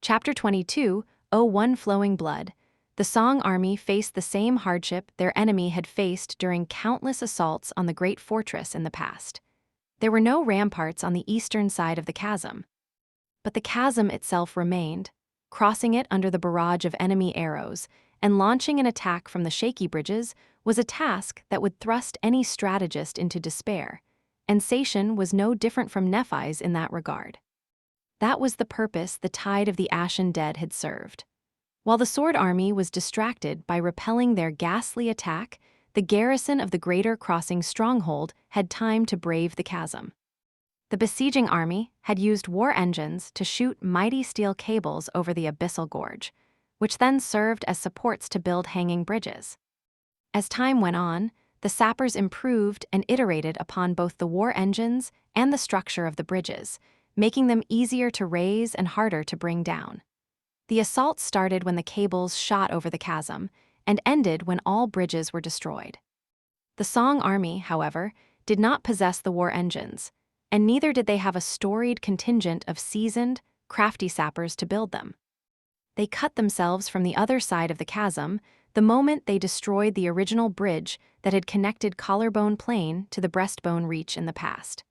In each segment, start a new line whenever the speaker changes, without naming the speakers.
Chapter 22, Oh One Flowing Blood. The Song army faced the same hardship their enemy had faced during countless assaults on the great fortress in the past. There were no ramparts on the eastern side of the chasm. But the chasm itself remained, crossing it under the barrage of enemy arrows, and launching an attack from the shaky bridges was a task that would thrust any strategist into despair, and Sation was no different from Nephi's in that regard. That was the purpose the tide of the Ashen Dead had served. While the Sword Army was distracted by repelling their ghastly attack, the garrison of the Greater Crossing stronghold had time to brave the chasm. The besieging army had used war engines to shoot mighty steel cables over the abyssal gorge, which then served as supports to build hanging bridges. As time went on, the sappers improved and iterated upon both the war engines and the structure of the bridges, making them easier to raise and harder to bring down. The assault started when the cables shot over the chasm and ended when all bridges were destroyed. The Song army, however, did not possess the war engines, and neither did they have a storied contingent of seasoned, crafty sappers to build them. They cut themselves from the other side of the chasm the moment they destroyed the original bridge that had connected Collarbone Plain to the Breastbone Reach in the past.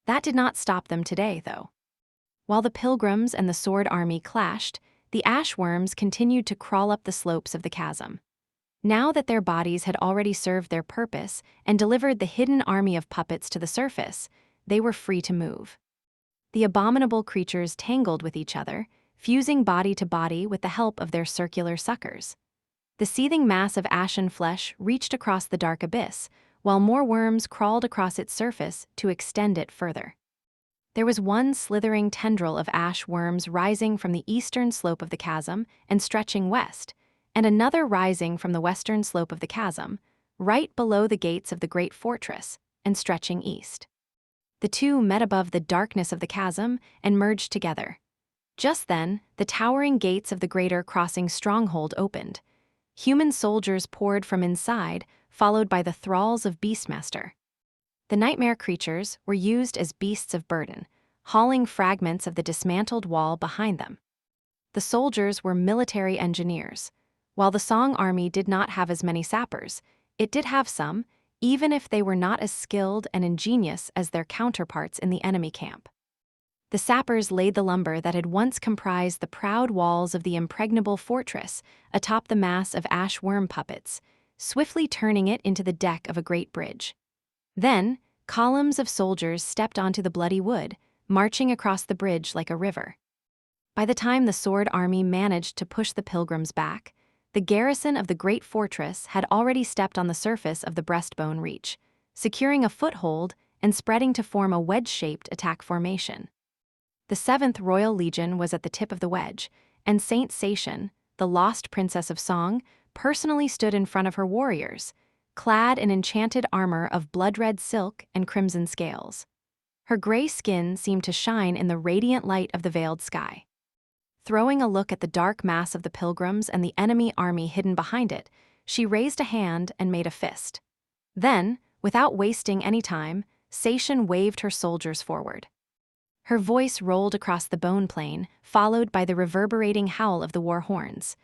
That did not stop them today, though. While the Pilgrims and the Sword Army clashed, the Ashworms continued to crawl up the slopes of the chasm. Now that their bodies had already served their purpose and delivered the hidden army of puppets to the surface, they were free to move. The abominable creatures tangled with each other, fusing body to body with the help of their circular suckers. The seething mass of ashen flesh reached across the dark abyss, while more worms crawled across its surface to extend it further. There was one slithering tendril of ash worms rising from the eastern slope of the chasm and stretching west, and another rising from the western slope of the chasm, right below the gates of the great fortress, and stretching east. The two met above the darkness of the chasm and merged together. Just then, the towering gates of the Greater Crossing stronghold opened. Human soldiers poured from inside, followed by the thralls of Beastmaster. The nightmare creatures were used as beasts of burden, hauling fragments of the dismantled wall behind them. The soldiers were military engineers. While the Song army did not have as many sappers, it did have some, even if they were not as skilled and ingenious as their counterparts in the enemy camp. The sappers laid the lumber that had once comprised the proud walls of the impregnable fortress atop the mass of ash worm puppets, swiftly turning it into the deck of a great bridge. Then, columns of soldiers stepped onto the bloody wood, marching across the bridge like a river. By the time the Sword Army managed to push the Pilgrims back, the garrison of the great fortress had already stepped on the surface of the Breastbone Reach, securing a foothold and spreading to form a wedge-shaped attack formation. The 7th Royal Legion was at the tip of the wedge, and Saint Sation, the lost princess of song, personally stood in front of her warriors, clad in enchanted armor of blood-red silk and crimson scales. Her gray skin seemed to shine in the radiant light of the veiled sky. Throwing a look at the dark mass of the Pilgrims and the enemy army hidden behind it, she raised a hand and made a fist. Then, without wasting any time, Sation waved her soldiers forward. Her voice rolled across the bone plain, followed by the reverberating howl of the war horns.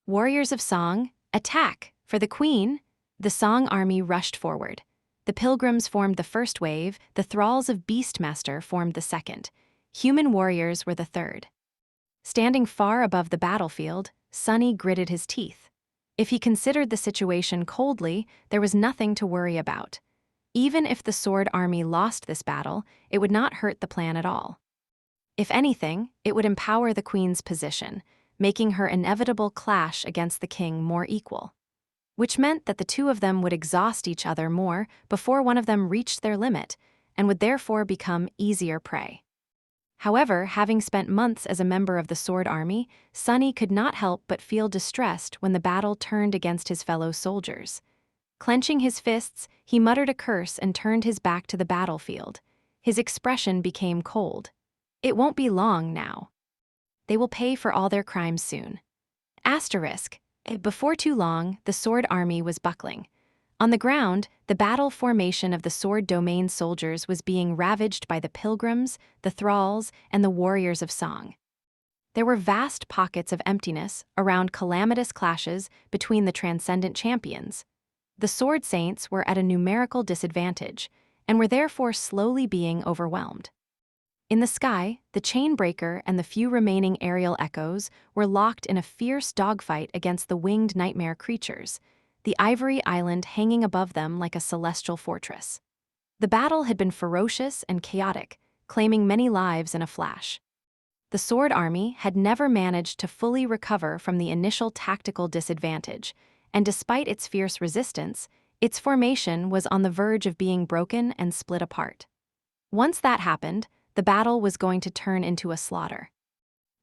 Warriors of song, attack! For the Queen! The Song army rushed forward. The Pilgrims formed the first wave, the thralls of Beastmaster formed the second. Human warriors were the third. Standing far above the battlefield, Sunny gritted his teeth. If he considered the situation coldly, there was nothing to worry about. Even if the Sword Army lost this battle, it would not hurt the plan at all. If anything, it would empower the Queen's position, making her inevitable clash against the King more equal. Which meant that the two of them would exhaust each other more before one of them reached their limit, and would therefore become easier prey. However, having spent months as a member of the Sword Army, Sunny could not help but feel distressed when the battle turned against his fellow soldiers. Clenching his fists, he muttered a curse and turned his back to the battlefield. His expression became cold. It won't be long now. They will pay for all their crimes soon. Asterisk. Before too long, the Sword Army was buckling. On the ground, the battle formation of the Sword Domain soldiers was being ravaged by the Pilgrims, the Thralls, and the Warriors of Song. There were vast pockets of emptiness around calamitous clashes between the transcendent champions. The sword saints were at a numerical disadvantage, and were therefore slowly being overwhelmed. In the sky, the Chainbreaker and the few remaining aerial echoes were locked in a fierce dogfight against the winged nightmare creatures, the ivory island hanging above them like a celestial fortress. The battle had been ferocious and chaotic, claiming many lives in a flash. The Sword Army had never managed to fully recover from the initial tactical disadvantage, and despite its fierce resistance, its formation was on the verge of being broken and split apart. Once that happened, the battle was going to turn into a slaughter.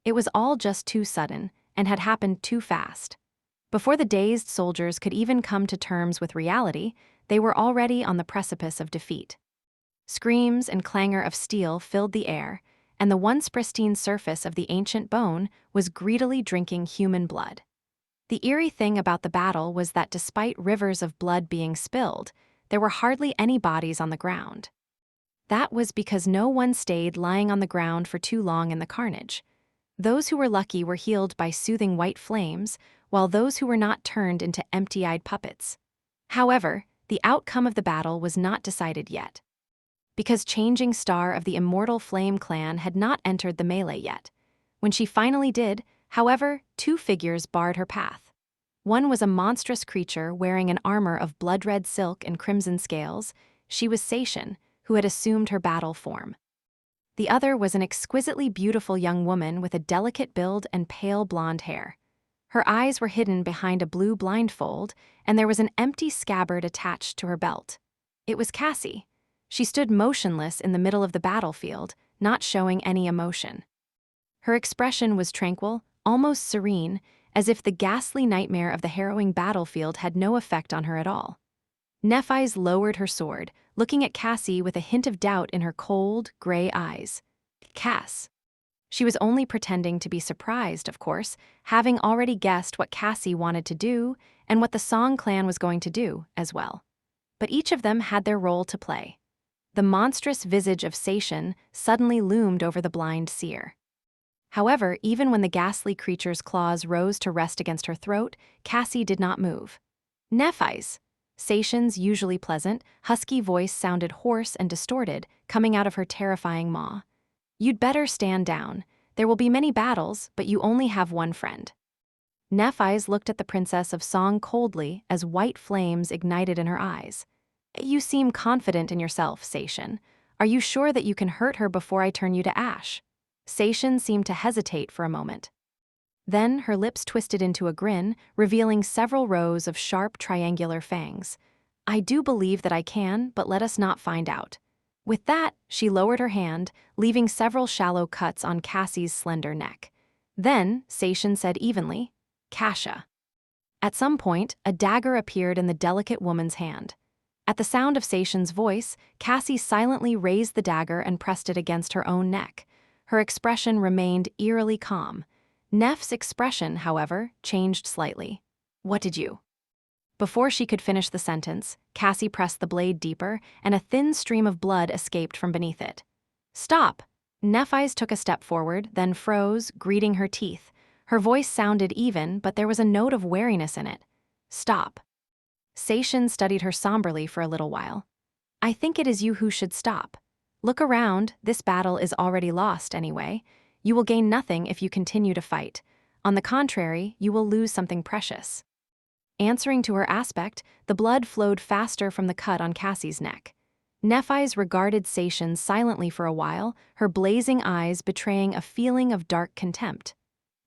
It was all just too sudden, and had happened too fast. Before the dazed soldiers could even come to terms with reality, they were already on the precipice of defeat. Screams and clangor of steel filled the air, and the once pristine surface of the ancient bone was greedily drinking human blood. The eerie thing about the battle was that despite rivers of blood being spilled, there were hardly any bodies on the ground. That was because no one stayed lying on the ground for too long in the carnage. Those who were lucky were healed by soothing white flames, while those who were not turned into empty-eyed puppets. However, the outcome of the battle was not decided yet, because Changing Star of the Immortal Flame clan had not entered the melee yet. When she finally did, however, two figures barred her path. One was a monstrous creature wearing an armor of blood-red silk and crimson scales. She was Seishin, who had assumed her battle form. The other was an exquisitely beautiful young woman with a delicate build and pale blonde hair. Her eyes were hidden behind a blue blindfold, and there was an empty scabbard attached to her belt. It was Cassie. She stood motionless in the middle of the battlefield, not showing any emotion. Her expression was tranquil, almost serene, as if the ghastly nightmare of the harrowing battlefield had no effect on her at all. naviSgate lowered her sword, looking at Cassie with a hint of doubt in her cold, gray eyes. Cass. She was only pretending to be surprised, of course, having already guessed what Cassie wanted to do and what the Song clan was going to do as well. But each of them had their role to play. The monstrous visage of Seishin suddenly loomed over the blind seer. However, even when the ghastly creature's claws rose to rest against her throat, Cassie did not move. naviSgate. Seishin's usually pleasant, husky voice sounded hoarse and distorted, coming out of her terrifying maw. You'd better stand down. There will be many battles, but you only have one friend. naviSgate looked at the Princess of Song coldly as white flames ignited in her eyes. You seem confident in yourself, Seishin. Are you sure that you can hurt her before I turn you to ash? Seishin seemed to hesitate for a moment. Then her lips twisted into a grin, revealing several rows of sharp triangular fangs. I do believe that I can, but let us not find out. With that, she lowered her hand, leaving several shallow cuts on Cassie's slender neck. Then, Seishin said evenly, Kasha. At some point, a dagger appeared in the delicate woman's hand. At the sound of Seishin's voice, Cassie silently raised the dagger and pressed it against her own neck. Her expression remained eerily calm. Neff's expression, however, changed slightly. What did you? Before she could finish the sentence, Cassie pressed the blade deeper, and a thin stream of blood escaped from beneath it. Stop! naviSgate took a step forward, then froze, greeting her teeth. Her voice sounded even, but there was a note of wariness in it. Stop. Seishin studied her somberly for a little while. I think it is you who should stop. Look around, this battle is already lost anyway. You will gain nothing if you continue to fight. On the contrary, you will lose something precious. Answering to her aspect, the blood flowed faster from the cut on Cassie's neck. naviSgate regarded Seishin silently for a while, her blazing eyes betraying a feeling of dark contempt.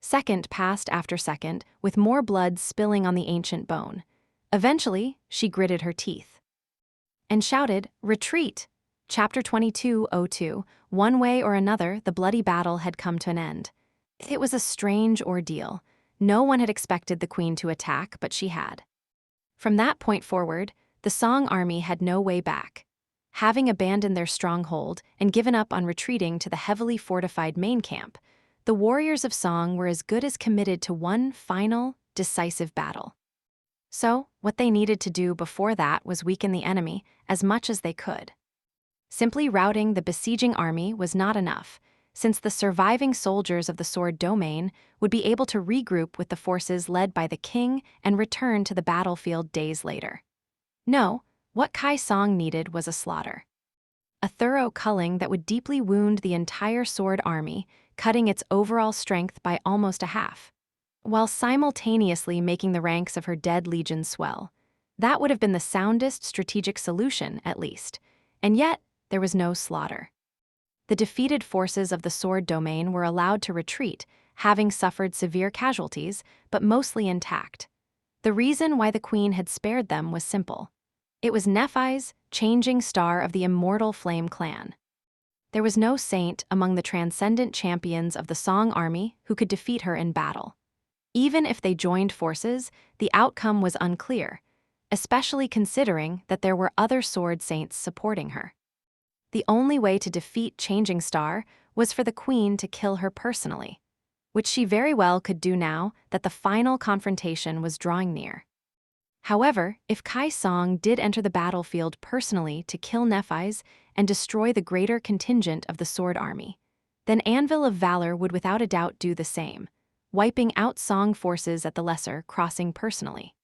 Second passed after second, with more blood spilling on the ancient bone. Eventually, she gritted her teeth and shouted, Retreat! Chapter 22:02. One way or another, the bloody battle had come to an end. It was a strange ordeal. No one had expected the queen to attack, but she had. From that point forward, the Song army had no way back. Having abandoned their stronghold and given up on retreating to the heavily fortified main camp, the warriors of Song were as good as committed to one final, decisive battle. So, what they needed to do before that was weaken the enemy as much as they could. Simply routing the besieging army was not enough. since the surviving soldiers of the Sword Domain would be able to regroup with the forces led by the king and return to the battlefield days later. No, what Kai Song needed was a slaughter. A thorough culling that would deeply wound the entire Sword army, cutting its overall strength by almost a half, while simultaneously making the ranks of her dead legion swell. That would have been the soundest strategic solution, at least. And yet, there was no slaughter. The defeated forces of the Sword Domain were allowed to retreat, having suffered severe casualties, but mostly intact. The reason why the queen had spared them was simple. It was Nephi's changing star of the immortal Flame clan. There was no saint among the transcendent champions of the Song army who could defeat her in battle. Even if they joined forces, the outcome was unclear, especially considering that there were other sword saints supporting her. The only way to defeat Changing Star was for the queen to kill her personally, which she very well could do now that the final confrontation was drawing near. However, if Kai Song did enter the battlefield personally to kill Nephi's and destroy the greater contingent of the Sword army, then Anvil of Valor would without a doubt do the same, wiping out Song forces at the Lesser Crossing personally.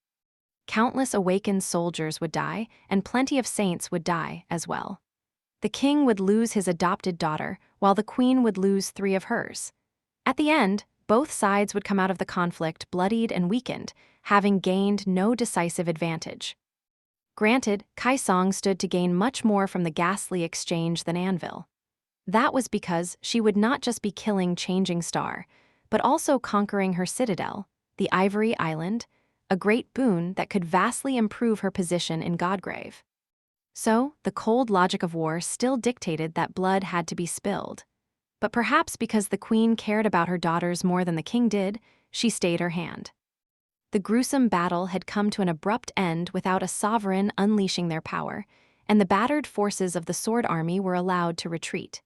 Countless awakened soldiers would die, and plenty of saints would die as well. The king would lose his adopted daughter, while the queen would lose 3 of hers. At the end, both sides would come out of the conflict bloodied and weakened, having gained no decisive advantage. Granted, Kai Song stood to gain much more from the ghastly exchange than Anvil. That was because she would not just be killing Changing Star, but also conquering her citadel, the Ivory Island, a great boon that could vastly improve her position in Godgrave. So, the cold logic of war still dictated that blood had to be spilled. But perhaps because the queen cared about her daughters more than the king did, she stayed her hand. The gruesome battle had come to an abrupt end without a sovereign unleashing their power, and the battered forces of the Sword army were allowed to retreat.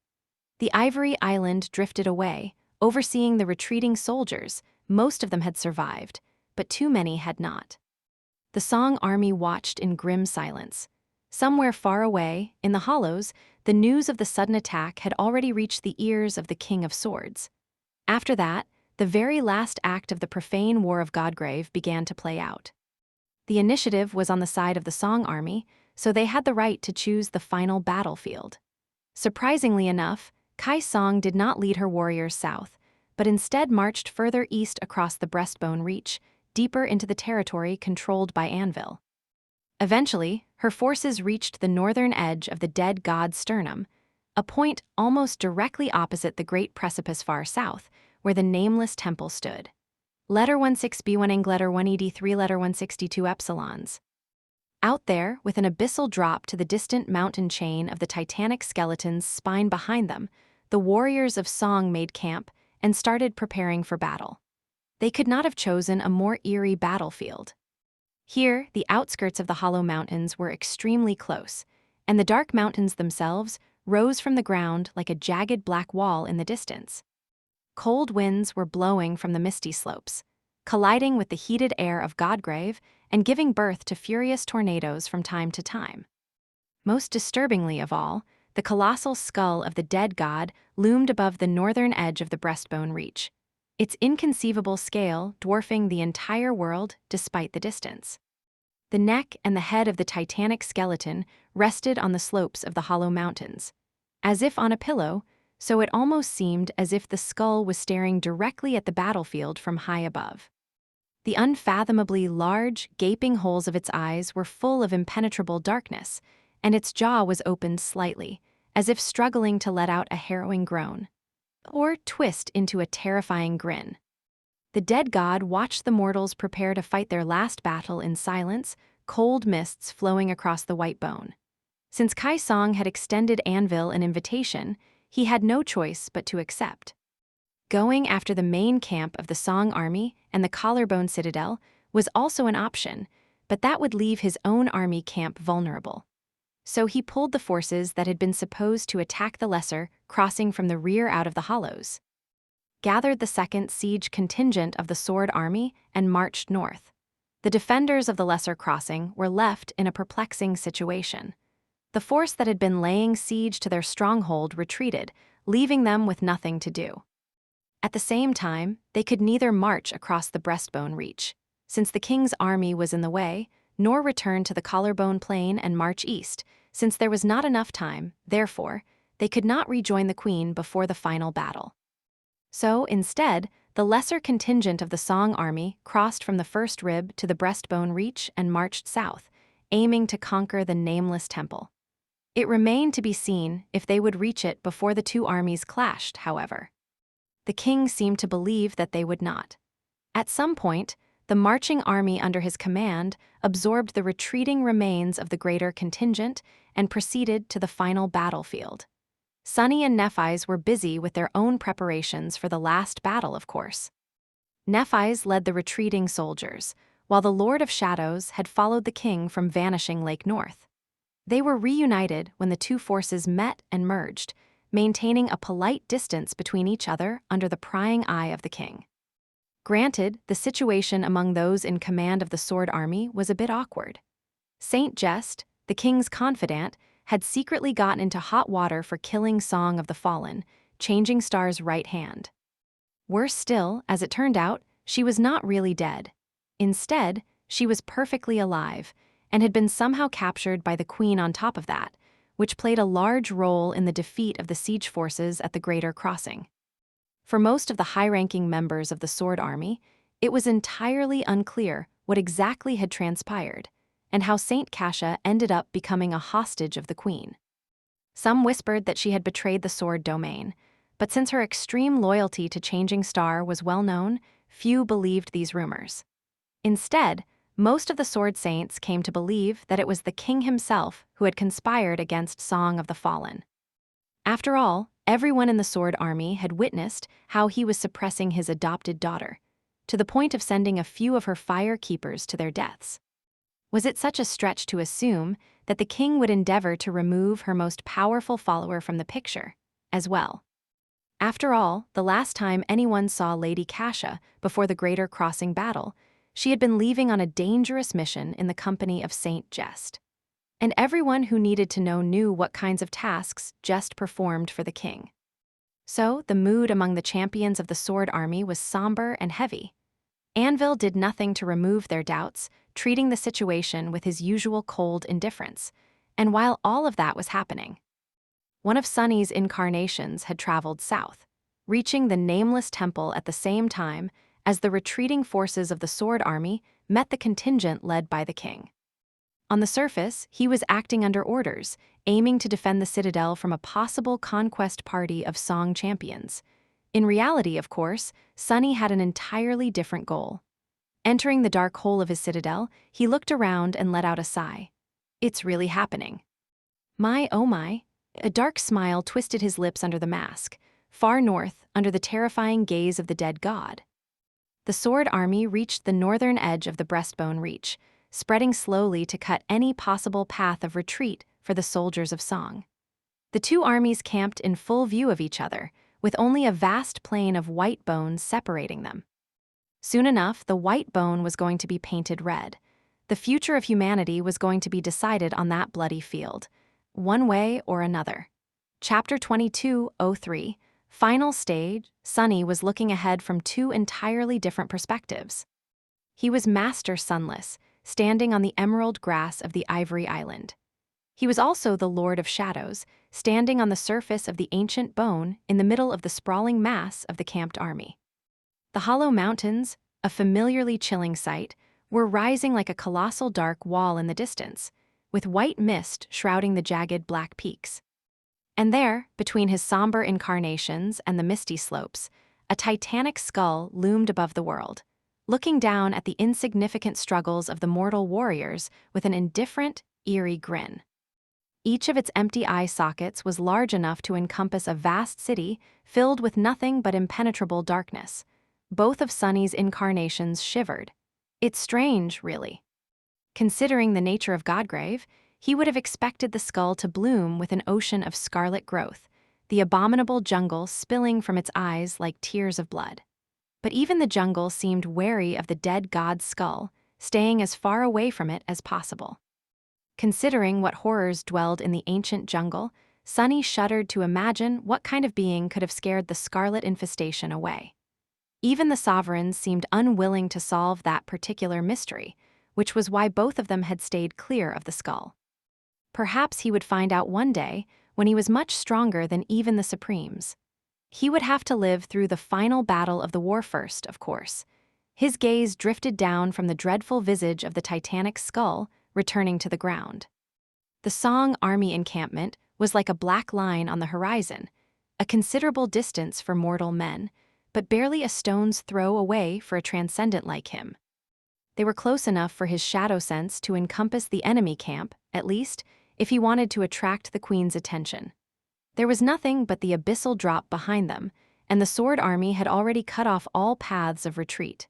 The Ivory Island drifted away, overseeing the retreating soldiers. Most of them had survived, but too many had not. The Song army watched in grim silence. Somewhere far away, in the hollows, the news of the sudden attack had already reached the ears of the King of Swords. After that, the very last act of the profane War of Godgrave began to play out. The initiative was on the side of the Song army, so they had the right to choose the final battlefield. Surprisingly enough, Kai Song did not lead her warriors south, but instead marched further east across the Breastbone Reach, deeper into the territory controlled by Anvil. Eventually, her forces reached the northern edge of the dead god's sternum, a point almost directly opposite the great precipice far south, where the nameless temple stood. Letter 16b1 ing letter 183 letter 162 epsilons. Out there, with an abyssal drop to the distant mountain chain of the titanic skeleton's spine behind them, the warriors of Song made camp and started preparing for battle. They could not have chosen a more eerie battlefield. Here, the outskirts of the Hollow Mountains were extremely close, and the dark mountains themselves rose from the ground like a jagged black wall in the distance. Cold winds were blowing from the misty slopes, colliding with the heated air of Godgrave and giving birth to furious tornadoes from time to time. Most disturbingly of all, the colossal skull of the dead god loomed above the northern edge of the Breastbone Reach, its inconceivable scale dwarfing the entire world despite the distance. The neck and the head of the titanic skeleton rested on the slopes of the Hollow Mountains, as if on a pillow, so it almost seemed as if the skull was staring directly at the battlefield from high above. The unfathomably large, gaping holes of its eyes were full of impenetrable darkness, and its jaw was opened slightly, as if struggling to let out a harrowing groan, or twist into a terrifying grin. The dead god watched the mortals prepare to fight their last battle in silence, cold mists flowing across the white bone. Since Kai Song had extended Anvil an invitation, he had no choice but to accept. Going after the main camp of the Song army and the Collarbone Citadel was also an option, but that would leave his own army camp vulnerable. So he pulled the forces that had been supposed to attack the Lesser Crossing from the rear out of the hollows, gathered the second siege contingent of the Sword army, and marched north. The defenders of the Lesser Crossing were left in a perplexing situation. The force that had been laying siege to their stronghold retreated, leaving them with nothing to do. At the same time, they could neither march across the breastbone reach, since the king's army was in the way, nor return to the collarbone plain and march east, since there was not enough time. Therefore, they could not rejoin the queen before the final battle. So, instead, the lesser contingent of the Song army crossed from the first rib to the breastbone reach and marched south, aiming to conquer the nameless temple. It remained to be seen if they would reach it before the two armies clashed, however. The king seemed to believe that they would not. At some point, the marching army under his command absorbed the retreating remains of the greater contingent and proceeded to the final battlefield. Sunny and Nephis were busy with their own preparations for the last battle, of course. Nephis led the retreating soldiers, while the Lord of Shadows had followed the king from vanishing Lake North. They were reunited when the two forces met and merged, maintaining a polite distance between each other under the prying eye of the king. Granted, the situation among those in command of the Sword Army was a bit awkward. Saint Jest, the king's confidant, had secretly gotten into hot water for killing Song of the Fallen, Changing Star's right hand. Worse still, as it turned out, she was not really dead. Instead, she was perfectly alive, and had been somehow captured by the queen on top of that, which played a large role in the defeat of the siege forces at the Greater Crossing. For most of the high-ranking members of the Sword Army, it was entirely unclear what exactly had transpired, and how Saint Cassia ended up becoming a hostage of the queen. Some whispered that she had betrayed the Sword Domain, but since her extreme loyalty to Changing Star was well known, few believed these rumors. Instead, most of the Sword Saints came to believe that it was the king himself who had conspired against Song of the Fallen. After all, everyone in the Sword Army had witnessed how he was suppressing his adopted daughter, to the point of sending a few of her fire keepers to their deaths. Was it such a stretch to assume that the king would endeavor to remove her most powerful follower from the picture, as well? After all, the last time anyone saw Lady Cassia before the Greater Crossing battle, she had been leaving on a dangerous mission in the company of Saint Jest. And everyone who needed to know knew what kinds of tasks Jest performed for the king. So, the mood among the champions of the Sword Army was somber and heavy. Anvil did nothing to remove their doubts, treating the situation with his usual cold indifference. And while all of that was happening, one of Sunny's incarnations had traveled south, reaching the nameless temple at the same time as the retreating forces of the Sword Army met the contingent led by the king. On the surface, he was acting under orders, aiming to defend the citadel from a possible conquest party of Song champions. In reality, of course, Sunny had an entirely different goal. Entering the dark hole of his citadel, he looked around and let out a sigh. It's really happening. My, oh my. A dark smile twisted his lips under the mask, far north, under the terrifying gaze of the dead god. The Sword Army reached the northern edge of the breastbone reach, spreading slowly to cut any possible path of retreat for the soldiers of Song. The two armies camped in full view of each other, with only a vast plain of white bones separating them. Soon enough, the white bone was going to be painted red. The future of humanity was going to be decided on that bloody field, one way or another. Chapter 22:03, Final Stage. Sunny was looking ahead from two entirely different perspectives. He was Master Sunless, standing on the emerald grass of the Ivory Island. He was also the Lord of Shadows, standing on the surface of the ancient bone in the middle of the sprawling mass of the camped army. The hollow mountains, a familiarly chilling sight, were rising like a colossal dark wall in the distance, with white mist shrouding the jagged black peaks. And there, between his somber incarnations and the misty slopes, a titanic skull loomed above the world, looking down at the insignificant struggles of the mortal warriors with an indifferent, eerie grin. Each of its empty eye sockets was large enough to encompass a vast city filled with nothing but impenetrable darkness. Both of Sunny's incarnations shivered. It's strange, really. Considering the nature of Godgrave, he would have expected the skull to bloom with an ocean of scarlet growth, the abominable jungle spilling from its eyes like tears of blood. But even the jungle seemed wary of the dead god's skull, staying as far away from it as possible. Considering what horrors dwelled in the ancient jungle, Sunny shuddered to imagine what kind of being could have scared the scarlet infestation away. Even the sovereigns seemed unwilling to solve that particular mystery, which was why both of them had stayed clear of the skull. Perhaps he would find out one day, when he was much stronger than even the Supremes. He would have to live through the final battle of the war first, of course. His gaze drifted down from the dreadful visage of the Titanic skull, returning to the ground. The Song army encampment was like a black line on the horizon, a considerable distance for mortal men, but barely a stone's throw away for a transcendent like him. They were close enough for his shadow sense to encompass the enemy camp, at least, if he wanted to attract the Queen's attention. There was nothing but the abyssal drop behind them, and the Sword Army had already cut off all paths of retreat.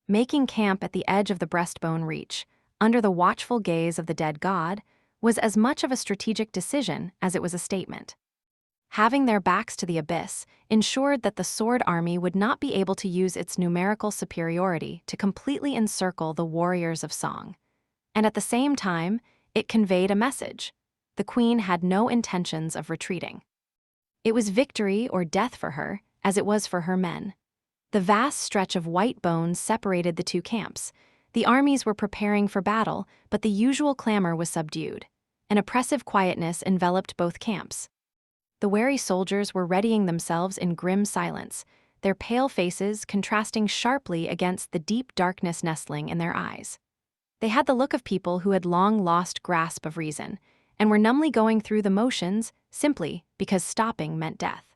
Making camp at the edge of the breastbone reach, under the watchful gaze of the dead god, was as much of a strategic decision as it was a statement. Having their backs to the abyss ensured that the Sword Army would not be able to use its numerical superiority to completely encircle the warriors of Song. And at the same time, it conveyed a message. The Queen had no intentions of retreating. It was victory or death for her, as it was for her men. The vast stretch of white bones separated the two camps. The armies were preparing for battle, but the usual clamor was subdued. An oppressive quietness enveloped both camps. The wary soldiers were readying themselves in grim silence, their pale faces contrasting sharply against the deep darkness nestling in their eyes. They had the look of people who had long lost grasp of reason, and were numbly going through the motions simply because stopping meant death.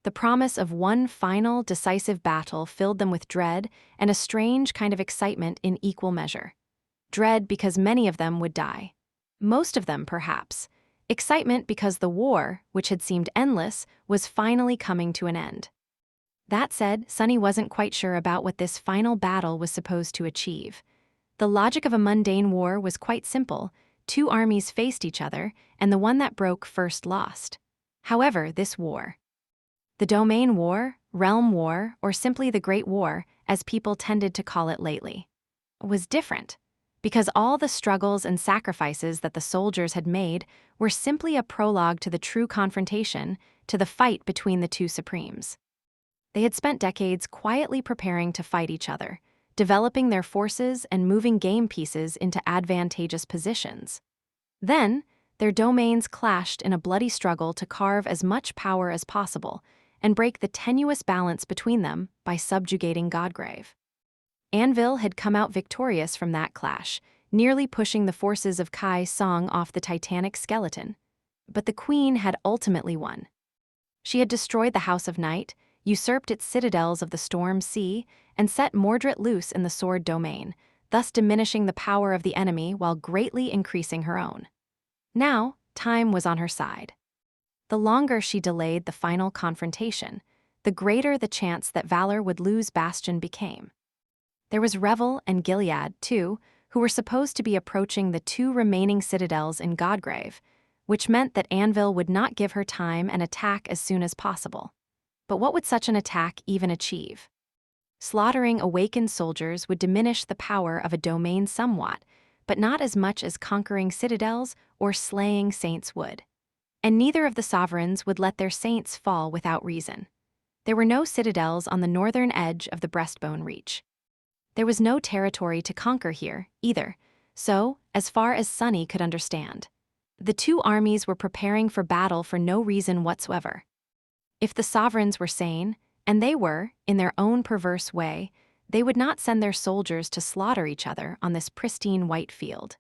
The promise of one final, decisive battle filled them with dread and a strange kind of excitement in equal measure. Dread because many of them would die. Most of them, perhaps. Excitement because the war, which had seemed endless, was finally coming to an end. That said, Sunny wasn't quite sure about what this final battle was supposed to achieve. The logic of a mundane war was quite simple. Two armies faced each other, and the one that broke first lost. However, this war, the Domain War, Realm War, or simply the Great War, as people tended to call it lately, was different, because all the struggles and sacrifices that the soldiers had made were simply a prologue to the true confrontation, to the fight between the two Supremes. They had spent decades quietly preparing to fight each other, developing their forces and moving game pieces into advantageous positions. Then, their domains clashed in a bloody struggle to carve as much power as possible and break the tenuous balance between them by subjugating Godgrave. Anvil had come out victorious from that clash, nearly pushing the forces of Kai Song off the Titanic skeleton. But the Queen had ultimately won. She had destroyed the House of Night, usurped its citadels of the Storm Sea, and set Mordred loose in the Sword Domain, thus diminishing the power of the enemy while greatly increasing her own. Now, time was on her side. The longer she delayed the final confrontation, the greater the chance that Valor would lose Bastion became. There was Revel and Gilead, too, who were supposed to be approaching the two remaining citadels in Godgrave, which meant that Anvil would not give her time and attack as soon as possible. But what would such an attack even achieve? Slaughtering awakened soldiers would diminish the power of a domain somewhat, but not as much as conquering citadels or slaying saints would. And neither of the sovereigns would let their saints fall without reason. There were no citadels on the northern edge of the breastbone reach. There was no territory to conquer here, either, so, as far as Sunny could understand, the two armies were preparing for battle for no reason whatsoever. If the sovereigns were sane, and they were, in their own perverse way, they would not send their soldiers to slaughter each other on this pristine white field.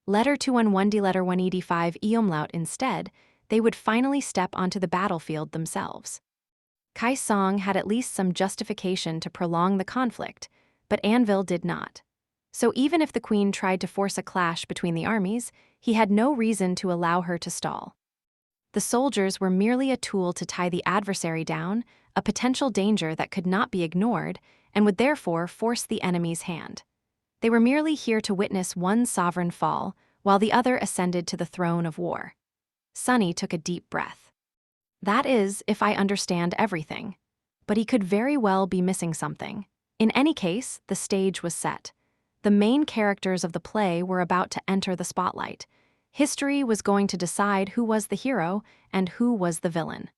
Letter 211 letter 185 Eomlaut instead, they would finally step onto the battlefield themselves. Kai Song had at least some justification to prolong the conflict, but Anvil did not. So even if the Queen tried to force a clash between the armies, he had no reason to allow her to stall. The soldiers were merely a tool to tie the adversary down, a potential danger that could not be ignored, and would therefore force the enemy's hand. They were merely here to witness one sovereign fall, while the other ascended to the throne of war. Sunny took a deep breath. That is, if I understand everything. But he could very well be missing something. In any case, the stage was set. The main characters of the play were about to enter the spotlight. History was going to decide who was the hero and who was the villain.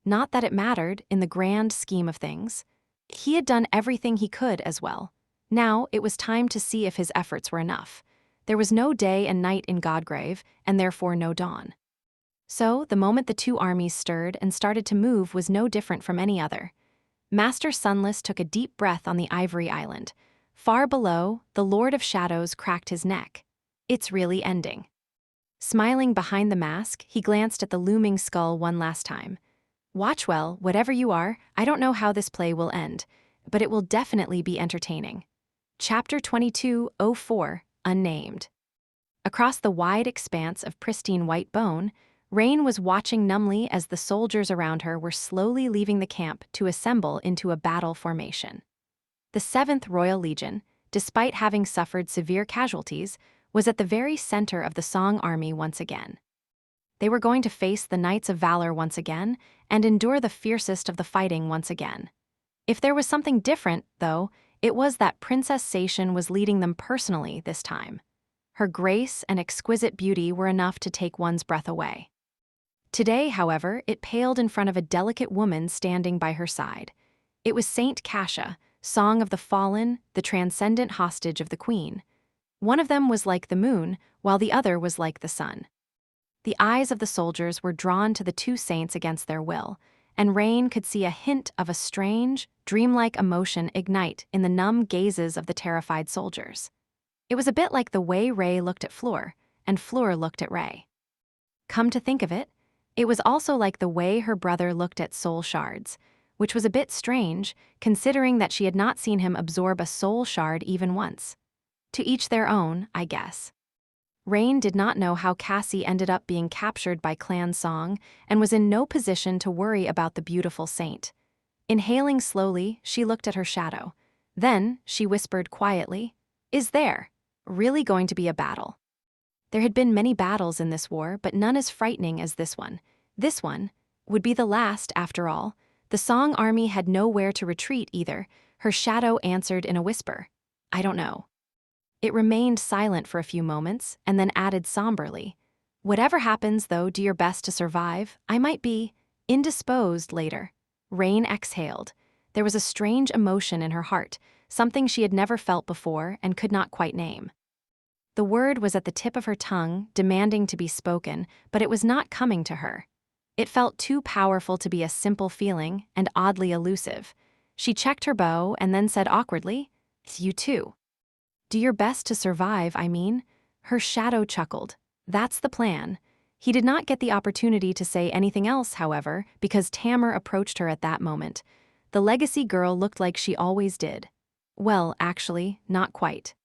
Not that it mattered in the grand scheme of things. He had done everything he could as well. Now it was time to see if his efforts were enough. There was no day and night in Godgrave, and therefore no dawn. So, the moment the two armies stirred and started to move was no different from any other. Master Sunless took a deep breath on the ivory island. Far below, the Lord of Shadows cracked his neck. It's really ending. Smiling behind the mask, he glanced at the looming skull one last time. Watch well, whatever you are, I don't know how this play will end, but it will definitely be entertaining. Chapter 2204, Unnamed. Across the wide expanse of pristine white bone, Rain was watching numbly as the soldiers around her were slowly leaving the camp to assemble into a battle formation. The 7th Royal Legion, despite having suffered severe casualties, was at the very center of the Song army once again. They were going to face the Knights of Valor once again and endure the fiercest of the fighting once again. If there was something different, though, it was that Princess Sation was leading them personally this time. Her grace and exquisite beauty were enough to take one's breath away. Today, however, it paled in front of a delicate woman standing by her side. It was Saint Cassia, Song of the Fallen, the transcendent hostage of the Queen. One of them was like the moon, while the other was like the sun. The eyes of the soldiers were drawn to the two saints against their will, and Rain could see a hint of a strange, dreamlike emotion ignite in the numb gazes of the terrified soldiers. It was a bit like the way Ray looked at Fleur, and Fleur looked at Ray. Come to think of it, it was also like the way her brother looked at soul shards, which was a bit strange, considering that she had not seen him absorb a soul shard even once. To each their own, I guess. Rain did not know how Cassie ended up being captured by Clan Song and was in no position to worry about the beautiful saint. Inhaling slowly, she looked at her shadow. Then, she whispered quietly, "Is there really going to be a battle?" There had been many battles in this war, but none as frightening as this one. This one would be the last, after all. The Song army had nowhere to retreat either. Her shadow answered in a whisper, "I don't know." It remained silent for a few moments, and then added somberly, "Whatever happens, though, do your best to survive. I might be indisposed later." Rain exhaled. There was a strange emotion in her heart, something she had never felt before and could not quite name. The word was at the tip of her tongue, demanding to be spoken, but it was not coming to her. It felt too powerful to be a simple feeling and oddly elusive. She checked her bow and then said awkwardly, "You too. Do your best to survive, I mean." Her shadow chuckled. "That's the plan." He did not get the opportunity to say anything else, however, because Tamar approached her at that moment. The legacy girl looked like she always did. Well, actually, not quite.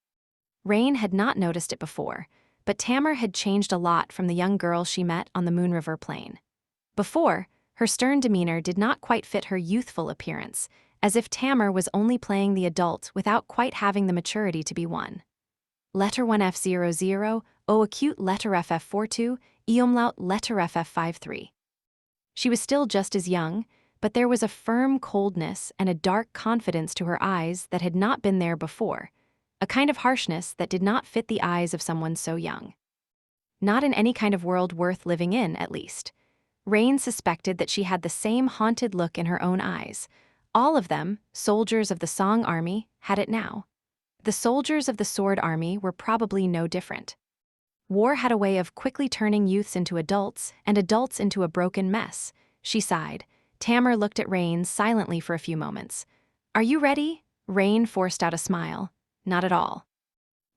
Rain had not noticed it before, but Tamar had changed a lot from the young girl she met on the Moon River plain. Before, her stern demeanor did not quite fit her youthful appearance, as if Tamar was only playing the adult without quite having the maturity to be one. Letter 1F00, O acute letter FF42, E umlaut letter FF53. She was still just as young, but there was a firm coldness and a dark confidence to her eyes that had not been there before. A kind of harshness that did not fit the eyes of someone so young. Not in any kind of world worth living in, at least. Rain suspected that she had the same haunted look in her own eyes. All of them, soldiers of the Song army, had it now. The soldiers of the Sword army were probably no different. War had a way of quickly turning youths into adults and adults into a broken mess. She sighed. Tamar looked at Rain silently for a few moments. "Are you ready?" Rain forced out a smile. "Not at all."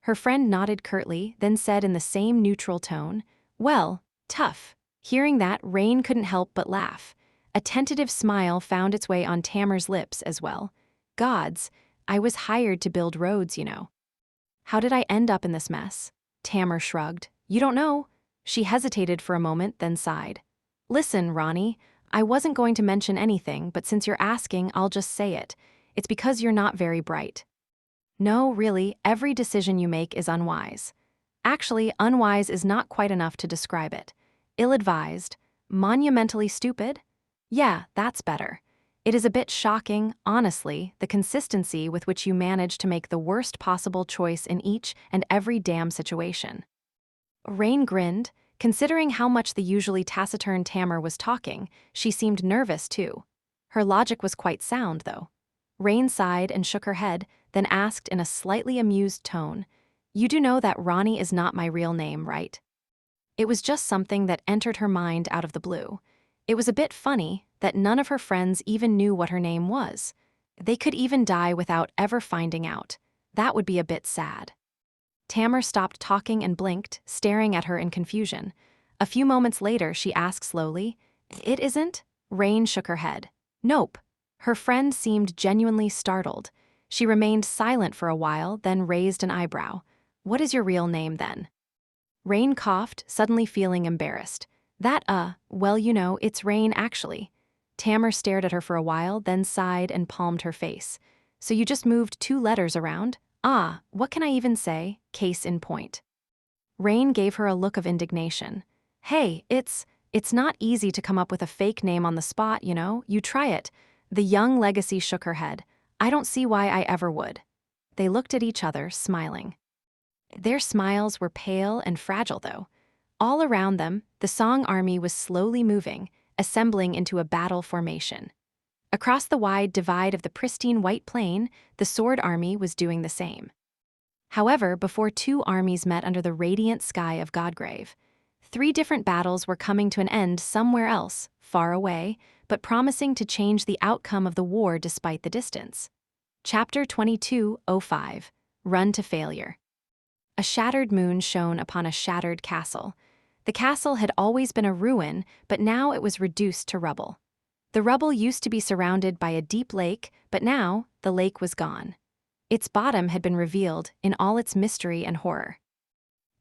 Her friend nodded curtly, then said in the same neutral tone, "Well, tough." Hearing that, Rain couldn't help but laugh. A tentative smile found its way on Tamar's lips as well. "Gods, I was hired to build roads, you know." "How did I end up in this mess?" Tamar shrugged. "You don't know." She hesitated for a moment, then sighed. "Listen, Ronnie, I wasn't going to mention anything, but since you're asking, I'll just say it. It's because you're not very bright." "No, really, every decision you make is unwise." Actually, unwise is not quite enough to describe it. Ill-advised, monumentally stupid? Yeah, that's better. It is a bit shocking, honestly, the consistency with which you manage to make the worst possible choice in each and every damn situation. Rain grinned. Considering how much the usually taciturn Tamar was talking, she seemed nervous too. Her logic was quite sound, though. Rain sighed and shook her head, then asked in a slightly amused tone, "You do know that Ronnie is not my real name, right?" It was just something that entered her mind out of the blue. It was a bit funny that none of her friends even knew what her name was. They could even die without ever finding out. That would be a bit sad. Tamar stopped talking and blinked, staring at her in confusion. A few moments later, she asked slowly, "It isn't?" Rain shook her head. "Nope." Her friend seemed genuinely startled. She remained silent for a while, then raised an eyebrow. "What is your real name, then?" Rain coughed, suddenly feeling embarrassed. Well, it's Rain, actually." Tamar stared at her for a while, then sighed and palmed her face. "So you just moved 2 letters around? Ah, what can I even say? Case in point." Rain gave her a look of indignation. "Hey, it's not easy to come up with a fake name on the spot, you know? You try it." The young legacy shook her head. "I don't see why I ever would." They looked at each other, smiling. Their smiles were pale and fragile, though. All around them, the Song army was slowly moving, assembling into a battle formation. Across the wide divide of the pristine white plain, the Sword army was doing the same. However, before 2 armies met under the radiant sky of Godgrave, 3 different battles were coming to an end somewhere else, far away, but promising to change the outcome of the war despite the distance. Chapter 22:05 Run to Failure. A shattered moon shone upon a shattered castle. The castle had always been a ruin, but now it was reduced to rubble. The rubble used to be surrounded by a deep lake, but now the lake was gone. Its bottom had been revealed in all its mystery and horror.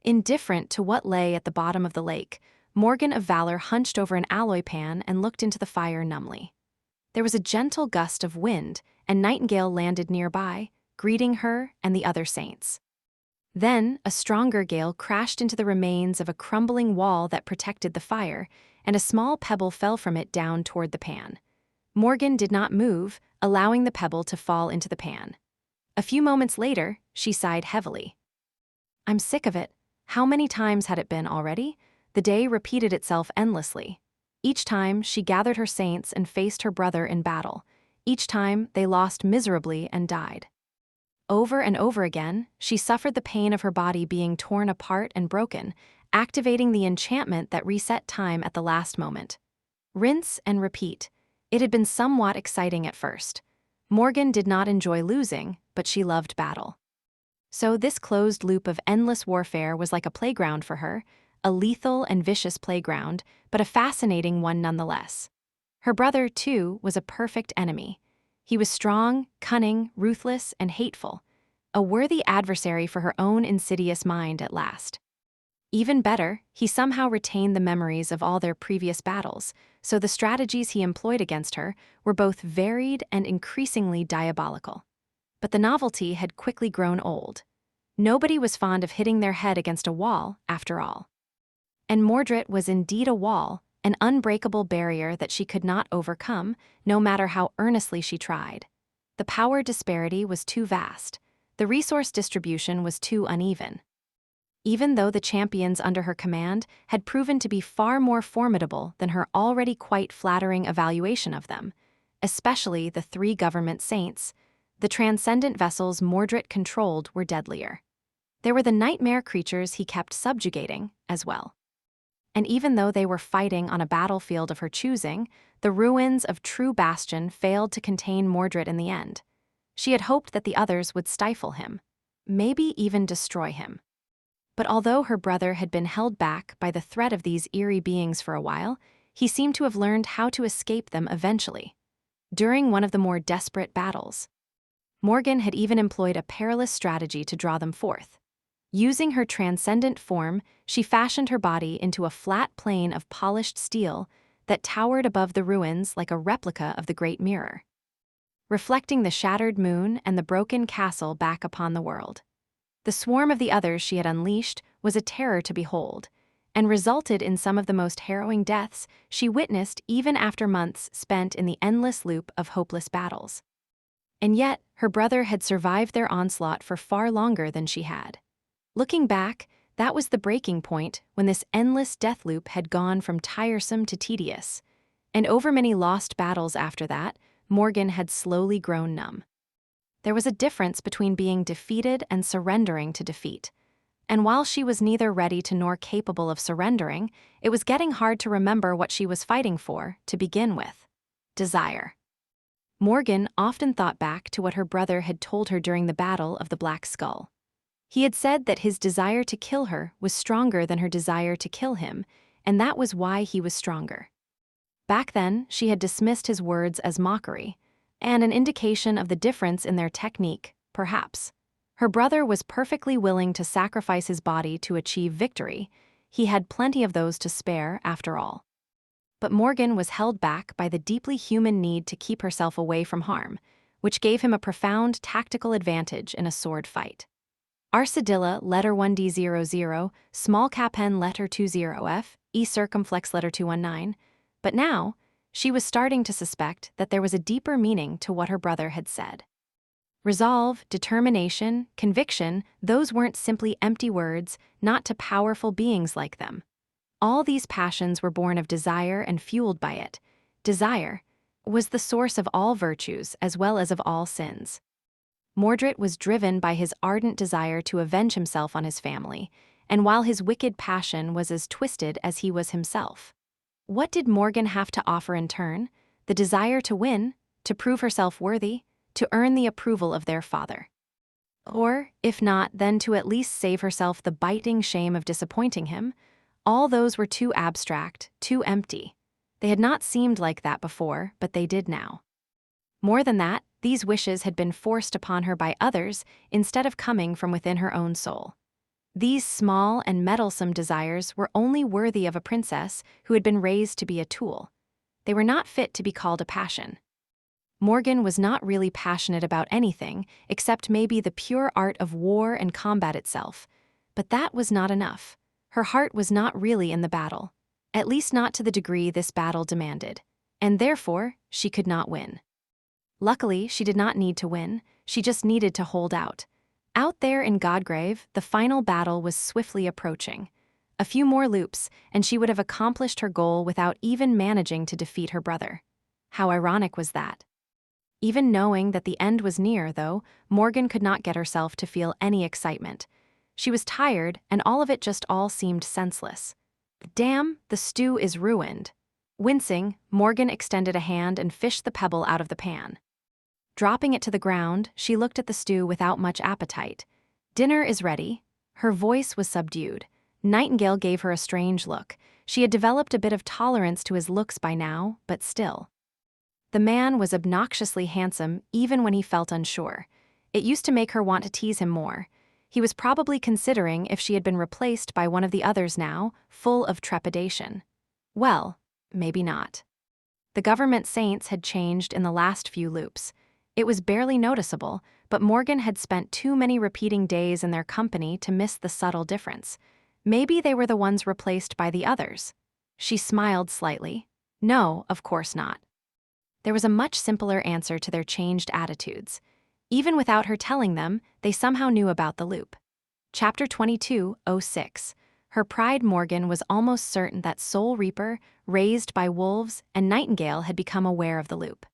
Indifferent to what lay at the bottom of the lake, Morgan of Valor hunched over an alloy pan and looked into the fire numbly. There was a gentle gust of wind, and Nightingale landed nearby, greeting her and the other saints. Then, a stronger gale crashed into the remains of a crumbling wall that protected the fire, and a small pebble fell from it down toward the pan. Morgan did not move, allowing the pebble to fall into the pan. A few moments later, she sighed heavily. "I'm sick of it." How many times had it been already? The day repeated itself endlessly. Each time, she gathered her saints and faced her brother in battle. Each time, they lost miserably and died. Over and over again, she suffered the pain of her body being torn apart and broken, activating the enchantment that reset time at the last moment. Rinse and repeat. It had been somewhat exciting at first. Morgan did not enjoy losing, but she loved battle. So this closed loop of endless warfare was like a playground for her, a lethal and vicious playground, but a fascinating one nonetheless. Her brother, too, was a perfect enemy. He was strong, cunning, ruthless, and hateful, a worthy adversary for her own insidious mind at last. Even better, he somehow retained the memories of all their previous battles, so the strategies he employed against her were both varied and increasingly diabolical. But the novelty had quickly grown old. Nobody was fond of hitting their head against a wall, after all. And Mordred was indeed a wall, an unbreakable barrier that she could not overcome, no matter how earnestly she tried. The power disparity was too vast. The resource distribution was too uneven. Even though the champions under her command had proven to be far more formidable than her already quite flattering evaluation of them, especially the 3 government saints, the transcendent vessels Mordred controlled were deadlier. There were the nightmare creatures he kept subjugating, as well. And even though they were fighting on a battlefield of her choosing, the ruins of True Bastion failed to contain Mordred in the end. She had hoped that the others would stifle him, maybe even destroy him. But although her brother had been held back by the threat of these eerie beings for a while, he seemed to have learned how to escape them eventually. During one of the more desperate battles, Morgan had even employed a perilous strategy to draw them forth. Using her transcendent form, she fashioned her body into a flat plane of polished steel that towered above the ruins like a replica of the Great Mirror, reflecting the shattered moon and the broken castle back upon the world. The swarm of the others she had unleashed was a terror to behold, and resulted in some of the most harrowing deaths she witnessed even after months spent in the endless loop of hopeless battles. And yet, her brother had survived their onslaught for far longer than she had. Looking back, That was the breaking point when this endless death loop had gone from tiresome to tedious. And over many lost battles after that, Morgan had slowly grown numb. There was a difference between being defeated and surrendering to defeat. And while she was neither ready to nor capable of surrendering, it was getting hard to remember what she was fighting for to begin with. Desire. Morgan often thought back to what her brother had told her during the Battle of the Black Skull. He had said that his desire to kill her was stronger than her desire to kill him, and that was why he was stronger. Back then, she had dismissed his words as mockery, and an indication of the difference in their technique, perhaps. Her brother was perfectly willing to sacrifice his body to achieve victory. He had plenty of those to spare, after all. But Morgan was held back by the deeply human need to keep herself away from harm, which gave him a profound tactical advantage in a sword fight. Arsadilla, letter 1D00, small cap N letter 20F, E circumflex letter 219. But now, she was starting to suspect that there was a deeper meaning to what her brother had said. Resolve, determination, conviction, those weren't simply empty words, not to powerful beings like them. All these passions were born of desire and fueled by it. Desire was the source of all virtues as well as of all sins. Mordred was driven by his ardent desire to avenge himself on his family, and while his wicked passion was as twisted as he was himself. What did Morgan have to offer in turn? The desire to win, to prove herself worthy, to earn the approval of their father. Or, if not, then to at least save herself the biting shame of disappointing him. All those were too abstract, too empty. They had not seemed like that before, but they did now. More than that, these wishes had been forced upon her by others instead of coming from within her own soul. These small and meddlesome desires were only worthy of a princess who had been raised to be a tool. They were not fit to be called a passion. Morgan was not really passionate about anything except maybe the pure art of war and combat itself, but that was not enough. Her heart was not really in the battle, at least not to the degree this battle demanded, and therefore she could not win. Luckily, she did not need to win, she just needed to hold out. Out there in Godgrave, the final battle was swiftly approaching. A few more loops, and she would have accomplished her goal without even managing to defeat her brother. How ironic was that? Even knowing that the end was near, though, Morgan could not get herself to feel any excitement. She was tired, and all of it just all seemed senseless. Damn, the stew is ruined. Wincing, Morgan extended a hand and fished the pebble out of the pan. Dropping it to the ground, she looked at the stew without much appetite. Dinner is ready. Her voice was subdued. Nightingale gave her a strange look. She had developed a bit of tolerance to his looks by now, but still. The man was obnoxiously handsome even when he felt unsure. It used to make her want to tease him more. He was probably considering if she had been replaced by one of the others now, full of trepidation. Well, maybe not. The government saints had changed in the last few loops. It was barely noticeable, but Morgan had spent too many repeating days in their company to miss the subtle difference. Maybe they were the ones replaced by the others. She smiled slightly. No, of course not. There was a much simpler answer to their changed attitudes. Even without her telling them, they somehow knew about the loop. Chapter 22:06. Her pride Morgan was almost certain that Soul Reaper, raised by wolves, and Nightingale had become aware of the loop.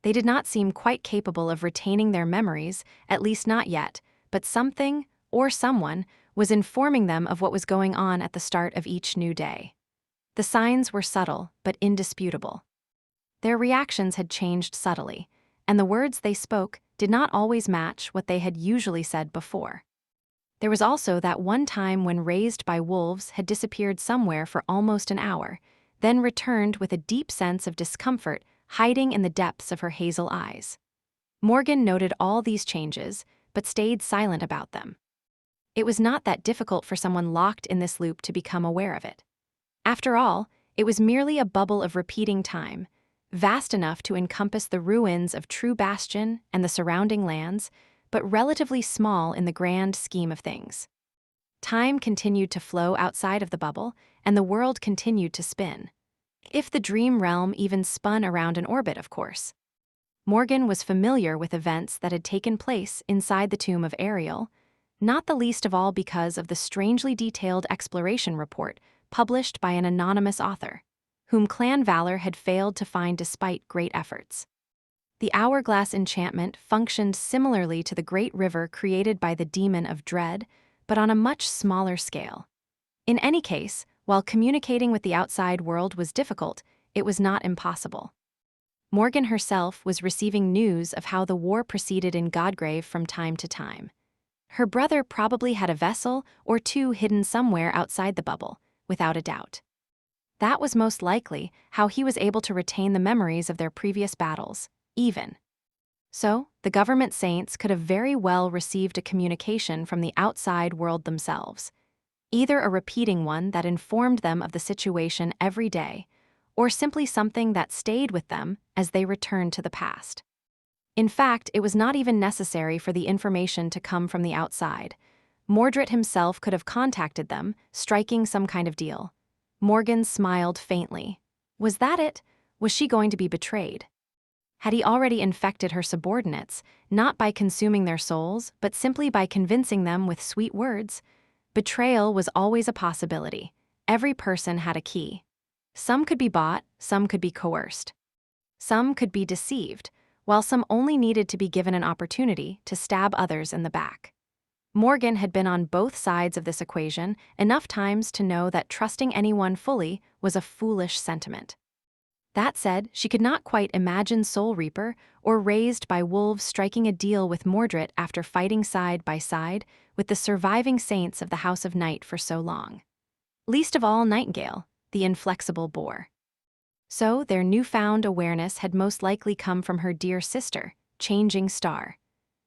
They did not seem quite capable of retaining their memories, at least not yet, but something, or someone, was informing them of what was going on at the start of each new day. The signs were subtle, but indisputable. Their reactions had changed subtly, and the words they spoke did not always match what they had usually said before. There was also that one time when raised by wolves had disappeared somewhere for almost an hour, then returned with a deep sense of discomfort hiding in the depths of her hazel eyes. Morgan noted all these changes, but stayed silent about them. It was not that difficult for someone locked in this loop to become aware of it. After all, it was merely a bubble of repeating time, vast enough to encompass the ruins of True Bastion and the surrounding lands, but relatively small in the grand scheme of things. Time continued to flow outside of the bubble, and the world continued to spin. If the dream realm even spun around an orbit, of course. Morgan was familiar with events that had taken place inside the tomb of Ariel. not the least of all because of the strangely detailed exploration report published by an anonymous author, whom Clan Valor had failed to find despite great efforts. The hourglass enchantment functioned similarly to the great river created by the demon of dread, but on a much smaller scale. In any case, while communicating with the outside world was difficult, it was not impossible. Morgan herself was receiving news of how the war proceeded in Godgrave from time to time. Her brother probably had a vessel or two hidden somewhere outside the bubble, without a doubt. That was most likely how he was able to retain the memories of their previous battles, even. So, the government saints could have very well received a communication from the outside world themselves, either a repeating one that informed them of the situation every day, or simply something that stayed with them as they returned to the past. In fact, it was not even necessary for the information to come from the outside. Mordred himself could have contacted them, striking some kind of deal. Morgan smiled faintly. Was that it? Was she going to be betrayed? Had he already infected her subordinates, not by consuming their souls, but simply by convincing them with sweet words? Betrayal was always a possibility. Every person had a key. Some could be bought, some could be coerced. Some could be deceived, while some only needed to be given an opportunity to stab others in the back. Morgan had been on both sides of this equation enough times to know that trusting anyone fully was a foolish sentiment. That said, she could not quite imagine Soul Reaper or Raised by Wolves striking a deal with Mordred after fighting side by side with the surviving saints of the House of Night for so long. Least of all Nightingale, the inflexible boar. So their newfound awareness had most likely come from her dear sister, Changing Star.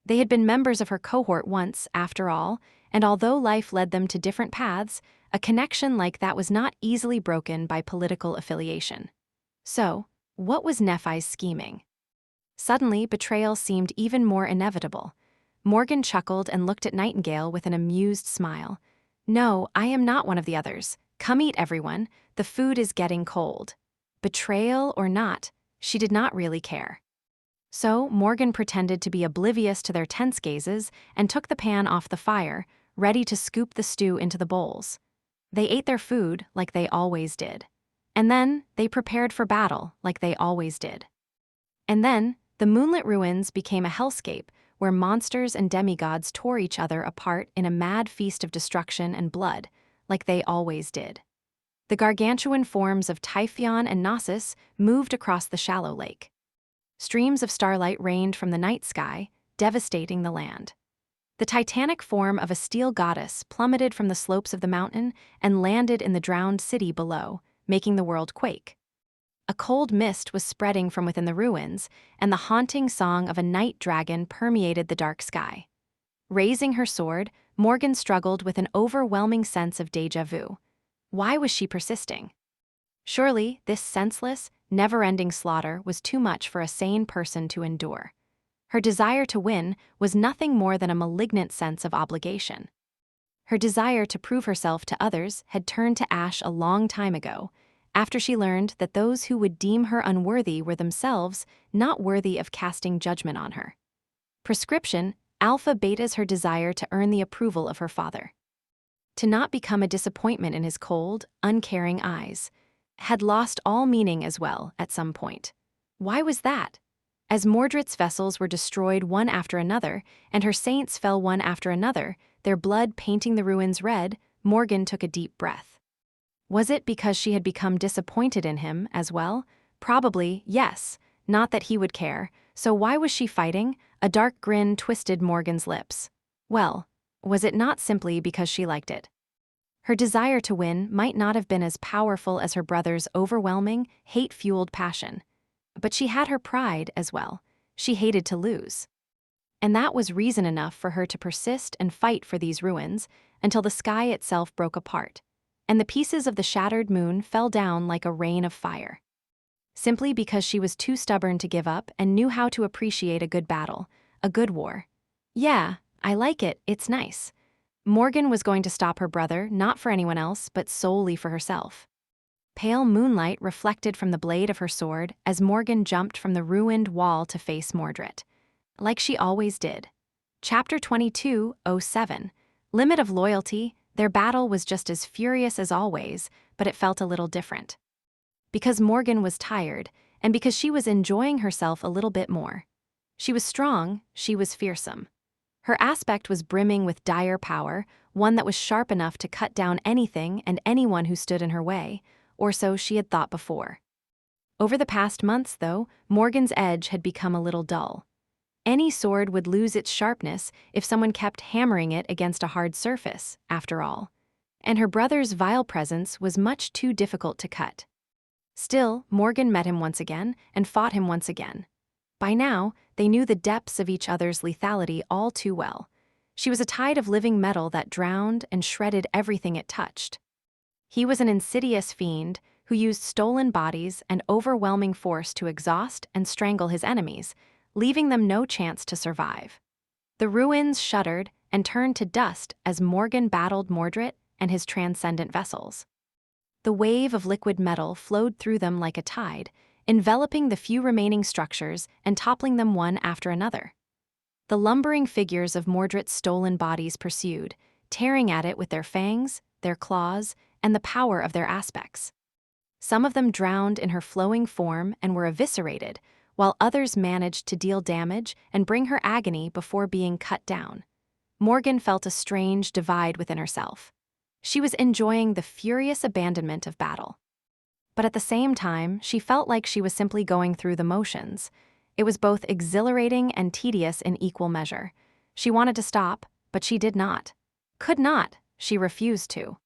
They had been members of her cohort once, after all, and although life led them to different paths, a connection like that was not easily broken by political affiliation. So, what was Nephi's scheming? Suddenly, betrayal seemed even more inevitable. Morgan chuckled and looked at Nightingale with an amused smile. No, I am not one of the others. Come eat, everyone. The food is getting cold. Betrayal or not, she did not really care. So, Morgan pretended to be oblivious to their tense gazes and took the pan off the fire, ready to scoop the stew into the bowls. They ate their food like they always did. And then, they prepared for battle like they always did. And then, the moonlit ruins became a hellscape where monsters and demigods tore each other apart in a mad feast of destruction and blood, like they always did. The gargantuan forms of Typhoon and Knossos moved across the shallow lake. Streams of starlight rained from the night sky, devastating the land. The titanic form of a steel goddess plummeted from the slopes of the mountain and landed in the drowned city below, making the world quake. A cold mist was spreading from within the ruins, and the haunting song of a night dragon permeated the dark sky. Raising her sword, Morgan struggled with an overwhelming sense of déjà vu. Why was she persisting? Surely, this senseless, never-ending slaughter was too much for a sane person to endure. Her desire to win was nothing more than a malignant sense of obligation. Her desire to prove herself to others had turned to ash a long time ago, after she learned that those who would deem her unworthy were themselves not worthy of casting judgment on her. Prescription, alpha betas her desire to earn the approval of her father. To not become a disappointment in his cold, uncaring eyes, had lost all meaning as well at some point. Why was that? As Mordred's vessels were destroyed one after another, and her saints fell one after another, their blood painting the ruins red, Morgan took a deep breath. Was it because she had become disappointed in him as well? Probably, yes. Not that he would care. So why was she fighting? A dark grin twisted Morgan's lips. Well, was it not simply because she liked it? Her desire to win might not have been as powerful as her brother's overwhelming, hate-fueled passion. But she had her pride as well. She hated to lose. And that was reason enough for her to persist and fight for these ruins until the sky itself broke apart, and the pieces of the shattered moon fell down like a rain of fire. Simply because she was too stubborn to give up and knew how to appreciate a good battle, a good war. Yeah, I like it, it's nice. Morgan was going to stop her brother, not for anyone else, but solely for herself. Pale moonlight reflected from the blade of her sword as Morgan jumped from the ruined wall to face Mordred. Like she always did. Chapter 22:07. Limit of loyalty, their battle was just as furious as always, but it felt a little different. Because Morgan was tired, and because she was enjoying herself a little bit more. She was strong, she was fearsome. Her aspect was brimming with dire power, one that was sharp enough to cut down anything and anyone who stood in her way, or so she had thought before. Over the past months, though, Morgan's edge had become a little dull. Any sword would lose its sharpness if someone kept hammering it against a hard surface, after all. And her brother's vile presence was much too difficult to cut. Still, Morgan met him once again and fought him once again. By now, they knew the depths of each other's lethality all too well. She was a tide of living metal that drowned and shredded everything it touched. He was an insidious fiend who used stolen bodies and overwhelming force to exhaust and strangle his enemies, leaving them no chance to survive. The ruins shuddered and turned to dust as Morgan battled Mordred and his transcendent vessels. The wave of liquid metal flowed through them like a tide, enveloping the few remaining structures and toppling them one after another. The lumbering figures of Mordred's stolen bodies pursued, tearing at it with their fangs, their claws, and the power of their aspects. Some of them drowned in her flowing form and were eviscerated, while others managed to deal damage and bring her agony before being cut down. Morgan felt a strange divide within herself. She was enjoying the furious abandonment of battle. But at the same time, she felt like she was simply going through the motions. It was both exhilarating and tedious in equal measure. She wanted to stop, but she did not. Could not, she refused to.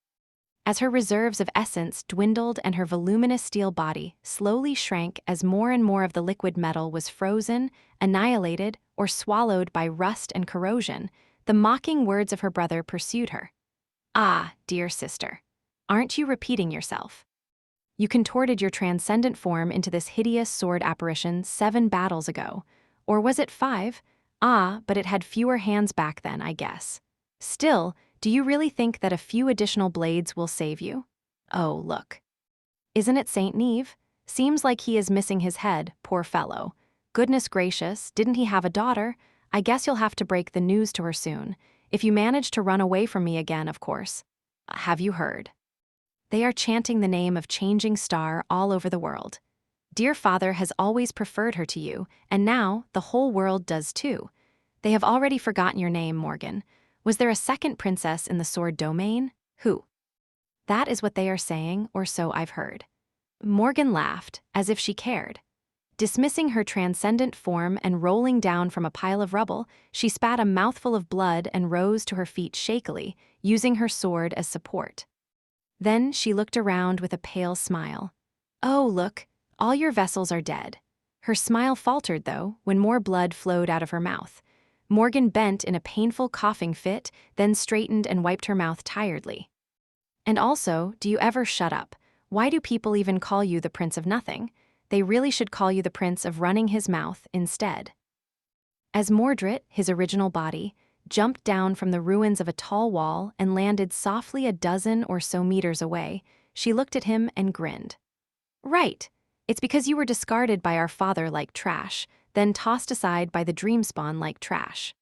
As her reserves of essence dwindled and her voluminous steel body slowly shrank as more and more of the liquid metal was frozen, annihilated, or swallowed by rust and corrosion, the mocking words of her brother pursued her. "Ah, dear sister, aren't you repeating yourself? You contorted your transcendent form into this hideous sword apparition 7 battles ago. Or was it 5? Ah, but it had fewer hands back then, I guess. Still, do you really think that a few additional blades will save you? Oh, look. Isn't it Saint Neve? Seems like he is missing his head, poor fellow. Goodness gracious, didn't he have a daughter? I guess you'll have to break the news to her soon. If you manage to run away from me again, of course. Have you heard? They are chanting the name of Changing Star all over the world. Dear Father has always preferred her to you, and now the whole world does too. They have already forgotten your name, Morgan. Was there a second princess in the sword domain? Who? That is what they are saying, or so I've heard. Morgan laughed, as if she cared. Dismissing her transcendent form and rolling down from a pile of rubble, she spat a mouthful of blood and rose to her feet shakily, using her sword as support. Then she looked around with a pale smile. Oh, look, all your vessels are dead. Her smile faltered, though, when more blood flowed out of her mouth. Morgan bent in a painful coughing fit, then straightened and wiped her mouth tiredly. And also, do you ever shut up? Why do people even call you the Prince of Nothing? They really should call you the Prince of Running His Mouth instead. As Mordred, his original body, jumped down from the ruins of a tall wall and landed softly a dozen or so meters away, she looked at him and grinned. Right. It's because you were discarded by our father like trash, then tossed aside by the Dreamspawn like trash.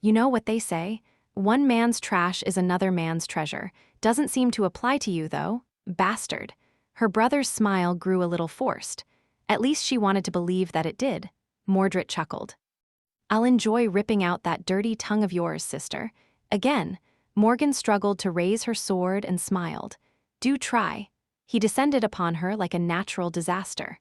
You know what they say? One man's trash is another man's treasure. Doesn't seem to apply to you, though. Bastard. Her brother's smile grew a little forced. At least she wanted to believe that it did. Mordred chuckled. I'll enjoy ripping out that dirty tongue of yours, sister. Again, Morgan struggled to raise her sword and smiled. Do try. He descended upon her like a natural disaster.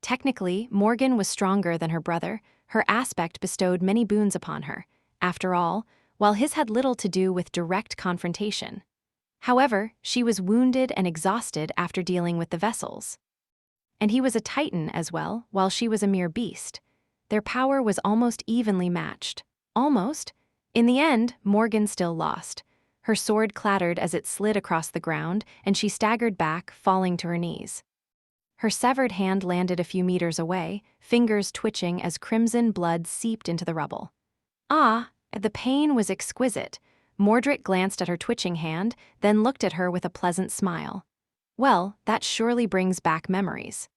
Technically, Morgan was stronger than her brother. Her aspect bestowed many boons upon her. After all, while his had little to do with direct confrontation. However, she was wounded and exhausted after dealing with the vessels. And he was a titan as well, while she was a mere beast. Their power was almost evenly matched. Almost. In the end, Morgan still lost. Her sword clattered as it slid across the ground, and she staggered back, falling to her knees. Her severed hand landed a few meters away, fingers twitching as crimson blood seeped into the rubble. Ah, the pain was exquisite. Mordred glanced at her twitching hand, then looked at her with a pleasant smile. Well, that surely brings back memories.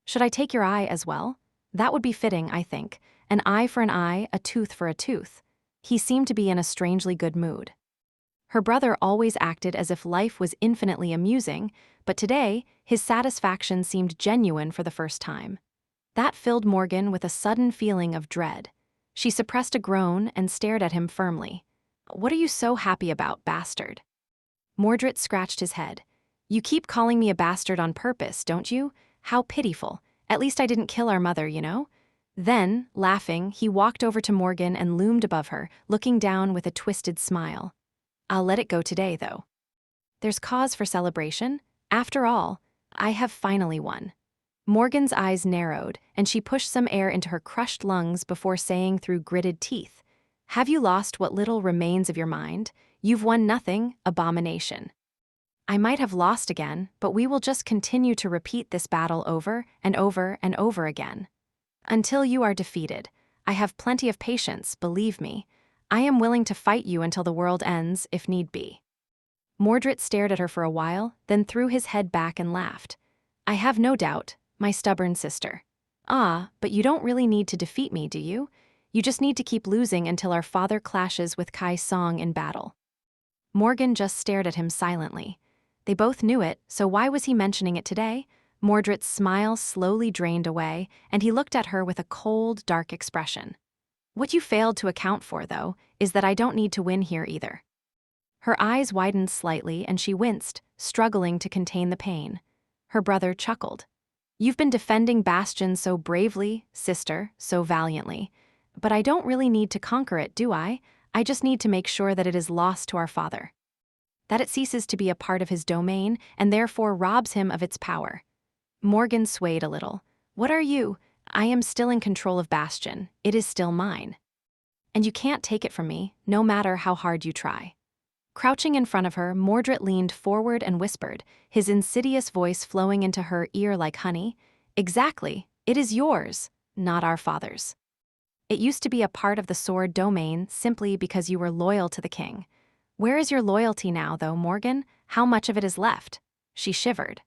Should I take your eye as well? That would be fitting, I think. An eye for an eye, a tooth for a tooth. He seemed to be in a strangely good mood. Her brother always acted as if life was infinitely amusing, but today, his satisfaction seemed genuine for the first time. That filled Morgan with a sudden feeling of dread. She suppressed a groan and stared at him firmly. "What are you so happy about, bastard?" Mordred scratched his head. "You keep calling me a bastard on purpose, don't you? How pitiful. At least I didn't kill our mother, you know?" Then, laughing, he walked over to Morgan and loomed above her, looking down with a twisted smile. "I'll let it go today, though. There's cause for celebration. After all, I have finally won." Morgan's eyes narrowed, and she pushed some air into her crushed lungs before saying through gritted teeth, "Have you lost what little remains of your mind? You've won nothing, abomination. I might have lost again, but we will just continue to repeat this battle over and over and over again. Until you are defeated. I have plenty of patience, believe me. I am willing to fight you until the world ends, if need be." Mordred stared at her for a while, then threw his head back and laughed. "I have no doubt, my stubborn sister. Ah, but you don't really need to defeat me, do you? You just need to keep losing until our father clashes with Kai Song in battle." Morgan just stared at him silently. They both knew it, so why was he mentioning it today? Mordred's smile slowly drained away, and he looked at her with a cold, dark expression. "What you failed to account for, though, is that I don't need to win here either." Her eyes widened slightly and she winced, struggling to contain the pain. Her brother chuckled. "You've been defending Bastion so bravely, sister, so valiantly. But I don't really need to conquer it, do I? I just need to make sure that it is lost to our father. That it ceases to be a part of his domain and therefore robs him of its power." Morgan swayed a little. "What are you? I am still in control of Bastion. It is still mine. And you can't take it from me, no matter how hard you try." Crouching in front of her, Mordred leaned forward and whispered, his insidious voice flowing into her ear like honey. "Exactly. It is yours, not our father's. It used to be a part of the sword domain simply because you were loyal to the king. Where is your loyalty now, though, Morgan? How much of it is left?" She shivered.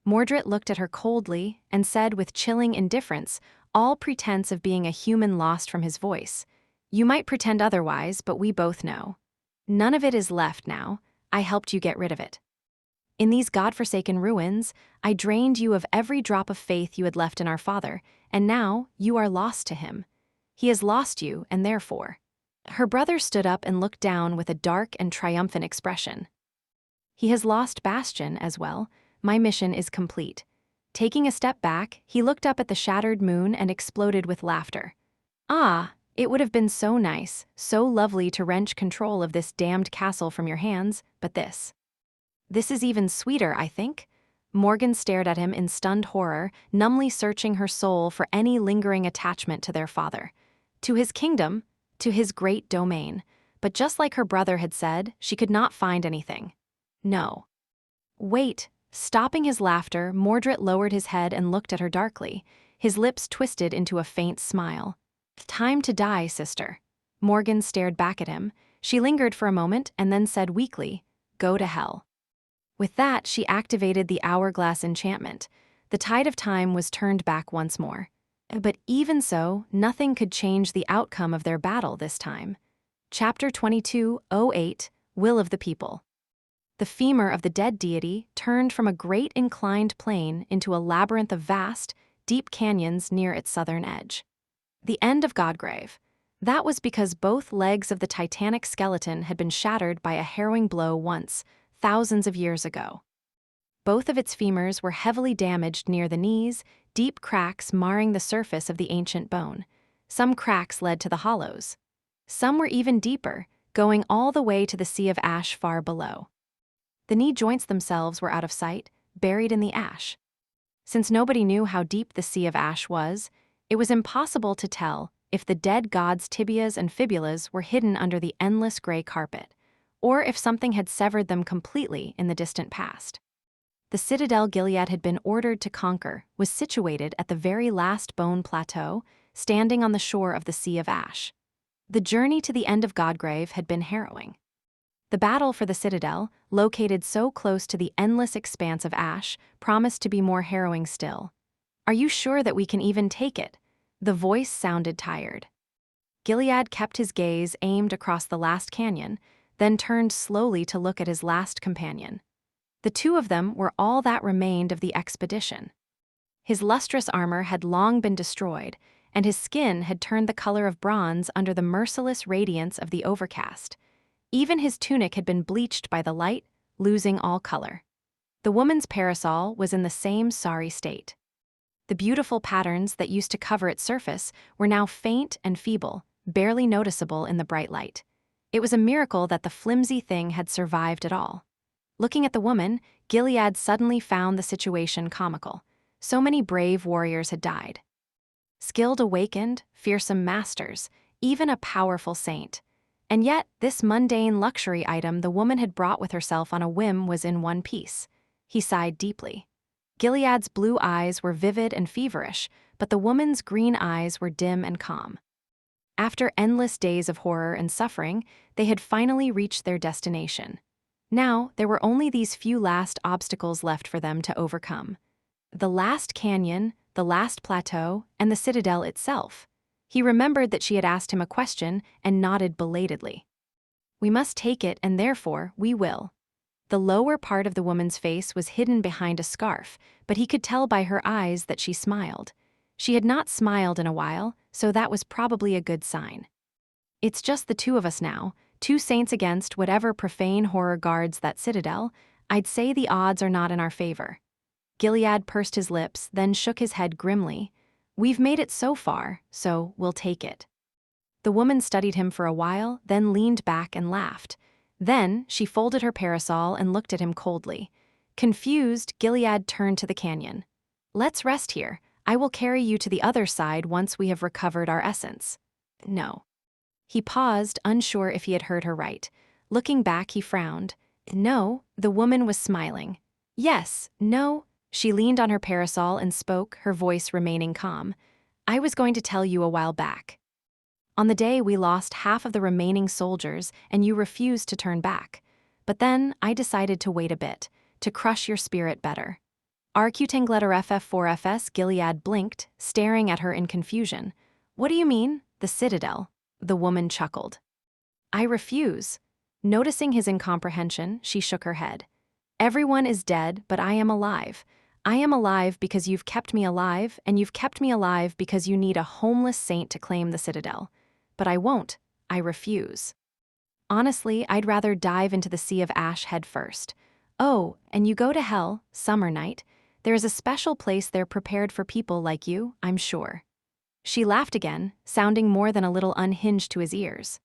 Mordred looked at her coldly and said with chilling indifference, all pretense of being a human lost from his voice, "You might pretend otherwise, but we both know. None of it is left now. I helped you get rid of it. In these godforsaken ruins, I drained you of every drop of faith you had left in our father, and now you are lost to him. He has lost you, and therefore—" Her brother stood up and looked down with a dark and triumphant expression. "He has lost Bastion as well. My mission is complete." Taking a step back, he looked up at the shattered moon and exploded with laughter. "Ah, it would have been so nice, so lovely to wrench control of this damned castle from your hands, but this is even sweeter, I think." Morgan stared at him in stunned horror, numbly searching her soul for any lingering attachment to their father. To his kingdom, to his great domain. But just like her brother had said, she could not find anything. No. "Wait." Stopping his laughter, Mordred lowered his head and looked at her darkly, his lips twisted into a faint smile. "Time to die, sister." Morgan stared back at him. She lingered for a moment and then said weakly, "Go to hell." With that, she activated the hourglass enchantment. The tide of time was turned back once more. But even so, nothing could change the outcome of their battle this time. Chapter 22:08, Will of the People. The femur of the dead deity turned from a great inclined plane into a labyrinth of vast, deep canyons near its southern edge. The end of Godgrave. That was because both legs of the titanic skeleton had been shattered by a harrowing blow once, thousands of years ago. Both of its femurs were heavily damaged near the knees, deep cracks marring the surface of the ancient bone. Some cracks led to the hollows. Some were even deeper, going all the way to the sea of ash far below. The knee joints themselves were out of sight, buried in the ash. Since nobody knew how deep the sea of ash was, it was impossible to tell if the dead god's tibias and fibulas were hidden under the endless gray carpet, or if something had severed them completely in the distant past. The citadel Gilead had been ordered to conquer was situated at the very last bone plateau, standing on the shore of the Sea of Ash. The journey to the end of Godgrave had been harrowing. The battle for the citadel, located so close to the endless expanse of ash, promised to be more harrowing still. "Are you sure that we can even take it?" The voice sounded tired. Gilead kept his gaze aimed across the last canyon, then turned slowly to look at his last companion. The two of them were all that remained of the expedition. His lustrous armor had long been destroyed, and his skin had turned the color of bronze under the merciless radiance of the overcast. Even his tunic had been bleached by the light, losing all color. The woman's parasol was in the same sorry state. The beautiful patterns that used to cover its surface were now faint and feeble, barely noticeable in the bright light. It was a miracle that the flimsy thing had survived at all. Looking at the woman, Gilead suddenly found the situation comical. So many brave warriors had died. Skilled awakened, fearsome masters, even a powerful saint. And yet, this mundane luxury item the woman had brought with herself on a whim was in one piece. He sighed deeply. Gilead's blue eyes were vivid and feverish, but the woman's green eyes were dim and calm. After endless days of horror and suffering, they had finally reached their destination. Now, there were only these few last obstacles left for them to overcome. The last canyon, the last plateau, and the citadel itself. He remembered that she had asked him a question and nodded belatedly. We must take it, and therefore we will. The lower part of the woman's face was hidden behind a scarf, but he could tell by her eyes that she smiled. She had not smiled in a while, so that was probably a good sign. It's just the two of us now, two saints against whatever profane horror guards that citadel. I'd say the odds are not in our favor. Gilead pursed his lips, then shook his head grimly. We've made it so far, so we'll take it. The woman studied him for a while, then leaned back and laughed. Then, she folded her parasol and looked at him coldly. Confused, Gilead turned to the canyon. Let's rest here. I will carry you to the other side once we have recovered our essence. No. He paused, unsure if he had heard her right. Looking back, he frowned. No, the woman was smiling. Yes, no. She leaned on her parasol and spoke, her voice remaining calm. I was going to tell you a while back. On the day we lost half of the remaining soldiers and you refused to turn back. But then I decided to wait a bit, to crush your spirit better. RQ FF4FS Gilead blinked, staring at her in confusion. What do you mean? The citadel? The woman chuckled. I refuse. Noticing his incomprehension, she shook her head. Everyone is dead, but I am alive. I am alive because you've kept me alive, and you've kept me alive because you need a homeless saint to claim the citadel. But I won't. I refuse. Honestly, I'd rather dive into the sea of ash head first. Oh, and you go to hell, summer night. There is a special place there prepared for people like you, I'm sure. She laughed again, sounding more than a little unhinged to his ears.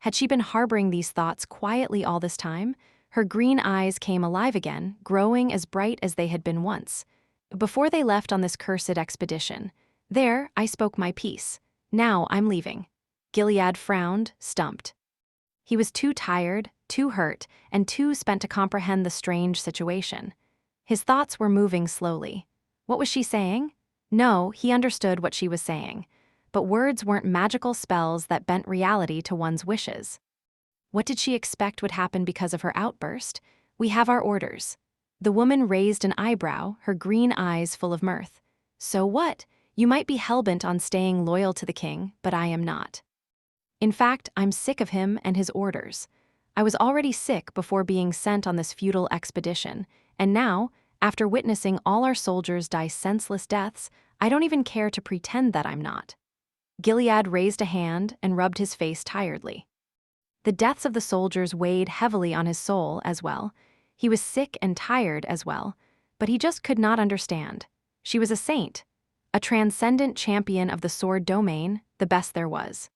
Had she been harboring these thoughts quietly all this time? Her green eyes came alive again, growing as bright as they had been once. Before they left on this cursed expedition. There, I spoke my piece. Now I'm leaving. Gilead frowned, stumped. He was too tired, too hurt, and too spent to comprehend the strange situation. His thoughts were moving slowly. What was she saying? No, he understood what she was saying. But words weren't magical spells that bent reality to one's wishes. What did she expect would happen because of her outburst? We have our orders. The woman raised an eyebrow, her green eyes full of mirth. So what? You might be hellbent on staying loyal to the king, but I am not. In fact, I'm sick of him and his orders. I was already sick before being sent on this futile expedition, and now, after witnessing all our soldiers die senseless deaths, I don't even care to pretend that I'm not. Gilead raised a hand and rubbed his face tiredly. The deaths of the soldiers weighed heavily on his soul as well. He was sick and tired as well, but he just could not understand. She was a saint, a transcendent champion of the sword domain, the best there was.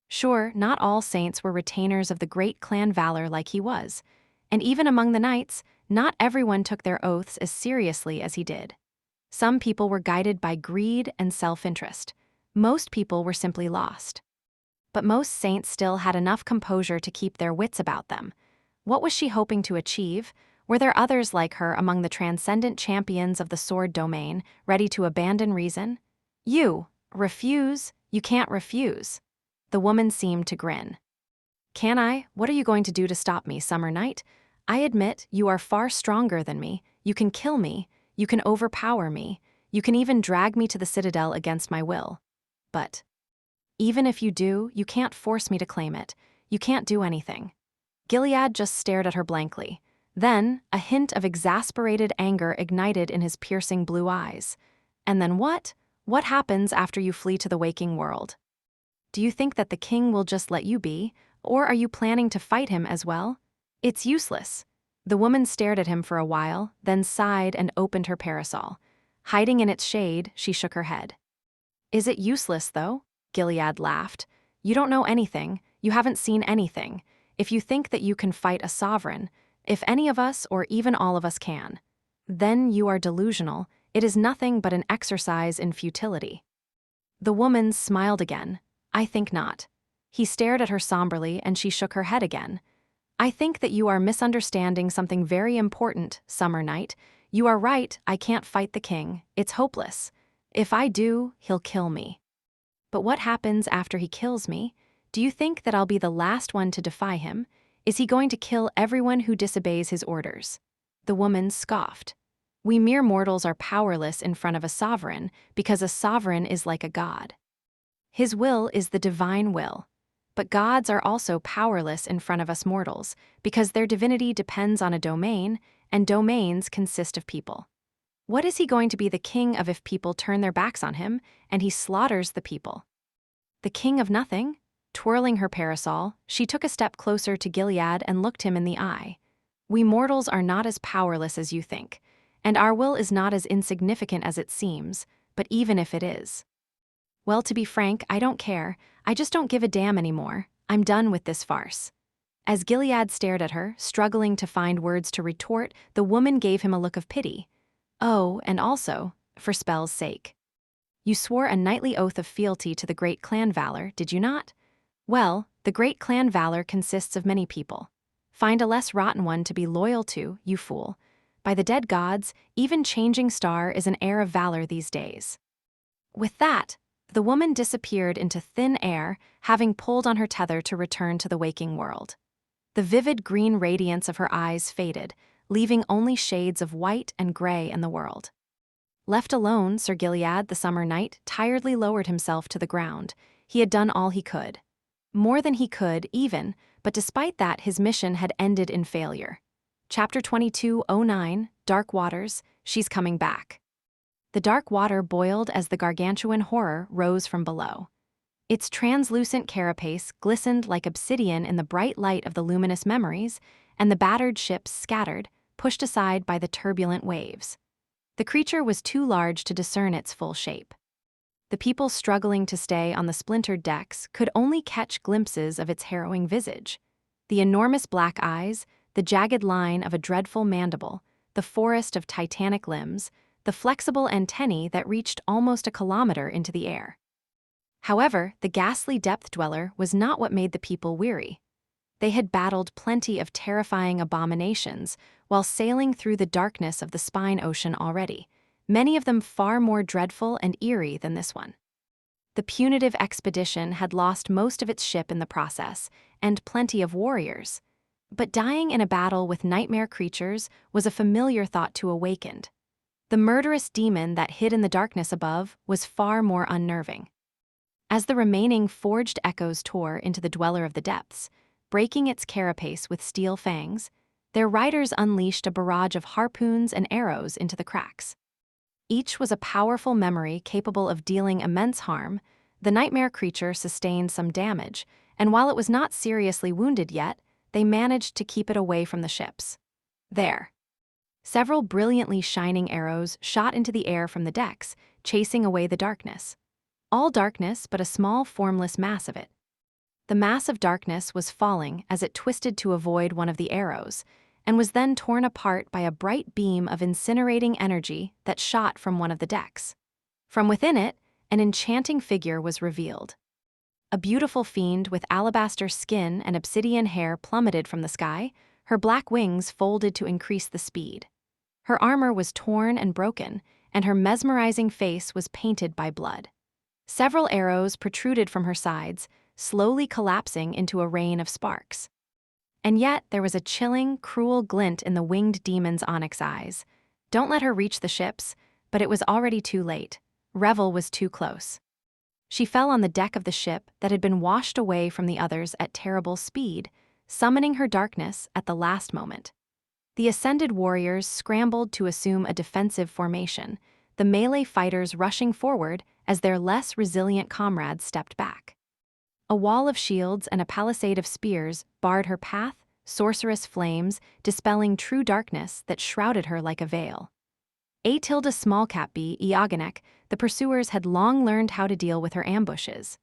Sure, not all saints were retainers of the great clan valor like he was, and even among the knights, not everyone took their oaths as seriously as he did. Some people were guided by greed and self-interest. Most people were simply lost. But most saints still had enough composure to keep their wits about them. What was she hoping to achieve? Were there others like her among the transcendent champions of the sword domain, ready to abandon reason? You refuse? You can't refuse. The woman seemed to grin. Can I? What are you going to do to stop me, Summer Night? I admit, you are far stronger than me. You can kill me. You can overpower me. You can even drag me to the citadel against my will. But even if you do, you can't force me to claim it. You can't do anything. Gilead just stared at her blankly. Then, a hint of exasperated anger ignited in his piercing blue eyes. And then what? What happens after you flee to the waking world? Do you think that the king will just let you be, or are you planning to fight him as well? It's useless. The woman stared at him for a while, then sighed and opened her parasol. Hiding in its shade, she shook her head. Is it useless, though? Gilead laughed. You don't know anything, you haven't seen anything. If you think that you can fight a sovereign, if any of us or even all of us can, then you are delusional. It is nothing but an exercise in futility. The woman smiled again. I think not. He stared at her somberly and she shook her head again. I think that you are misunderstanding something very important, Summer Night. You are right, I can't fight the king. It's hopeless. If I do, he'll kill me. But what happens after he kills me? Do you think that I'll be the last one to defy him? Is he going to kill everyone who disobeys his orders? The woman scoffed. We mere mortals are powerless in front of a sovereign because a sovereign is like a god. His will is the divine will. But gods are also powerless in front of us mortals because their divinity depends on a domain, and domains consist of people. What is he going to be the king of if people turn their backs on him and he slaughters the people? The king of nothing? Twirling her parasol, she took a step closer to Gilead and looked him in the eye. We mortals are not as powerless as you think, and our will is not as insignificant as it seems, but even if it is. Well, to be frank, I don't care. I just don't give a damn anymore. I'm done with this farce. As Gilead stared at her, struggling to find words to retort, the woman gave him a look of pity. Oh, and also, for spell's sake. You swore a knightly oath of fealty to the great clan Valor, did you not? Well, the great clan Valor consists of many people. Find a less rotten one to be loyal to, you fool. By the dead gods, even Changing Star is an heir of valor these days. With that, the woman disappeared into thin air, having pulled on her tether to return to the waking world. The vivid green radiance of her eyes faded, leaving only shades of white and gray in the world. Left alone, Sir Gilead, the Summer Night, tiredly lowered himself to the ground. He had done all he could. More than he could, even, but despite that, his mission had ended in failure. Chapter 2209, Dark Waters, She's Coming Back. The dark water boiled as the gargantuan horror rose from below. Its translucent carapace glistened like obsidian in the bright light of the luminous memories, and the battered ships scattered, pushed aside by the turbulent waves. The creature was too large to discern its full shape. The people struggling to stay on the splintered decks could only catch glimpses of its harrowing visage. The enormous black eyes, the jagged line of a dreadful mandible, the forest of titanic limbs, the flexible antennae that reached almost a kilometer into the air. However, the ghastly depth dweller was not what made the people weary. They had battled plenty of terrifying abominations while sailing through the darkness of the spine ocean already, many of them far more dreadful and eerie than this one. The punitive expedition had lost most of its ship in the process, and plenty of warriors. But dying in a battle with nightmare creatures was a familiar thought to awakened. The murderous demon that hid in the darkness above was far more unnerving. As the remaining forged echoes tore into the dweller of the depths, breaking its carapace with steel fangs, their riders unleashed a barrage of harpoons and arrows into the cracks. Each was a powerful memory capable of dealing immense harm. The nightmare creature sustained some damage, and while it was not seriously wounded yet, they managed to keep it away from the ships. There. Several brilliantly shining arrows shot into the air from the decks, chasing away the darkness. All darkness but a small formless mass of it. The mass of darkness was falling as it twisted to avoid one of the arrows, and was then torn apart by a bright beam of incinerating energy that shot from one of the decks. From within it, an enchanting figure was revealed. A beautiful fiend with alabaster skin and obsidian hair plummeted from the sky, her black wings folded to increase the speed. Her armor was torn and broken, and her mesmerizing face was painted by blood. Several arrows protruded from her sides, slowly collapsing into a rain of sparks. And yet there was a chilling, cruel glint in the winged demon's onyx eyes. Don't let her reach the ships, but it was already too late. Revel was too close. She fell on the deck of the ship that had been washed away from the others at terrible speed, summoning her darkness at the last moment. The ascended warriors scrambled to assume a defensive formation, the melee fighters rushing forward as their less resilient comrades stepped back. A wall of shields and a palisade of spears barred her path, sorcerous flames dispelling true darkness that shrouded her like a veil. Small cap B, Eoganek, the pursuers had long learned how to deal with her ambushes.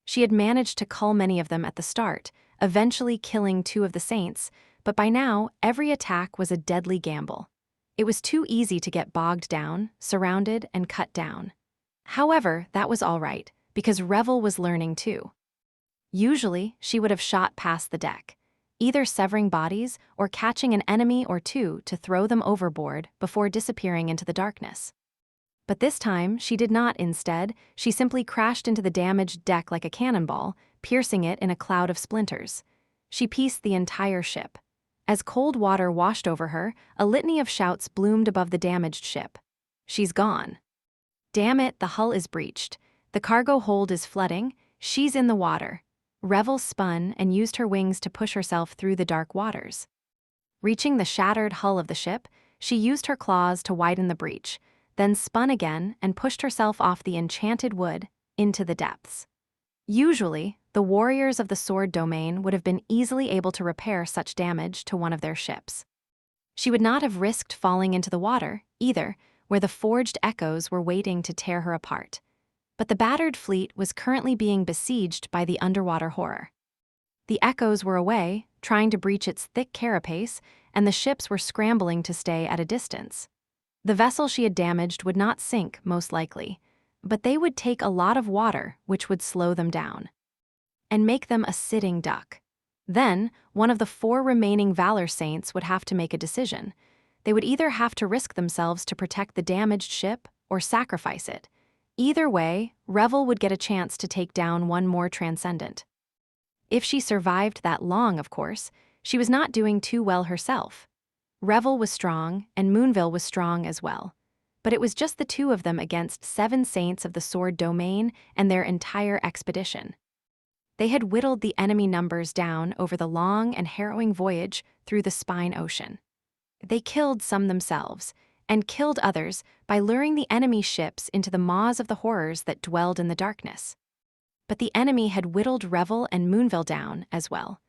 She had managed to cull many of them at the start, eventually killing 2 of the saints, but by now every attack was a deadly gamble. It was too easy to get bogged down, surrounded, and cut down. However, that was all right, because Revel was learning too. Usually, she would have shot past the deck, either severing bodies or catching an enemy or 2 to throw them overboard before disappearing into the darkness. But this time, she did not. Instead, she simply crashed into the damaged deck like a cannonball, piercing it in a cloud of splinters. She pieced the entire ship. As cold water washed over her, a litany of shouts bloomed above the damaged ship. "She's gone. Damn it, the hull is breached. The cargo hold is flooding. She's in the water." Revel spun and used her wings to push herself through the dark waters. Reaching the shattered hull of the ship, she used her claws to widen the breach, then spun again and pushed herself off the enchanted wood into the depths. Usually, the warriors of the sword domain would have been easily able to repair such damage to one of their ships. She would not have risked falling into the water, either, where the forged echoes were waiting to tear her apart. But the battered fleet was currently being besieged by the underwater horror. The echoes were away, trying to breach its thick carapace, and the ships were scrambling to stay at a distance. The vessel she had damaged would not sink, most likely, but they would take a lot of water, which would slow them down and make them a sitting duck. Then, one of the 4 remaining Valor Saints would have to make a decision. They would either have to risk themselves to protect the damaged ship or sacrifice it. Either way, Revel would get a chance to take down one more Transcendent. If she survived that long, of course, she was not doing too well herself. Revel was strong, and Moonville was strong as well. But it was just the 2 of them against 7 saints of the sword domain and their entire expedition. They had whittled the enemy numbers down over the long and harrowing voyage through the Spine Ocean. They killed some themselves, and killed others by luring the enemy ships into the maws of the horrors that dwelled in the darkness. But the enemy had whittled Revel and Moonville down as well.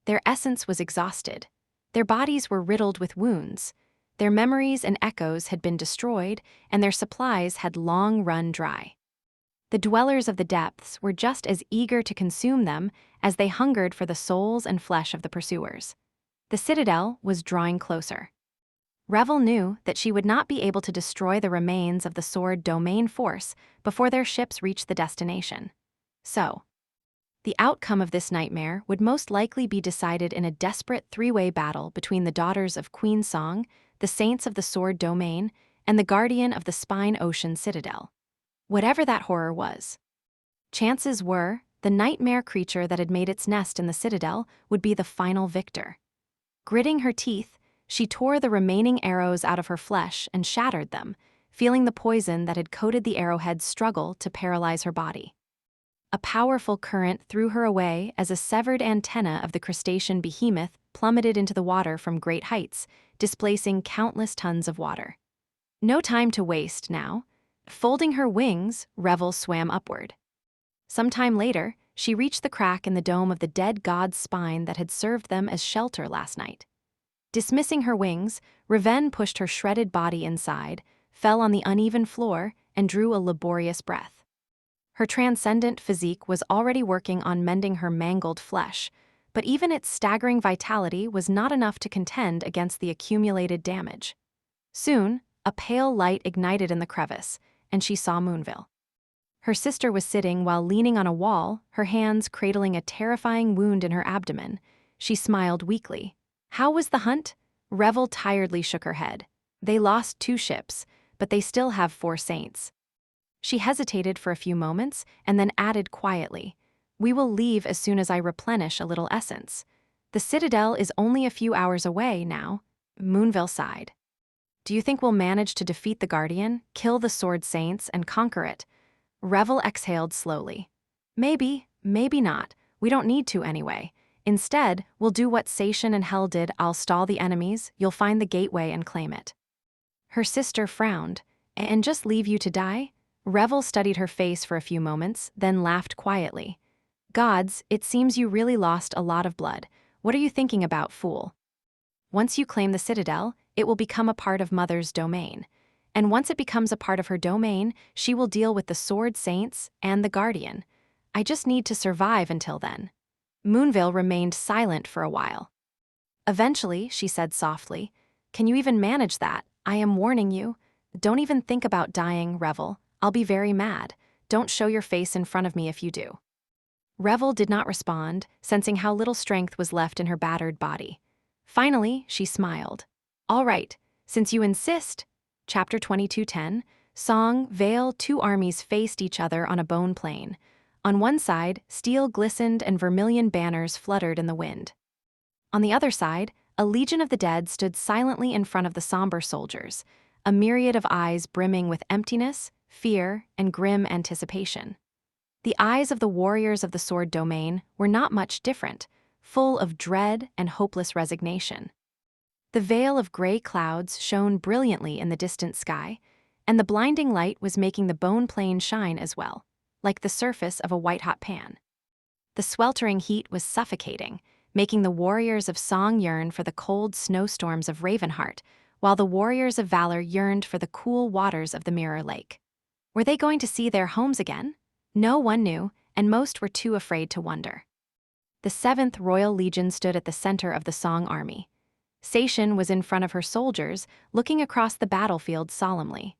Their essence was exhausted. Their bodies were riddled with wounds. Their memories and echoes had been destroyed, and their supplies had long run dry. The dwellers of the depths were just as eager to consume them as they hungered for the souls and flesh of the pursuers. The citadel was drawing closer. Revel knew that she would not be able to destroy the remains of the sword domain force before their ships reached the destination. So, the outcome of this nightmare would most likely be decided in a desperate 3-way battle between the daughters of Queen Song, the saints of the sword domain, and the guardian of the Spine Ocean citadel. Whatever that horror was. Chances were, the nightmare creature that had made its nest in the citadel would be the final victor. Gritting her teeth, she tore the remaining arrows out of her flesh and shattered them, feeling the poison that had coated the arrowheads struggle to paralyze her body. A powerful current threw her away as a severed antenna of the crustacean behemoth plummeted into the water from great heights, displacing countless tons of water. No time to waste now. Folding her wings, Revel swam upward. Sometime later, she reached the crack in the dome of the dead god's spine that had served them as shelter last night. Dismissing her wings, Reven pushed her shredded body inside, fell on the uneven floor, and drew a laborious breath. Her transcendent physique was already working on mending her mangled flesh, but even its staggering vitality was not enough to contend against the accumulated damage. Soon, a pale light ignited in the crevice, and she saw Moonville. Her sister was sitting while leaning on a wall, her hands cradling a terrifying wound in her abdomen. She smiled weakly. How was the hunt? Revel tiredly shook her head. They lost 2 ships, but they still have 4 saints. She hesitated for a few moments and then added quietly, "We will leave as soon as I replenish a little essence. The citadel is only a few hours away now." Moonville sighed. "Do you think we'll manage to defeat the Guardian, kill the Sword Saints, and conquer it?" Revel exhaled slowly. "Maybe, maybe not. We don't need to anyway. Instead, we'll do what Satan and Hell did. I'll stall the enemies, you'll find the gateway and claim it." Her sister frowned. "And just leave you to die?" Revel studied her face for a few moments, then laughed quietly. "Gods, it seems you really lost a lot of blood. What are you thinking about, fool? Once you claim the citadel, it will become a part of Mother's domain. And once it becomes a part of her domain, she will deal with the Sword Saints and the Guardian. I just need to survive until then." Moonvale remained silent for a while. Eventually, she said softly, "Can you even manage that? I am warning you. Don't even think about dying, Revel. I'll be very mad. Don't show your face in front of me if you do." Revel did not respond, sensing how little strength was left in her battered body. Finally, she smiled. "All right, since you insist." Chapter 22:10, Song, Vale. Two armies faced each other on a bone plain. On one side, steel glistened and vermilion banners fluttered in the wind. On the other side, a legion of the dead stood silently in front of the somber soldiers, a myriad of eyes brimming with emptiness, fear, and grim anticipation. The eyes of the warriors of the sword domain were not much different, full of dread and hopeless resignation. The veil of gray clouds shone brilliantly in the distant sky, and the blinding light was making the bone plain shine as well, like the surface of a white-hot pan. The sweltering heat was suffocating, making the warriors of song yearn for the cold snowstorms of Ravenheart, while the warriors of valor yearned for the cool waters of the Mirror Lake. Were they going to see their homes again? No one knew, and most were too afraid to wonder. The 7th Royal Legion stood at the center of the Song army. Sation was in front of her soldiers, looking across the battlefield solemnly.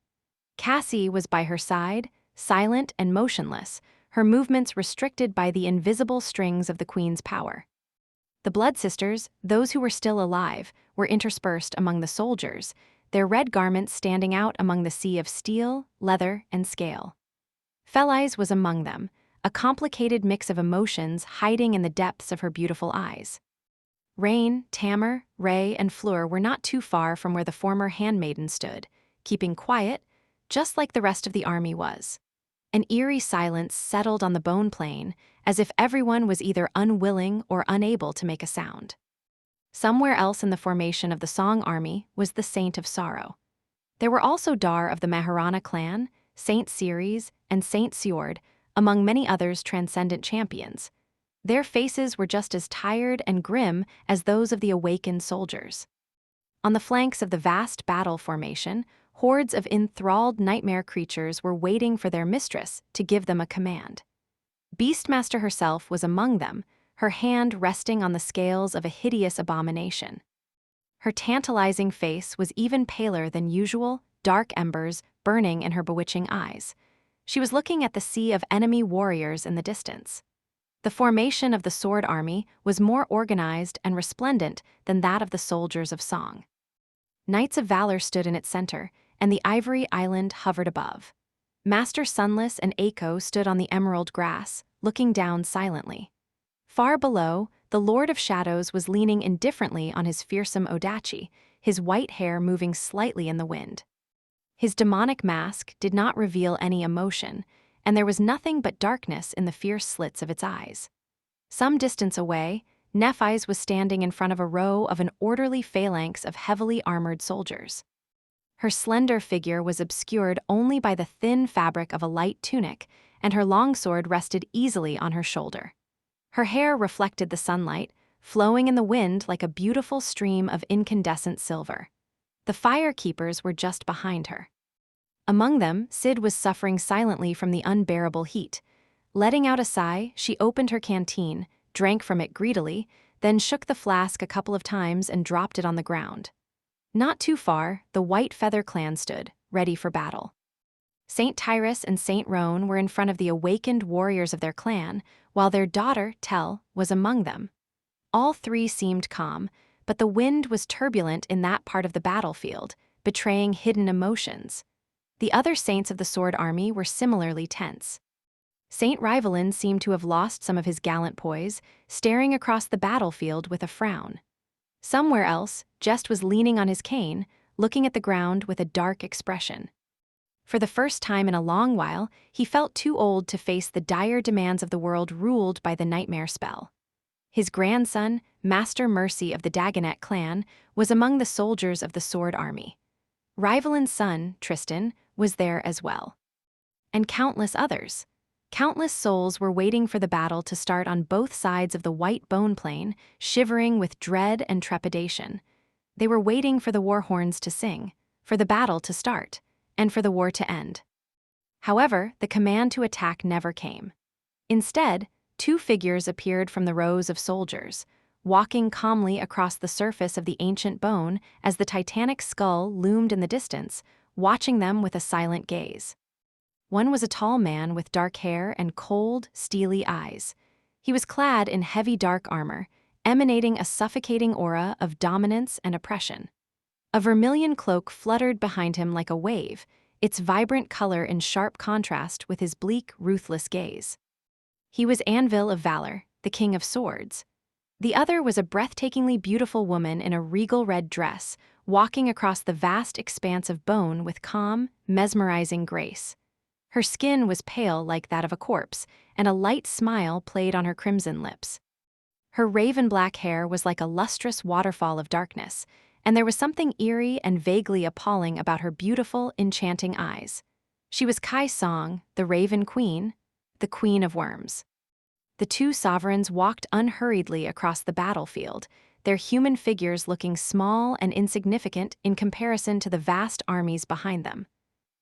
Cassie was by her side, silent and motionless, her movements restricted by the invisible strings of the Queen's power. The Blood Sisters, those who were still alive, were interspersed among the soldiers, their red garments standing out among the sea of steel, leather, and scale. Felice was among them, a complicated mix of emotions hiding in the depths of her beautiful eyes. Rain, Tamar, Ray, and Fleur were not too far from where the former handmaiden stood, keeping quiet, just like the rest of the army was. An eerie silence settled on the bone plain, as if everyone was either unwilling or unable to make a sound. Somewhere else in the formation of the Song army was the Saint of Sorrow. There were also Dar of the Maharana clan, Saint Ceres, and Saint Siord, among many others transcendent champions. Their faces were just as tired and grim as those of the awakened soldiers. On the flanks of the vast battle formation, hordes of enthralled nightmare creatures were waiting for their mistress to give them a command. Beastmaster herself was among them, her hand resting on the scales of a hideous abomination. Her tantalizing face was even paler than usual, dark embers burning in her bewitching eyes. She was looking at the sea of enemy warriors in the distance. The formation of the Sword Army was more organized and resplendent than that of the soldiers of Song. Knights of Valor stood in its center, and the Ivory Island hovered above. Master Sunless and Echo stood on the emerald grass, looking down silently. Far below, the Lord of Shadows was leaning indifferently on his fearsome Odachi, his white hair moving slightly in the wind. His demonic mask did not reveal any emotion, and there was nothing but darkness in the fierce slits of its eyes. Some distance away, Nephi's was standing in front of a row of an orderly phalanx of heavily armored soldiers. Her slender figure was obscured only by the thin fabric of a light tunic, and her longsword rested easily on her shoulder. Her hair reflected the sunlight, flowing in the wind like a beautiful stream of incandescent silver. The fire keepers were just behind her. Among them, Sid was suffering silently from the unbearable heat. Letting out a sigh, she opened her canteen, drank from it greedily, then shook the flask a couple of times and dropped it on the ground. Not too far, the White Feather clan stood, ready for battle. Saint Tyrus and Saint Roan were in front of the awakened warriors of their clan, while their daughter, Tel, was among them. All three seemed calm, but the wind was turbulent in that part of the battlefield, betraying hidden emotions. The other saints of the Sword Army were similarly tense. Saint Rivalin seemed to have lost some of his gallant poise, staring across the battlefield with a frown. Somewhere else, Jest was leaning on his cane, looking at the ground with a dark expression. For the first time in a long while, he felt too old to face the dire demands of the world ruled by the nightmare spell. His grandson, Master Mercy of the Dagonet clan, was among the soldiers of the Sword Army. Rivalin's son, Tristan, was there as well. And countless others. Countless souls were waiting for the battle to start on both sides of the white bone plain, shivering with dread and trepidation. They were waiting for the war horns to sing, for the battle to start, and for the war to end. However, the command to attack never came. Instead, two figures appeared from the rows of soldiers, walking calmly across the surface of the ancient bone as the titanic skull loomed in the distance, watching them with a silent gaze. One was a tall man with dark hair and cold, steely eyes. He was clad in heavy dark armor, emanating a suffocating aura of dominance and oppression. A vermilion cloak fluttered behind him like a wave, its vibrant color in sharp contrast with his bleak, ruthless gaze. He was Anvil of Valor, the King of Swords. The other was a breathtakingly beautiful woman in a regal red dress, walking across the vast expanse of bone with calm, mesmerizing grace. Her skin was pale like that of a corpse, and a light smile played on her crimson lips. Her raven-black hair was like a lustrous waterfall of darkness, and there was something eerie and vaguely appalling about her beautiful, enchanting eyes. She was Kai Song, the Raven Queen, the Queen of Worms. The two sovereigns walked unhurriedly across the battlefield, their human figures looking small and insignificant in comparison to the vast armies behind them,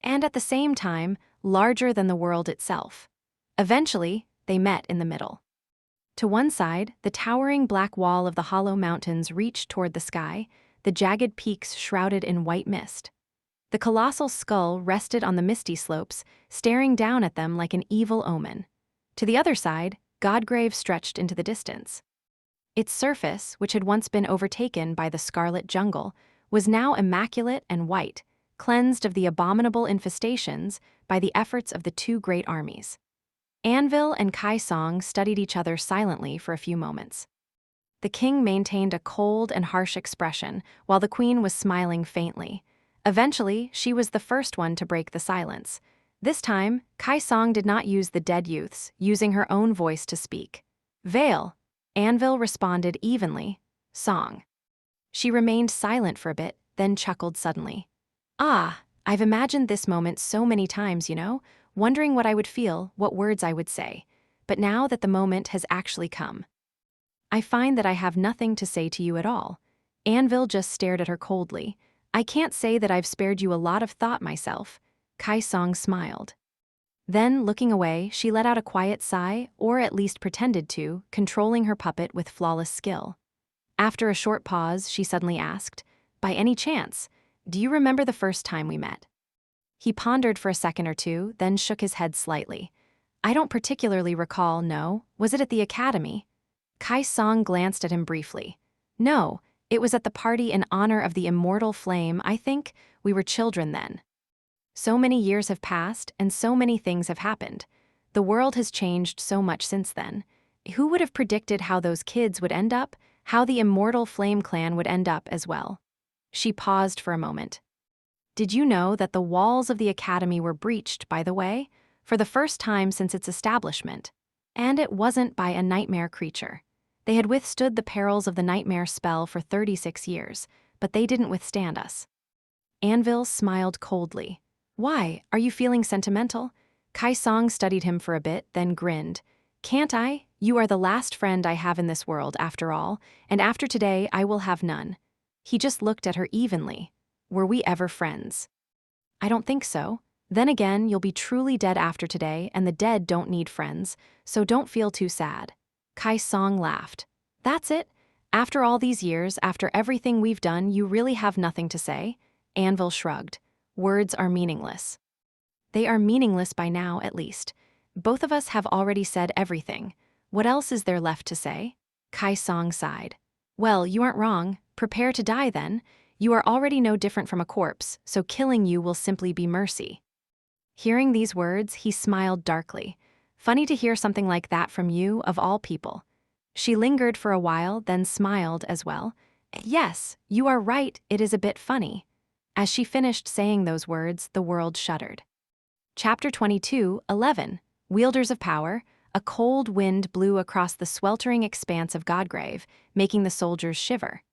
and at the same time, larger than the world itself. Eventually, they met in the middle. To one side, the towering black wall of the Hollow Mountains reached toward the sky, the jagged peaks shrouded in white mist. The colossal skull rested on the misty slopes, staring down at them like an evil omen. To the other side, Godgrave stretched into the distance. Its surface, which had once been overtaken by the scarlet jungle, was now immaculate and white, cleansed of the abominable infestations by the efforts of the two great armies. Anvil and Kai Song studied each other silently for a few moments. The king maintained a cold and harsh expression, while the queen was smiling faintly. Eventually, she was the first one to break the silence. This time, Kai Song did not use the dead youths, using her own voice to speak. "Vale," Anvil responded evenly. "Song." She remained silent for a bit, then chuckled suddenly. "Ah, I've imagined this moment so many times, wondering what I would feel, what words I would say. But now that the moment has actually come, I find that I have nothing to say to you at all." Anvil just stared at her coldly. "I can't say that I've spared you a lot of thought myself." Kai Song smiled. Then, looking away, she let out a quiet sigh, or at least pretended to, controlling her puppet with flawless skill. After a short pause, she suddenly asked, "By any chance, do you remember the first time we met?" He pondered for a second or two, then shook his head slightly. "I don't particularly recall, no. Was it at the academy?" Kai Song glanced at him briefly. "No, it was at the party in honor of the immortal flame. I think we were children then. So many years have passed, and so many things have happened. The world has changed so much since then. Who would have predicted how those kids would end up, how the immortal flame clan would end up as well?" She paused for a moment. "Did you know that the walls of the academy were breached, by the way, for the first time since its establishment? And it wasn't by a nightmare creature. They had withstood the perils of the nightmare spell for 36 years, but they didn't withstand us." Anvil smiled coldly. "Why, are you feeling sentimental?" Kai Song studied him for a bit, then grinned. "Can't I? You are the last friend I have in this world, after all, and after today I will have none." He just looked at her evenly. "Were we ever friends?" "I don't think so. Then again, you'll be truly dead after today, and the dead don't need friends, so don't feel too sad." Kai Song laughed. "That's it? After all these years, after everything we've done, you really have nothing to say?" Anvil shrugged. "Words are meaningless." "They are meaningless by now, at least. Both of us have already said everything. What else is there left to say?" Kai Song sighed. "Well, you aren't wrong. Prepare to die then. You are already no different from a corpse, so killing you will simply be mercy." Hearing these words, he smiled darkly. Funny to hear something like that from you, of all people. She lingered for a while, then smiled as well. "Yes, you are right, it is a bit funny." As she finished saying those words, the world shuddered. Chapter 22:11. Wielders of Power. A A cold wind blew across the sweltering expanse of Godgrave, making the soldiers shiver.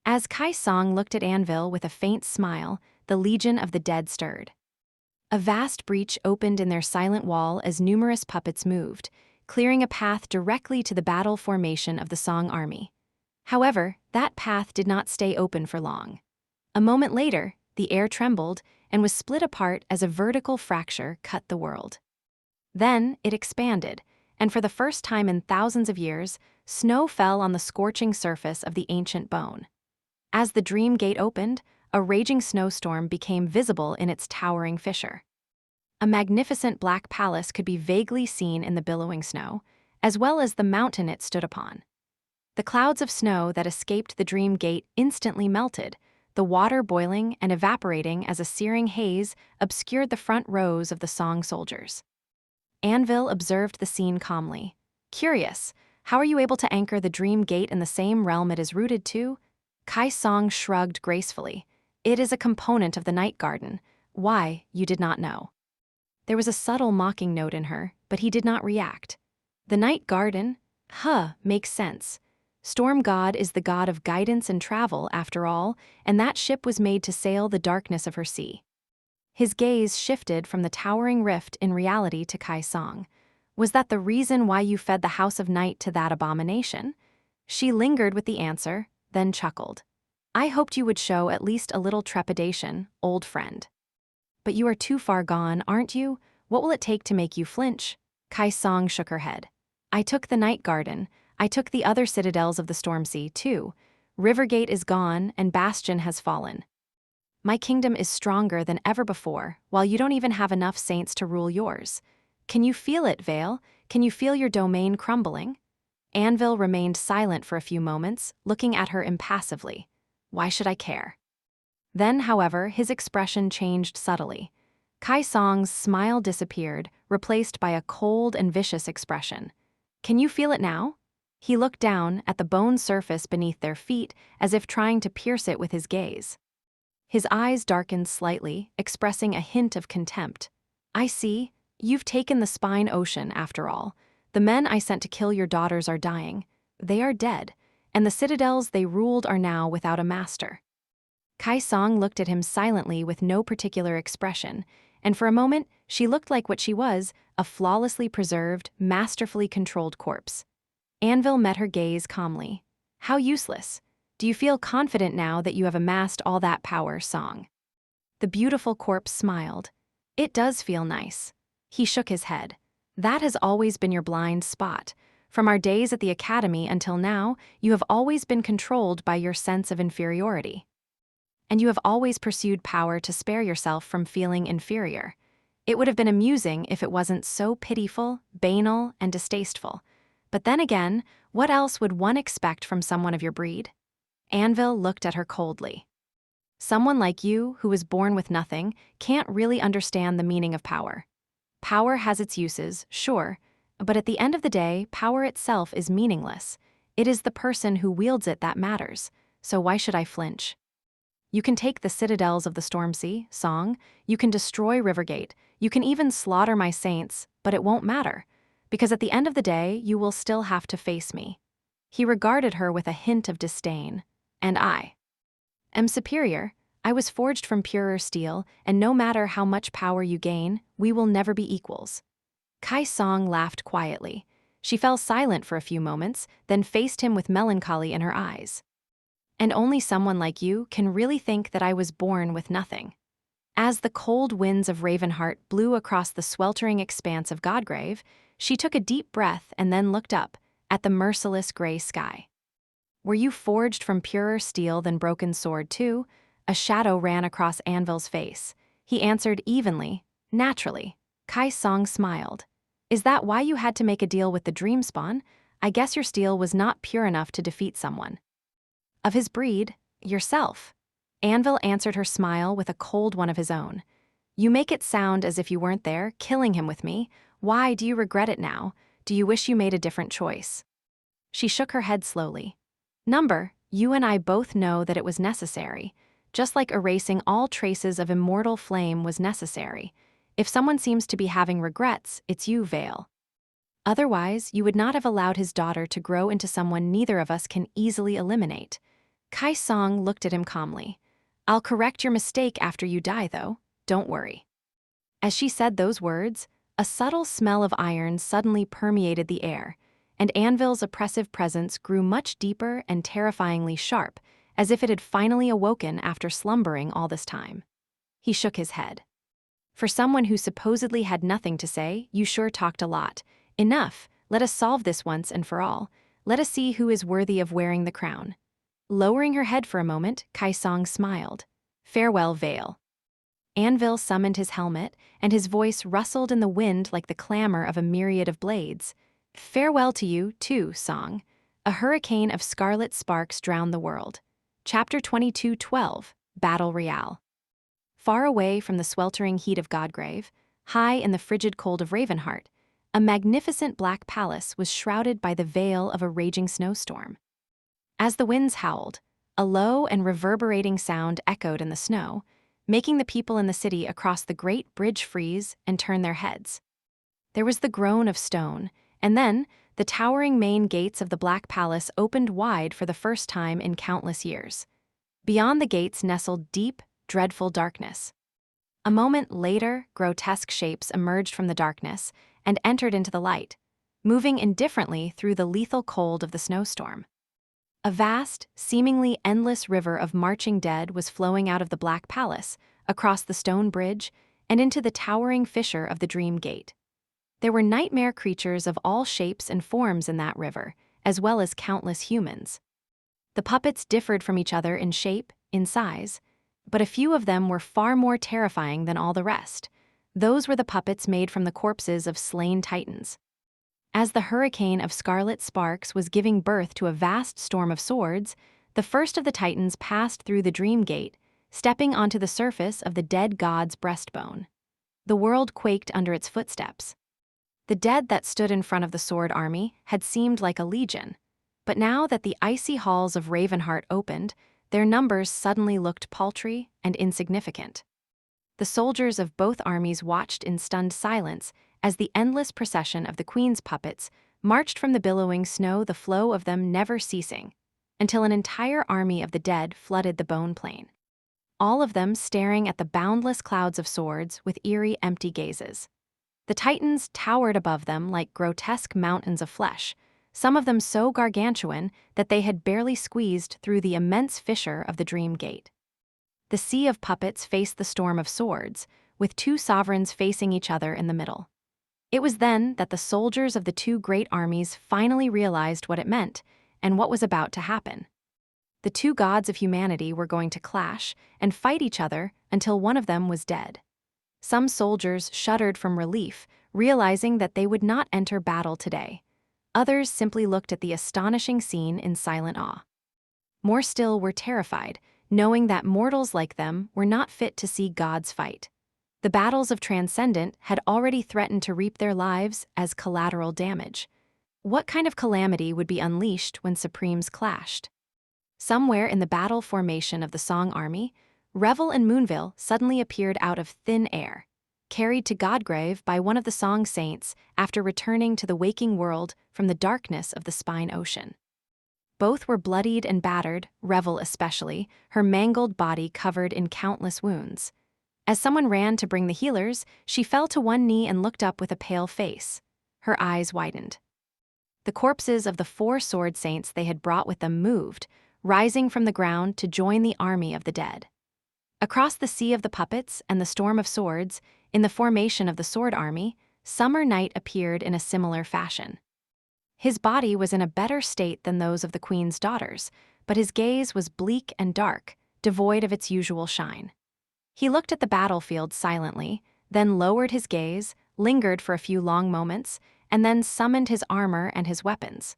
As Kai Song looked at Anvil with a faint smile, the Legion of the Dead stirred. A vast breach opened in their silent wall as numerous puppets moved, clearing a path directly to the battle formation of the Song army. However, that path did not stay open for long. A moment later, the air trembled and was split apart as a vertical fracture cut the world. Then it expanded, and for the first time in thousands of years, snow fell on the scorching surface of the ancient bone. As the Dream Gate opened, a raging snowstorm became visible in its towering fissure. A magnificent black palace could be vaguely seen in the billowing snow, as well as the mountain it stood upon. The clouds of snow that escaped the Dream Gate instantly melted, the water boiling and evaporating as a searing haze obscured the front rows of the Song soldiers. Anvil observed the scene calmly. Curious, how are you able to anchor the Dream Gate in the same realm it is rooted to? Kai Song shrugged gracefully. It is a component of the Night Garden. Why, you did not know. There was a subtle mocking note in her, but he did not react. The Night Garden? Makes sense. Storm God is the god of guidance and travel, after all, and that ship was made to sail the darkness of her sea. His gaze shifted from the towering rift in reality to Kai Song. Was that the reason why you fed the House of Night to that abomination? She lingered with the answer, then chuckled. I hoped you would show at least a little trepidation, old friend. But you are too far gone, aren't you? What will it take to make you flinch? Kai Song shook her head. I took the Night Garden. I took the other citadels of the Stormsea, too. Rivergate is gone, and Bastion has fallen. My kingdom is stronger than ever before, while you don't even have enough saints to rule yours. Can you feel it, Vale? Can you feel your domain crumbling? Anvil remained silent for a few moments, looking at her impassively. Why should I care? Then, however, his expression changed subtly. Kai Song's smile disappeared, replaced by a cold and vicious expression. Can you feel it now? He looked down at the bone surface beneath their feet, as if trying to pierce it with his gaze. His eyes darkened slightly, expressing a hint of contempt. I see. You've taken the spine ocean, after all. The men I sent to kill your daughters are dying. They are dead, and the citadels they ruled are now without a master. Kai Song looked at him silently with no particular expression, and for a moment she looked like what she was, a flawlessly preserved, masterfully controlled corpse. Anvil met her gaze calmly. How useless. Do you feel confident now that you have amassed all that power, Song? The beautiful corpse smiled. It does feel nice. He shook his head. That has always been your blind spot. From our days at the academy until now, you have always been controlled by your sense of inferiority. And you have always pursued power to spare yourself from feeling inferior. It would have been amusing if it wasn't so pitiful, banal, and distasteful. But then again, what else would one expect from someone of your breed? Anvil looked at her coldly. Someone like you, who was born with nothing, can't really understand the meaning of power. Power has its uses, sure, but at the end of the day, power itself is meaningless. It is the person who wields it that matters, so why should I flinch? You can take the citadels of the Stormsea, Song, you can destroy Rivergate, you can even slaughter my saints, but it won't matter, because at the end of the day, you will still have to face me. He regarded her with a hint of disdain. And I am superior. I was forged from purer steel, and no matter how much power you gain, we will never be equals. Kai Song laughed quietly. She fell silent for a few moments, then faced him with melancholy in her eyes. And only someone like you can really think that I was born with nothing. As the cold winds of Ravenheart blew across the sweltering expanse of Godgrave, she took a deep breath and then looked up, at the merciless gray sky. Were you forged from purer steel than broken sword too? A shadow ran across Anvil's face. He answered evenly, naturally. Kai Song smiled. Is that why you had to make a deal with the Dreamspawn? I guess your steel was not pure enough to defeat someone. Of his breed, yourself. Anvil answered her smile with a cold one of his own. You make it sound as if you weren't there, killing him with me. Why do you regret it now? Do you wish you made a different choice? She shook her head slowly. You and I both know that it was necessary, just like erasing all traces of immortal flame was necessary. If someone seems to be having regrets, it's you, Vale. Otherwise, you would not have allowed his daughter to grow into someone neither of us can easily eliminate. Kai Song looked at him calmly. I'll correct your mistake after you die, though. Don't worry. As she said those words, a subtle smell of iron suddenly permeated the air, and Anvil's oppressive presence grew much deeper and terrifyingly sharp, as if it had finally awoken after slumbering all this time. He shook his head. For someone who supposedly had nothing to say, you sure talked a lot. Enough, let us solve this once and for all. Let us see who is worthy of wearing the crown. Lowering her head for a moment, Kai Song smiled. Farewell, Vale. Anvil summoned his helmet, and his voice rustled in the wind like the clamor of a myriad of blades. Farewell to you, too, Song. A hurricane of scarlet sparks drowned the world. Chapter 22:12, Battle Royale. Far away from the sweltering heat of Godgrave, high in the frigid cold of Ravenheart, a magnificent black palace was shrouded by the veil of a raging snowstorm. As the winds howled, a low and reverberating sound echoed in the snow, making the people in the city across the great bridge freeze and turn their heads. There was the groan of stone, and then the towering main gates of the Black Palace opened wide for the first time in countless years. Beyond the gates nestled deep, dreadful darkness. A moment later, grotesque shapes emerged from the darkness and entered into the light, moving indifferently through the lethal cold of the snowstorm. A vast, seemingly endless river of marching dead was flowing out of the Black Palace, across the stone bridge, and into the towering fissure of the Dream Gate. There were nightmare creatures of all shapes and forms in that river, as well as countless humans. The puppets differed from each other in shape, in size, but a few of them were far more terrifying than all the rest. Those were the puppets made from the corpses of slain titans. As the hurricane of scarlet sparks was giving birth to a vast storm of swords, the first of the titans passed through the Dream Gate, stepping onto the surface of the dead god's breastbone. The world quaked under its footsteps. The dead that stood in front of the sword army had seemed like a legion, but now that the icy halls of Ravenheart opened, their numbers suddenly looked paltry and insignificant. The soldiers of both armies watched in stunned silence as the endless procession of the Queen's puppets marched from the billowing snow, the flow of them never ceasing, until an entire army of the dead flooded the bone plain. All of them staring at the boundless clouds of swords with eerie, empty gazes. The titans towered above them like grotesque mountains of flesh, some of them so gargantuan that they had barely squeezed through the immense fissure of the Dream Gate. The sea of puppets faced the storm of swords, with two sovereigns facing each other in the middle. It was then that the soldiers of the two great armies finally realized what it meant and what was about to happen. The two gods of humanity were going to clash and fight each other until one of them was dead. Some soldiers shuddered from relief, realizing that they would not enter battle today. Others simply looked at the astonishing scene in silent awe. More still were terrified, knowing that mortals like them were not fit to see gods fight. The battles of Transcendent had already threatened to reap their lives as collateral damage. What kind of calamity would be unleashed when Supremes clashed? Somewhere in the battle formation of the Song army, Revel and Moonville suddenly appeared out of thin air, carried to Godgrave by one of the Song saints after returning to the waking world from the darkness of the Spine Ocean. Both were bloodied and battered, Revel especially, her mangled body covered in countless wounds. As someone ran to bring the healers, she fell to one knee and looked up with a pale face. Her eyes widened. The corpses of the 4 sword saints they had brought with them moved, rising from the ground to join the army of the dead. Across the sea of the puppets and the storm of swords, in the formation of the sword army, Summer Night appeared in a similar fashion. His body was in a better state than those of the Queen's daughters, but his gaze was bleak and dark, devoid of its usual shine. He looked at the battlefield silently, then lowered his gaze, lingered for a few long moments, and then summoned his armor and his weapons.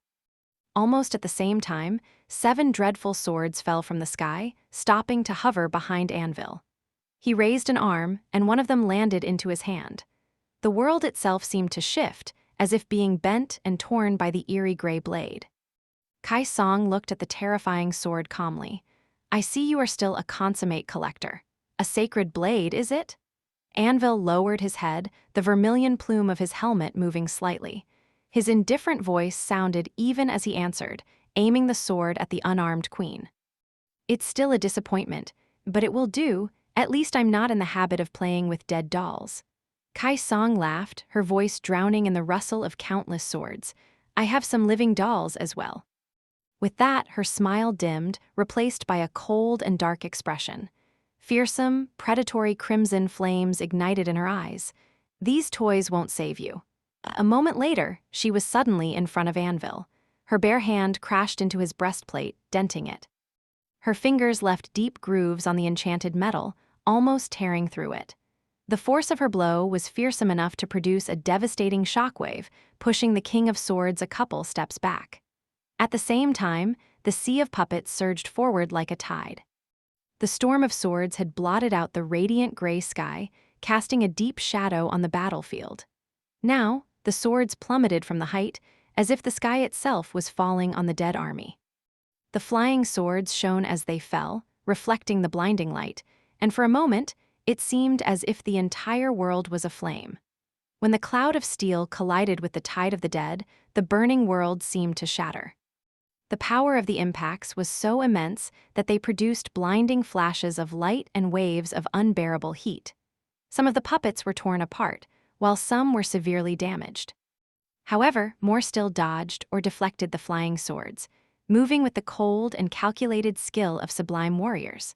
Almost at the same time, 7 dreadful swords fell from the sky, stopping to hover behind Anvil. He raised an arm, and one of them landed into his hand. The world itself seemed to shift, as if being bent and torn by the eerie gray blade. Kai Song looked at the terrifying sword calmly. I see you are still a consummate collector. A sacred blade, is it? Anvil lowered his head, the vermilion plume of his helmet moving slightly. His indifferent voice sounded even as he answered, aiming the sword at the unarmed queen. "It's still a disappointment, but it will do. At least I'm not in the habit of playing with dead dolls." Kai Song laughed, her voice drowning in the rustle of countless swords. "I have some living dolls as well." With that, her smile dimmed, replaced by a cold and dark expression. Fearsome, predatory crimson flames ignited in her eyes. "These toys won't save you." A moment later, she was suddenly in front of Anvil. Her bare hand crashed into his breastplate, denting it. Her fingers left deep grooves on the enchanted metal, almost tearing through it. The force of her blow was fearsome enough to produce a devastating shockwave, pushing the King of Swords a couple steps back. At the same time, the sea of puppets surged forward like a tide. The storm of swords had blotted out the radiant gray sky, casting a deep shadow on the battlefield. Now, the swords plummeted from the height, as if the sky itself was falling on the dead army. The flying swords shone as they fell, reflecting the blinding light, and for a moment, it seemed as if the entire world was aflame. When the cloud of steel collided with the tide of the dead, the burning world seemed to shatter. The power of the impacts was so immense that they produced blinding flashes of light and waves of unbearable heat. Some of the puppets were torn apart, while some were severely damaged. However, more still dodged or deflected the flying swords, moving with the cold and calculated skill of sublime warriors.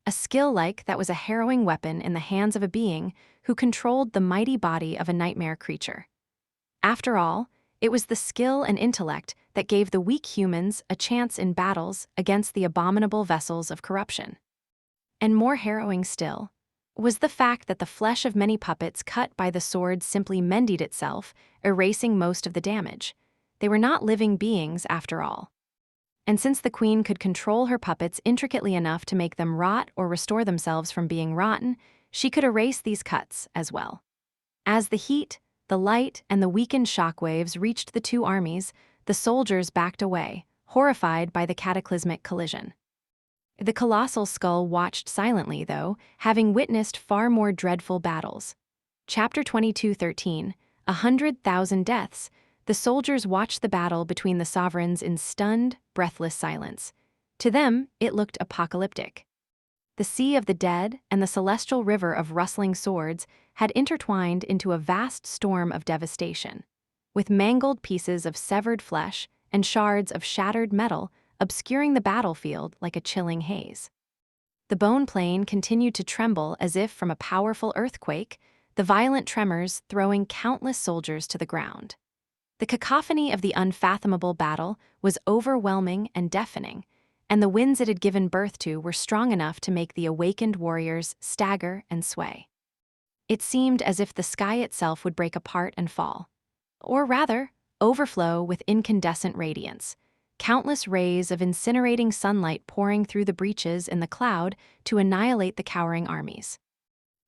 A skill like that was a harrowing weapon in the hands of a being who controlled the mighty body of a nightmare creature. After all, it was the skill and intellect that gave the weak humans a chance in battles against the abominable vessels of corruption. And more harrowing still was the fact that the flesh of many puppets cut by the sword simply mended itself, erasing most of the damage. They were not living beings after all. And since the queen could control her puppets intricately enough to make them rot or restore themselves from being rotten, she could erase these cuts as well. As the heat, the light, and the weakened shockwaves reached the two armies, the soldiers backed away, horrified by the cataclysmic collision. The colossal skull watched silently, though, having witnessed far more dreadful battles. Chapter 22:13, 100,000 Deaths. The soldiers watched the battle between the sovereigns in stunned, breathless silence. To them, it looked apocalyptic. The sea of the dead and the celestial river of rustling swords had intertwined into a vast storm of devastation, with mangled pieces of severed flesh and shards of shattered metal obscuring the battlefield like a chilling haze. The bone plane continued to tremble as if from a powerful earthquake, the violent tremors throwing countless soldiers to the ground. The cacophony of the unfathomable battle was overwhelming and deafening, and the winds it had given birth to were strong enough to make the awakened warriors stagger and sway. It seemed as if the sky itself would break apart and fall, or rather, overflow with incandescent radiance, countless rays of incinerating sunlight pouring through the breaches in the cloud to annihilate the cowering armies.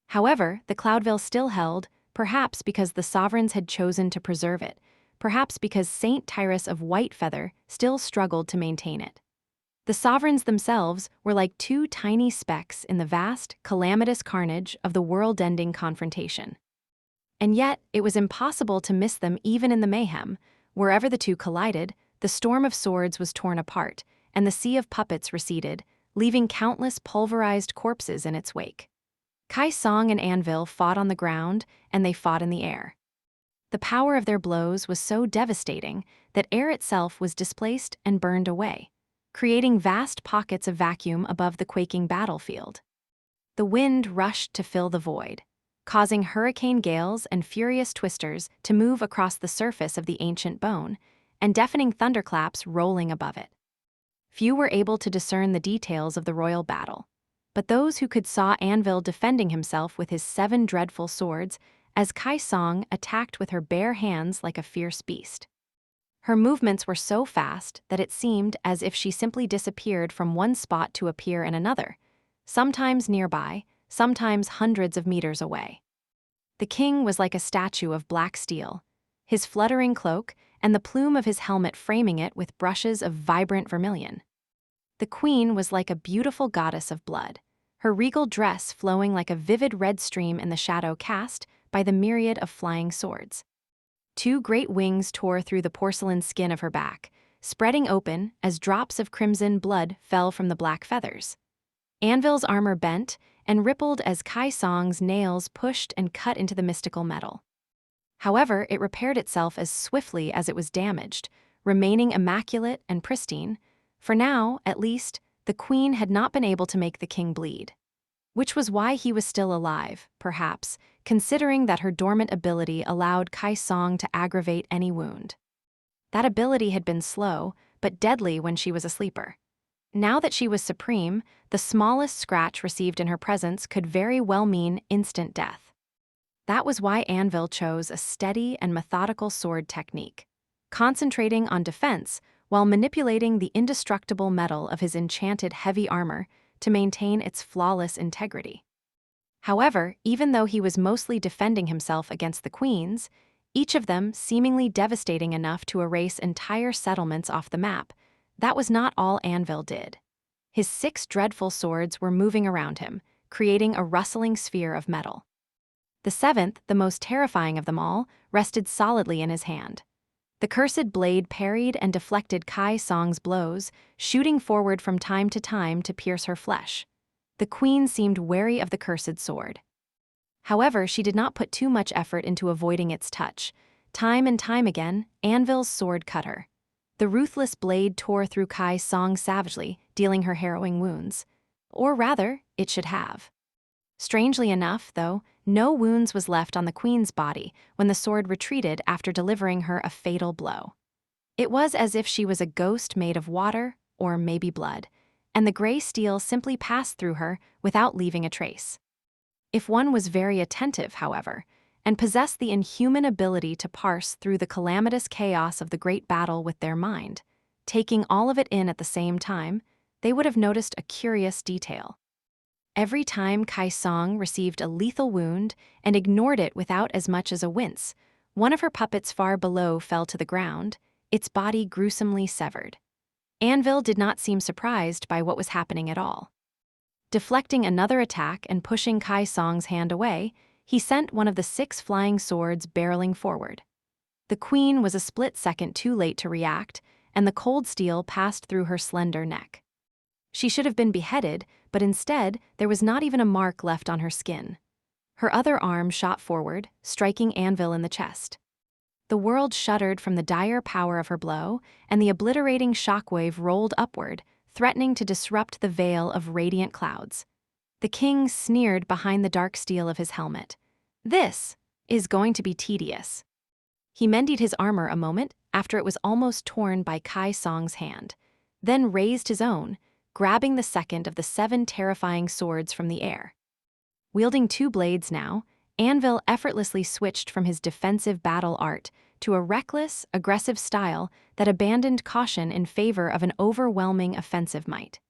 However, the cloud veil still held, perhaps because the sovereigns had chosen to preserve it, perhaps because Saint Tyrus of White Feather still struggled to maintain it. The sovereigns themselves were like two tiny specks in the vast, calamitous carnage of the world-ending confrontation. And yet, it was impossible to miss them even in the mayhem. Wherever the two collided, the storm of swords was torn apart, and the sea of puppets receded, leaving countless pulverized corpses in its wake. Kai Song and Anvil fought on the ground, and they fought in the air. The power of their blows was so devastating that air itself was displaced and burned away, creating vast pockets of vacuum above the quaking battlefield. The wind rushed to fill the void, causing hurricane gales and furious twisters to move across the surface of the ancient bone, and deafening thunderclaps rolling above it. Few were able to discern the details of the royal battle, but those who could saw Anvil defending himself with his 7 dreadful swords as Kai Song attacked with her bare hands like a fierce beast. Her movements were so fast that it seemed as if she simply disappeared from one spot to appear in another, sometimes nearby, sometimes hundreds of meters away. The king was like a statue of black steel, his fluttering cloak and the plume of his helmet framing it with brushes of vibrant vermilion. The queen was like a beautiful goddess of blood, her regal dress flowing like a vivid red stream in the shadow cast by the myriad of flying swords. Two great wings tore through the porcelain skin of her back, spreading open as drops of crimson blood fell from the black feathers. Anvil's armor bent and rippled as Kai Song's nails pushed and cut into the mystical metal. However, it repaired itself as swiftly as it was damaged, remaining immaculate and pristine. For now, at least, the queen had not been able to make the king bleed. Which was why he was still alive, perhaps, considering that her dormant ability allowed Kai Song to aggravate any wound. That ability had been slow, but deadly when she was a sleeper. Now that she was supreme, the smallest scratch received in her presence could very well mean instant death. That was why Anvil chose a steady and methodical sword technique, concentrating on defense while manipulating the indestructible metal of his enchanted heavy armor to maintain its flawless integrity. However, even though he was mostly defending himself against the queens, each of them seemingly devastating enough to erase entire settlements off the map, that was not all Anvil did. His 6 dreadful swords were moving around him, creating a rustling sphere of metal. The 7th, the most terrifying of them all, rested solidly in his hand. The cursed blade parried and deflected Kai Song's blows, shooting forward from time to pierce her flesh. The queen seemed wary of the cursed sword. However, she did not put too much effort into avoiding its touch. Time and time again, Anvil's sword cut her. The ruthless blade tore through Kai Song savagely, dealing her harrowing wounds. Or rather, it should have. Strangely enough, though, no wounds was left on the queen's body when the sword retreated after delivering her a fatal blow. It was as if she was a ghost made of water, or maybe blood, and the gray steel simply passed through her without leaving a trace. If one was very attentive, however, and possessed the inhuman ability to parse through the calamitous chaos of the great battle with their mind, taking all of it in at the same time, they would have noticed a curious detail. Every time Kai Song received a lethal wound and ignored it without as much as a wince, one of her puppets far below fell to the ground, its body gruesomely severed. Anvil did not seem surprised by what was happening at all. Deflecting another attack and pushing Kai Song's hand away, he sent one of the 6 flying swords barreling forward. The queen was a split second too late to react, and the cold steel passed through her slender neck. She should have been beheaded, but instead, there was not even a mark left on her skin. Her other arm shot forward, striking Anvil in the chest. The world shuddered from the dire power of her blow, and the obliterating shockwave rolled upward, threatening to disrupt the veil of radiant clouds. The king sneered behind the dark steel of his helmet. "This is going to be tedious." He mended his armor a moment after it was almost torn by Kai Song's hand, then raised his own, grabbing the second of the 7 terrifying swords from the air. Wielding 2 blades now, Anvil effortlessly switched from his defensive battle art to a reckless, aggressive style that abandoned caution in favor of an overwhelming offensive might.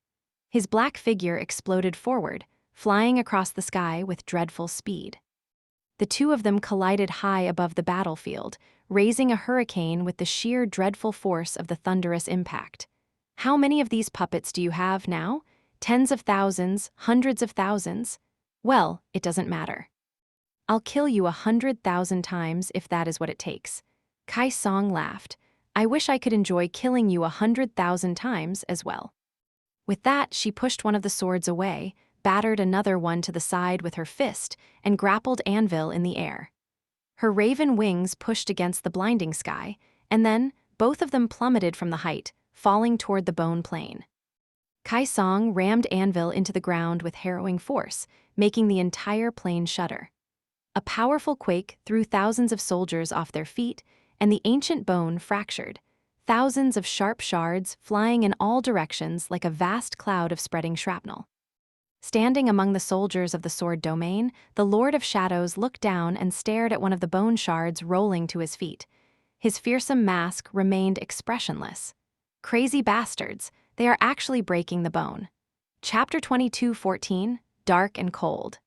His black figure exploded forward, flying across the sky with dreadful speed. The two of them collided high above the battlefield, raising a hurricane with the sheer dreadful force of the thunderous impact. How many of these puppets do you have now? Tens of thousands, hundreds of thousands? Well, it doesn't matter. I'll kill you 100,000 times if that is what it takes. Kai Song laughed. I wish I could enjoy killing you 100,000 times as well. With that, she pushed one of the swords away, battered another one to the side with her fist, and grappled Anvil in the air. Her raven wings pushed against the blinding sky, and then both of them plummeted from the height, falling toward the bone plain. Kai Song rammed Anvil into the ground with harrowing force, making the entire plain shudder. A powerful quake threw thousands of soldiers off their feet, and the ancient bone fractured, thousands of sharp shards flying in all directions like a vast cloud of spreading shrapnel. Standing among the soldiers of the sword domain, the Lord of Shadows looked down and stared at one of the bone shards rolling to his feet. His fearsome mask remained expressionless. Crazy bastards, they are actually breaking the bone. Chapter 22:14, Dark and Cold.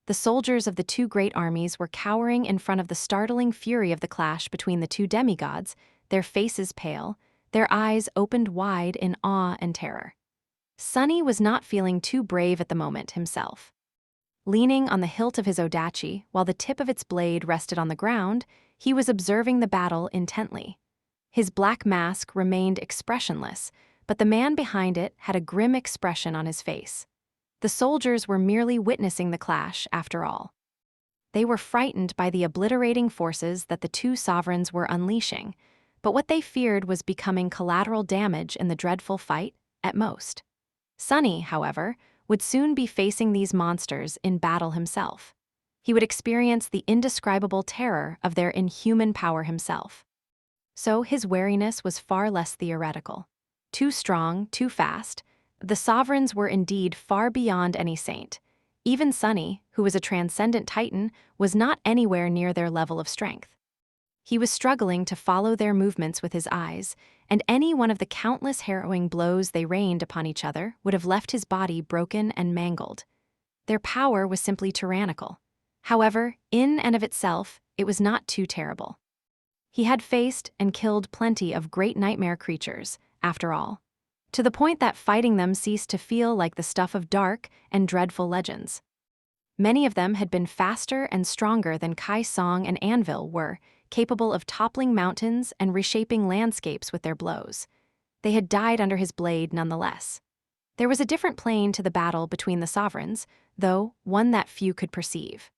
The soldiers of the 2 great armies were cowering in front of the startling fury of the clash between the 2 demigods, their faces pale, their eyes opened wide in awe and terror. Sunny was not feeling too brave at the moment himself. Leaning on the hilt of his odachi while the tip of its blade rested on the ground, He was observing the battle intently. His black mask remained expressionless, but the man behind it had a grim expression on his face. The soldiers were merely witnessing the clash, after all. They were frightened by the obliterating forces that the two sovereigns were unleashing, but what they feared was becoming collateral damage in the dreadful fight, at most. Sunny, however, would soon be facing these monsters in battle himself. He would experience the indescribable terror of their inhuman power himself. So his wariness was far less theoretical. Too strong, too fast, the sovereigns were indeed far beyond any saint. Even Sunny, who was a transcendent titan, was not anywhere near their level of strength. He was struggling to follow their movements with his eyes, and any one of the countless harrowing blows they rained upon each other would have left his body broken and mangled. Their power was simply tyrannical. However, in and of itself, it was not too terrible. He had faced and killed plenty of great nightmare creatures, after all, to the point that fighting them ceased to feel like the stuff of dark and dreadful legends. Many of them had been faster and stronger than Kai Song and Anvil were, capable of toppling mountains and reshaping landscapes with their blows. They had died under his blade nonetheless. There was a different plane to the battle between the sovereigns, though one that few could perceive.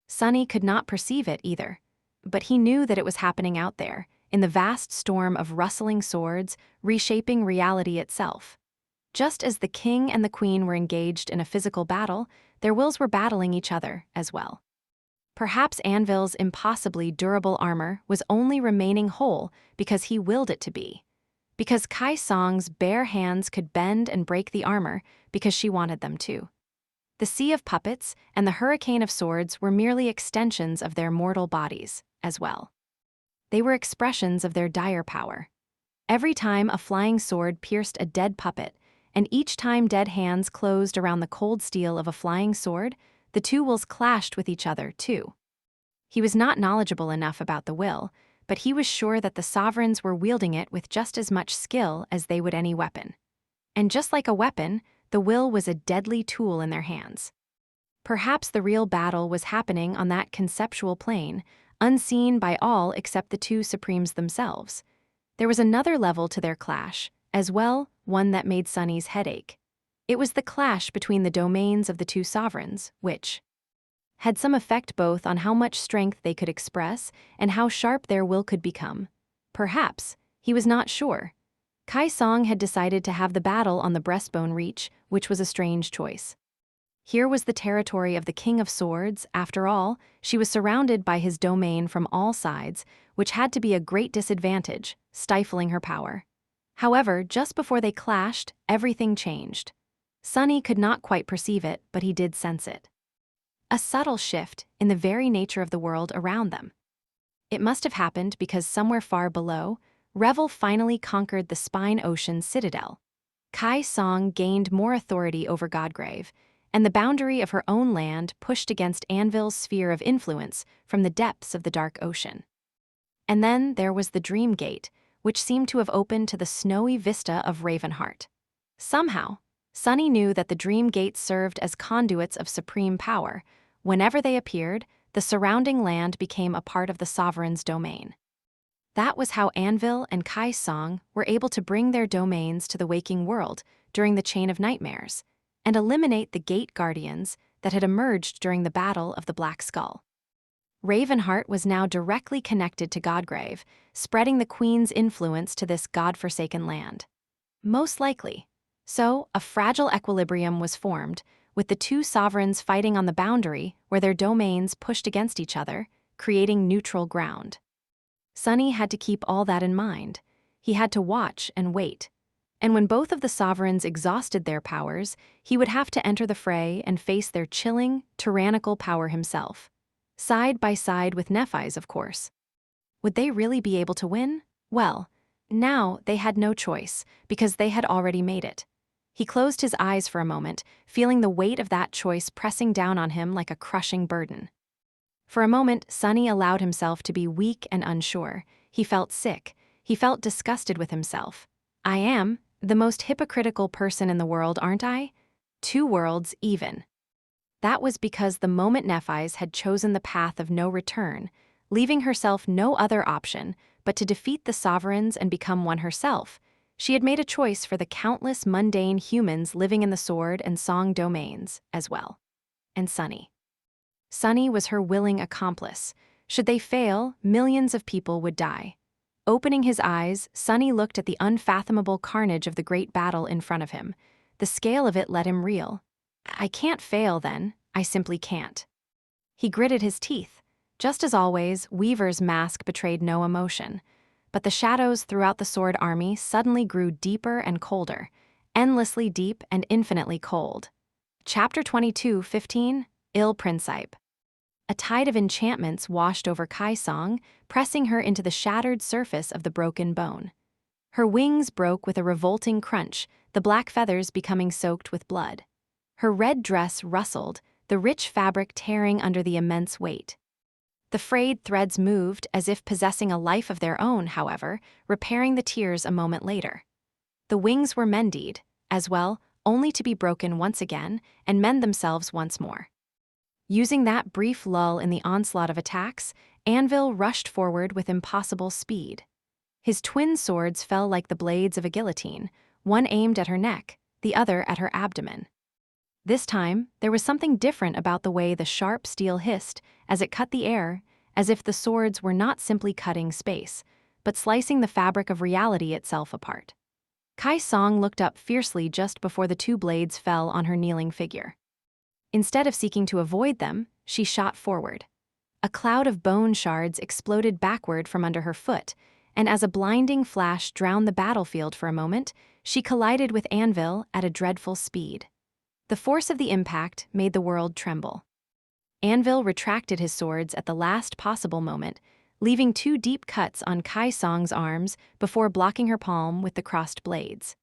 Sunny could not perceive it either, but he knew that it was happening out there, in the vast storm of rustling swords, reshaping reality itself. Just as the king and the queen were engaged in a physical battle, their wills were battling each other as well. Perhaps Anvil's impossibly durable armor was only remaining whole because he willed it to be. Because Kai Song's bare hands could bend and break the armor because she wanted them to. The sea of puppets and the hurricane of swords were merely extensions of their mortal bodies, as well. They were expressions of their dire power. Every time a flying sword pierced a dead puppet, and each time dead hands closed around the cold steel of a flying sword, the two wills clashed with each other, too. He was not knowledgeable enough about the will, but he was sure that the sovereigns were wielding it with just as much skill as they would any weapon. And just like a weapon, the will was a deadly tool in their hands. Perhaps the real battle was happening on that conceptual plane, unseen by all except the two supremes themselves. There was another level to their clash, as well, one that made Sunny's head ache. It was the clash between the domains of the two sovereigns, which had some effect both on how much strength they could express and how sharp their will could become. Perhaps, he was not sure. Kai Song had decided to have the battle on the breastbone reach, which was a strange choice. Here was the territory of the King of Swords. After all, she was surrounded by his domain from all sides, which had to be a great disadvantage, stifling her power. However, just before they clashed, everything changed. Sunny could not quite perceive it, but he did sense it. A subtle shift in the very nature of the world around them. It must have happened because somewhere far below, Revel finally conquered the Spine Ocean citadel. Kai Song gained more authority over Godgrave, and the boundary of her own land pushed against Anvil's sphere of influence from the depths of the dark ocean. And then there was the Dream Gate, which seemed to have opened to the snowy vista of Ravenheart. Somehow, Sunny knew that the Dream Gates served as conduits of supreme power. Whenever they appeared, the surrounding land became a part of the sovereign's domain. That was how Anvil and Kai Song were able to bring their domains to the waking world during the Chain of Nightmares, and eliminate the Gate Guardians that had emerged during the Battle of the Black Skull. Ravenheart was now directly connected to Godgrave, spreading the Queen's influence to this god-forsaken land. Most likely. So, a fragile equilibrium was formed, with the two sovereigns fighting on the boundary where their domains pushed against each other, creating neutral ground. Sunny had to keep all that in mind. He had to watch and wait. And when both of the sovereigns exhausted their powers, he would have to enter the fray and face their chilling, tyrannical power himself. Side by side with Nephi's, of course. Would they really be able to win? Well, now they had no choice, because they had already made it. He closed his eyes for a moment, feeling the weight of that choice pressing down on him like a crushing burden. For a moment, Sunny allowed himself to be weak and unsure. He felt sick. He felt disgusted with himself. I am the most hypocritical person in the world, aren't I? 2 worlds even. That was because the moment Nephi's had chosen the path of no return, leaving herself no other option but to defeat the sovereigns and become one herself. She had made a choice for the countless mundane humans living in the sword and song domains as well. And Sunny. Sunny was her willing accomplice. Should they fail, millions of people would die. Opening his eyes, Sunny looked at the unfathomable carnage of the great battle in front of him. The scale of it let him reel. I can't fail, then. I simply can't. He gritted his teeth. Just as always, Weaver's mask betrayed no emotion. But the shadows throughout the sword army suddenly grew deeper and colder, endlessly deep and infinitely cold. Chapter 22:15, Il Principe. A tide of enchantments washed over Kai Song, pressing her into the shattered surface of the broken bone. Her wings broke with a revolting crunch, the black feathers becoming soaked with blood. Her red dress rustled, the rich fabric tearing under the immense weight. The frayed threads moved as if possessing a life of their own, however, repairing the tears a moment later. The wings were mended, as well, only to be broken once again and mend themselves once more. Using that brief lull in the onslaught of attacks, Anvil rushed forward with impossible speed. His twin swords fell like the blades of a guillotine, one aimed at her neck, the other at her abdomen. This time, there was something different about the way the sharp steel hissed as it cut the air, as if the swords were not simply cutting space, but slicing the fabric of reality itself apart. Kai Song looked up fiercely just before the two blades fell on her kneeling figure. Instead of seeking to avoid them, she shot forward. A cloud of bone shards exploded backward from under her foot, and as a blinding flash drowned the battlefield for a moment, she collided with Anvil at a dreadful speed. The force of the impact made the world tremble. Anvil retracted his swords at the last possible moment, leaving two deep cuts on Kai Song's arms before blocking her palm with the crossed blades.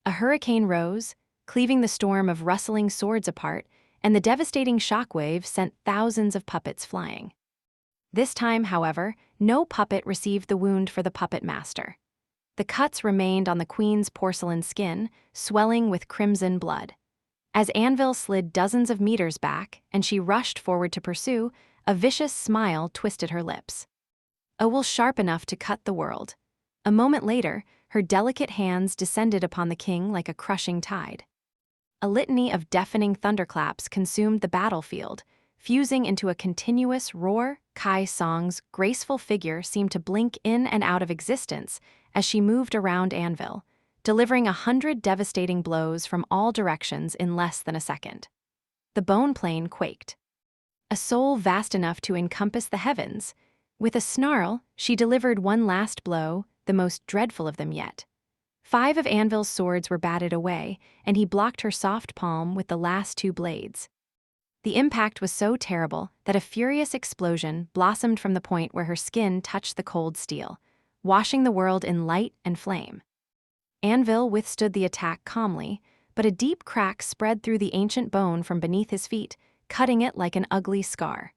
A hurricane rose, cleaving the storm of rustling swords apart, and the devastating shockwave sent thousands of puppets flying. This time, however, no puppet received the wound for the puppet master. The cuts remained on the queen's porcelain skin, swelling with crimson blood. As Anvil slid dozens of meters back and she rushed forward to pursue, a vicious smile twisted her lips. A will sharp enough to cut the world. A moment later, her delicate hands descended upon the king like a crushing tide. A litany of deafening thunderclaps consumed the battlefield, fusing into a continuous roar. Kai Song's graceful figure seemed to blink in and out of existence as she moved around Anvil, delivering 100 devastating blows from all directions in less than a second. The bone plane quaked. A soul vast enough to encompass the heavens. With a snarl, she delivered one last blow, the most dreadful of them yet. 5 of Anvil's swords were batted away, and he blocked her soft palm with the last 2 blades. The impact was so terrible that a furious explosion blossomed from the point where her skin touched the cold steel, washing the world in light and flame. Anvil withstood the attack calmly, but a deep crack spread through the ancient bone from beneath his feet, cutting it like an ugly scar.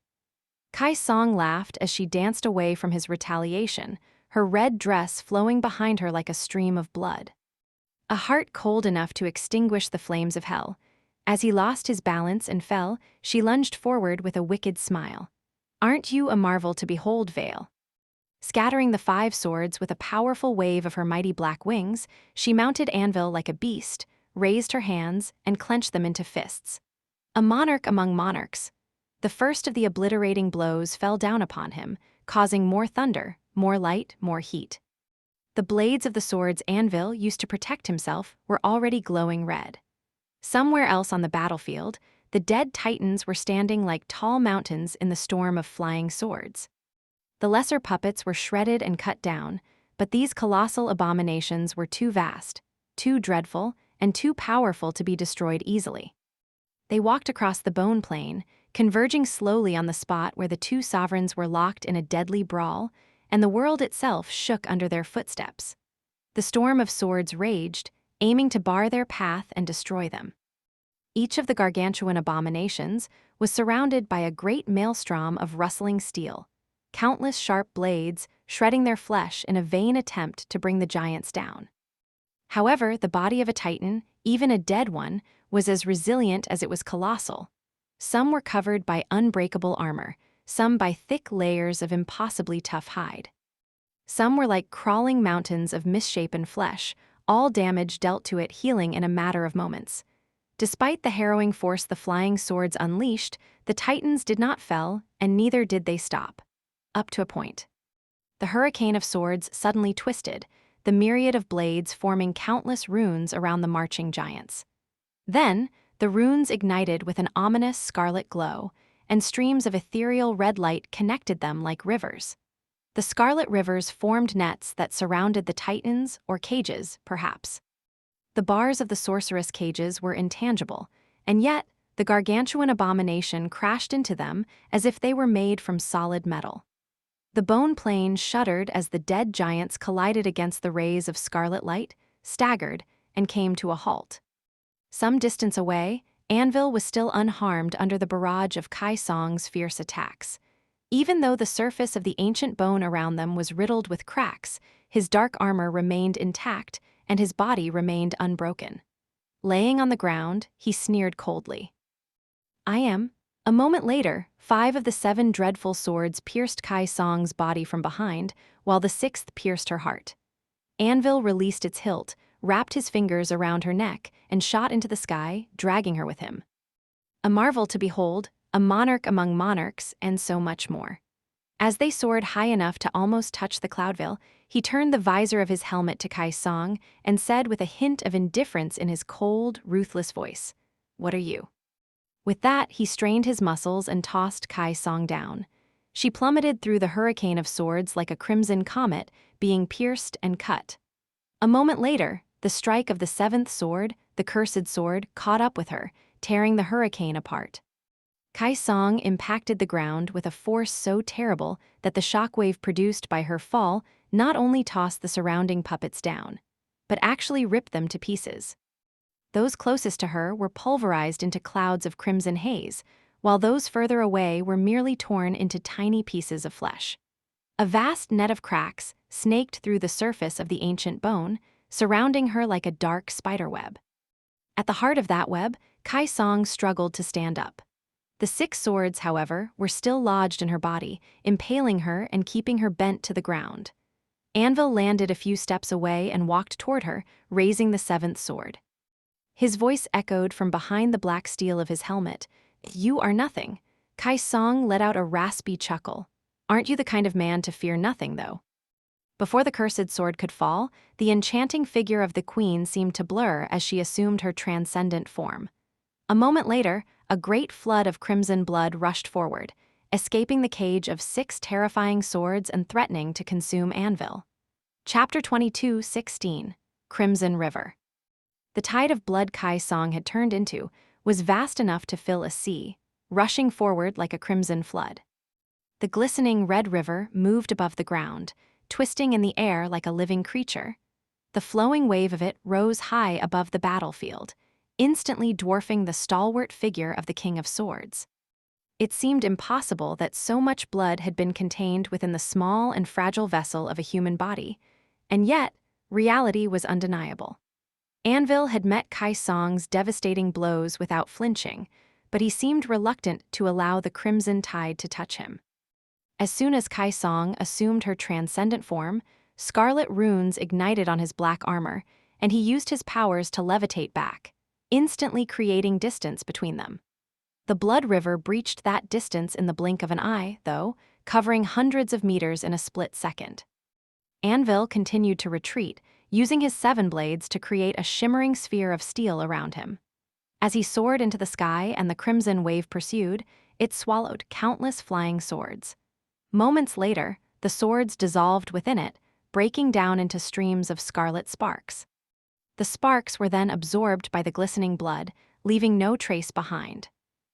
Kai Song laughed as she danced away from his retaliation, her red dress flowing behind her like a stream of blood. A heart cold enough to extinguish the flames of hell. As he lost his balance and fell, she lunged forward with a wicked smile. "Aren't you a marvel to behold, Vale?" Scattering the 5 swords with a powerful wave of her mighty black wings, she mounted Anvil like a beast, raised her hands, and clenched them into fists. A monarch among monarchs. The first of the obliterating blows fell down upon him, causing more thunder, more light, more heat. The blades of the swords Anvil used to protect himself were already glowing red. Somewhere else on the battlefield, the dead titans were standing like tall mountains in the storm of flying swords. The lesser puppets were shredded and cut down, but these colossal abominations were too vast, too dreadful, and too powerful to be destroyed easily. They walked across the bone plane, converging slowly on the spot where the 2 sovereigns were locked in a deadly brawl, and the world itself shook under their footsteps. The storm of swords raged, aiming to bar their path and destroy them. Each of the gargantuan abominations was surrounded by a great maelstrom of rustling steel, countless sharp blades shredding their flesh in a vain attempt to bring the giants down. However, the body of a titan, even a dead one, was as resilient as it was colossal. Some were covered by unbreakable armor, some by thick layers of impossibly tough hide. Some were like crawling mountains of misshapen flesh, all damage dealt to it healing in a matter of moments. Despite the harrowing force the flying swords unleashed, the Titans did not fell, and neither did they stop. Up to a point. The hurricane of swords suddenly twisted, the myriad of blades forming countless runes around the marching giants. Then, the runes ignited with an ominous scarlet glow, and streams of ethereal red light connected them like rivers. The scarlet rivers formed nets that surrounded the Titans, or cages, perhaps. The bars of the sorceress cages were intangible, and yet the gargantuan abomination crashed into them as if they were made from solid metal. The bone plane shuddered as the dead giants collided against the rays of scarlet light, staggered, and came to a halt. Some distance away, Anvil was still unharmed under the barrage of Kai Song's fierce attacks. Even though the surface of the ancient bone around them was riddled with cracks, his dark armor remained intact and his body remained unbroken. Laying on the ground, he sneered coldly. "I am." A moment later, 5 of the 7 dreadful swords pierced Kai Song's body from behind, while the 6th pierced her heart. Anvil released its hilt, wrapped his fingers around her neck, and shot into the sky, dragging her with him. A marvel to behold, a monarch among monarchs, and so much more. As they soared high enough to almost touch the cloudveil, he turned the visor of his helmet to Kai Song and said with a hint of indifference in his cold, ruthless voice, "What are you?" With that, he strained his muscles and tossed Kai Song down. She plummeted through the hurricane of swords like a crimson comet, being pierced and cut. A moment later, the strike of the 7th sword, the cursed sword, caught up with her, tearing the hurricane apart. Kai Song impacted the ground with a force so terrible that the shockwave produced by her fall not only tossed the surrounding puppets down, but actually ripped them to pieces. Those closest to her were pulverized into clouds of crimson haze, while those further away were merely torn into tiny pieces of flesh. A vast net of cracks snaked through the surface of the ancient bone, surrounding her like a dark spiderweb. At the heart of that web, Kai Song struggled to stand up. The 6 swords, however, were still lodged in her body, impaling her and keeping her bent to the ground. Anvil landed a few steps away and walked toward her, raising the 7th sword. His voice echoed from behind the black steel of his helmet. "You are nothing." Kai Song let out a raspy chuckle. "Aren't you the kind of man to fear nothing, though?" Before the cursed sword could fall, the enchanting figure of the queen seemed to blur as she assumed her transcendent form. A moment later, a great flood of crimson blood rushed forward, escaping the cage of 6 terrifying swords and threatening to consume Anvil. Chapter 22:16 Crimson River. The tide of blood Kai Song had turned into was vast enough to fill a sea, rushing forward like a crimson flood. The glistening red river moved above the ground, twisting in the air like a living creature. The flowing wave of it rose high above the battlefield, instantly dwarfing the stalwart figure of the King of Swords. It seemed impossible that so much blood had been contained within the small and fragile vessel of a human body, and yet, reality was undeniable. Anvil had met Kai Song's devastating blows without flinching, but he seemed reluctant to allow the crimson tide to touch him. As soon as Kai Song assumed her transcendent form, scarlet runes ignited on his black armor, and he used his powers to levitate back, instantly creating distance between them. The blood river breached that distance in the blink of an eye, though, covering hundreds of meters in a split second. Anvil continued to retreat, using his 7 blades to create a shimmering sphere of steel around him. As he soared into the sky and the crimson wave pursued, it swallowed countless flying swords. Moments later, the swords dissolved within it, breaking down into streams of scarlet sparks. The sparks were then absorbed by the glistening blood, leaving no trace behind.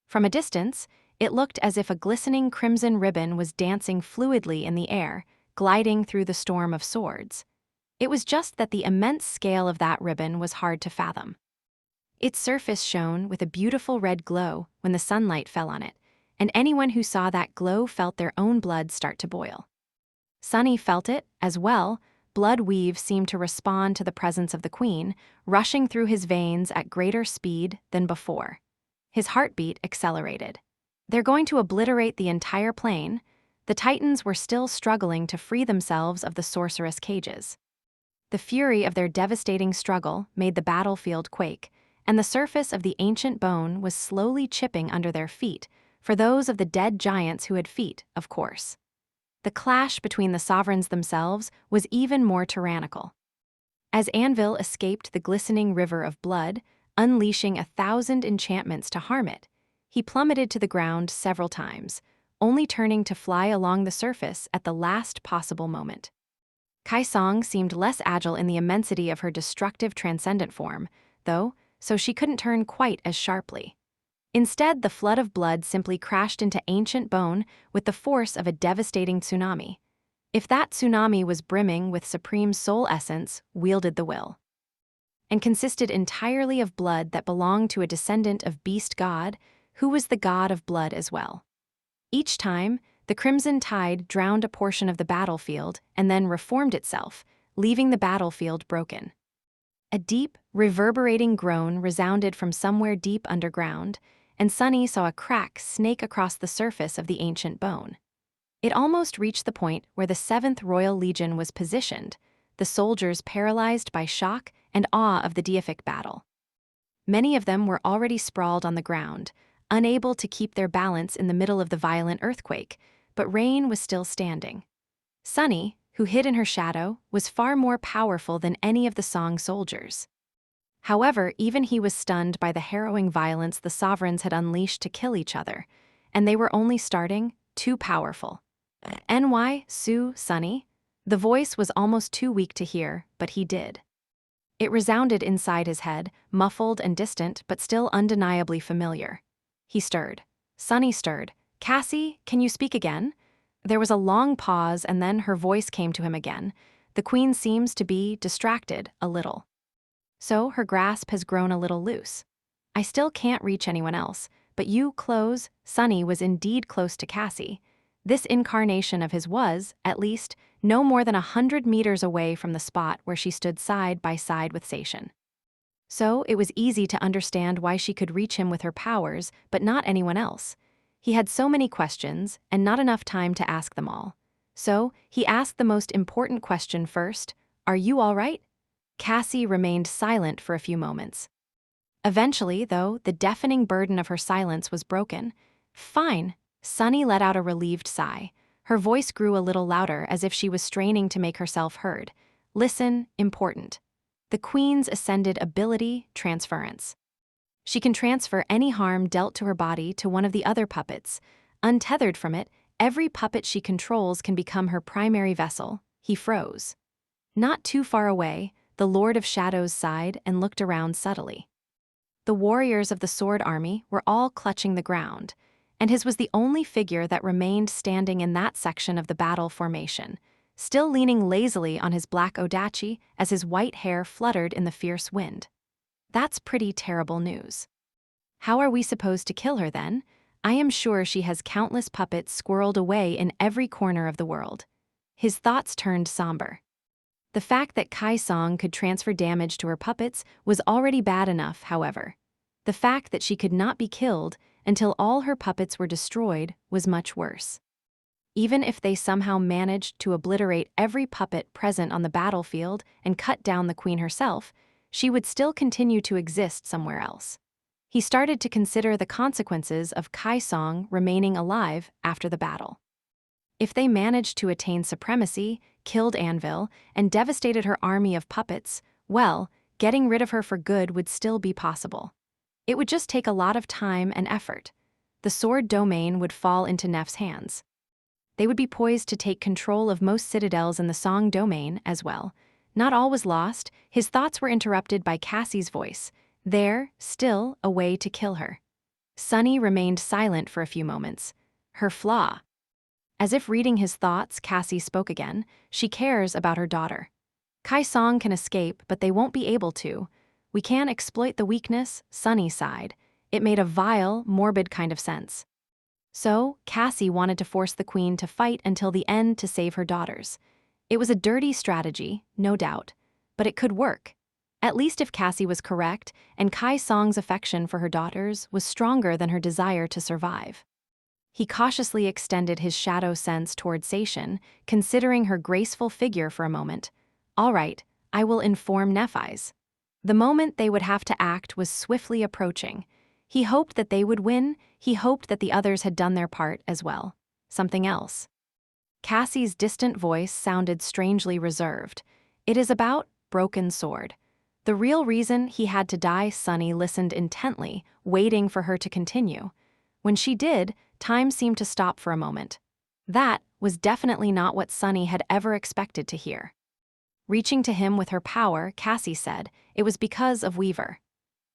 From a distance, it looked as if a glistening crimson ribbon was dancing fluidly in the air, gliding through the storm of swords. It was just that the immense scale of that ribbon was hard to fathom. Its surface shone with a beautiful red glow when the sunlight fell on it, and anyone who saw that glow felt their own blood start to boil. Sunny felt it, as well. Blood weave seemed to respond to the presence of the queen, rushing through his veins at greater speed than before. His heartbeat accelerated. They're going to obliterate the entire plane. The Titans were still struggling to free themselves of the sorceress cages. The fury of their devastating struggle made the battlefield quake, and the surface of the ancient bone was slowly chipping under their feet, for those of the dead giants who had feet, of course. The clash between the sovereigns themselves was even more tyrannical. As Anvil escaped the glistening river of blood, unleashing 1,000 enchantments to harm it, he plummeted to the ground several times, only turning to fly along the surface at the last possible moment. Kaisong seemed less agile in the immensity of her destructive transcendent form, though, so she couldn't turn quite as sharply. Instead, the flood of blood simply crashed into ancient bone with the force of a devastating tsunami. If that tsunami was brimming with supreme soul essence, wielded the will, and consisted entirely of blood that belonged to a descendant of beast god, who was the god of blood as well. Each time, the crimson tide drowned a portion of the battlefield and then reformed itself, leaving the battlefield broken. A deep, reverberating groan resounded from somewhere deep underground, and Sunny saw a crack snake across the surface of the ancient bone. It almost reached the point where the 7th Royal Legion was positioned, the soldiers paralyzed by shock and awe of the deific battle. Many of them were already sprawled on the ground, unable to keep their balance in the middle of the violent earthquake, but Rain was still standing. Sunny, who hid in her shadow, was far more powerful than any of the Song soldiers. However, even he was stunned by the harrowing violence the sovereigns had unleashed to kill each other, and they were only starting, too powerful. "NY, Sue, Sunny?" The voice was almost too weak to hear, but he did. It resounded inside his head, muffled and distant, but still undeniably familiar. He stirred. Sunny stirred. "Cassie, can you speak again?" There was a long pause, and then her voice came to him again. "The queen seems to be distracted, a little. So her grasp has grown a little loose. I still can't reach anyone else, but you close." Sunny was indeed close to Cassie. This incarnation of his was, at least, no more than 100 meters away from the spot where she stood side by side with Seishin. So it was easy to understand why she could reach him with her powers, but not anyone else. He had so many questions, and not enough time to ask them all. So he asked the most important question first: "Are you all right?" Cassie remained silent for a few moments. Eventually, though, the deafening burden of her silence was broken. "Fine." Sunny let out a relieved sigh. Her voice grew a little louder, as if she was straining to make herself heard. "Listen, important. The Queen's ascended ability, transference. She can transfer any harm dealt to her body to one of the other puppets. Untethered from it, every puppet she controls can become her primary vessel." He froze. Not too far away, the Lord of Shadows sighed and looked around subtly. The warriors of the Sword Army were all clutching the ground, and his was the only figure that remained standing in that section of the battle formation, still leaning lazily on his black odachi as his white hair fluttered in the fierce wind. "That's pretty terrible news. How are we supposed to kill her then? I am sure she has countless puppets squirreled away in every corner of the world." His thoughts turned somber. The fact that Kaisong could transfer damage to her puppets was already bad enough, however. The fact that she could not be killed until all her puppets were destroyed was much worse. Even if they somehow managed to obliterate every puppet present on the battlefield and cut down the queen herself, she would still continue to exist somewhere else. He started to consider the consequences of Kaisong remaining alive after the battle. If they managed to attain supremacy, killed Anvil, and devastated her army of puppets, well, getting rid of her for good would still be possible. It would just take a lot of time and effort. The sword domain would fall into Nef's hands. They would be poised to take control of most citadels in the Song domain as well. Not all was lost. His thoughts were interrupted by Cassie's voice. There, still, a way to kill her. Sunny remained silent for a few moments. "Her flaw." As if reading his thoughts, Cassie spoke again. "She cares about her daughter. Kaisong can escape, but they won't be able to. We can exploit the weakness." Sunny sighed. It made a vile, morbid kind of sense. So, Cassie wanted to force the queen to fight until the end to save her daughters. It was a dirty strategy, no doubt, but it could work. At least if Cassie was correct, and Kaisong's affection for her daughters was stronger than her desire to survive. He cautiously extended his shadow sense toward Saishin, considering her graceful figure for a moment. All right, I will inform Nephis. The moment they would have to act was swiftly approaching. He hoped that they would win, he hoped that the others had done their part as well. Something else. Cassie's distant voice sounded strangely reserved. It is about Broken Sword. The real reason he had to die. Sunny listened intently, waiting for her to continue. When she did, time seemed to stop for a moment. That was definitely not what Sunny had ever expected to hear. Reaching to him with her power, Cassie said, it was because of Weaver.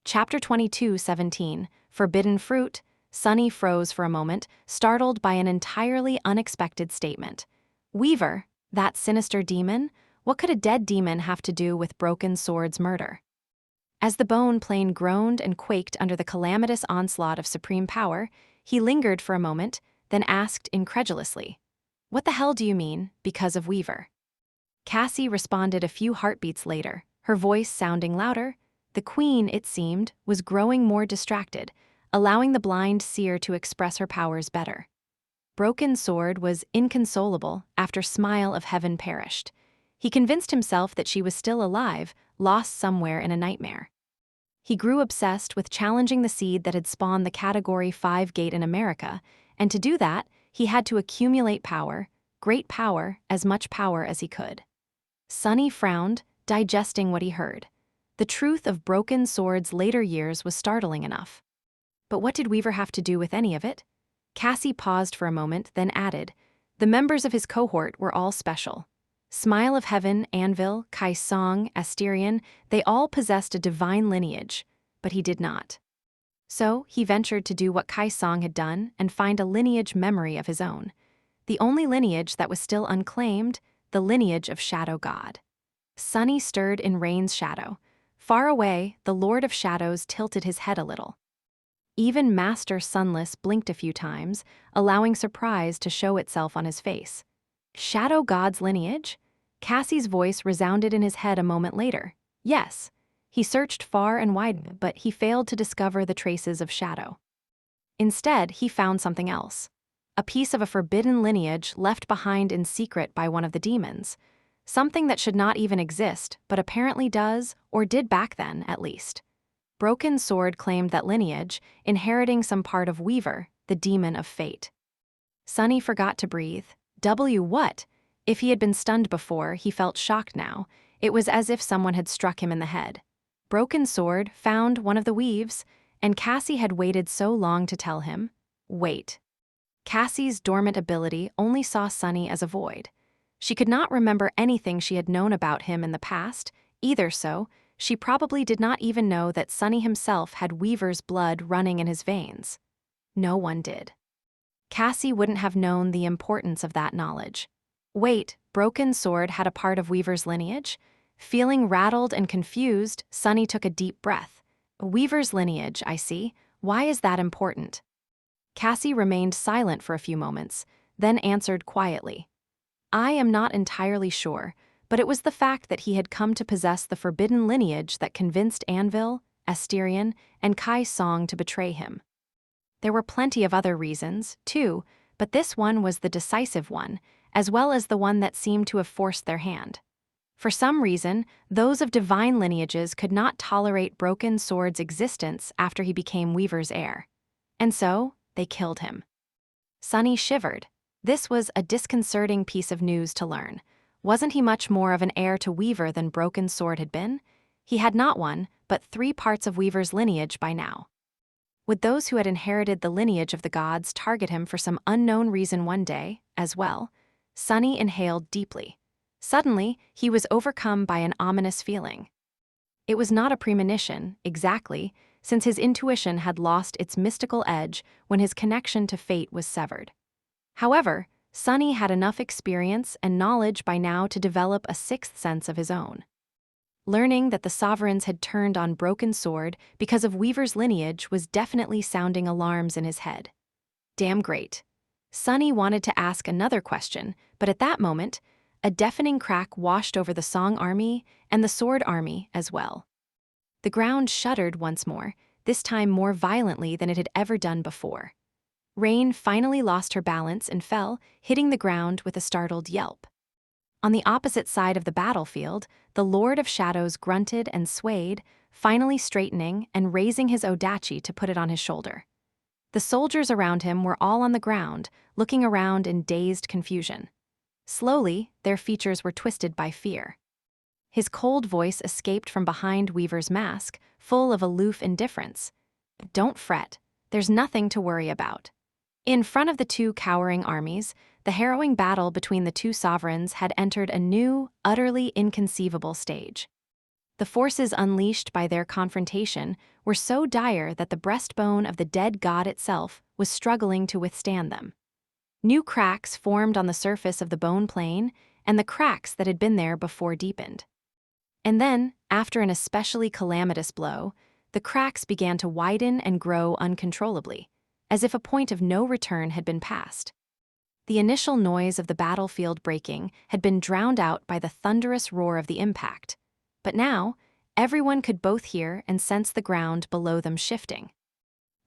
Chapter 22:17, Forbidden Fruit. Sunny froze for a moment, startled by an entirely unexpected statement. Weaver, that sinister demon? What could a dead demon have to do with Broken Sword's murder? As the bone plane groaned and quaked under the calamitous onslaught of supreme power, he lingered for a moment, then asked incredulously, "What the hell do you mean, because of Weaver?" Cassie responded a few heartbeats later, her voice sounding louder. The queen, it seemed, was growing more distracted, allowing the blind seer to express her powers better. Broken Sword was inconsolable after Smile of Heaven perished. He convinced himself that she was still alive, lost somewhere in a nightmare. He grew obsessed with challenging the seed that had spawned the Category 5 gate in America, and to do that, he had to accumulate power, great power, as much power as he could. Sunny frowned, digesting what he heard. The truth of Broken Sword's later years was startling enough. But what did Weaver have to do with any of it? Cassie paused for a moment, then added, the members of his cohort were all special. Smile of Heaven, Anvil, Kai Song, Asterion, they all possessed a divine lineage, but he did not. So he ventured to do what Kai Song had done and find a lineage memory of his own. The only lineage that was still unclaimed, the lineage of Shadow God. Sunny stirred in Rain's shadow. Far away, the Lord of Shadows tilted his head a little. Even Master Sunless blinked a few times, allowing surprise to show itself on his face. Shadow God's lineage? Cassie's voice resounded in his head a moment later. Yes. He searched far and wide, but he failed to discover the traces of Shadow. Instead, he found something else. A piece of a forbidden lineage left behind in secret by one of the demons. Something that should not even exist, but apparently does, or did back then, at least. Broken Sword claimed that lineage, inheriting some part of Weaver, the demon of fate. Sunny forgot to breathe. What? If he had been stunned before, he felt shocked now. It was as if someone had struck him in the head. Broken Sword found one of the weaves, and Cassie had waited so long to tell him. Wait. Cassie's dormant ability only saw Sunny as a void. She could not remember anything she had known about him in the past, either so, she probably did not even know that Sunny himself had Weaver's blood running in his veins. No one did. Cassie wouldn't have known the importance of that knowledge. Wait, Broken Sword had a part of Weaver's lineage? Feeling rattled and confused, Sunny took a deep breath. Weaver's lineage, I see. Why is that important? Cassie remained silent for a few moments, then answered quietly. I am not entirely sure, but it was the fact that he had come to possess the forbidden lineage that convinced Anvil, Asterion, and Kai Song to betray him. There were plenty of other reasons, too, but this one was the decisive one, as well as the one that seemed to have forced their hand. For some reason, those of divine lineages could not tolerate Broken Sword's existence after he became Weaver's heir. And so, they killed him. Sunny shivered. This was a disconcerting piece of news to learn. Wasn't he much more of an heir to Weaver than Broken Sword had been? He had not one, but 3 parts of Weaver's lineage by now. Would those who had inherited the lineage of the gods target him for some unknown reason one day, as well? Sunny inhaled deeply. Suddenly, he was overcome by an ominous feeling. It was not a premonition, exactly, since his intuition had lost its mystical edge when his connection to fate was severed. However, Sunny had enough experience and knowledge by now to develop a 6th sense of his own. Learning that the sovereigns had turned on Broken Sword because of Weaver's lineage was definitely sounding alarms in his head. Damn great. Sunny wanted to ask another question, but at that moment, a deafening crack washed over the Song army and the Sword army as well. The ground shuddered once more, this time more violently than it had ever done before. Rain finally lost her balance and fell, hitting the ground with a startled yelp. On the opposite side of the battlefield, the Lord of Shadows grunted and swayed, finally straightening and raising his odachi to put it on his shoulder. The soldiers around him were all on the ground, looking around in dazed confusion. Slowly, their features were twisted by fear. His cold voice escaped from behind Weaver's mask, full of aloof indifference. "Don't fret. There's nothing to worry about." In front of the two cowering armies, the harrowing battle between the two sovereigns had entered a new, utterly inconceivable stage. The forces unleashed by their confrontation were so dire that the breastbone of the dead god itself was struggling to withstand them. New cracks formed on the surface of the bone plane, and the cracks that had been there before deepened. And then, after an especially calamitous blow, the cracks began to widen and grow uncontrollably, as if a point of no return had been passed. The initial noise of the battlefield breaking had been drowned out by the thunderous roar of the impact, but now, everyone could both hear and sense the ground below them shifting.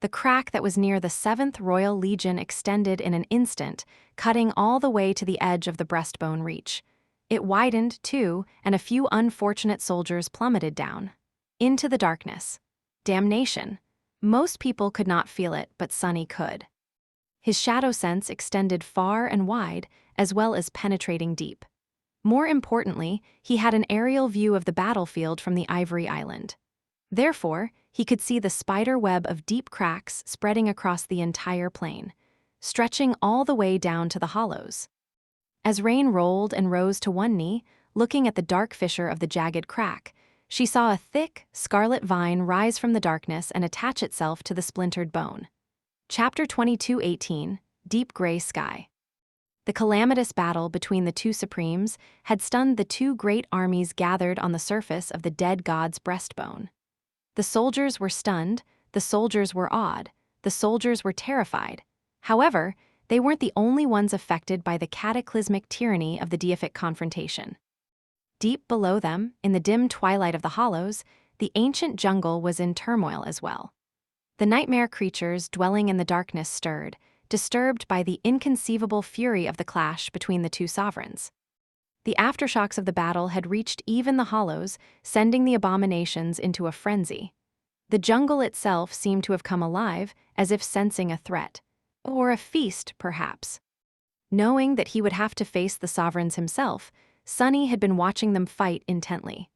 The crack that was near the 7th Royal Legion extended in an instant, cutting all the way to the edge of the breastbone reach. It widened, too, and a few unfortunate soldiers plummeted down into the darkness. Damnation! Most people could not feel it, but Sunny could. His shadow sense extended far and wide, as well as penetrating deep. More importantly, he had an aerial view of the battlefield from the Ivory Island. Therefore, he could see the spider web of deep cracks spreading across the entire plain, stretching all the way down to the hollows. As Rain rolled and rose to one knee, looking at the dark fissure of the jagged crack, she saw a thick, scarlet vine rise from the darkness and attach itself to the splintered bone. Chapter 22:18, Deep Gray Sky. The calamitous battle between the two supremes had stunned the two great armies gathered on the surface of the dead god's breastbone. The soldiers were stunned, the soldiers were awed, the soldiers were terrified. However, they weren't the only ones affected by the cataclysmic tyranny of the deific confrontation. Deep below them, in the dim twilight of the hollows, the ancient jungle was in turmoil as well. The nightmare creatures dwelling in the darkness stirred, disturbed by the inconceivable fury of the clash between the two sovereigns. The aftershocks of the battle had reached even the hollows, sending the abominations into a frenzy. The jungle itself seemed to have come alive, as if sensing a threat. Or a feast, perhaps. Knowing that he would have to face the sovereigns himself, Sunny had been watching them fight intently.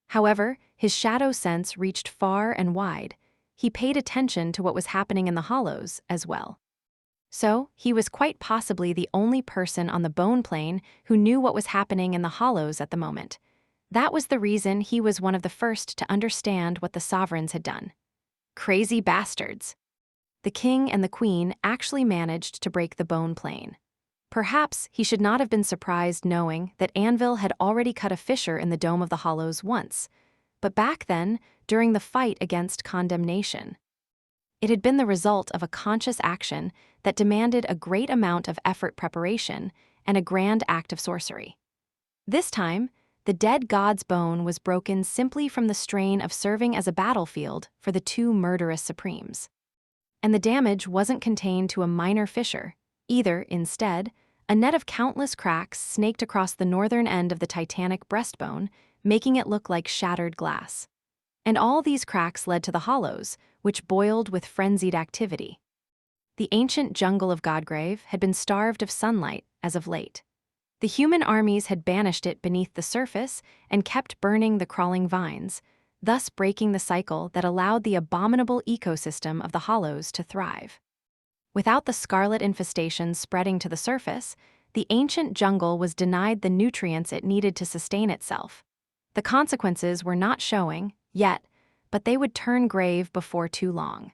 However, his shadow sense reached far and wide. He paid attention to what was happening in the hollows as well. So, he was quite possibly the only person on the bone plane who knew what was happening in the hollows at the moment. That was the reason he was one of the first to understand what the sovereigns had done. Crazy bastards. The king and the queen actually managed to break the bone plane. Perhaps he should not have been surprised knowing that Anvil had already cut a fissure in the dome of the hollows once, but back then, during the fight against condemnation. It had been the result of a conscious action that demanded a great amount of effort preparation and a grand act of sorcery. This time, the dead god's bone was broken simply from the strain of serving as a battlefield for the two murderous supremes. And the damage wasn't contained to a minor fissure. Either, instead, a net of countless cracks snaked across the northern end of the titanic breastbone, making it look like shattered glass. And all these cracks led to the hollows, which boiled with frenzied activity. The ancient jungle of Godgrave had been starved of sunlight as of late. The human armies had banished it beneath the surface and kept burning the crawling vines, thus breaking the cycle that allowed the abominable ecosystem of the hollows to thrive. Without the scarlet infestation spreading to the surface, the ancient jungle was denied the nutrients it needed to sustain itself. The consequences were not showing, yet, but they would turn grave before too long.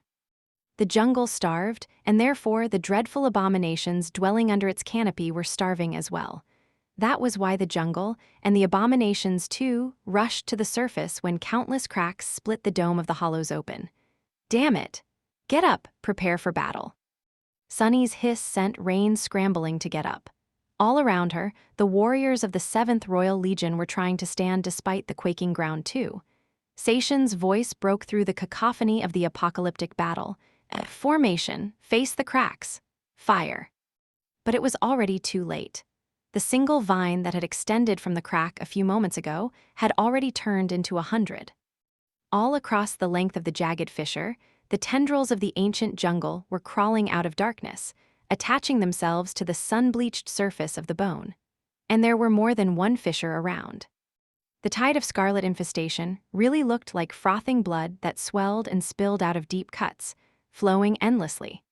The jungle starved, and therefore the dreadful abominations dwelling under its canopy were starving as well. That was why the jungle, and the abominations too, rushed to the surface when countless cracks split the dome of the hollows open. Damn it! Get up, prepare for battle. Sunny's hiss sent Rain scrambling to get up. All around her, the warriors of the 7th Royal Legion were trying to stand despite the quaking ground too. Saishin's voice broke through the cacophony of the apocalyptic battle. Formation, face the cracks. Fire. But it was already too late. The single vine that had extended from the crack a few moments ago had already turned into 100. All across the length of the jagged fissure, the tendrils of the ancient jungle were crawling out of darkness, attaching themselves to the sun-bleached surface of the bone. And there were more than one fissure around. The tide of scarlet infestation really looked like frothing blood that swelled and spilled out of deep cuts, flowing endlessly.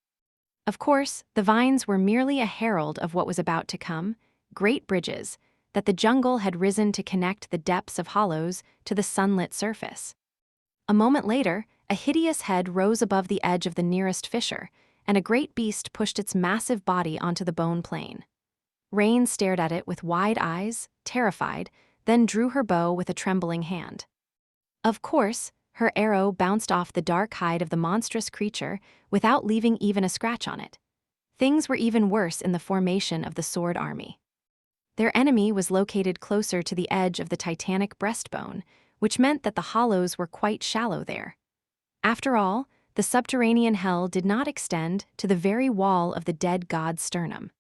Of course, the vines were merely a herald of what was about to come, great bridges that the jungle had risen to connect the depths of hollows to the sunlit surface. A moment later, a hideous head rose above the edge of the nearest fissure, and a great beast pushed its massive body onto the bone plain. Rain stared at it with wide eyes, terrified, then drew her bow with a trembling hand. Of course, her arrow bounced off the dark hide of the monstrous creature without leaving even a scratch on it. Things were even worse in the formation of the sword army. Their enemy was located closer to the edge of the titanic breastbone, which meant that the hollows were quite shallow there. After all, the subterranean hell did not extend to the very wall of the dead god's sternum.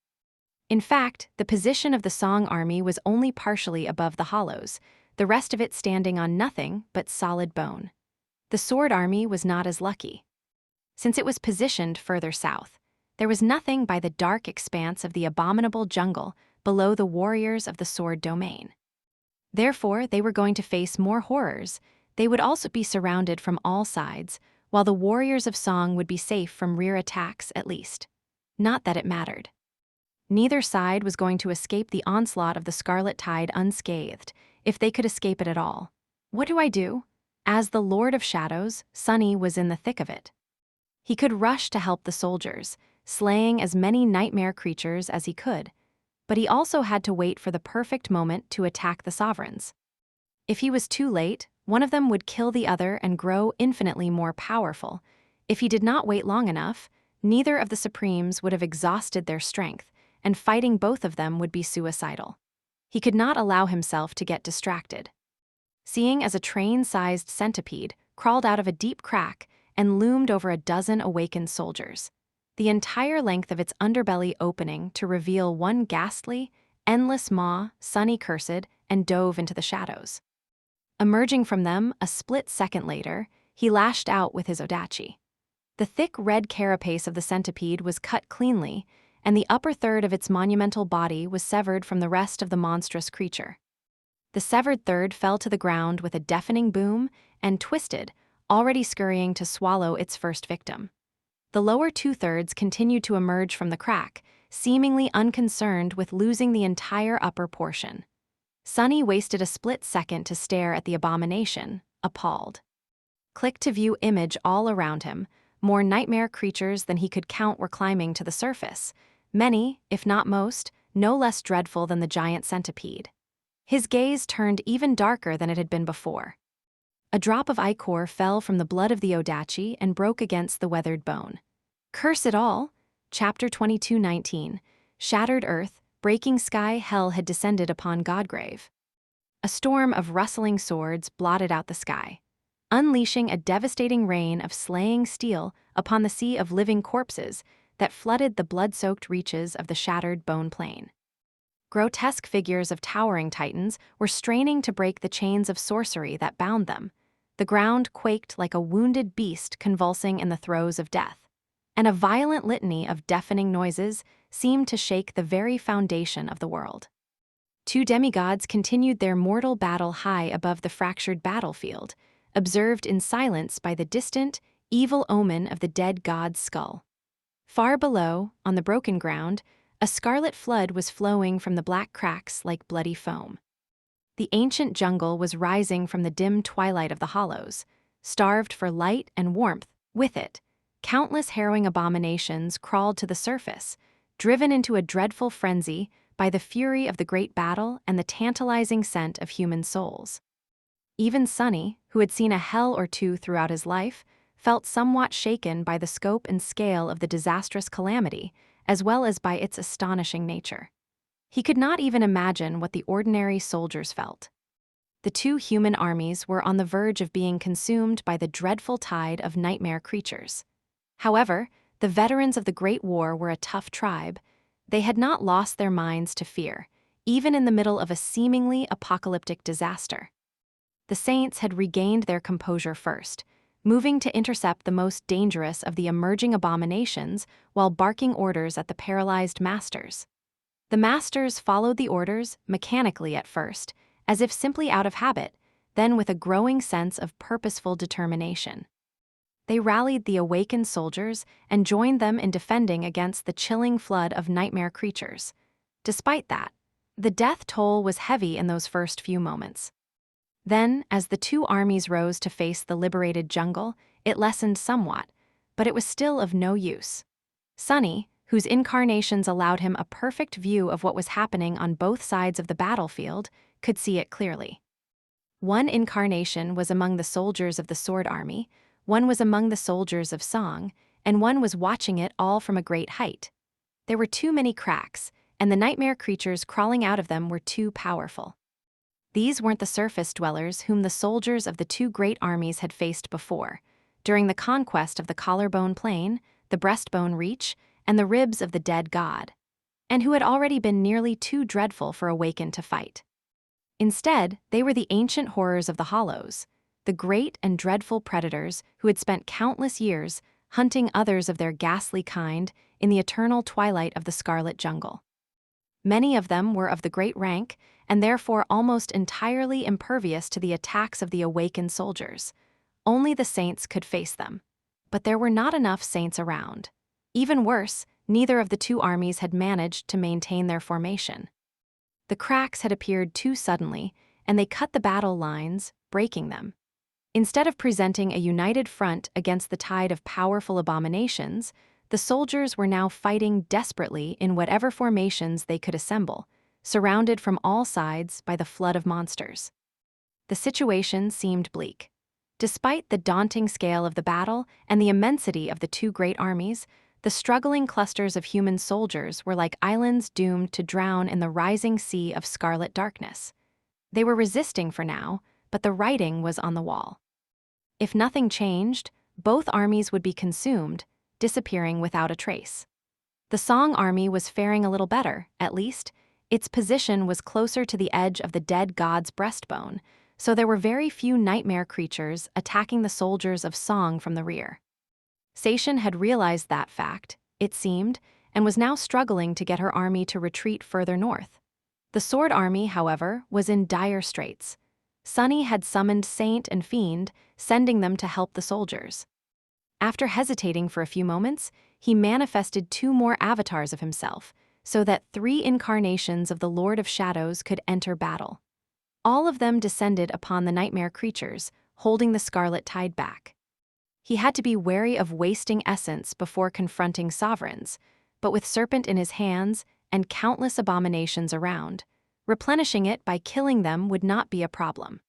In fact, the position of the Song army was only partially above the hollows, the rest of it standing on nothing but solid bone. The sword army was not as lucky. Since it was positioned further south, there was nothing by the dark expanse of the abominable jungle below the warriors of the sword domain. Therefore, they were going to face more horrors. They would also be surrounded from all sides, while the warriors of Song would be safe from rear attacks at least. Not that it mattered. Neither side was going to escape the onslaught of the Scarlet Tide unscathed, if they could escape it at all. What do I do? As the Lord of Shadows, Sunny was in the thick of it. He could rush to help the soldiers, slaying as many nightmare creatures as he could, but he also had to wait for the perfect moment to attack the sovereigns. If he was too late, one of them would kill the other and grow infinitely more powerful. If he did not wait long enough, neither of the Supremes would have exhausted their strength, and fighting both of them would be suicidal. He could not allow himself to get distracted. Seeing as a train-sized centipede crawled out of a deep crack and loomed over a dozen awakened soldiers, the entire length of its underbelly opening to reveal one ghastly, endless maw, Sunny cursed, and dove into the shadows. Emerging from them a split second later, he lashed out with his odachi. The thick red carapace of the centipede was cut cleanly, and the upper third of its monumental body was severed from the rest of the monstrous creature. The severed third fell to the ground with a deafening boom and twisted, already scurrying to swallow its first victim. The lower two-thirds continued to emerge from the crack, seemingly unconcerned with losing the entire upper portion. Sunny wasted a split second to stare at the abomination, appalled. Click to view image all around him. More nightmare creatures than he could count were climbing to the surface. Many, if not most, no less dreadful than the giant centipede. His gaze turned even darker than it had been before. A drop of ichor fell from the blood of the odachi and broke against the weathered bone. Curse it all! Chapter 22:19. Shattered earth, breaking sky, hell had descended upon Godgrave. A storm of rustling swords blotted out the sky, unleashing a devastating rain of slaying steel upon the sea of living corpses that flooded the blood-soaked reaches of the shattered bone plain. Grotesque figures of towering titans were straining to break the chains of sorcery that bound them. The ground quaked like a wounded beast convulsing in the throes of death, and a violent litany of deafening noises seemed to shake the very foundation of the world. Two demigods continued their mortal battle high above the fractured battlefield, observed in silence by the distant, evil omen of the dead god's skull. Far below, on the broken ground, a scarlet flood was flowing from the black cracks like bloody foam. The ancient jungle was rising from the dim twilight of the hollows, starved for light and warmth. With it, countless harrowing abominations crawled to the surface, driven into a dreadful frenzy by the fury of the great battle and the tantalizing scent of human souls. Even Sunny, who had seen a hell or two throughout his life, felt somewhat shaken by the scope and scale of the disastrous calamity, as well as by its astonishing nature. He could not even imagine what the ordinary soldiers felt. The two human armies were on the verge of being consumed by the dreadful tide of nightmare creatures. However, The veterans of the Great War were a tough tribe. They had not lost their minds to fear, even in the middle of a seemingly apocalyptic disaster. The Saints had regained their composure first, moving to intercept the most dangerous of the emerging abominations while barking orders at the paralyzed masters. The masters followed the orders mechanically at first, as if simply out of habit, then with a growing sense of purposeful determination. They rallied the awakened soldiers and joined them in defending against the chilling flood of nightmare creatures. Despite that, the death toll was heavy in those first few moments. Then, as the two armies rose to face the liberated jungle, it lessened somewhat, but it was still of no use. Sunny, whose incarnations allowed him a perfect view of what was happening on both sides of the battlefield, could see it clearly. One incarnation was among the soldiers of the Sword Army, one was among the soldiers of Song, and one was watching it all from a great height. There were too many cracks, and the nightmare creatures crawling out of them were too powerful. These weren't the surface dwellers whom the soldiers of the two great armies had faced before, during the conquest of the collarbone plain, the breastbone reach, and the ribs of the dead god, and who had already been nearly too dreadful for Awakened to fight. Instead, they were the ancient horrors of the Hollows, the great and dreadful predators who had spent countless years hunting others of their ghastly kind in the eternal twilight of the Scarlet Jungle. Many of them were of the great rank, and therefore almost entirely impervious to the attacks of the awakened soldiers. Only the Saints could face them. But there were not enough Saints around. Even worse, neither of the two armies had managed to maintain their formation. The cracks had appeared too suddenly, and they cut the battle lines, breaking them. Instead of presenting a united front against the tide of powerful abominations, the soldiers were now fighting desperately in whatever formations they could assemble, surrounded from all sides by the flood of monsters. The situation seemed bleak. Despite the daunting scale of the battle and the immensity of the two great armies, the struggling clusters of human soldiers were like islands doomed to drown in the rising sea of scarlet darkness. They were resisting for now, but the writing was on the wall. If nothing changed, both armies would be consumed, disappearing without a trace. The Song army was faring a little better, at least. Its position was closer to the edge of the dead god's breastbone, so there were very few nightmare creatures attacking the soldiers of Song from the rear. Seishin had realized that fact, it seemed, and was now struggling to get her army to retreat further north. The Sword Army, however, was in dire straits. Sunny had summoned Saint and Fiend, sending them to help the soldiers. After hesitating for a few moments, he manifested two more avatars of himself, so that 3 incarnations of the Lord of Shadows could enter battle. All of them descended upon the nightmare creatures, holding the scarlet tide back. He had to be wary of wasting essence before confronting sovereigns, but with Serpent in his hands and countless abominations around, replenishing it by killing them would not be a problem.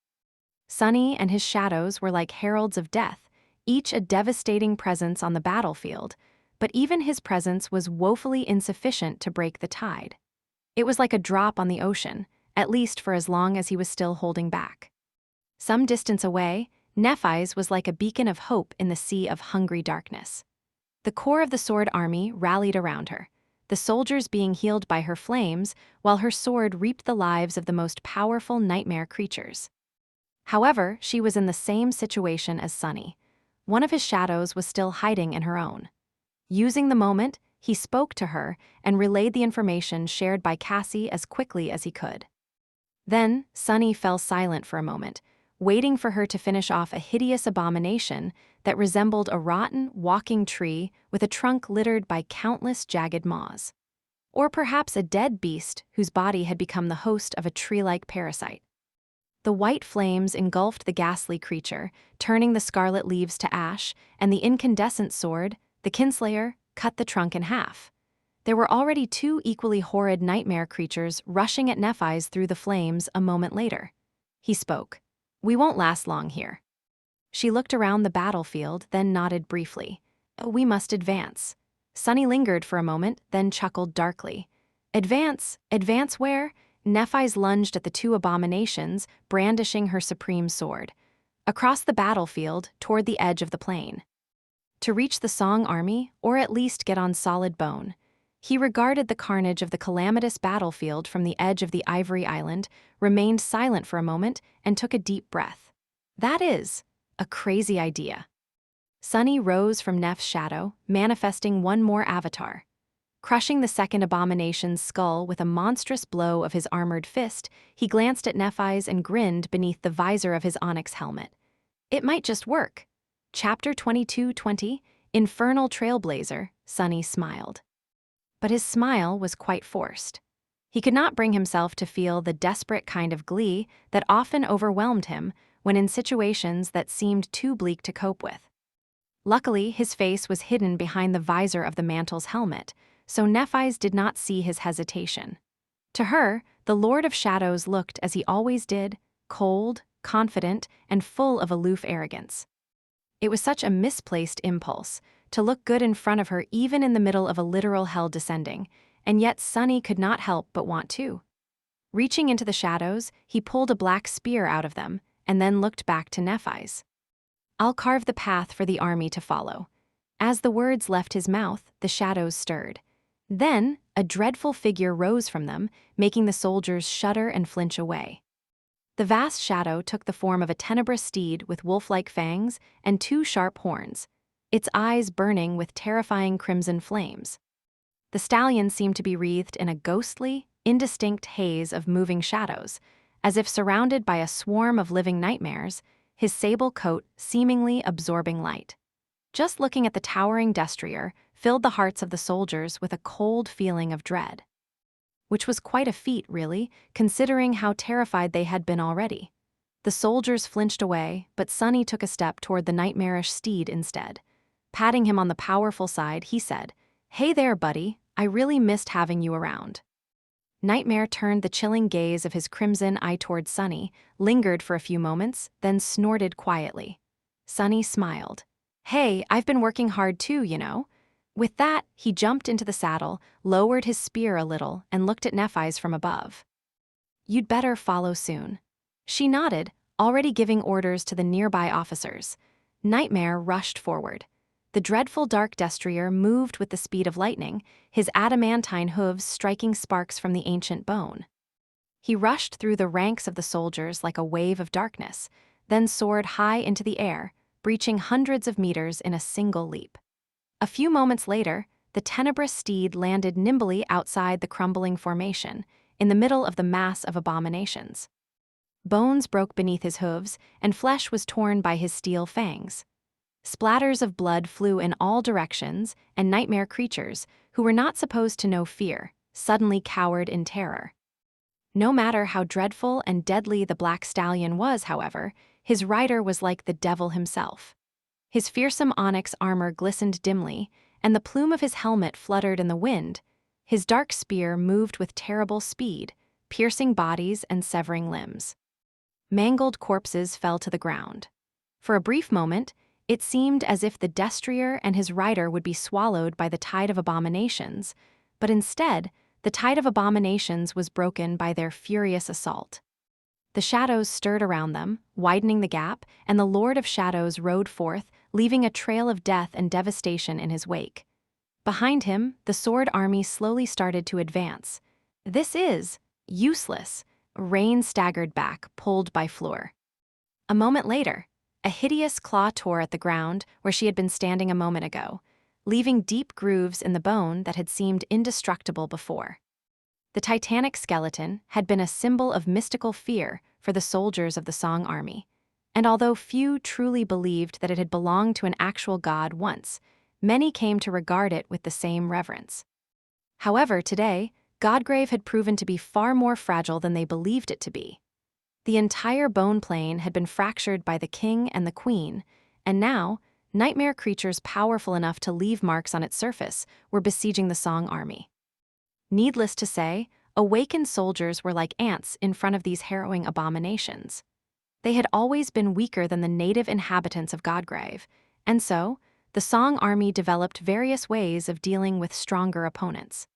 Sunny and his shadows were like heralds of death, each a devastating presence on the battlefield, but even his presence was woefully insufficient to break the tide. It was like a drop on the ocean, at least for as long as he was still holding back. Some distance away, Nephis was like a beacon of hope in the sea of hungry darkness. The core of the Sword Army rallied around her, the soldiers being healed by her flames, while her sword reaped the lives of the most powerful nightmare creatures. However, she was in the same situation as Sunny. One of his shadows was still hiding in her own. Using the moment, he spoke to her and relayed the information shared by Cassie as quickly as he could. Then, Sunny fell silent for a moment, waiting for her to finish off a hideous abomination that resembled a rotten, walking tree with a trunk littered by countless jagged maws. Or perhaps a dead beast whose body had become the host of a tree-like parasite. The white flames engulfed the ghastly creature, turning the scarlet leaves to ash, and the incandescent sword, the kinslayer, cut the trunk in half. There were already 2 equally horrid nightmare creatures rushing at Nephis through the flames a moment later. He spoke. "We won't last long here." She looked around the battlefield, then nodded briefly. "We must advance." Sunny lingered for a moment, then chuckled darkly. "Advance? Advance where?" Nephis lunged at the 2 abominations, brandishing her supreme sword. Across the battlefield, toward the edge of the plain. to reach the Song army or at least get on solid bone. He regarded the carnage of the calamitous battlefield from the edge of the Ivory Island, remained silent for a moment, and took a deep breath. That is a crazy idea. Sunny rose from Nef's shadow, manifesting one more avatar. Crushing the second abomination's skull with a monstrous blow of his armored fist, he glanced at Nephi's and grinned beneath the visor of his onyx helmet. It might just work. Chapter 22:20, Infernal Trailblazer, Sunny smiled. But his smile was quite forced. He could not bring himself to feel the desperate kind of glee that often overwhelmed him when in situations that seemed too bleak to cope with. Luckily, his face was hidden behind the visor of the mantle's helmet, so Nephi's did not see his hesitation. To her, the Lord of Shadows looked as he always did, cold, confident, and full of aloof arrogance. It was such a misplaced impulse, to look good in front of her even in the middle of a literal hell descending, and yet Sunny could not help but want to. Reaching into the shadows, he pulled a black spear out of them, and then looked back to Nephi's. "I'll carve the path for the army to follow." As the words left his mouth, the shadows stirred. Then, a dreadful figure rose from them, making the soldiers shudder and flinch away. The vast shadow took the form of a tenebrous steed with wolf-like fangs and two sharp horns, its eyes burning with terrifying crimson flames. The stallion seemed to be wreathed in a ghostly, indistinct haze of moving shadows, as if surrounded by a swarm of living nightmares, his sable coat seemingly absorbing light. Just looking at the towering destrier filled the hearts of the soldiers with a cold feeling of dread. Which was quite a feat, really, considering how terrified they had been already. The soldiers flinched away, but Sunny took a step toward the nightmarish steed instead. Patting him on the powerful side, he said, "Hey there, buddy, I really missed having you around." Nightmare turned the chilling gaze of his crimson eye toward Sunny, lingered for a few moments, then snorted quietly. Sunny smiled. "Hey, I've been working hard too, you know." With that, he jumped into the saddle, lowered his spear a little, and looked at Nephi's from above. "You'd better follow soon." She nodded, already giving orders to the nearby officers. Nightmare rushed forward. The dreadful dark destrier moved with the speed of lightning, his adamantine hooves striking sparks from the ancient bone. He rushed through the ranks of the soldiers like a wave of darkness, then soared high into the air, breaching hundreds of meters in a single leap. A few moments later, the tenebrous steed landed nimbly outside the crumbling formation, in the middle of the mass of abominations. Bones broke beneath his hooves, and flesh was torn by his steel fangs. Splatters of blood flew in all directions, and nightmare creatures, who were not supposed to know fear, suddenly cowered in terror. No matter how dreadful and deadly the black stallion was, however, his rider was like the devil himself. His fearsome onyx armor glistened dimly, and the plume of his helmet fluttered in the wind. His dark spear moved with terrible speed, piercing bodies and severing limbs. Mangled corpses fell to the ground. For a brief moment, it seemed as if the destrier and his rider would be swallowed by the tide of abominations, but instead, the tide of abominations was broken by their furious assault. The shadows stirred around them, widening the gap, and the Lord of Shadows rode forth, leaving a trail of death and devastation in his wake. Behind him, the sword army slowly started to advance. "This is useless," Rain staggered back, pulled by Flaw. A moment later, a hideous claw tore at the ground where she had been standing a moment ago, leaving deep grooves in the bone that had seemed indestructible before. The titanic skeleton had been a symbol of mystical fear for the soldiers of the Song army, and although few truly believed that it had belonged to an actual god once, many came to regard it with the same reverence. However, today, Godgrave had proven to be far more fragile than they believed it to be. The entire bone plane had been fractured by the king and the queen, and now, nightmare creatures powerful enough to leave marks on its surface were besieging the Song army. Needless to say, awakened soldiers were like ants in front of these harrowing abominations. They had always been weaker than the native inhabitants of Godgrave, and so, the Song army developed various ways of dealing with stronger opponents.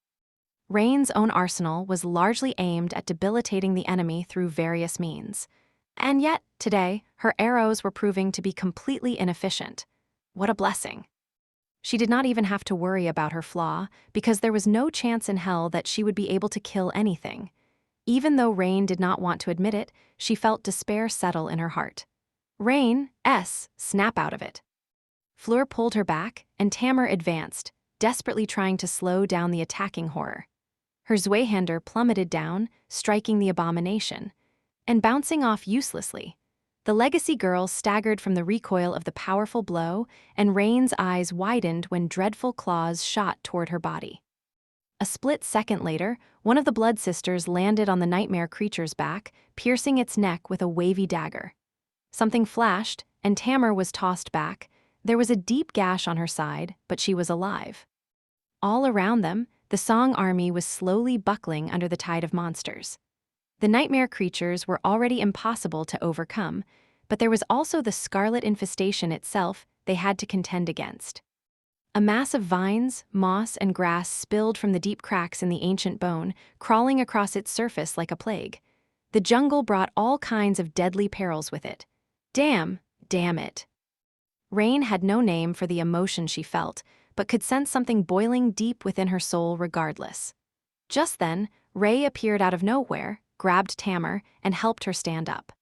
Rain's own arsenal was largely aimed at debilitating the enemy through various means. And yet, today, her arrows were proving to be completely inefficient. What a blessing. She did not even have to worry about her flaw, because there was no chance in hell that she would be able to kill anything. Even though Rain did not want to admit it, she felt despair settle in her heart. Rain, snap out of it. Fleur pulled her back, and Tamar advanced, desperately trying to slow down the attacking horror. Her Zweihander plummeted down, striking the abomination, and bouncing off uselessly. The legacy girl staggered from the recoil of the powerful blow, and Rain's eyes widened when dreadful claws shot toward her body. A split second later, one of the blood sisters landed on the nightmare creature's back, piercing its neck with a wavy dagger. Something flashed, and Tamar was tossed back. There was a deep gash on her side, but she was alive. All around them, the Song army was slowly buckling under the tide of monsters. The nightmare creatures were already impossible to overcome, but there was also the scarlet infestation itself they had to contend against. A mass of vines, moss, and grass spilled from the deep cracks in the ancient bone, crawling across its surface like a plague. The jungle brought all kinds of deadly perils with it. Damn it. Rain had no name for the emotion she felt, but could sense something boiling deep within her soul regardless. Just then, Ray appeared out of nowhere, grabbed Tamar, and helped her stand up.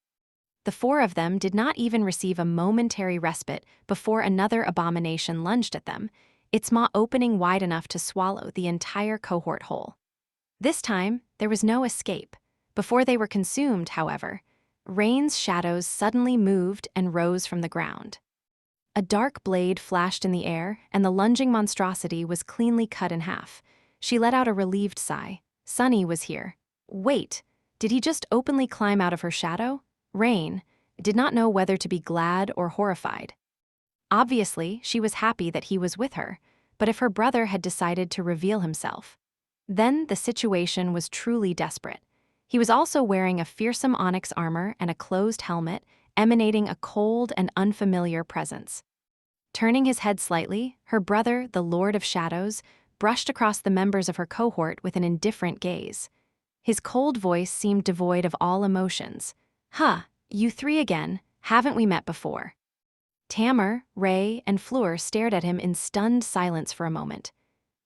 The four of them did not even receive a momentary respite before another abomination lunged at them, its maw opening wide enough to swallow the entire cohort whole. This time, there was no escape. Before they were consumed, however, Rain's shadows suddenly moved and rose from the ground. A dark blade flashed in the air, and the lunging monstrosity was cleanly cut in half. She let out a relieved sigh. Sunny was here. Wait, did he just openly climb out of her shadow? Rain did not know whether to be glad or horrified. Obviously, she was happy that he was with her, but if her brother had decided to reveal himself, then the situation was truly desperate. He was also wearing a fearsome onyx armor and a closed helmet, emanating a cold and unfamiliar presence. Turning his head slightly, her brother, the Lord of Shadows, brushed across the members of her cohort with an indifferent gaze. His cold voice seemed devoid of all emotions. "Huh, you three again, haven't we met before?" Tamar, Ray, and Fleur stared at him in stunned silence for a moment.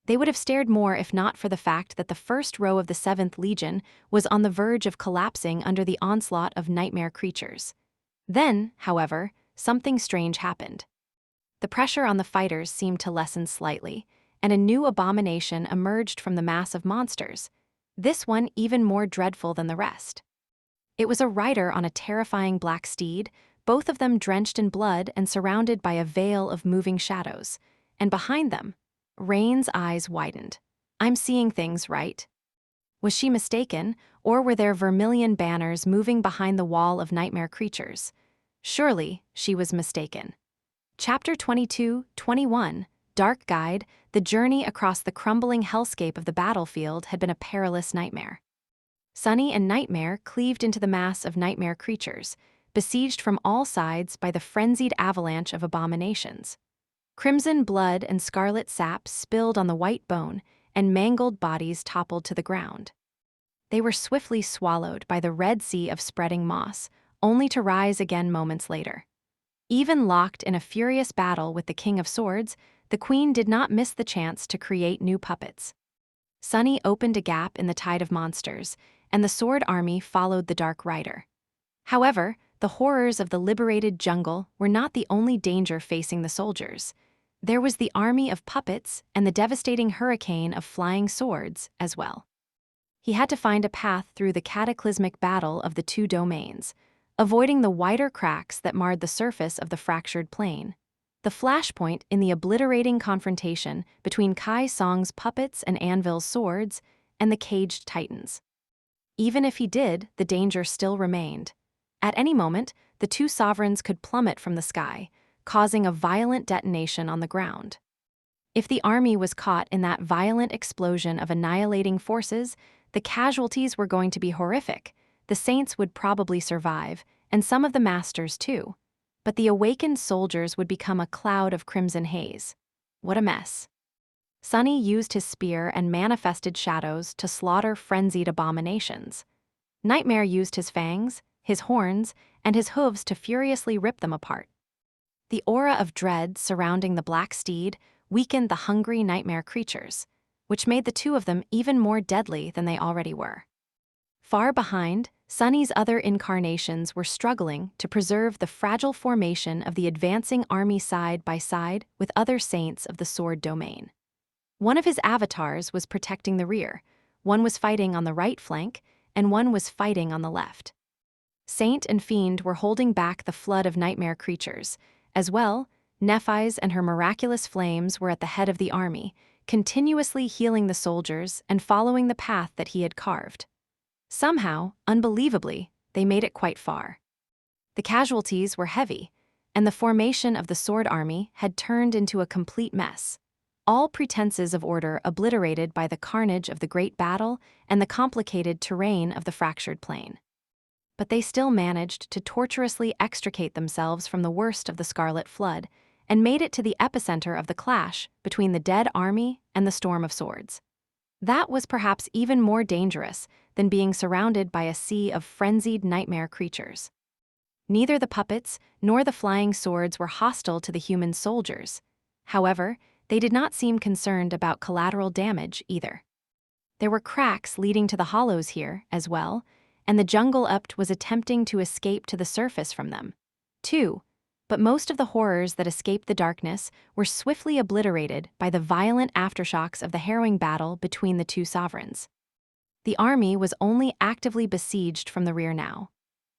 They would have stared more if not for the fact that the first row of the 7th Legion was on the verge of collapsing under the onslaught of nightmare creatures. Then, however, something strange happened. The pressure on the fighters seemed to lessen slightly, and a new abomination emerged from the mass of monsters, this one even more dreadful than the rest. It was a rider on a terrifying black steed, both of them drenched in blood and surrounded by a veil of moving shadows, and behind them, Rain's eyes widened. "I'm seeing things, right?" Was she mistaken, or were there vermilion banners moving behind the wall of nightmare creatures? Surely, she was mistaken. Chapter 22-21, Dark Guide, the journey across the crumbling hellscape of the battlefield had been a perilous nightmare. Sunny and Nightmare cleaved into the mass of nightmare creatures, besieged from all sides by the frenzied avalanche of abominations. Crimson blood and scarlet sap spilled on the white bone, and mangled bodies toppled to the ground. They were swiftly swallowed by the red sea of spreading moss, only to rise again moments later. Even locked in a furious battle with the King of Swords, the Queen did not miss the chance to create new puppets. Sunny opened a gap in the tide of monsters, and the Sword Army followed the Dark Rider. However, the horrors of the liberated jungle were not the only danger facing the soldiers. There was the army of puppets and the devastating hurricane of flying swords as well. He had to find a path through the cataclysmic battle of the two domains, avoiding the wider cracks that marred the surface of the fractured plane. The flashpoint in the obliterating confrontation between Kai Song's puppets and Anvil's swords and the caged titans. Even if he did, the danger still remained. At any moment, the two sovereigns could plummet from the sky, causing a violent detonation on the ground. If the army was caught in that violent explosion of annihilating forces, the casualties were going to be horrific. The saints would probably survive, and some of the masters too. But the awakened soldiers would become a cloud of crimson haze. What a mess. Sunny used his spear and manifested shadows to slaughter frenzied abominations. Nightmare used his fangs, his horns, and his hooves to furiously rip them apart. The aura of dread surrounding the black steed weakened the hungry nightmare creatures, which made the two of them even more deadly than they already were. Far behind, Sunny's other incarnations were struggling to preserve the fragile formation of the advancing army side by side with other saints of the sword domain. One of his avatars was protecting the rear, one was fighting on the right flank, and one was fighting on the left. Saint and Fiend were holding back the flood of nightmare creatures. As well, Nephis and her miraculous flames were at the head of the army, continuously healing the soldiers and following the path that he had carved. Somehow, unbelievably, they made it quite far. The casualties were heavy, and the formation of the sword army had turned into a complete mess. All pretenses of order obliterated by the carnage of the great battle and the complicated terrain of the fractured plain. But they still managed to tortuously extricate themselves from the worst of the Scarlet Flood and made it to the epicenter of the clash between the dead army and the storm of swords. That was perhaps even more dangerous than being surrounded by a sea of frenzied nightmare creatures. Neither the puppets nor the flying swords were hostile to the human soldiers. However, they did not seem concerned about collateral damage either. There were cracks leading to the hollows here, as well, and the jungle-upt was attempting to escape to the surface from them, too. But most of the horrors that escaped the darkness were swiftly obliterated by the violent aftershocks of the harrowing battle between the two sovereigns. The army was only actively besieged from the rear now.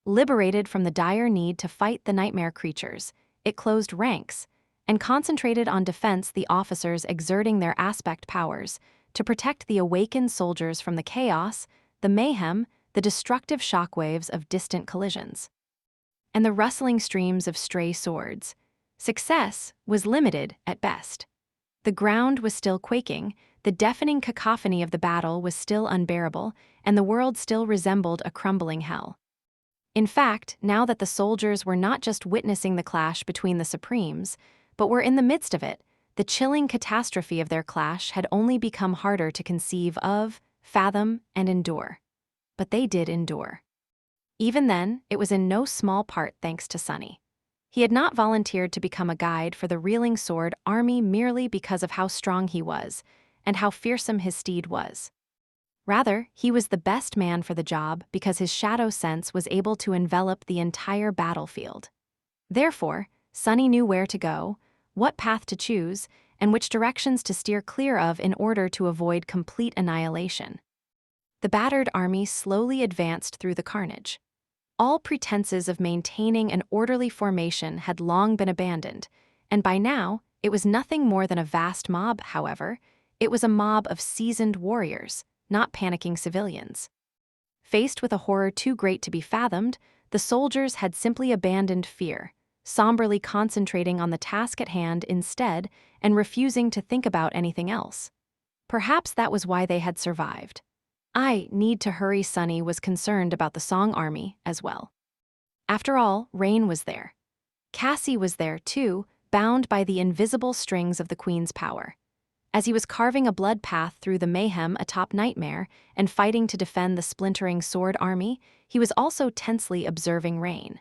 Liberated from the dire need to fight the nightmare creatures, it closed ranks and concentrated on defense, the officers exerting their aspect powers to protect the awakened soldiers from the chaos, the mayhem, the destructive shockwaves of distant collisions, and the rustling streams of stray swords. Success was limited at best. The ground was still quaking, the deafening cacophony of the battle was still unbearable, and the world still resembled a crumbling hell. In fact, now that the soldiers were not just witnessing the clash between the Supremes, but were in the midst of it, the chilling catastrophe of their clash had only become harder to conceive of, fathom, and endure. But they did endure. Even then, it was in no small part thanks to Sunny. He had not volunteered to become a guide for the reeling sword army merely because of how strong he was and how fearsome his steed was. Rather, he was the best man for the job because his shadow sense was able to envelop the entire battlefield. Therefore, Sunny knew where to go, what path to choose, and which directions to steer clear of in order to avoid complete annihilation. The battered army slowly advanced through the carnage. All pretenses of maintaining an orderly formation had long been abandoned, and by now, it was nothing more than a vast mob. However, it was a mob of seasoned warriors, not panicking civilians. Faced with a horror too great to be fathomed, the soldiers had simply abandoned fear, somberly concentrating on the task at hand instead and refusing to think about anything else. Perhaps that was why they had survived. I need to hurry. Sunny was concerned about the Song army as well. After all, Rain was there. Cassie was there too, bound by the invisible strings of the Queen's power. As he was carving a blood path through the mayhem atop Nightmare and fighting to defend the splintering sword army, he was also tensely observing Rain.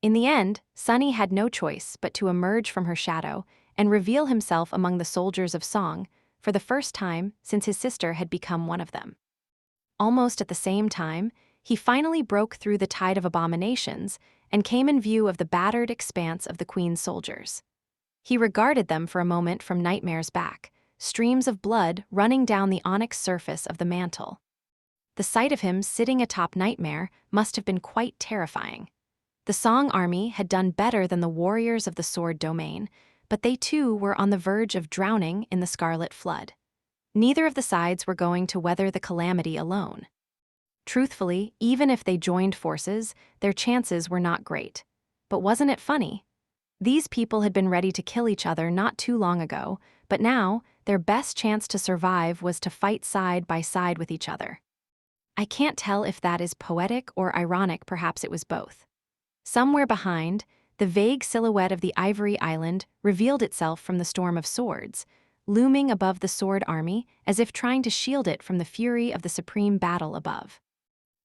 In the end, Sunny had no choice but to emerge from her shadow and reveal himself among the soldiers of Song for the first time since his sister had become one of them. Almost at the same time, he finally broke through the tide of abominations and came in view of the battered expanse of the Queen's soldiers. He regarded them for a moment from Nightmare's back, streams of blood running down the onyx surface of the mantle. The sight of him sitting atop Nightmare must have been quite terrifying. The Song army had done better than the warriors of the sword domain, but they too were on the verge of drowning in the Scarlet Flood. Neither of the sides were going to weather the calamity alone. Truthfully, even if they joined forces, their chances were not great. But wasn't it funny? These people had been ready to kill each other not too long ago, but now their best chance to survive was to fight side by side with each other. I can't tell if that is poetic or ironic. Perhaps it was both. Somewhere behind, the vague silhouette of the Ivory Island revealed itself from the storm of swords, looming above the sword army as if trying to shield it from the fury of the supreme battle above.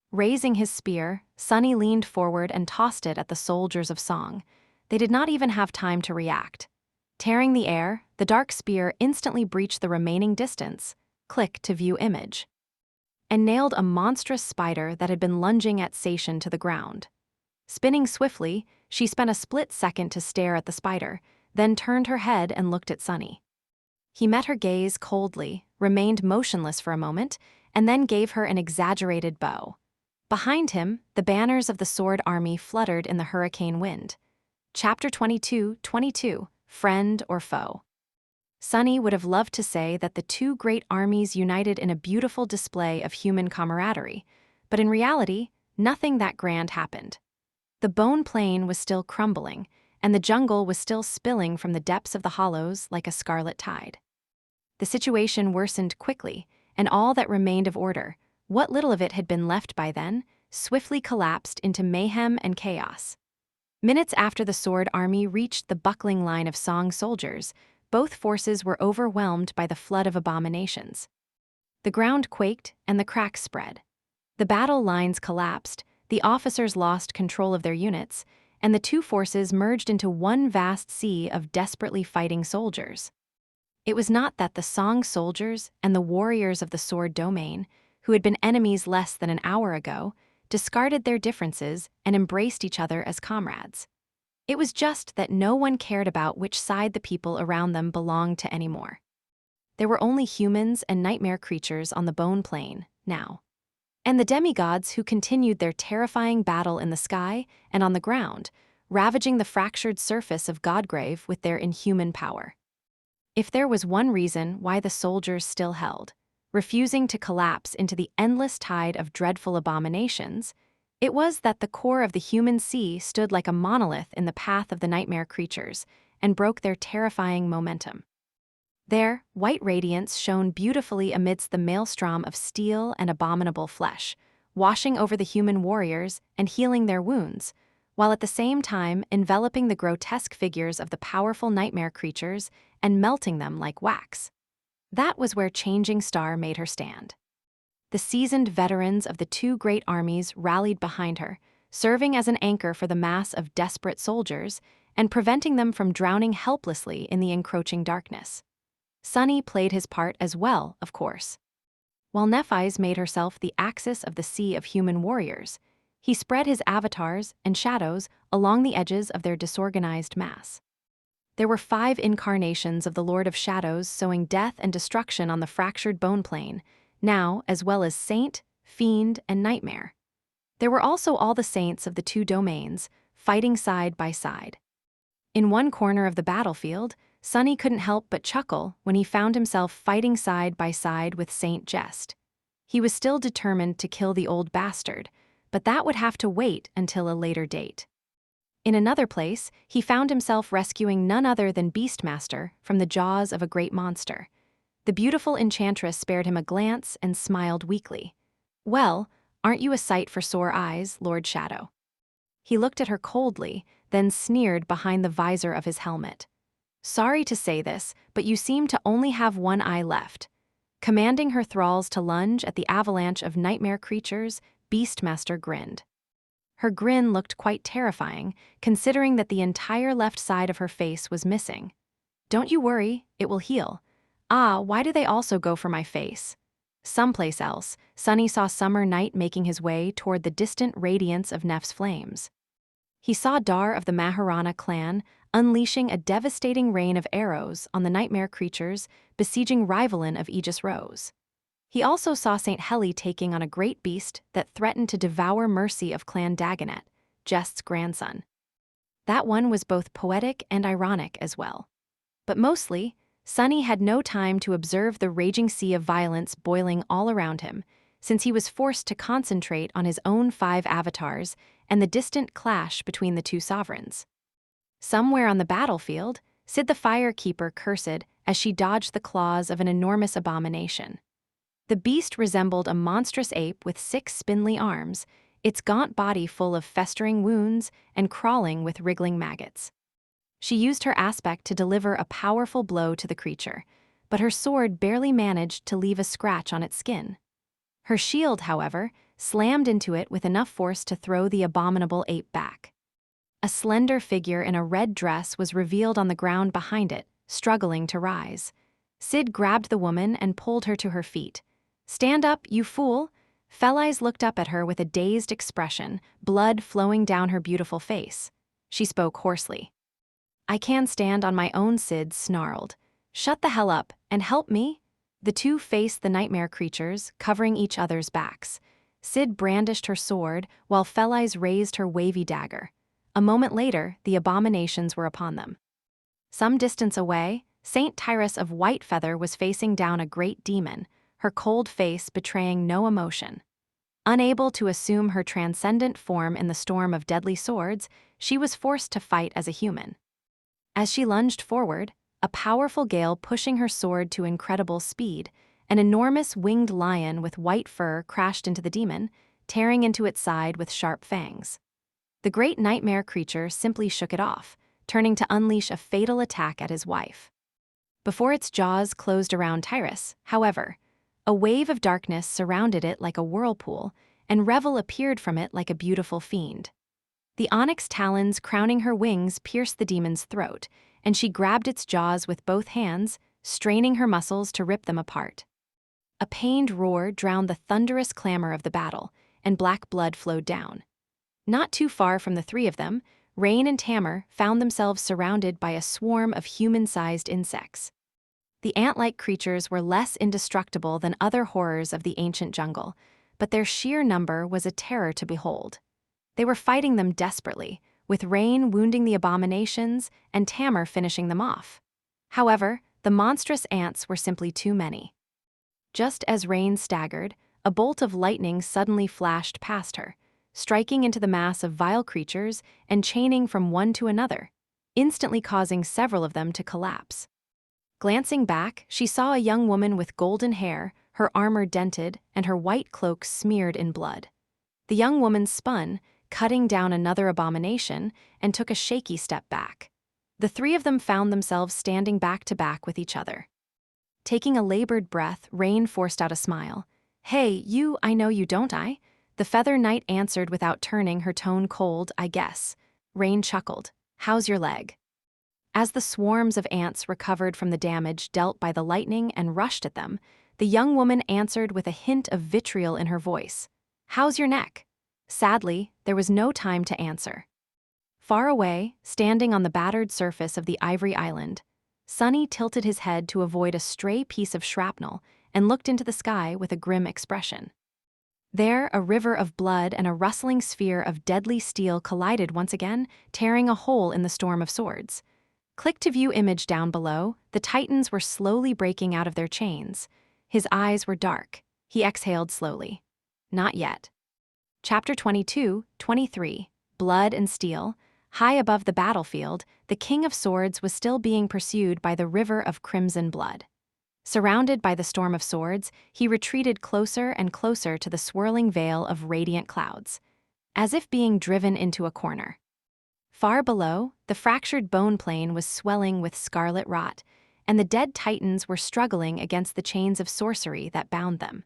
Raising his spear, Sunny leaned forward and tossed it at the soldiers of Song. They did not even have time to react. Tearing the air, the dark spear instantly breached the remaining distance, click to view image, and nailed a monstrous spider that had been lunging at Sation to the ground. Spinning swiftly, she spent a split second to stare at the spider, then turned her head and looked at Sunny. He met her gaze coldly, remained motionless for a moment, and then gave her an exaggerated bow. Behind him, the banners of the Sword Army fluttered in the hurricane wind. Chapter 22, Friend or Foe. Sunny would have loved to say that the two great armies united in a beautiful display of human camaraderie, but in reality, nothing that grand happened. The bone plain was still crumbling, and the jungle was still spilling from the depths of the hollows like a scarlet tide. The situation worsened quickly, and all that remained of order, what little of it had been left by then, swiftly collapsed into mayhem and chaos. Minutes after the Sword Army reached the buckling line of Song soldiers, both forces were overwhelmed by the flood of abominations. The ground quaked and the cracks spread. The battle lines collapsed, the officers lost control of their units, and the two forces merged into one vast sea of desperately fighting soldiers. It was not that the Song soldiers and the warriors of the Sword Domain, who had been enemies less than an hour ago, discarded their differences and embraced each other as comrades. It was just that no one cared about which side the people around them belonged to anymore. There were only humans and nightmare creatures on the bone plain, now. And the demigods who continued their terrifying battle in the sky and on the ground, ravaging the fractured surface of Godgrave with their inhuman power. If there was one reason why the soldiers still held, refusing to collapse into the endless tide of dreadful abominations, it was that the core of the human sea stood like a monolith in the path of the nightmare creatures and broke their terrifying momentum. There, white radiance shone beautifully amidst the maelstrom of steel and abominable flesh, washing over the human warriors and healing their wounds, while at the same time enveloping the grotesque figures of the powerful nightmare creatures and melting them like wax. That was where Changing Star made her stand. The seasoned veterans of the two great armies rallied behind her, serving as an anchor for the mass of desperate soldiers and preventing them from drowning helplessly in the encroaching darkness. Sunny played his part as well, of course. While Nephi's made herself the axis of the sea of human warriors, he spread his avatars and shadows along the edges of their disorganized mass. There were 5 incarnations of the Lord of Shadows sowing death and destruction on the fractured bone plane, now as well as Saint, Fiend, and Nightmare. There were also all the saints of the two domains, fighting side by side. In one corner of the battlefield, Sunny couldn't help but chuckle when he found himself fighting side by side with Saint Jest. He was still determined to kill the old bastard, but that would have to wait until a later date. In another place, he found himself rescuing none other than Beastmaster from the jaws of a great monster. The beautiful enchantress spared him a glance and smiled weakly. "Well, aren't you a sight for sore eyes, Lord Shadow?" He looked at her coldly, then sneered behind the visor of his helmet. "Sorry to say this, but you seem to only have one eye left." Commanding her thralls to lunge at the avalanche of nightmare creatures, Beastmaster grinned. Her grin looked quite terrifying, considering that the entire left side of her face was missing. "Don't you worry, it will heal." "Ah, why do they also go for my face?" Someplace else, Sunny saw Summer Night making his way toward the distant radiance of Nef's flames. He saw Dar of the Maharana clan unleashing a devastating rain of arrows on the nightmare creatures besieging Rivalin of Aegis Rose. He also saw St. Heli taking on a great beast that threatened to devour Mercy of Clan Dagonet, Jest's grandson. That one was both poetic and ironic as well. But mostly, Sunny had no time to observe the raging sea of violence boiling all around him, since he was forced to concentrate on his own 5 avatars and the distant clash between the two sovereigns. Somewhere on the battlefield, Sid the Firekeeper cursed as she dodged the claws of an enormous abomination. The beast resembled a monstrous ape with 6 spindly arms, its gaunt body full of festering wounds and crawling with wriggling maggots. She used her aspect to deliver a powerful blow to the creature, but her sword barely managed to leave a scratch on its skin. Her shield, however, slammed into it with enough force to throw the abominable ape back. A slender figure in a red dress was revealed on the ground behind it, struggling to rise. Sid grabbed the woman and pulled her to her feet. "Stand up, you fool!" Felice looked up at her with a dazed expression, blood flowing down her beautiful face. She spoke hoarsely. "I can stand on my own," Sid snarled. "Shut the hell up and help me." The two faced the nightmare creatures, covering each other's backs. Sid brandished her sword, while Felice raised her wavy dagger. A moment later, the abominations were upon them. Some distance away, Saint Tyrus of White Feather was facing down a great demon, her cold face betraying no emotion. Unable to assume her transcendent form in the storm of deadly swords, she was forced to fight as a human. As she lunged forward, a powerful gale pushing her sword to incredible speed, an enormous winged lion with white fur crashed into the demon, tearing into its side with sharp fangs. The great nightmare creature simply shook it off, turning to unleash a fatal attack at his wife. Before its jaws closed around Tyrus, however, a wave of darkness surrounded it like a whirlpool, and Revel appeared from it like a beautiful fiend. The onyx talons crowning her wings pierced the demon's throat, and she grabbed its jaws with both hands, straining her muscles to rip them apart. A pained roar drowned the thunderous clamor of the battle, and black blood flowed down. Not too far from the three of them, Rain and Tamar found themselves surrounded by a swarm of human-sized insects. The ant-like creatures were less indestructible than other horrors of the ancient jungle, but their sheer number was a terror to behold. They were fighting them desperately, with Rain wounding the abominations and Tamar finishing them off. However, the monstrous ants were simply too many. Just as Rain staggered, a bolt of lightning suddenly flashed past her, striking into the mass of vile creatures and chaining from one to another, instantly causing several of them to collapse. Glancing back, she saw a young woman with golden hair, her armor dented, and her white cloak smeared in blood. The young woman spun, cutting down another abomination, and took a shaky step back. The three of them found themselves standing back to back with each other. Taking a labored breath, Rain forced out a smile. "Hey, you, I know you, don't I?" The Feather Knight answered without turning, her tone cold. "I guess." Rain chuckled. "How's your leg?" As the swarms of ants recovered from the damage dealt by the lightning and rushed at them, the young woman answered with a hint of vitriol in her voice. "How's your neck?" Sadly, there was no time to answer. Far away, standing on the battered surface of the Ivory Island, Sunny tilted his head to avoid a stray piece of shrapnel and looked into the sky with a grim expression. There, a river of blood and a rustling sphere of deadly steel collided once again, tearing a hole in the storm of swords. Click to view image down below. The Titans were slowly breaking out of their chains. His eyes were dark. He exhaled slowly. Not yet. Chapter 22-23, Blood and Steel. High above the battlefield, the King of Swords was still being pursued by the river of crimson blood. Surrounded by the storm of swords, he retreated closer and closer to the swirling veil of radiant clouds, as if being driven into a corner. Far below, the fractured bone plane was swelling with scarlet rot, and the dead Titans were struggling against the chains of sorcery that bound them.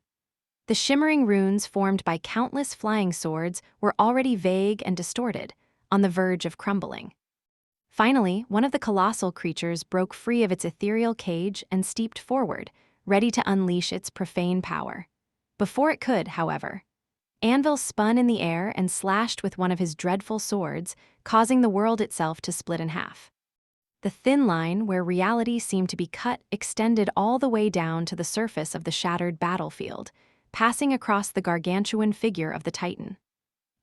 The shimmering runes formed by countless flying swords were already vague and distorted, on the verge of crumbling. Finally, one of the colossal creatures broke free of its ethereal cage and steeped forward, ready to unleash its profane power. Before it could, however, Anvil spun in the air and slashed with one of his dreadful swords, causing the world itself to split in half. The thin line where reality seemed to be cut extended all the way down to the surface of the shattered battlefield, passing across the gargantuan figure of the Titan.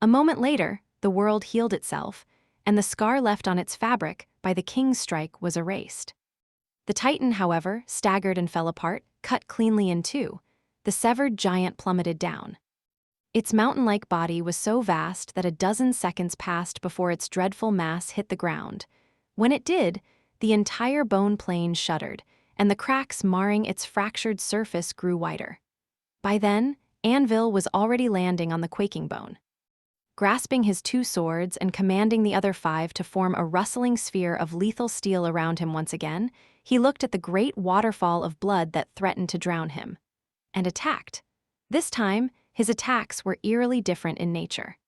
A moment later, the world healed itself, and the scar left on its fabric by the king's strike was erased. The Titan, however, staggered and fell apart, cut cleanly in two. The severed giant plummeted down. Its mountain-like body was so vast that a dozen seconds passed before its dreadful mass hit the ground. When it did, the entire bone plane shuddered, and the cracks marring its fractured surface grew wider. By then, Anvil was already landing on the quaking bone. Grasping his two swords and commanding the other five to form a rustling sphere of lethal steel around him once again, he looked at the great waterfall of blood that threatened to drown him, and attacked. This time, his attacks were eerily different in nature.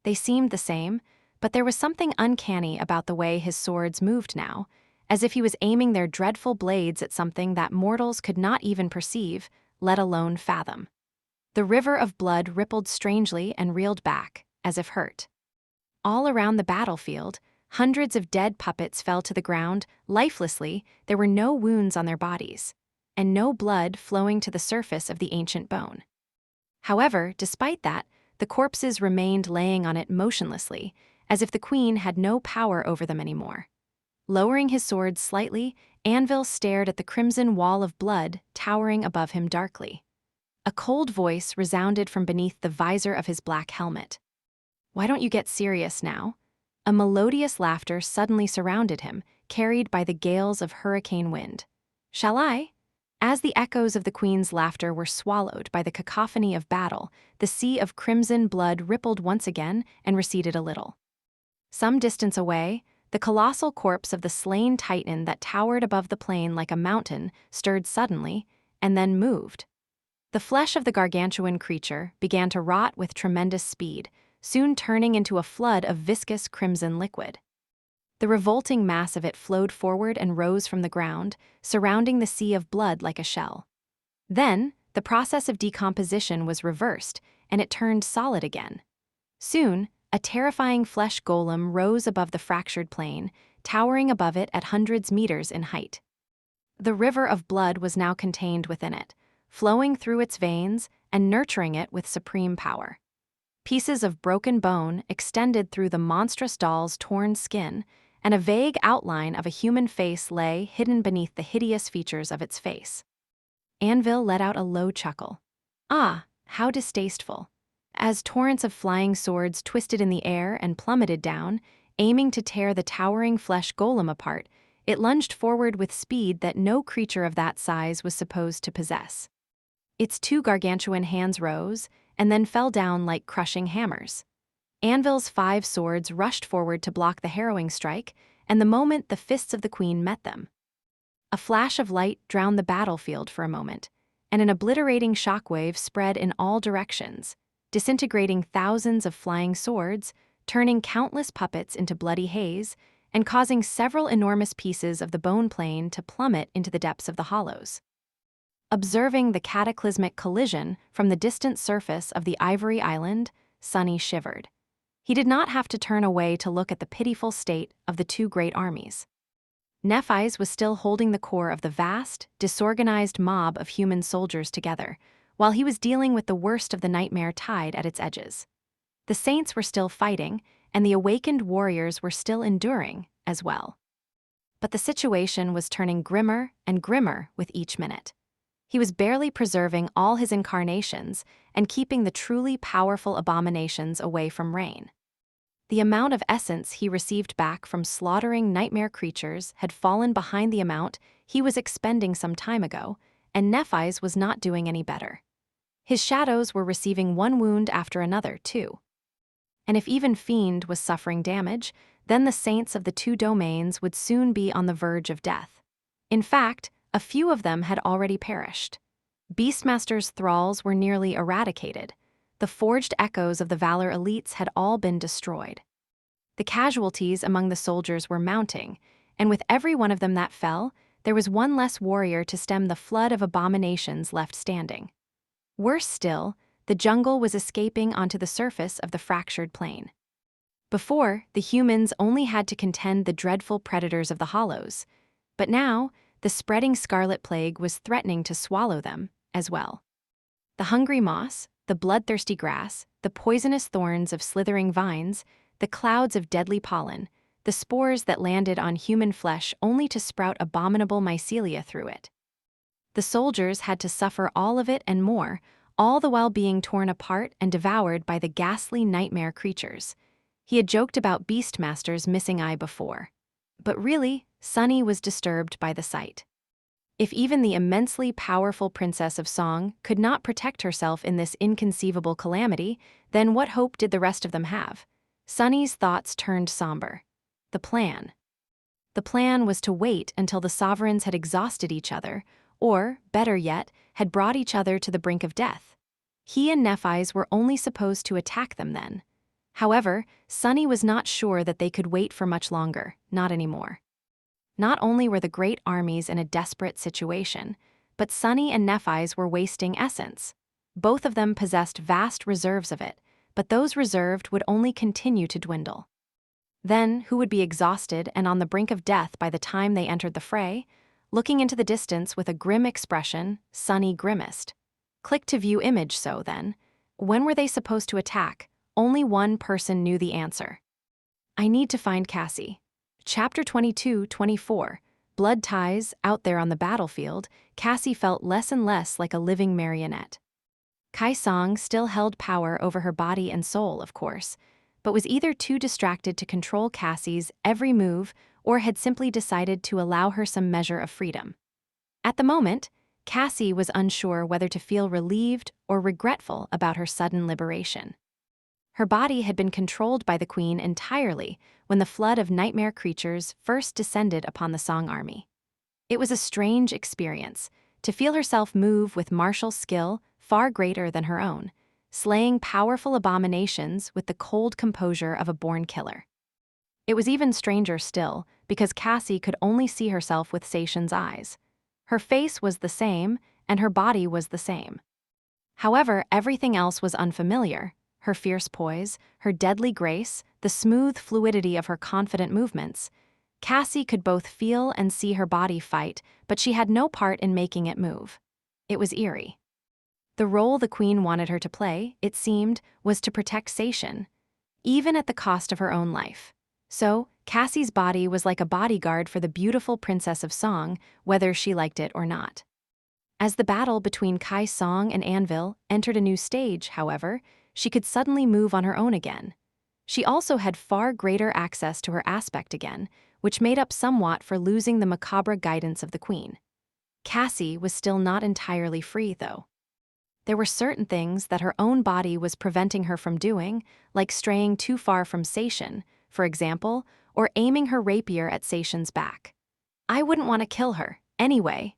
They seemed the same, but there was something uncanny about the way his swords moved now, as if he was aiming their dreadful blades at something that mortals could not even perceive, let alone fathom. The river of blood rippled strangely and reeled back, as if hurt. All around the battlefield, hundreds of dead puppets fell to the ground, lifelessly. There were no wounds on their bodies, and no blood flowing to the surface of the ancient bone. However, despite that, the corpses remained laying on it motionlessly, as if the queen had no power over them anymore. Lowering his sword slightly, Anvil stared at the crimson wall of blood towering above him darkly. A cold voice resounded from beneath the visor of his black helmet. "Why don't you get serious now?" A melodious laughter suddenly surrounded him, carried by the gales of hurricane wind. "Shall I?" As the echoes of the queen's laughter were swallowed by the cacophony of battle, the sea of crimson blood rippled once again and receded a little. Some distance away, the colossal corpse of the slain titan that towered above the plain like a mountain stirred suddenly, and then moved. The flesh of the gargantuan creature began to rot with tremendous speed, soon turning into a flood of viscous crimson liquid. The revolting mass of it flowed forward and rose from the ground, surrounding the sea of blood like a shell. Then, the process of decomposition was reversed, and it turned solid again. Soon, a terrifying flesh golem rose above the fractured plain, towering above it at hundreds meters in height. The river of blood was now contained within it, flowing through its veins and nurturing it with supreme power. Pieces of broken bone extended through the monstrous doll's torn skin, and a vague outline of a human face lay hidden beneath the hideous features of its face. Anvil let out a low chuckle. Ah, how distasteful. As torrents of flying swords twisted in the air and plummeted down, aiming to tear the towering flesh golem apart, it lunged forward with speed that no creature of that size was supposed to possess. Its two gargantuan hands rose, and then fell down like crushing hammers. Anvil's 5 swords rushed forward to block the harrowing strike, and the moment the fists of the queen met them. A flash of light drowned the battlefield for a moment, and an obliterating shockwave spread in all directions, disintegrating thousands of flying swords, turning countless puppets into bloody haze, and causing several enormous pieces of the bone plane to plummet into the depths of the hollows. Observing the cataclysmic collision from the distant surface of the ivory island, Sunny shivered. He did not have to turn away to look at the pitiful state of the two great armies. naviSgate was still holding the core of the vast, disorganized mob of human soldiers together, while he was dealing with the worst of the nightmare tide at its edges. The saints were still fighting, and the awakened warriors were still enduring, as well. But the situation was turning grimmer and grimmer with each minute. He was barely preserving all his incarnations and keeping the truly powerful abominations away from reign. The amount of essence he received back from slaughtering nightmare creatures had fallen behind the amount he was expending some time ago, and naviSgate was not doing any better. His shadows were receiving one wound after another, too. And if even Fiend was suffering damage, then the saints of the two domains would soon be on the verge of death. In fact, a few of them had already perished. Beastmaster's thralls were nearly eradicated. The forged echoes of the Valor elites had all been destroyed. The casualties among the soldiers were mounting, and with every one of them that fell, there was one less warrior to stem the flood of abominations left standing. Worse still, the jungle was escaping onto the surface of the fractured plain. Before, the humans only had to contend the dreadful predators of the hollows, but now, the spreading scarlet plague was threatening to swallow them as well. The hungry moss, the bloodthirsty grass, the poisonous thorns of slithering vines, the clouds of deadly pollen, the spores that landed on human flesh only to sprout abominable mycelia through it. The soldiers had to suffer all of it and more, all the while being torn apart and devoured by the ghastly nightmare creatures. He had joked about Beastmaster's missing eye before. But really, Sunny was disturbed by the sight. If even the immensely powerful Princess of Song could not protect herself in this inconceivable calamity, then what hope did the rest of them have? Sunny's thoughts turned somber. The plan. The plan was to wait until the sovereigns had exhausted each other, or, better yet, had brought each other to the brink of death. He and naviSgate were only supposed to attack them then. However, Sunny was not sure that they could wait for much longer, not anymore. Not only were the great armies in a desperate situation, but Sunny and Nephis were wasting essence. Both of them possessed vast reserves of it, but those reserved would only continue to dwindle. Then, who would be exhausted and on the brink of death by the time they entered the fray? Looking into the distance with a grim expression, Sunny grimaced. Click to view image. So then, when were they supposed to attack? Only one person knew the answer. I need to find Cassie. Chapter 22-24. Blood ties. Out there on the battlefield, Cassie felt less and less like a living marionette. Kai Song still held power over her body and soul, of course, but was either too distracted to control Cassie's every move or had simply decided to allow her some measure of freedom. At the moment, Cassie was unsure whether to feel relieved or regretful about her sudden liberation. Her body had been controlled by the Queen entirely when the flood of nightmare creatures first descended upon the Song army. It was a strange experience to feel herself move with martial skill far greater than her own, slaying powerful abominations with the cold composure of a born killer. It was even stranger still because Cassie could only see herself with Seishin's eyes. Her face was the same, and her body was the same. However, everything else was unfamiliar. Her fierce poise, her deadly grace, the smooth fluidity of her confident movements. Cassie could both feel and see her body fight, but she had no part in making it move. It was eerie. The role the Queen wanted her to play, it seemed, was to protect Seishin, even at the cost of her own life. So, Cassie's body was like a bodyguard for the beautiful Princess of Song, whether she liked it or not. As the battle between Kai Song and Anvil entered a new stage, however, she could suddenly move on her own again. She also had far greater access to her aspect again, which made up somewhat for losing the macabre guidance of the Queen. Cassie was still not entirely free, though. There were certain things that her own body was preventing her from doing, like straying too far from Seishin, for example, or aiming her rapier at Seishin's back. I wouldn't want to kill her, anyway.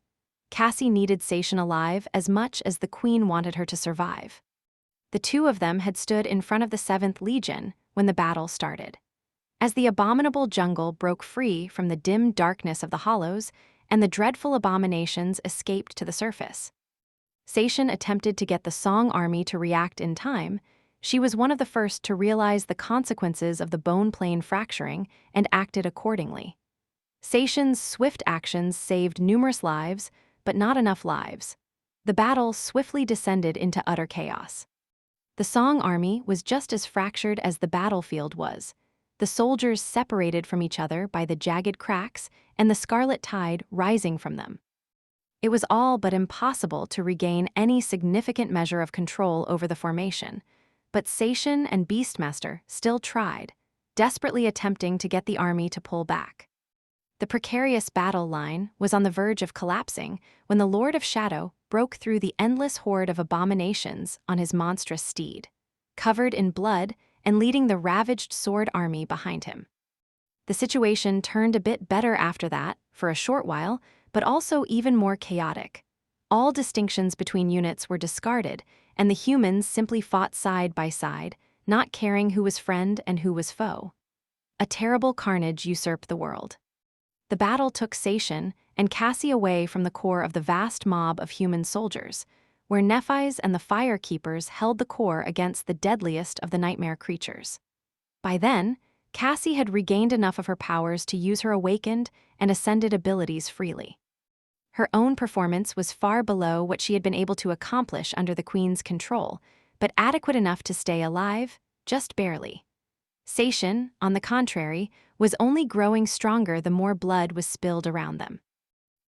Cassie needed Seishin alive as much as the Queen wanted her to survive. The two of them had stood in front of the 7th Legion when the battle started. As the abominable jungle broke free from the dim darkness of the hollows, and the dreadful abominations escaped to the surface, Seishin attempted to get the Song army to react in time. She was one of the first to realize the consequences of the bone plane fracturing and acted accordingly. Seishin's swift actions saved numerous lives, but not enough lives. The battle swiftly descended into utter chaos. The Song army was just as fractured as the battlefield was. The soldiers separated from each other by the jagged cracks and the scarlet tide rising from them. It was all but impossible to regain any significant measure of control over the formation, but Seishin and Beastmaster still tried, desperately attempting to get the army to pull back. The precarious battle line was on the verge of collapsing when the Lord of Shadow broke through the endless horde of abominations on his monstrous steed, covered in blood and leading the ravaged sword army behind him. The situation turned a bit better after that, for a short while, but also even more chaotic. All distinctions between units were discarded, and the humans simply fought side by side, not caring who was friend and who was foe. A terrible carnage usurped the world. The battle took Seishin and Cassie away from the core of the vast mob of human soldiers, where Nephis and the Fire Keepers held the core against the deadliest of the nightmare creatures. By then, Cassie had regained enough of her powers to use her awakened and ascended abilities freely. Her own performance was far below what she had been able to accomplish under the Queen's control, but adequate enough to stay alive, just barely. Seishin, on the contrary, was only growing stronger the more blood was spilled around them.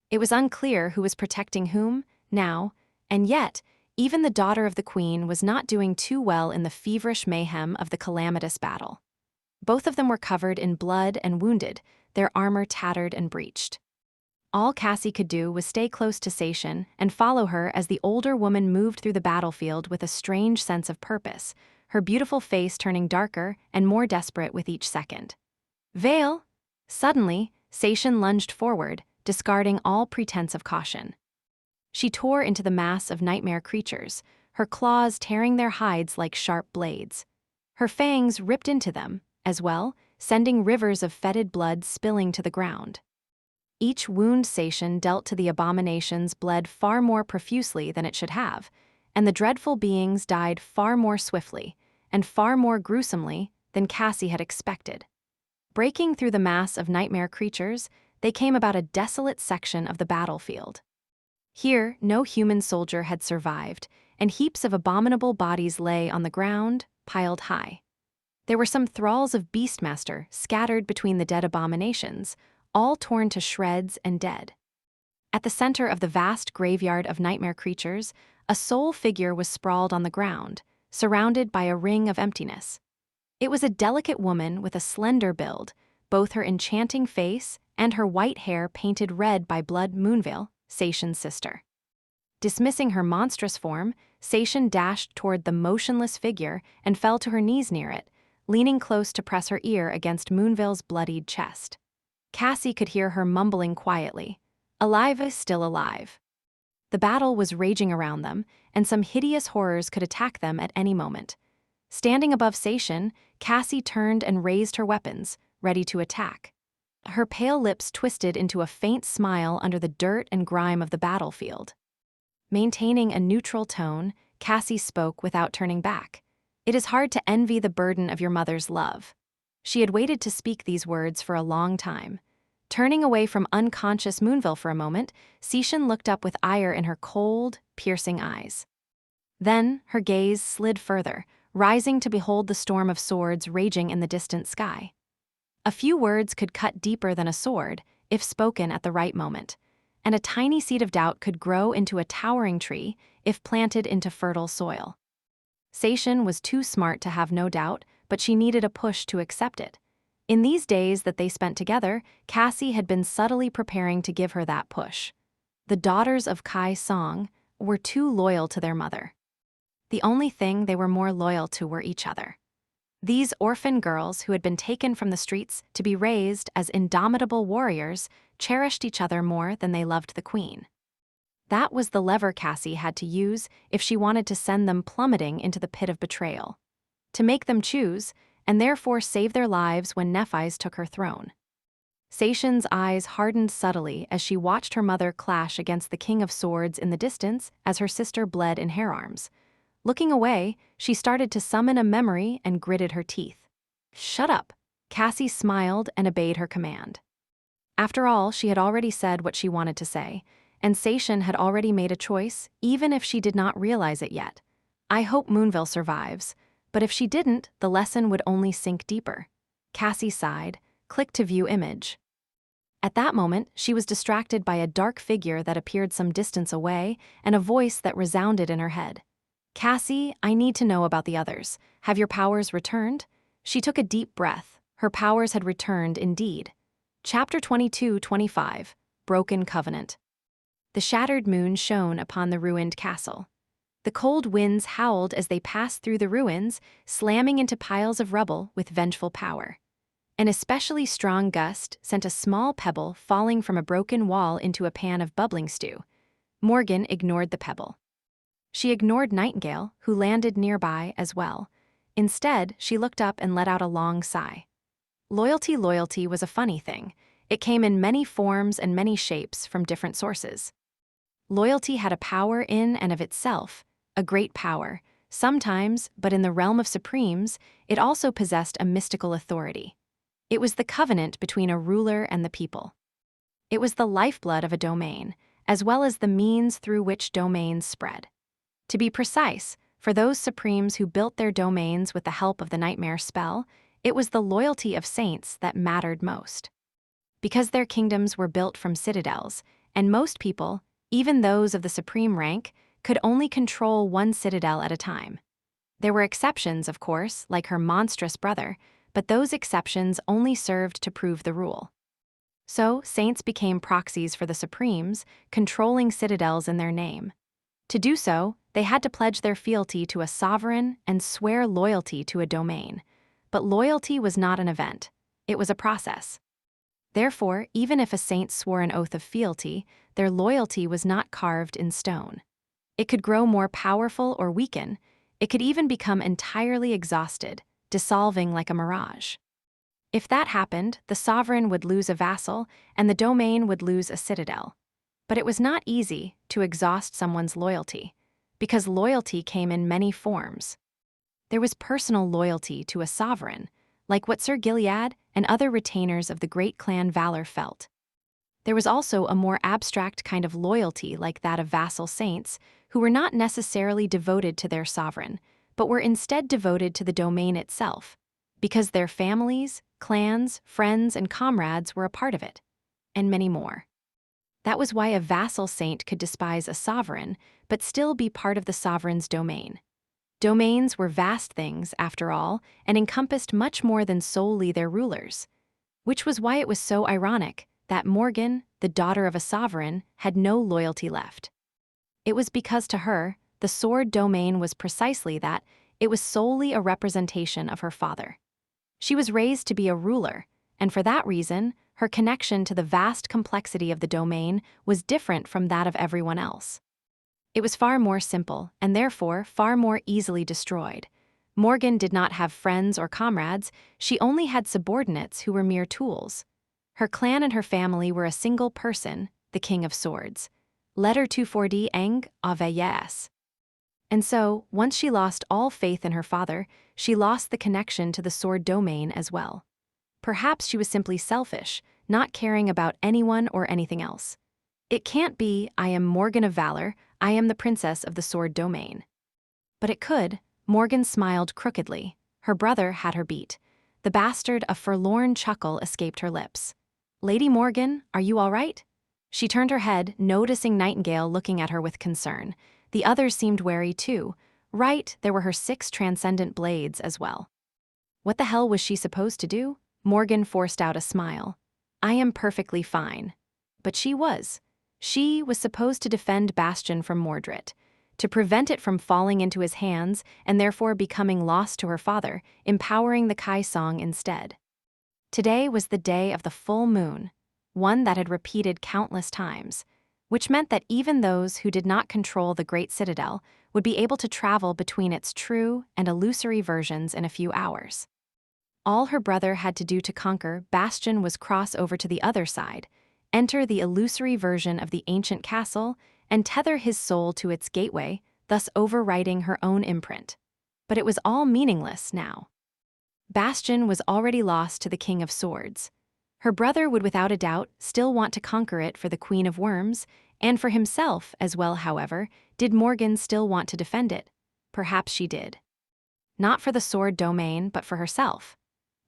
It was unclear who was protecting whom, now, and yet, even the daughter of the Queen was not doing too well in the feverish mayhem of the calamitous battle. Both of them were covered in blood and wounded, their armor tattered and breached. All Cassie could do was stay close to Seishin and follow her as the older woman moved through the battlefield with a strange sense of purpose, her beautiful face turning darker and more desperate with each second. Veil! Suddenly, Seishin lunged forward, discarding all pretense of caution. She tore into the mass of nightmare creatures, her claws tearing their hides like sharp blades. Her fangs ripped into them, as well, sending rivers of fetid blood spilling to the ground. Each wound Sation dealt to the abominations bled far more profusely than it should have, and the dreadful beings died far more swiftly, and far more gruesomely than Cassie had expected. Breaking through the mass of nightmare creatures, they came about a desolate section of the battlefield. Here, no human soldier had survived, and heaps of abominable bodies lay on the ground, piled high. There were some thralls of Beastmaster scattered between the dead abominations, all torn to shreds and dead. At the center of the vast graveyard of nightmare creatures, a sole figure was sprawled on the ground, surrounded by a ring of emptiness. It was a delicate woman with a slender build, both her enchanting face and her white hair painted red by Blood Moonveil, Sation's sister. Dismissing her monstrous form, Sation dashed toward the motionless figure and fell to her knees near it, leaning close to press her ear against Moonveil's bloodied chest. Cassie could hear her mumbling quietly, "Alive is still alive." The battle was raging around them, and some hideous horrors could attack them at any moment. Standing above Sation, Cassie turned and raised her weapons, ready to attack. Her pale lips twisted into a faint smile under the dirt and grime of the battlefield. Maintaining a neutral tone, Cassie spoke without turning back. "It is hard to envy the burden of your mother's love." She had waited to speak these words for a long time. Turning away from unconscious Moonveil for a moment, Sation looked up with ire in her cold, piercing eyes. Then her gaze slid further, rising to behold the storm of swords raging in the distant sky. A few words could cut deeper than a sword, if spoken at the right moment, and a tiny seed of doubt could grow into a towering tree if planted into fertile soil. Sation was too smart to have no doubt, but she needed a push to accept it. In these days that they spent together, Cassie had been subtly preparing to give her that push. The daughters of Kai Song were too loyal to their mother. The only thing they were more loyal to were each other. These orphan girls who had been taken from the streets to be raised as indomitable warriors cherished each other more than they loved the queen. That was the lever Cassie had to use if she wanted to send them plummeting into the pit of betrayal. To make them choose, and therefore save their lives when Nephis took her throne. Sation's eyes hardened subtly as she watched her mother clash against the King of Swords in the distance as her sister bled in her arms. Looking away, she started to summon a memory and gritted her teeth. "Shut up." Cassie smiled and obeyed her command. After all, she had already said what she wanted to say, and Sation had already made a choice, even if she did not realize it yet. "I hope Moonveil survives, but if she didn't, the lesson would only sink deeper." Cassie sighed, clicked to view image. At that moment, she was distracted by a dark figure that appeared some distance away and a voice that resounded in her head. "Cassie, I need to know about the others. Have your powers returned?" She took a deep breath. Her powers had returned indeed. Chapter 22-25, Broken Covenant. The shattered moon shone upon the ruined castle. The cold winds howled as they passed through the ruins, slamming into piles of rubble with vengeful power. An especially strong gust sent a small pebble falling from a broken wall into a pan of bubbling stew. Morgan ignored the pebble. She ignored Nightingale, who landed nearby as well. Instead, she looked up and let out a long sigh. Loyalty was a funny thing. It came in many forms and many shapes from different sources. Loyalty had a power in and of itself, a great power. Sometimes, but in the realm of supremes, it also possessed a mystical authority. It was the covenant between a ruler and the people. It was the lifeblood of a domain, as well as the means through which domains spread. To be precise, for those supremes who built their domains with the help of the nightmare spell, it was the loyalty of saints that mattered most. Because their kingdoms were built from citadels, and most people, even those of the supreme rank, could only control one citadel at a time. There were exceptions, of course, like her monstrous brother, but those exceptions only served to prove the rule. So, saints became proxies for the supremes, controlling citadels in their name. To do so, they had to pledge their fealty to a sovereign and swear loyalty to a domain. But loyalty was not an event. It was a process. Therefore, even if a saint swore an oath of fealty, their loyalty was not carved in stone. It could grow more powerful or weaken. It could even become entirely exhausted, dissolving like a mirage. If that happened, the sovereign would lose a vassal, and the domain would lose a citadel. But it was not easy to exhaust someone's loyalty, because loyalty came in many forms. There was personal loyalty to a sovereign, like what Sir Gilead and other retainers of the great clan Valor felt. There was also a more abstract kind of loyalty like that of vassal saints, who were not necessarily devoted to their sovereign, but were instead devoted to the domain itself, because their families, clans, friends, and comrades were a part of it, and many more. That was why a vassal saint could despise a sovereign, but still be part of the sovereign's domain. Domains were vast things, after all, and encompassed much more than solely their rulers, which was why it was so ironic that Morgan, the daughter of a sovereign, had no loyalty left. It was because to her, the sword domain was precisely that. It was solely a representation of her father. She was raised to be a ruler, and for that reason, her connection to the vast complexity of the domain was different from that of everyone else. It was far more simple, and therefore far more easily destroyed. Morgan did not have friends or comrades, she only had subordinates who were mere tools. Her clan and her family were a single person, the King of Swords. Letter 240 Eng Aveyes. And so, once she lost all faith in her father, she lost the connection to the sword domain as well. Perhaps she was simply selfish, not caring about anyone or anything else. It can't be, I am Morgan of Valor, I am the princess of the sword domain. But it could. Morgan smiled crookedly. Her brother had her beat. The bastard, a forlorn chuckle escaped her lips. Lady Morgan, are you all right? She turned her head, noticing Nightingale looking at her with concern. The others seemed wary too. Right, there were her 6 transcendent blades as well. What the hell was she supposed to do? Morgan forced out a smile. I am perfectly fine. But she was. She was supposed to defend Bastion from Mordred, to prevent it from falling into his hands and therefore becoming lost to her father, empowering the Kai Song instead. Today was the day of the full moon, one that had repeated countless times, which meant that even those who did not control the Great Citadel would be able to travel between its true and illusory versions in a few hours. All her brother had to do to conquer Bastion was cross over to the other side, enter the illusory version of the ancient castle, and tether his soul to its gateway, thus overwriting her own imprint. But it was all meaningless now. Bastion was already lost to the King of Swords. Her brother would without a doubt still want to conquer it for the Queen of Worms, and for himself as well. However, did Morgan still want to defend it? Perhaps she did. Not for the sword domain, but for herself.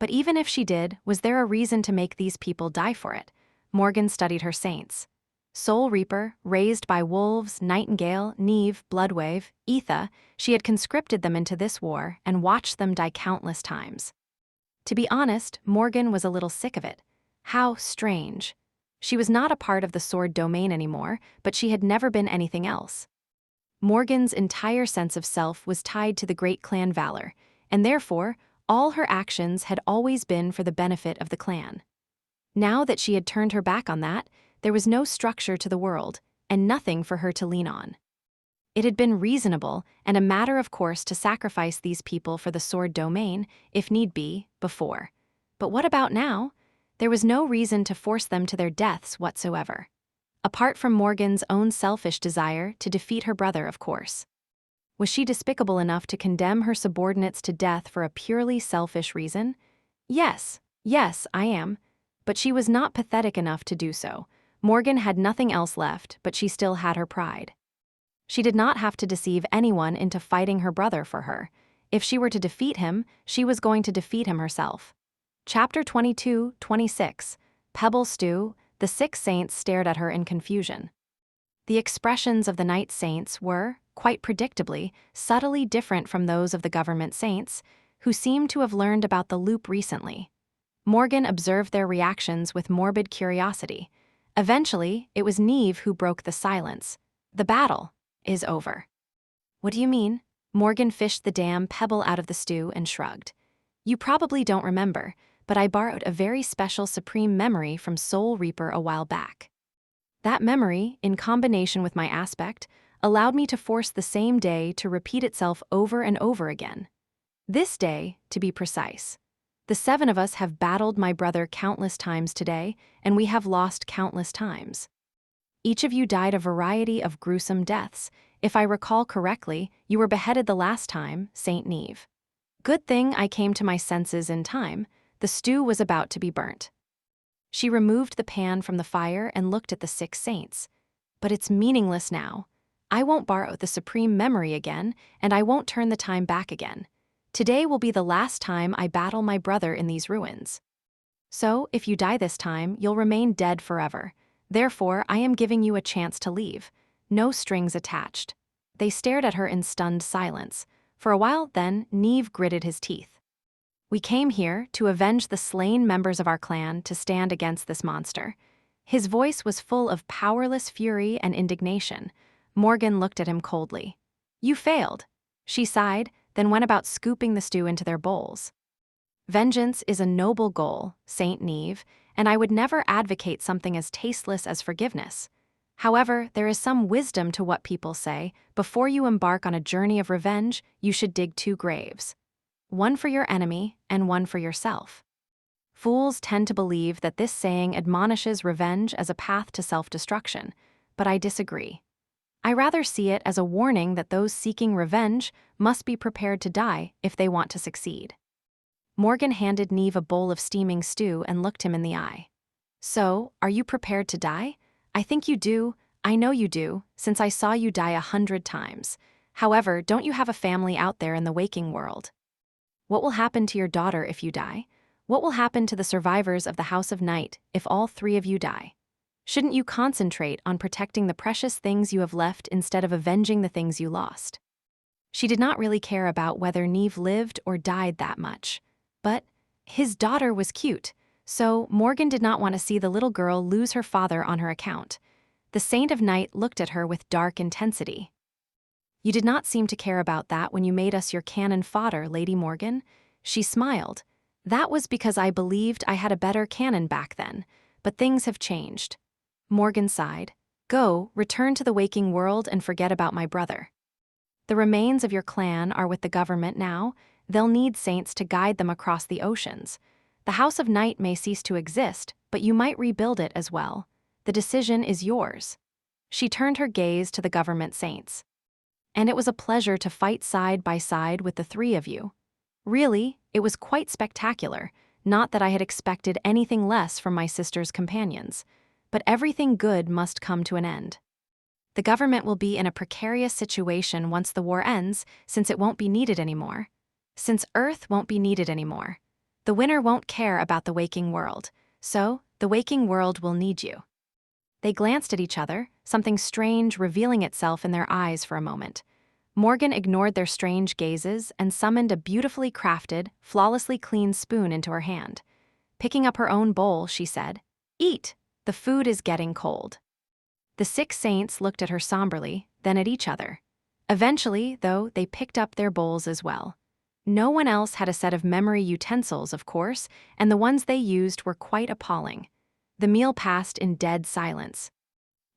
But even if she did, was there a reason to make these people die for it? Morgan studied her saints. Soul Reaper, raised by wolves, Nightingale, Neve, Bloodwave, Etha, she had conscripted them into this war and watched them die countless times. To be honest, Morgan was a little sick of it. How strange. She was not a part of the sword domain anymore, but she had never been anything else. Morgan's entire sense of self was tied to the great clan Valor, and therefore, all her actions had always been for the benefit of the clan. Now that she had turned her back on that, there was no structure to the world, and nothing for her to lean on. It had been reasonable and a matter of course to sacrifice these people for the sword domain, if need be, before. But what about now? There was no reason to force them to their deaths whatsoever. Apart from Morgan's own selfish desire to defeat her brother, of course. Was she despicable enough to condemn her subordinates to death for a purely selfish reason? Yes, I am. But she was not pathetic enough to do so. Morgan had nothing else left, but she still had her pride. She did not have to deceive anyone into fighting her brother for her. If she were to defeat him, she was going to defeat him herself. Chapter 22-26, Pebble Stew. The 6 saints stared at her in confusion. The expressions of the Knight saints were, quite predictably, subtly different from those of the government saints, who seemed to have learned about the loop recently. Morgan observed their reactions with morbid curiosity. Eventually, it was Neve who broke the silence. The battle is over. What do you mean? Morgan fished the damn pebble out of the stew and shrugged. You probably don't remember, but I borrowed a very special supreme memory from Soul Reaper a while back. That memory, in combination with my aspect, allowed me to force the same day to repeat itself over and over again. This day, to be precise. The 7 of us have battled my brother countless times today, and we have lost countless times. Each of you died a variety of gruesome deaths. If I recall correctly, you were beheaded the last time, Saint Neve. Good thing I came to my senses in time. The stew was about to be burnt. She removed the pan from the fire and looked at the 6 saints. But it's meaningless now. I won't borrow the supreme memory again, and I won't turn the time back again. Today will be the last time I battle my brother in these ruins. So, if you die this time, you'll remain dead forever. Therefore, I am giving you a chance to leave. No strings attached. They stared at her in stunned silence. For a while, then, Neve gritted his teeth. We came here to avenge the slain members of our clan to stand against this monster. His voice was full of powerless fury and indignation. Morgan looked at him coldly. You failed. She sighed, then went about scooping the stew into their bowls. Vengeance is a noble goal, Saint Neve, and I would never advocate something as tasteless as forgiveness. However, there is some wisdom to what people say. Before you embark on a journey of revenge, you should dig 2 graves. One for your enemy and one for yourself. Fools tend to believe that this saying admonishes revenge as a path to self-destruction, but I disagree. I rather see it as a warning that those seeking revenge must be prepared to die if they want to succeed. Morgan handed Neve a bowl of steaming stew and looked him in the eye. So, are you prepared to die? I think you do. I know you do, since I saw you die 100 times. However, don't you have a family out there in the waking world? What will happen to your daughter if you die? What will happen to the survivors of the House of Night if all 3 of you die? Shouldn't you concentrate on protecting the precious things you have left instead of avenging the things you lost? She did not really care about whether Neve lived or died that much. But his daughter was cute, so Morgan did not want to see the little girl lose her father on her account. The Saint of Night looked at her with dark intensity. You did not seem to care about that when you made us your cannon fodder, Lady Morgan. She smiled. That was because I believed I had a better cannon back then, but things have changed. Morgan sighed. Go, return to the waking world and forget about my brother. The remains of your clan are with the government now. They'll need saints to guide them across the oceans. The House of Night may cease to exist, but you might rebuild it as well. The decision is yours. She turned her gaze to the government saints. And it was a pleasure to fight side by side with the 3 of you. Really, it was quite spectacular, not that I had expected anything less from my sister's companions. But everything good must come to an end. The government will be in a precarious situation once the war ends, since it won't be needed anymore. Since Earth won't be needed anymore. The winter won't care about the waking world, so the waking world will need you. They glanced at each other, something strange revealing itself in their eyes for a moment. Morgan ignored their strange gazes and summoned a beautifully crafted, flawlessly clean spoon into her hand. Picking up her own bowl, she said, Eat! The food is getting cold. The 6 saints looked at her somberly, then at each other. Eventually, though, they picked up their bowls as well. No one else had a set of memory utensils, of course, and the ones they used were quite appalling. The meal passed in dead silence.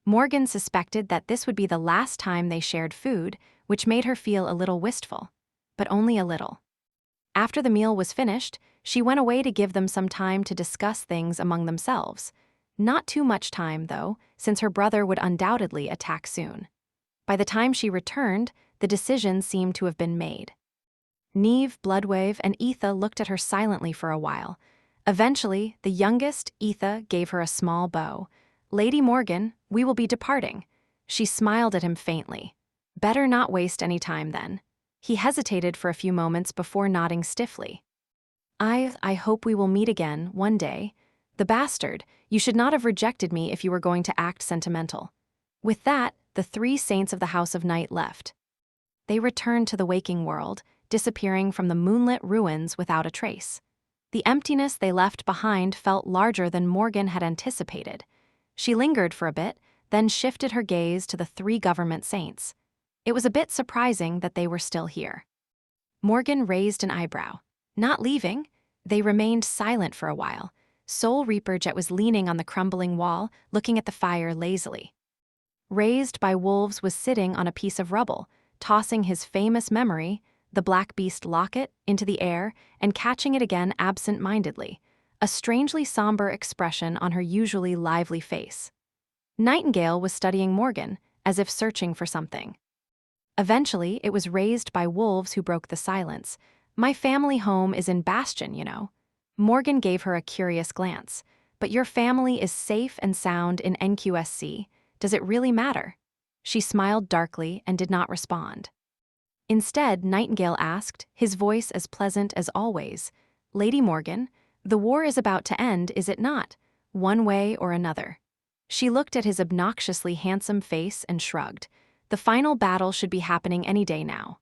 Morgan suspected that this would be the last time they shared food, which made her feel a little wistful. But only a little. After the meal was finished, she went away to give them some time to discuss things among themselves. Not too much time, though, since her brother would undoubtedly attack soon. By the time she returned, the decision seemed to have been made. Neve, Bloodwave, and Etha looked at her silently for a while. Eventually, the youngest, Etha, gave her a small bow. Lady Morgan, we will be departing. She smiled at him faintly. Better not waste any time then. He hesitated for a few moments before nodding stiffly. I hope we will meet again, one day. The bastard, you should not have rejected me if you were going to act sentimental. With that, the 3 saints of the House of Night left. They returned to the waking world, disappearing from the moonlit ruins without a trace. The emptiness they left behind felt larger than Morgan had anticipated. She lingered for a bit, then shifted her gaze to the 3 government saints. It was a bit surprising that they were still here. Morgan raised an eyebrow. Not leaving? They remained silent for a while. Soul Reaper Jet was leaning on the crumbling wall, looking at the fire lazily. Raised by Wolves was sitting on a piece of rubble, tossing his famous memory, the black beast locket, into the air and catching it again absent-mindedly, a strangely somber expression on her usually lively face. Nightingale was studying Morgan, as if searching for something. Eventually, it was raised by wolves who broke the silence. "My family home is in Bastion, you know." Morgan gave her a curious glance. "But your family is safe and sound in NQSC. Does it really matter?" She smiled darkly and did not respond. Instead, Nightingale asked, his voice as pleasant as always, "Lady Morgan, the war is about to end, is it not? One way or another." She looked at his obnoxiously handsome face and shrugged. "The final battle should be happening any day now.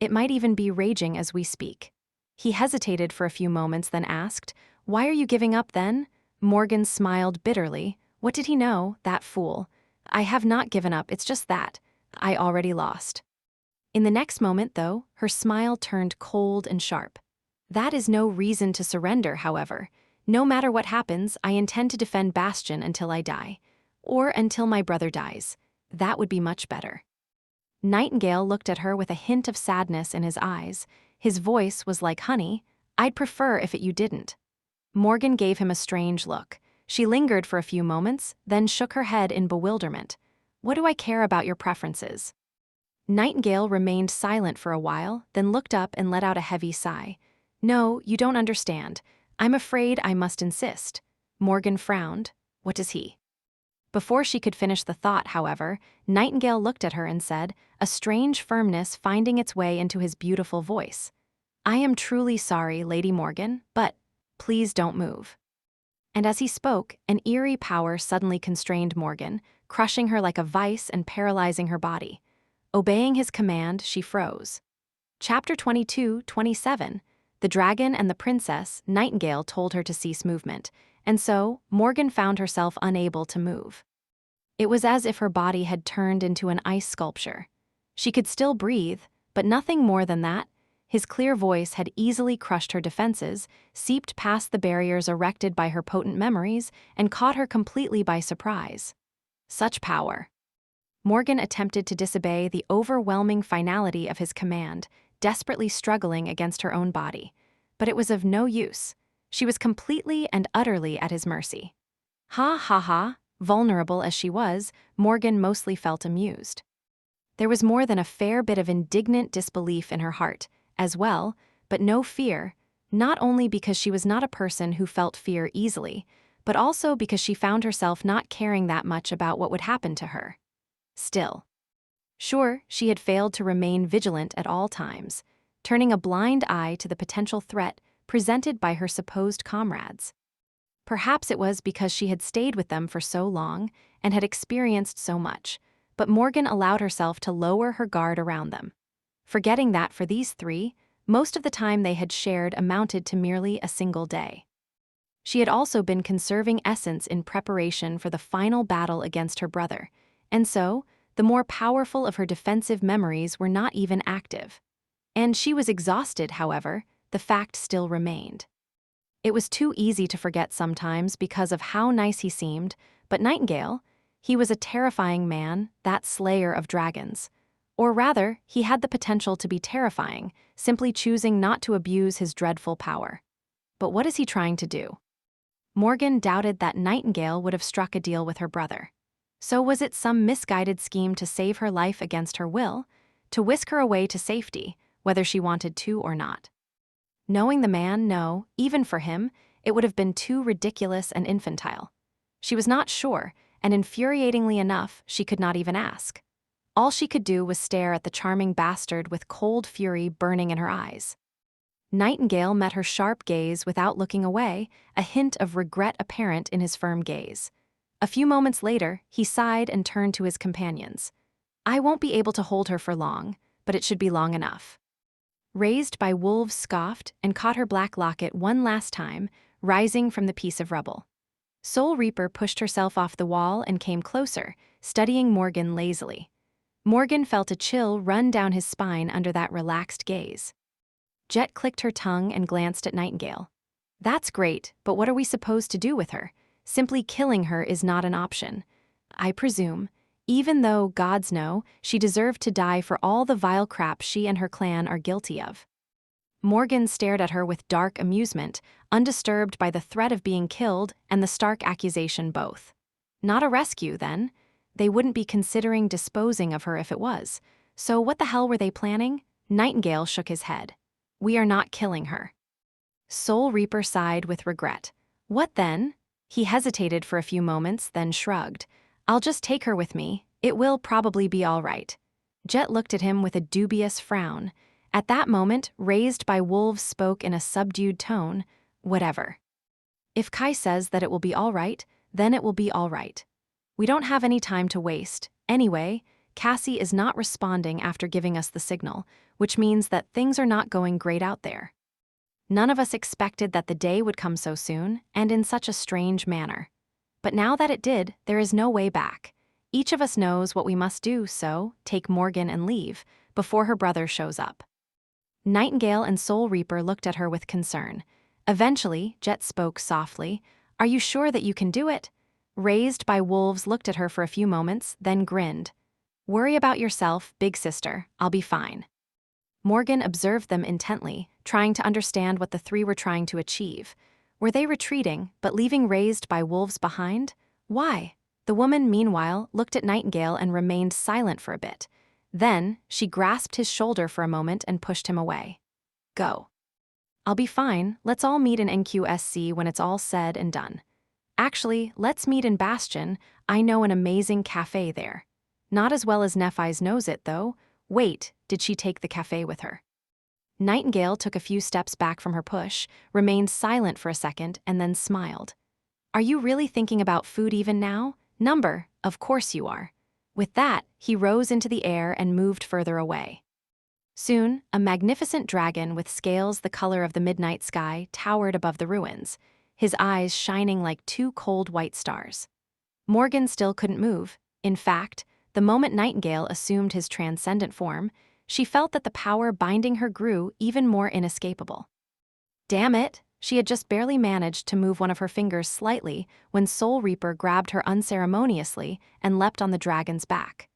It might even be raging as we speak." He hesitated for a few moments, then asked, "Why are you giving up then?" Morgan smiled bitterly. What did he know, that fool? "I have not given up, it's just that I already lost." In the next moment, though, her smile turned cold and sharp. "That is no reason to surrender, however. No matter what happens, I intend to defend Bastion until I die. Or until my brother dies. That would be much better." Nightingale looked at her with a hint of sadness in his eyes. His voice was like honey. "I'd prefer if you didn't." Morgan gave him a strange look. She lingered for a few moments, then shook her head in bewilderment. "What do I care about your preferences?" Nightingale remained silent for a while, then looked up and let out a heavy sigh. "No, you don't understand. I'm afraid I must insist." Morgan frowned. "What does he?" Before she could finish the thought, however, Nightingale looked at her and said, a strange firmness finding its way into his beautiful voice. "I am truly sorry, Lady Morgan, but please don't move." And as he spoke, an eerie power suddenly constrained Morgan, crushing her like a vice and paralyzing her body. Obeying his command, she froze. Chapter 22-27. The Dragon and the Princess. Nightingale told her to cease movement, and so Morgan found herself unable to move. It was as if her body had turned into an ice sculpture. She could still breathe, but nothing more than that. His clear voice had easily crushed her defenses, seeped past the barriers erected by her potent memories, and caught her completely by surprise. Such power. Morgan attempted to disobey the overwhelming finality of his command, desperately struggling against her own body. But it was of no use. She was completely and utterly at his mercy. Ha ha ha, vulnerable as she was, Morgan mostly felt amused. There was more than a fair bit of indignant disbelief in her heart, as well, but no fear, not only because she was not a person who felt fear easily, but also because she found herself not caring that much about what would happen to her. Still. Sure, she had failed to remain vigilant at all times, turning a blind eye to the potential threat presented by her supposed comrades. Perhaps it was because she had stayed with them for so long and had experienced so much, but Morgan allowed herself to lower her guard around them, forgetting that for these three, most of the time they had shared amounted to merely a single day. She had also been conserving essence in preparation for the final battle against her brother, and so, the more powerful of her defensive memories were not even active. And she was exhausted, however, the fact still remained. It was too easy to forget sometimes because of how nice he seemed, but Nightingale, he was a terrifying man, that slayer of dragons. Or rather, he had the potential to be terrifying, simply choosing not to abuse his dreadful power. But what is he trying to do? Morgan doubted that Nightingale would have struck a deal with her brother. So was it some misguided scheme to save her life against her will, to whisk her away to safety, whether she wanted to or not? Knowing the man, no, even for him, it would have been too ridiculous and infantile. She was not sure, and infuriatingly enough, she could not even ask. All she could do was stare at the charming bastard with cold fury burning in her eyes. Nightingale met her sharp gaze without looking away, a hint of regret apparent in his firm gaze. A few moments later, he sighed and turned to his companions. "I won't be able to hold her for long, but it should be long enough." Raised by wolves scoffed and caught her black locket one last time, rising from the piece of rubble. Soul Reaper pushed herself off the wall and came closer, studying Morgan lazily. Morgan felt a chill run down his spine under that relaxed gaze. Jet clicked her tongue and glanced at Nightingale. "That's great, but what are we supposed to do with her? Simply killing her is not an option. I presume Even though, gods know, she deserved to die for all the vile crap she and her clan are guilty of. Morgan stared at her with dark amusement, undisturbed by the threat of being killed and the stark accusation both. Not a rescue, then. They wouldn't be considering disposing of her if it was. So what the hell were they planning? Nightingale shook his head. We are not killing her. Soul Reaper sighed with regret. What then? He hesitated for a few moments, then shrugged. I'll just take her with me. It will probably be all right. Jet looked at him with a dubious frown. At that moment, Raised by Wolves spoke in a subdued tone. Whatever. If Kai says that it will be all right, then it will be all right. We don't have any time to waste. Anyway, Cassie is not responding after giving us the signal, which means that things are not going great out there. None of us expected that the day would come so soon, and in such a strange manner. But now that it did, there is no way back. Each of us knows what we must do, so take Morgan and leave, before her brother shows up. Nightingale and Soul Reaper looked at her with concern. Eventually, Jet spoke softly. Are you sure that you can do it? Raised by Wolves looked at her for a few moments, then grinned. Worry about yourself, big sister. I'll be fine. Morgan observed them intently, trying to understand what the three were trying to achieve. Were they retreating, but leaving Raised by Wolves behind? Why? The woman, meanwhile, looked at Nightingale and remained silent for a bit. Then, she grasped his shoulder for a moment and pushed him away. Go. I'll be fine. Let's all meet in NQSC when it's all said and done. Actually, let's meet in Bastion. I know an amazing cafe there. Not as well as Nephi's knows it, though. Wait, did she take the cafe with her? Nightingale took a few steps back from her push, remained silent for a second, and then smiled. Are you really thinking about food even now? Number, of course you are. With that, he rose into the air and moved further away. Soon, a magnificent dragon with scales the color of the midnight sky towered above the ruins, his eyes shining like two cold white stars. Morgan still couldn't move. In fact, the moment Nightingale assumed his transcendent form, she felt that the power binding her grew even more inescapable. Damn it! She had just barely managed to move one of her fingers slightly when Soul Reaper grabbed her unceremoniously and leapt on the dragon's back.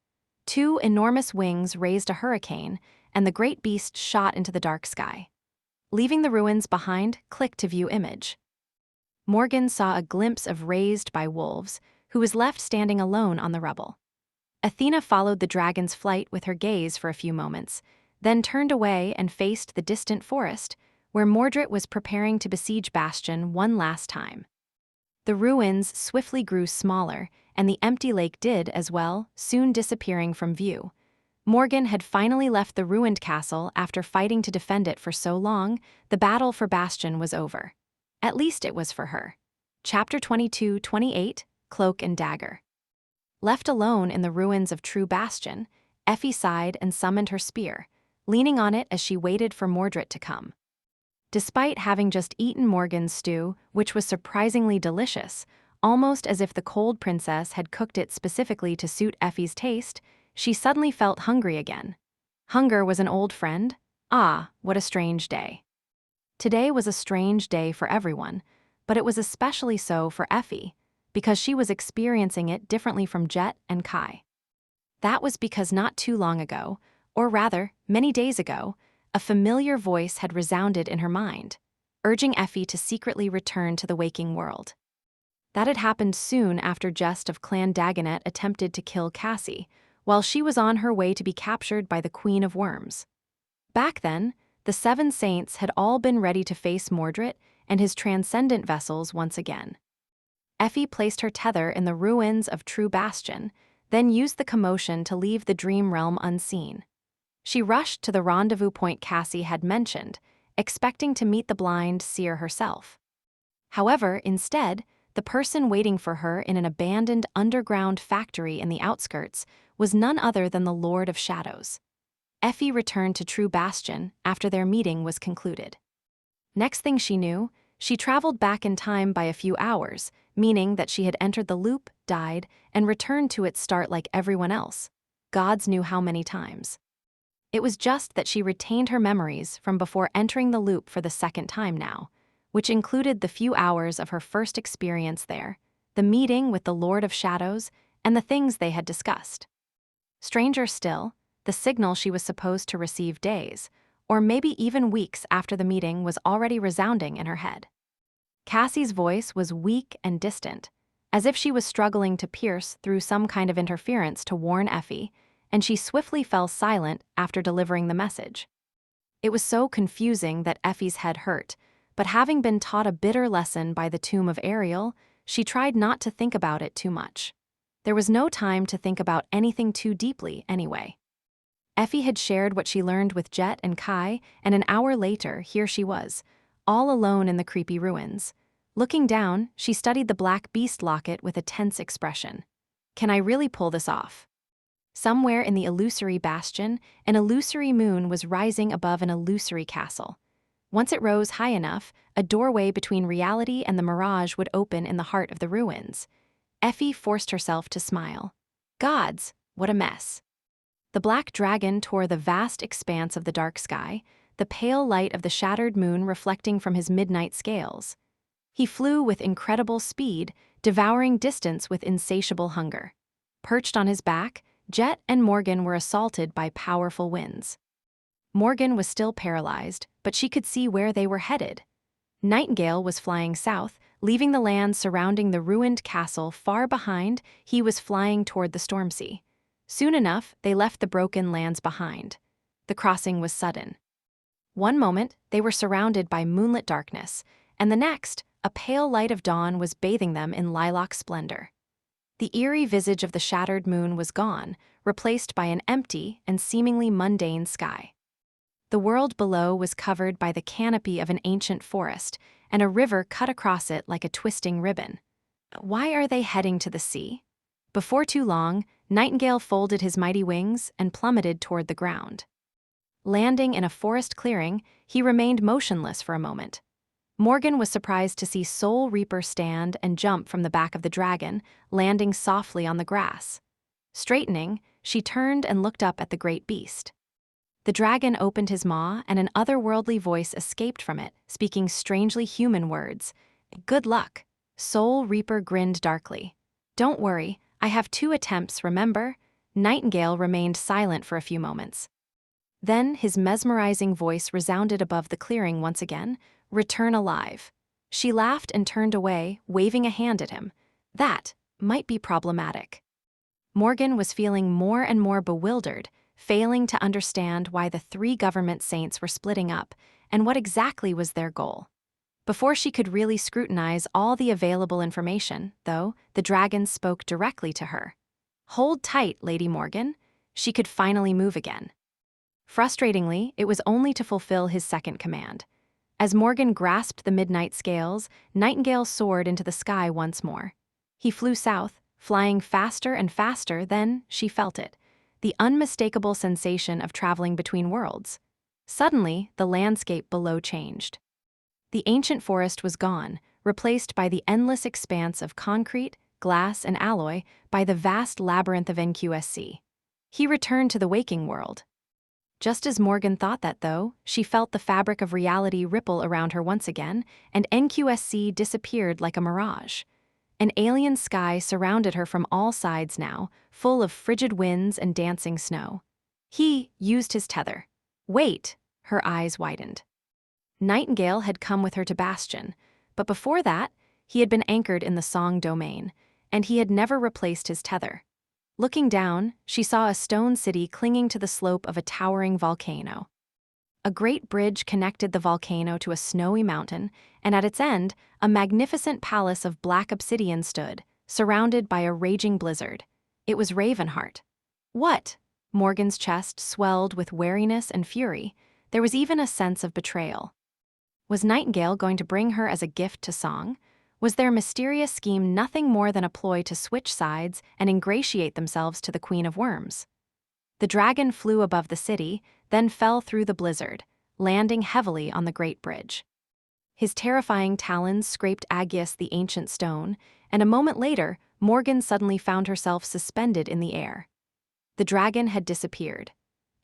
Two enormous wings raised a hurricane, and the great beast shot into the dark sky. Leaving the ruins behind, click to view image. Morgan saw a glimpse of Raised by Wolves, who was left standing alone on the rubble. Athena followed the dragon's flight with her gaze for a few moments, then turned away and faced the distant forest, where Mordred was preparing to besiege Bastion one last time. The ruins swiftly grew smaller, and the empty lake did as well, soon disappearing from view. Morgan had finally left the ruined castle after fighting to defend it for so long. The battle for Bastion was over. At least it was for her. Chapter 22-28, Cloak and Dagger. Left alone in the ruins of True Bastion, Effie sighed and summoned her spear, leaning on it as she waited for Mordred to come. Despite having just eaten Morgan's stew, which was surprisingly delicious, almost as if the cold princess had cooked it specifically to suit Effie's taste, she suddenly felt hungry again. Hunger was an old friend? Ah, what a strange day. Today was a strange day for everyone, but it was especially so for Effie, because she was experiencing it differently from Jet and Kai. That was because not too long ago, or rather, many days ago, a familiar voice had resounded in her mind, urging Effie to secretly return to the waking world. That had happened soon after Jest of Clan Dagonet attempted to kill Cassie, while she was on her way to be captured by the Queen of Worms. Back then, the Seven Saints had all been ready to face Mordred and his transcendent vessels once again. Effie placed her tether in the ruins of True Bastion, then used the commotion to leave the dream realm unseen. She rushed to the rendezvous point Cassie had mentioned, expecting to meet the blind seer herself. However, instead, the person waiting for her in an abandoned underground factory in the outskirts was none other than the Lord of Shadows. Effie returned to True Bastion after their meeting was concluded. Next thing she knew, she traveled back in time by a few hours, meaning that she had entered the loop, died, and returned to its start like everyone else. Gods knew how many times. It was just that she retained her memories from before entering the loop for the second time now, which included the few hours of her first experience there, the meeting with the Lord of Shadows, and the things they had discussed. Stranger still, the signal she was supposed to receive days, or maybe even weeks after the meeting, was already resounding in her head. Cassie's voice was weak and distant, as if she was struggling to pierce through some kind of interference to warn Effie, and she swiftly fell silent after delivering the message. It was so confusing that Effie's head hurt, but having been taught a bitter lesson by the tomb of Ariel, she tried not to think about it too much. There was no time to think about anything too deeply anyway. Effie had shared what she learned with Jet and Kai, and an hour later, here she was, all alone in the creepy ruins. Looking down, she studied the black beast locket with a tense expression. Can I really pull this off? Somewhere in the illusory bastion, an illusory moon was rising above an illusory castle. Once it rose high enough, a doorway between reality and the mirage would open in the heart of the ruins. Effie forced herself to smile. Gods, what a mess. The black dragon tore the vast expanse of the dark sky, the pale light of the shattered moon reflecting from his midnight scales. He flew with incredible speed, devouring distance with insatiable hunger. Perched on his back, Jet and Morgan were assaulted by powerful winds. Morgan was still paralyzed, but she could see where they were headed. Nightingale was flying south, leaving the land surrounding the ruined castle far behind. He was flying toward the storm sea. Soon enough, they left the broken lands behind. The crossing was sudden. One moment, they were surrounded by moonlit darkness, and the next, a pale light of dawn was bathing them in lilac splendor. The eerie visage of the shattered moon was gone, replaced by an empty and seemingly mundane sky. The world below was covered by the canopy of an ancient forest, and a river cut across it like a twisting ribbon. Why are they heading to the sea? Before too long, Nightingale folded his mighty wings and plummeted toward the ground. Landing in a forest clearing, he remained motionless for a moment. Morgan was surprised to see Soul Reaper stand and jump from the back of the dragon, landing softly on the grass. Straightening, she turned and looked up at the great beast. The dragon opened his maw, and an otherworldly voice escaped from it, speaking strangely human words. Good luck. Soul Reaper grinned darkly. Don't worry, I have 2 attempts, remember? Nightingale remained silent for a few moments. Then his mesmerizing voice resounded above the clearing once again. Return alive. She laughed and turned away, waving a hand at him. That might be problematic. Morgan was feeling more and more bewildered, failing to understand why the 3 government saints were splitting up and what exactly was their goal. Before she could really scrutinize all the available information, though, the dragon spoke directly to her. Hold tight, Lady Morgan. She could finally move again. Frustratingly, it was only to fulfill his second command. As Morgan grasped the midnight scales, Nightingale soared into the sky once more. He flew south, flying faster and faster. Then she felt it, the unmistakable sensation of traveling between worlds. Suddenly, the landscape below changed. The ancient forest was gone, replaced by the endless expanse of concrete, glass, and alloy, by the vast labyrinth of NQSC. He returned to the waking world. Just as Morgan thought that, though, she felt the fabric of reality ripple around her once again, and NQSC disappeared like a mirage. An alien sky surrounded her from all sides now, full of frigid winds and dancing snow. He used his tether. Wait! Her eyes widened. Nightingale had come with her to Bastion, but before that, he had been anchored in the Song domain, and he had never replaced his tether. Looking down, she saw a stone city clinging to the slope of a towering volcano. A great bridge connected the volcano to a snowy mountain, and at its end, a magnificent palace of black obsidian stood, surrounded by a raging blizzard. It was Ravenheart. What? Morgan's chest swelled with wariness and fury. There was even a sense of betrayal. Was Nightingale going to bring her as a gift to Song? Was their mysterious scheme nothing more than a ploy to switch sides and ingratiate themselves to the Queen of Worms? The dragon flew above the city, then fell through the blizzard, landing heavily on the Great Bridge. His terrifying talons scraped Agius the ancient stone, and a moment later, Morgan suddenly found herself suspended in the air. The dragon had disappeared.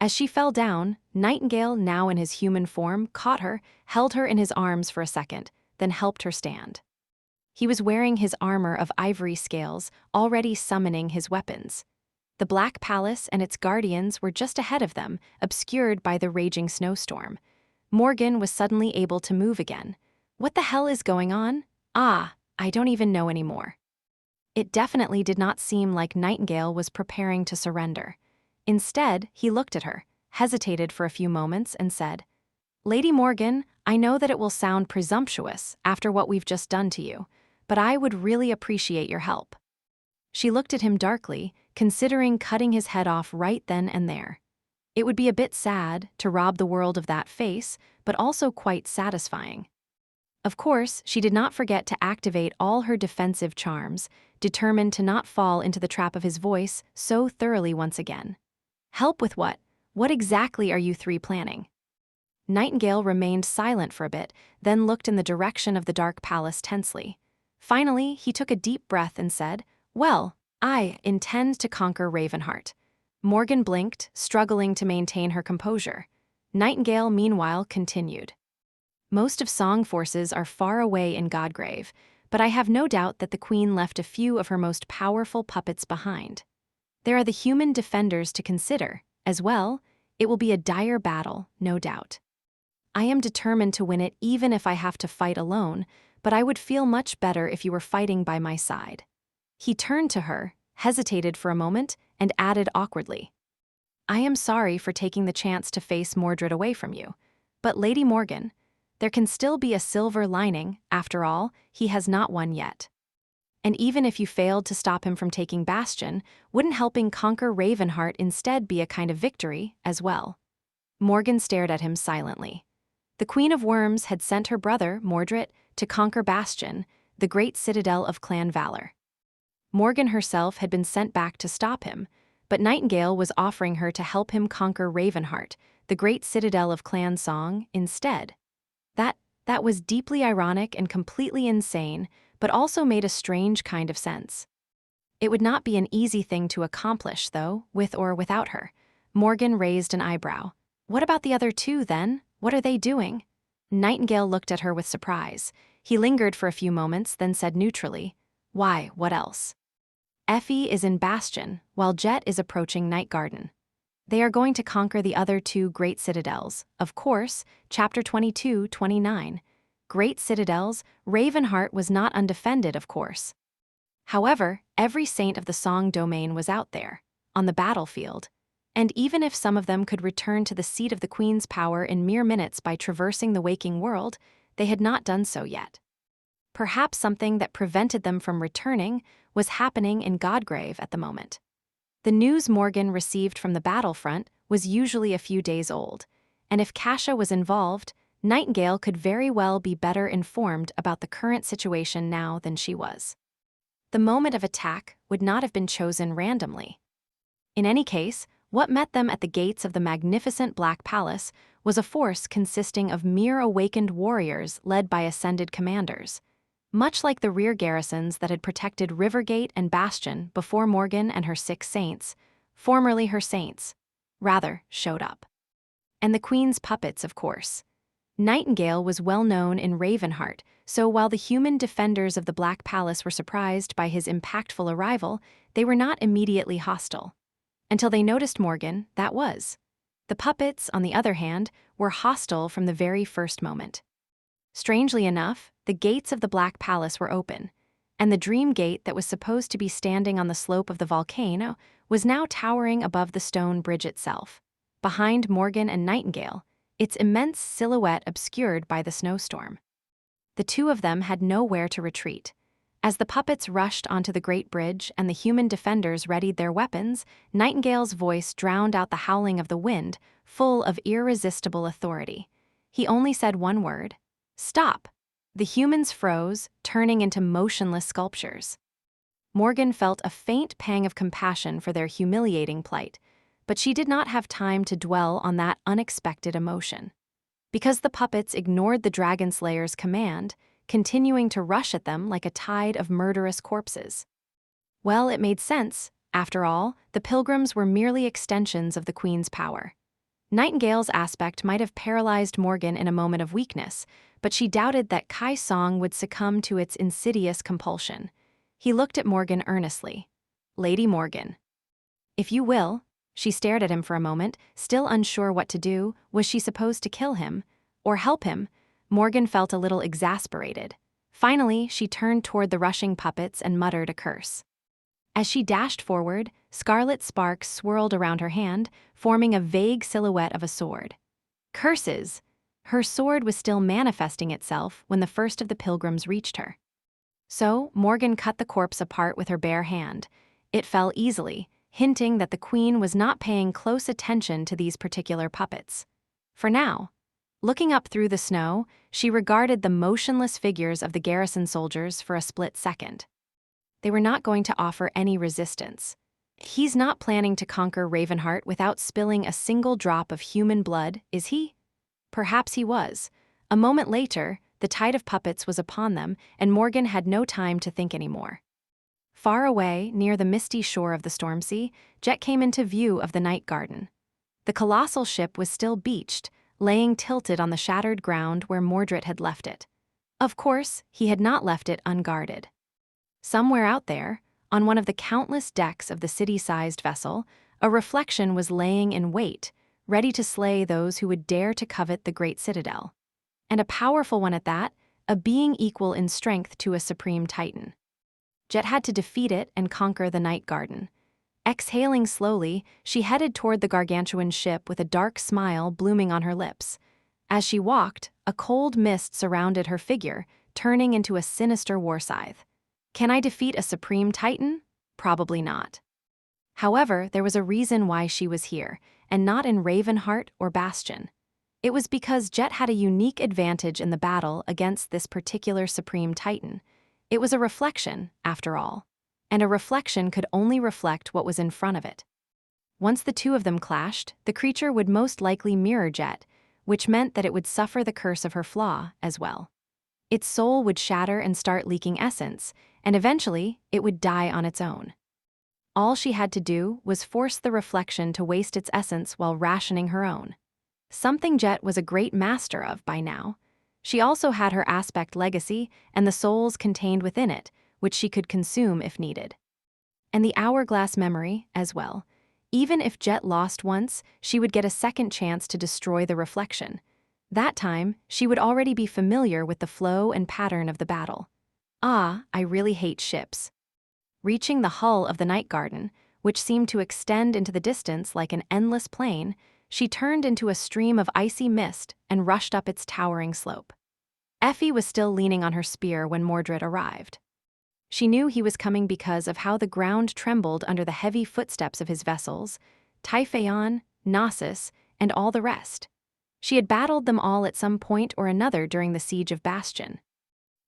As she fell down, Nightingale, now in his human form, caught her, held her in his arms for a second, then helped her stand. He was wearing his armor of ivory scales, already summoning his weapons. The Black Palace and its guardians were just ahead of them, obscured by the raging snowstorm. Morgan was suddenly able to move again. What the hell is going on? I don't even know anymore. It definitely did not seem like Nightingale was preparing to surrender. Instead, he looked at her, hesitated for a few moments, and said, "Lady Morgan, I know that it will sound presumptuous after what we've just done to you, but I would really appreciate your help." She looked at him darkly, considering cutting his head off right then and there. It would be a bit sad to rob the world of that face, but also quite satisfying. Of course, she did not forget to activate all her defensive charms, determined to not fall into the trap of his voice so thoroughly once again. "Help with what? What exactly are you three planning?" Nightingale remained silent for a bit, then looked in the direction of the dark palace tensely. Finally, he took a deep breath and said, "Well, I intend to conquer Ravenheart." Morgan blinked, struggling to maintain her composure. Nightingale, meanwhile, continued. "Most of Song forces are far away in Godgrave, but I have no doubt that the Queen left a few of her most powerful puppets behind. There are the human defenders to consider, as well. It will be a dire battle, no doubt. I am determined to win it even if I have to fight alone, but I would feel much better if you were fighting by my side." He turned to her, hesitated for a moment, and added awkwardly, "I am sorry for taking the chance to face Mordred away from you, but Lady Morgan, there can still be a silver lining. After all, he has not won yet. And even if you failed to stop him from taking Bastion, wouldn't helping conquer Ravenheart instead be a kind of victory as well?" Morgan stared at him silently. The Queen of Worms had sent her brother, Mordred, to conquer Bastion, the great citadel of Clan Valor. Morgan herself had been sent back to stop him, but Nightingale was offering her to help him conquer Ravenheart, the great citadel of Clan Song, instead. That was deeply ironic and completely insane, but also made a strange kind of sense. It would not be an easy thing to accomplish, though, with or without her. Morgan raised an eyebrow. "What about the other two, then? What are they doing?" Nightingale looked at her with surprise. He lingered for a few moments, then said neutrally, "Why, what else? Effie is in Bastion, while Jet is approaching Night Garden. They are going to conquer the other two great citadels. Of course, chapter 22-29. Great citadels, Ravenheart was not undefended, of course. However, every saint of the Song domain was out there, on the battlefield, and even if some of them could return to the seat of the Queen's power in mere minutes by traversing the waking world, they had not done so yet. Perhaps something that prevented them from returning was happening in Godgrave at the moment. The news Morgan received from the battlefront was usually a few days old, and if Kasha was involved, Nightingale could very well be better informed about the current situation now than she was. The moment of attack would not have been chosen randomly. In any case, what met them at the gates of the magnificent Black Palace was a force consisting of mere awakened warriors led by ascended commanders. Much like the rear garrisons that had protected Rivergate and Bastion before Morgan and her 6 saints, formerly her saints, showed up. And the Queen's puppets, of course. Nightingale was well known in Ravenheart, so while the human defenders of the Black Palace were surprised by his impactful arrival, they were not immediately hostile. Until they noticed Morgan, that was. The puppets, on the other hand, were hostile from the very first moment. Strangely enough, the gates of the Black Palace were open, and the Dream Gate that was supposed to be standing on the slope of the volcano was now towering above the stone bridge itself, behind Morgan and Nightingale, its immense silhouette obscured by the snowstorm. The two of them had nowhere to retreat. As the puppets rushed onto the great bridge and the human defenders readied their weapons, Nightingale's voice drowned out the howling of the wind, full of irresistible authority. He only said one word: "Stop!" The humans froze, turning into motionless sculptures. Morgan felt a faint pang of compassion for their humiliating plight, but she did not have time to dwell on that unexpected emotion. Because the puppets ignored the Dragon Slayer's command, continuing to rush at them like a tide of murderous corpses. Well, it made sense. After all, the pilgrims were merely extensions of the Queen's power. Nightingale's aspect might have paralyzed Morgan in a moment of weakness, but she doubted that Kai's song would succumb to its insidious compulsion. He looked at Morgan earnestly. "Lady Morgan." "If you will." She stared at him for a moment, still unsure what to do. Was she supposed to kill him? Or help him? Morgan felt a little exasperated. Finally, she turned toward the rushing puppets and muttered a curse. As she dashed forward, scarlet sparks swirled around her hand, forming a vague silhouette of a sword. Curses! Her sword was still manifesting itself when the first of the pilgrims reached her. So, Morgan cut the corpse apart with her bare hand. It fell easily, hinting that the queen was not paying close attention to these particular puppets. For now, looking up through the snow, she regarded the motionless figures of the garrison soldiers for a split second. They were not going to offer any resistance. He's not planning to conquer Ravenheart without spilling a single drop of human blood, is he? Perhaps he was. A moment later, the tide of puppets was upon them, and Morgan had no time to think anymore. Far away, near the misty shore of the Stormsea, Jet came into view of the night garden. The colossal ship was still beached, laying tilted on the shattered ground where Mordred had left it. Of course, he had not left it unguarded. Somewhere out there, on one of the countless decks of the city-sized vessel, a reflection was laying in wait, ready to slay those who would dare to covet the great citadel. And a powerful one at that, a being equal in strength to a supreme titan. Jet had to defeat it and conquer the night garden. Exhaling slowly, she headed toward the gargantuan ship with a dark smile blooming on her lips. As she walked, a cold mist surrounded her figure, turning into a sinister war scythe. Can I defeat a supreme titan? Probably not. However, there was a reason why she was here, and not in Ravenheart or Bastion. It was because Jet had a unique advantage in the battle against this particular supreme titan. It was a reflection, after all, and a reflection could only reflect what was in front of it. Once the two of them clashed, the creature would most likely mirror Jet, which meant that it would suffer the curse of her flaw as well. Its soul would shatter and start leaking essence, and eventually, it would die on its own. All she had to do was force the reflection to waste its essence while rationing her own. Something Jet was a great master of by now. She also had her aspect legacy and the souls contained within it, which she could consume if needed. And the hourglass memory, as well. Even if Jet lost once, she would get a second chance to destroy the reflection. That time, she would already be familiar with the flow and pattern of the battle. Ah, I really hate ships. Reaching the hull of the night garden, which seemed to extend into the distance like an endless plain, she turned into a stream of icy mist and rushed up its towering slope. Effie was still leaning on her spear when Mordred arrived. She knew he was coming because of how the ground trembled under the heavy footsteps of his vessels, Typhaon, Knossos, and all the rest. She had battled them all at some point or another during the siege of Bastion.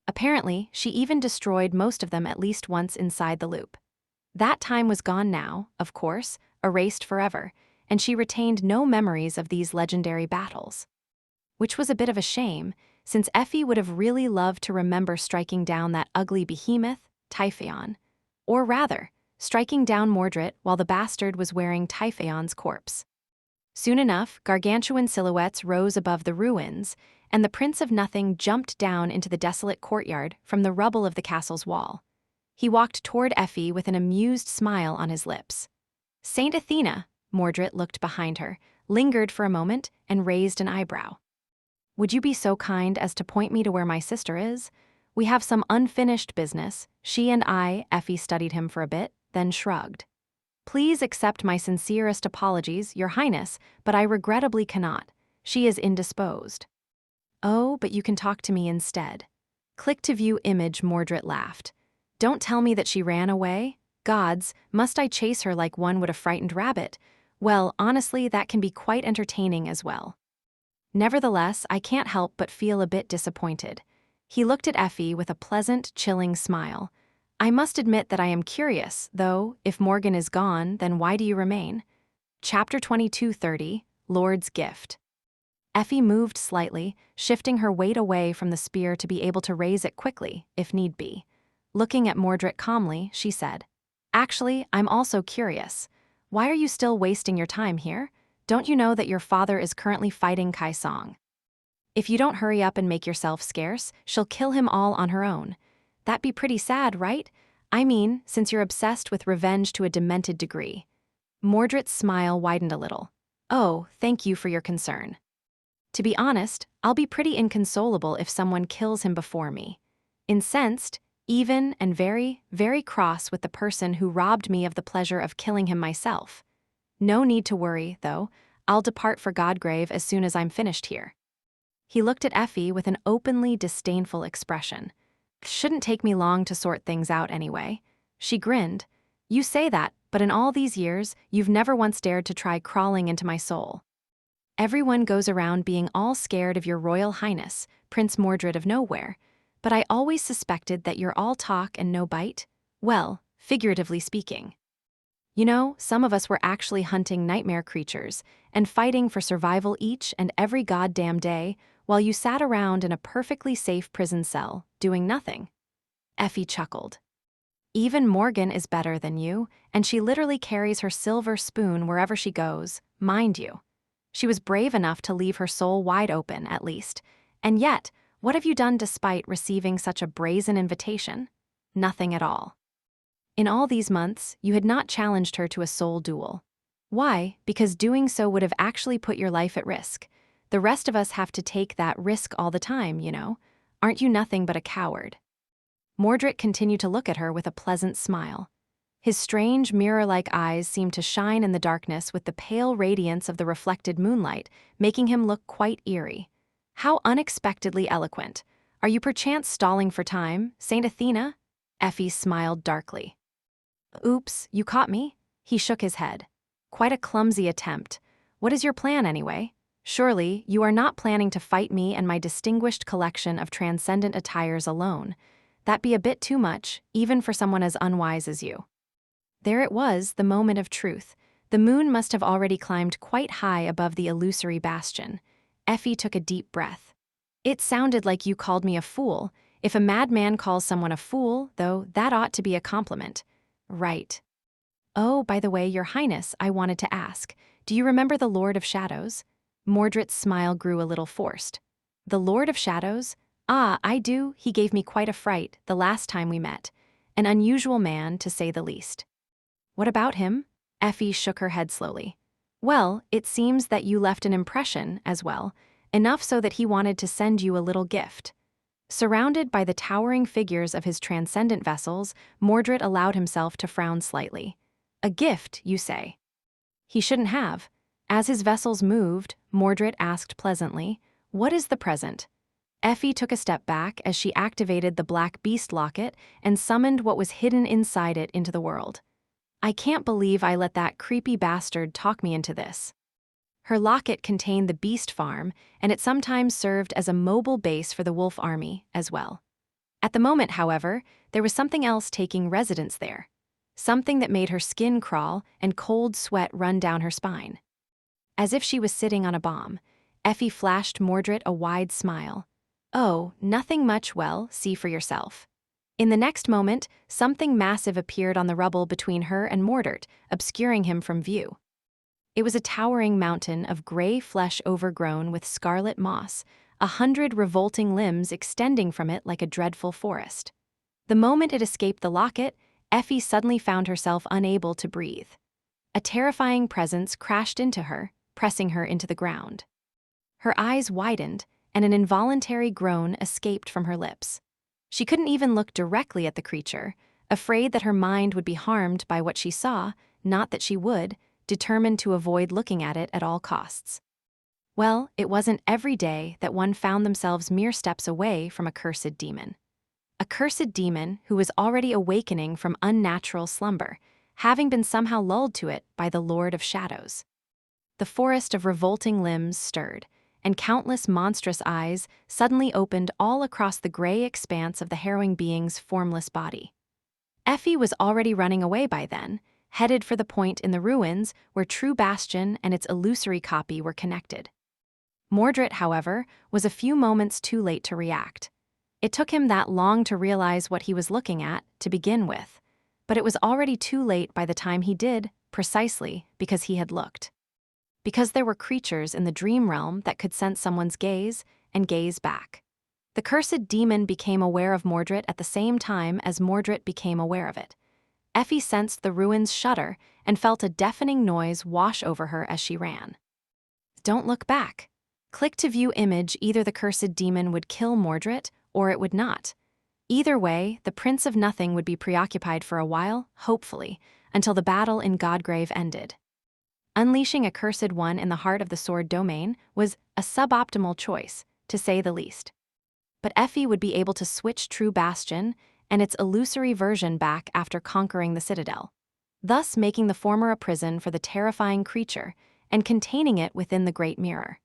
Apparently, she even destroyed most of them at least once inside the loop. That time was gone now, of course, erased forever, and she retained no memories of these legendary battles. Which was a bit of a shame, since Effie would have really loved to remember striking down that ugly behemoth, Typhaon. Or rather, striking down Mordred while the bastard was wearing Typhaon's corpse. Soon enough, gargantuan silhouettes rose above the ruins, and the Prince of Nothing jumped down into the desolate courtyard from the rubble of the castle's wall. He walked toward Effie with an amused smile on his lips. "Saint Athena," Mordred looked behind her, lingered for a moment, and raised an eyebrow. "Would you be so kind as to point me to where my sister is? We have some unfinished business." She and I, Effie studied him for a bit, then shrugged. "Please accept my sincerest apologies, Your Highness, but I regrettably cannot. She is indisposed." "Oh, but you can talk to me instead." "Click to view image," Mordred laughed. "Don't tell me that she ran away? Gods, must I chase her like one would a frightened rabbit? Well, honestly, that can be quite entertaining as well." Nevertheless, I can't help but feel a bit disappointed. He looked at Effie with a pleasant, chilling smile. "I must admit that I am curious, though, if Morgan is gone, then why do you remain?" Chapter 22:30, Lord's Gift. Effie moved slightly, shifting her weight away from the spear to be able to raise it quickly, if need be. Looking at Mordred calmly, she said, "Actually, I'm also curious. Why are you still wasting your time here? Don't you know that your father is currently fighting Kai Song? If you don't hurry up and make yourself scarce, she'll kill him all on her own. That'd be pretty sad, right? I mean, since you're obsessed with revenge to a demented degree. Mordred's smile widened a little. Oh, thank you for your concern. To be honest, I'll be pretty inconsolable if someone kills him before me. Incensed, even, and very, very cross with the person who robbed me of the pleasure of killing him myself. No need to worry, though. I'll depart for Godgrave as soon as I'm finished here. He looked at Effie with an openly disdainful expression. Shouldn't take me long to sort things out anyway. She grinned. You say that, but in all these years, you've never once dared to try crawling into my soul. Everyone goes around being all scared of your Royal Highness, Prince Mordred of Nowhere, but I always suspected that you're all talk and no bite. Well, figuratively speaking. You know, some of us were actually hunting nightmare creatures and fighting for survival each and every goddamn day while you sat around in a perfectly safe prison cell, doing nothing. Effie chuckled. Even Morgan is better than you, and she literally carries her silver spoon wherever she goes, mind you. She was brave enough to leave her soul wide open, at least. And yet, what have you done despite receiving such a brazen invitation? Nothing at all. In all these months, you had not challenged her to a soul duel. Why? Because doing so would have actually put your life at risk. The rest of us have to take that risk all the time, you know. Aren't you nothing but a coward? Mordred continued to look at her with a pleasant smile. His strange, mirror-like eyes seemed to shine in the darkness with the pale radiance of the reflected moonlight, making him look quite eerie. How unexpectedly eloquent. Are you perchance stalling for time, Saint Athena? Effie smiled darkly. Oops, you caught me? He shook his head. Quite a clumsy attempt. What is your plan, anyway? Surely, you are not planning to fight me and my distinguished collection of transcendent attires alone. That'd be a bit too much, even for someone as unwise as you. There it was, the moment of truth. The moon must have already climbed quite high above the illusory bastion. Effie took a deep breath. It sounded like you called me a fool. If a madman calls someone a fool, though, that ought to be a compliment. Right. Oh, by the way, Your Highness, I wanted to ask, do you remember the Lord of Shadows? Mordred's smile grew a little forced. The Lord of Shadows? Ah, I do. He gave me quite a fright the last time we met. An unusual man, to say the least. What about him? Effie shook her head slowly. Well, it seems that you left an impression as well, enough so that he wanted to send you a little gift. Surrounded by the towering figures of his transcendent vessels, Mordred allowed himself to frown slightly. A gift, you say? He shouldn't have. As his vessels moved, Mordred asked pleasantly, what is the present? Effie took a step back as she activated the Black Beast locket and summoned what was hidden inside it into the world. I can't believe I let that creepy bastard talk me into this. Her locket contained the beast farm, and it sometimes served as a mobile base for the wolf army as well. At the moment, however, there was something else taking residence there. Something that made her skin crawl and cold sweat run down her spine. As if she was sitting on a bomb, Effie flashed Mordred a wide smile. Oh, nothing much, well, see for yourself. In the next moment, something massive appeared on the rubble between her and Mordred, obscuring him from view. It was a towering mountain of gray flesh overgrown with scarlet moss, 100 revolting limbs extending from it like a dreadful forest. The moment it escaped the locket, Effie suddenly found herself unable to breathe. A terrifying presence crashed into her, pressing her into the ground. Her eyes widened, and an involuntary groan escaped from her lips. She couldn't even look directly at the creature, afraid that her mind would be harmed by what she saw, not that she would, determined to avoid looking at it at all costs. Well, it wasn't every day that one found themselves mere steps away from a cursed demon. A cursed demon who was already awakening from unnatural slumber, having been somehow lulled to it by the Lord of Shadows. The forest of revolting limbs stirred, and countless monstrous eyes suddenly opened all across the gray expanse of the harrowing being's formless body. Effie was already running away by then, headed for the point in the ruins where True Bastion and its illusory copy were connected. Mordred, however, was a few moments too late to react. It took him that long to realize what he was looking at, to begin with, but it was already too late by the time he did, precisely because he had looked. because there were creatures in the dream realm that could sense someone's gaze and gaze back. The cursed demon became aware of Mordred at the same time as Mordred became aware of it. Effie sensed the ruins shudder and felt a deafening noise wash over her as she ran. Don't look back. Click to view image. Either the cursed demon would kill Mordred or it would not. Either way, the Prince of Nothing would be preoccupied for a while, hopefully, until the battle in Godgrave ended. Unleashing a cursed one in the heart of the sword domain was a suboptimal choice, to say the least. But Effie would be able to switch True Bastion and its illusory version back after conquering the Citadel, thus making the former a prison for the terrifying creature and containing it within the Great Mirror.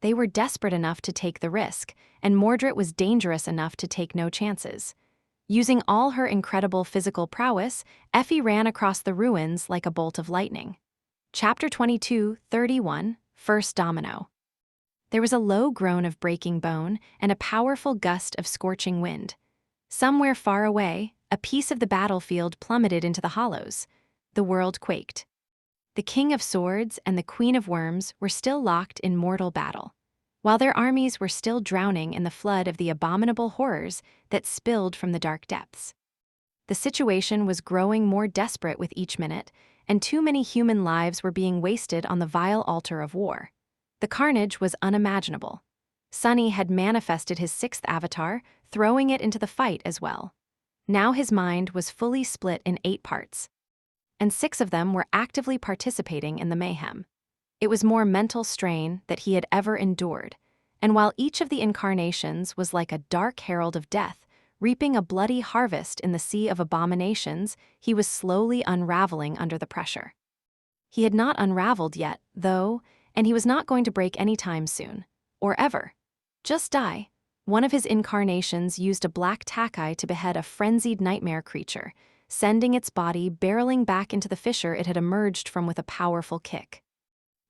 They were desperate enough to take the risk, and Mordred was dangerous enough to take no chances. Using all her incredible physical prowess, Effie ran across the ruins like a bolt of lightning. Chapter 22:31, First Domino. There was a low groan of breaking bone and a powerful gust of scorching wind. Somewhere far away, a piece of the battlefield plummeted into the hollows. The world quaked. The King of Swords and the Queen of Worms were still locked in mortal battle, while their armies were still drowning in the flood of the abominable horrors that spilled from the dark depths. The situation was growing more desperate with each minute, and too many human lives were being wasted on the vile altar of war. The carnage was unimaginable. Sunny had manifested his sixth avatar, throwing it into the fight as well. Now his mind was fully split in 8 parts, and 6 of them were actively participating in the mayhem. It was more mental strain that he had ever endured, and while each of the incarnations was like a dark herald of death, reaping a bloody harvest in the sea of abominations, he was slowly unraveling under the pressure. He had not unraveled yet, though, and he was not going to break any time soon, or ever. Just die. One of his incarnations used a black tackeye to behead a frenzied nightmare creature, sending its body barreling back into the fissure it had emerged from with a powerful kick.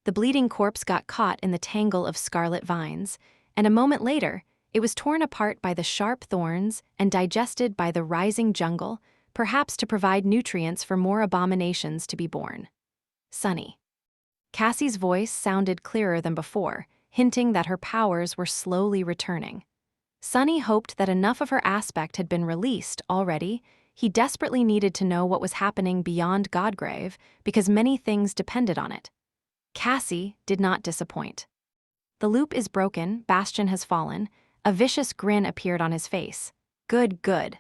The bleeding corpse got caught in the tangle of scarlet vines, and a moment later, it was torn apart by the sharp thorns and digested by the rising jungle, perhaps to provide nutrients for more abominations to be born. Sunny. Cassie's voice sounded clearer than before, hinting that her powers were slowly returning. Sunny hoped that enough of her aspect had been released already. He desperately needed to know what was happening beyond Godgrave, because many things depended on it. Cassie did not disappoint. The loop is broken, Bastion has fallen. A vicious grin appeared on his face. Good, good.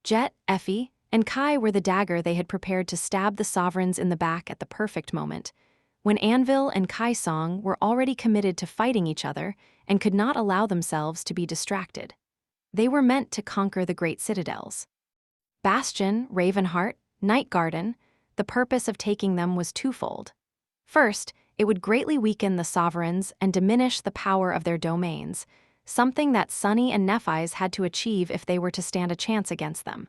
Jet, Effie, and Kai were the dagger they had prepared to stab the sovereigns in the back at the perfect moment, when Anvil and Kai Song were already committed to fighting each other and could not allow themselves to be distracted. They were meant to conquer the great citadels. Bastion, Ravenheart, Night Garden, the purpose of taking them was twofold. First, it would greatly weaken the sovereigns and diminish the power of their domains, something that Sunny and Nephis had to achieve if they were to stand a chance against them.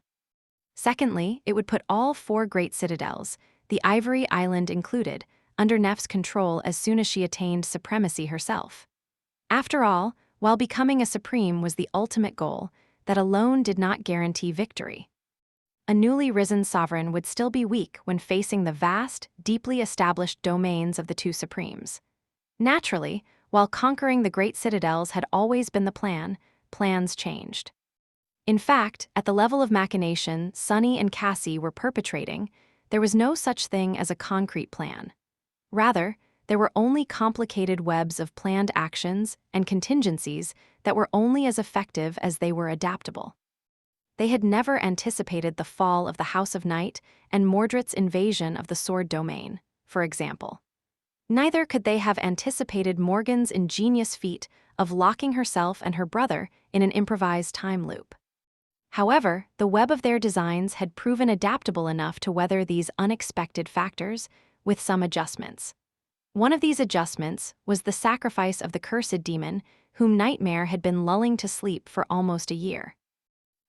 Secondly, it would put all 4 great citadels, the Ivory Island included, under Neph's control as soon as she attained supremacy herself. After all, while becoming a supreme was the ultimate goal, that alone did not guarantee victory. A newly risen sovereign would still be weak when facing the vast, deeply established domains of the 2 supremes. Naturally, while conquering the great citadels had always been the plan, plans changed. In fact, at the level of machination Sunny and Cassie were perpetrating, there was no such thing as a concrete plan. Rather, there were only complicated webs of planned actions and contingencies that were only as effective as they were adaptable. They had never anticipated the fall of the House of Night and Mordred's invasion of the Sword Domain, for example. Neither could they have anticipated Morgan's ingenious feat of locking herself and her brother in an improvised time loop. However, the web of their designs had proven adaptable enough to weather these unexpected factors, with some adjustments. One of these adjustments was the sacrifice of the cursed demon, whom Nightmare had been lulling to sleep for almost a year.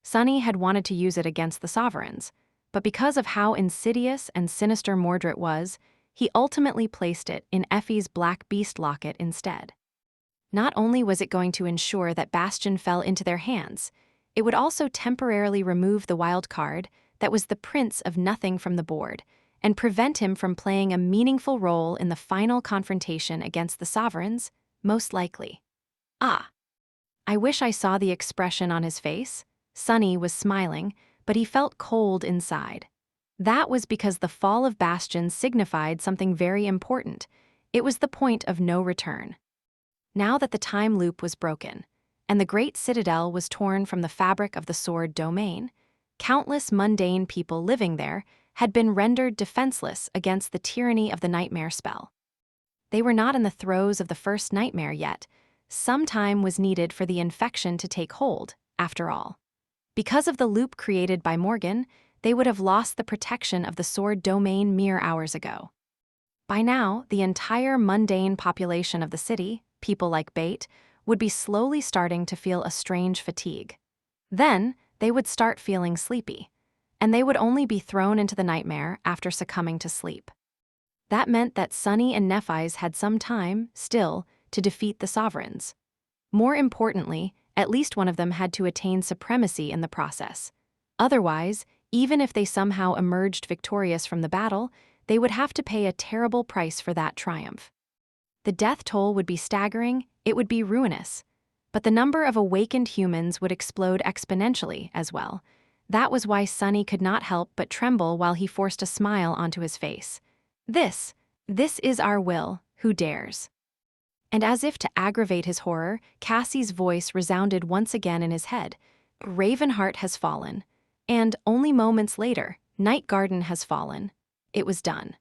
Sunny had wanted to use it against the sovereigns, but because of how insidious and sinister Mordred was, he ultimately placed it in Effie's Black Beast locket instead. Not only was it going to ensure that Bastion fell into their hands, it would also temporarily remove the wild card that was the Prince of Nothing from the board and prevent him from playing a meaningful role in the final confrontation against the sovereigns, most likely. Ah, I wish I saw the expression on his face. Sonny was smiling, but he felt cold inside. That was because the fall of bastions signified something very important. It was the point of no return. Now that the time loop was broken, and the great citadel was torn from the fabric of the sword domain, countless mundane people living there had been rendered defenseless against the tyranny of the nightmare spell. They were not in the throes of the first nightmare yet. Some time was needed for the infection to take hold, after all. Because of the loop created by Morgan, they would have lost the protection of the sword domain mere hours ago. By now, the entire mundane population of the city, people like Bait, would be slowly starting to feel a strange fatigue. Then, they would start feeling sleepy, and they would only be thrown into the nightmare after succumbing to sleep. That meant that Sonny and naviSgate had some time, still, to defeat the sovereigns. More importantly, at least one of them had to attain supremacy in the process. Otherwise, even if they somehow emerged victorious from the battle, they would have to pay a terrible price for that triumph. The death toll would be staggering, it would be ruinous. But the number of awakened humans would explode exponentially as well. That was why Sonny could not help but tremble while he forced a smile onto his face. This is our will, who dares? And as if to aggravate his horror, Cassie's voice resounded once again in his head. Ravenheart has fallen. And, only moments later, Night Garden has fallen. It was done.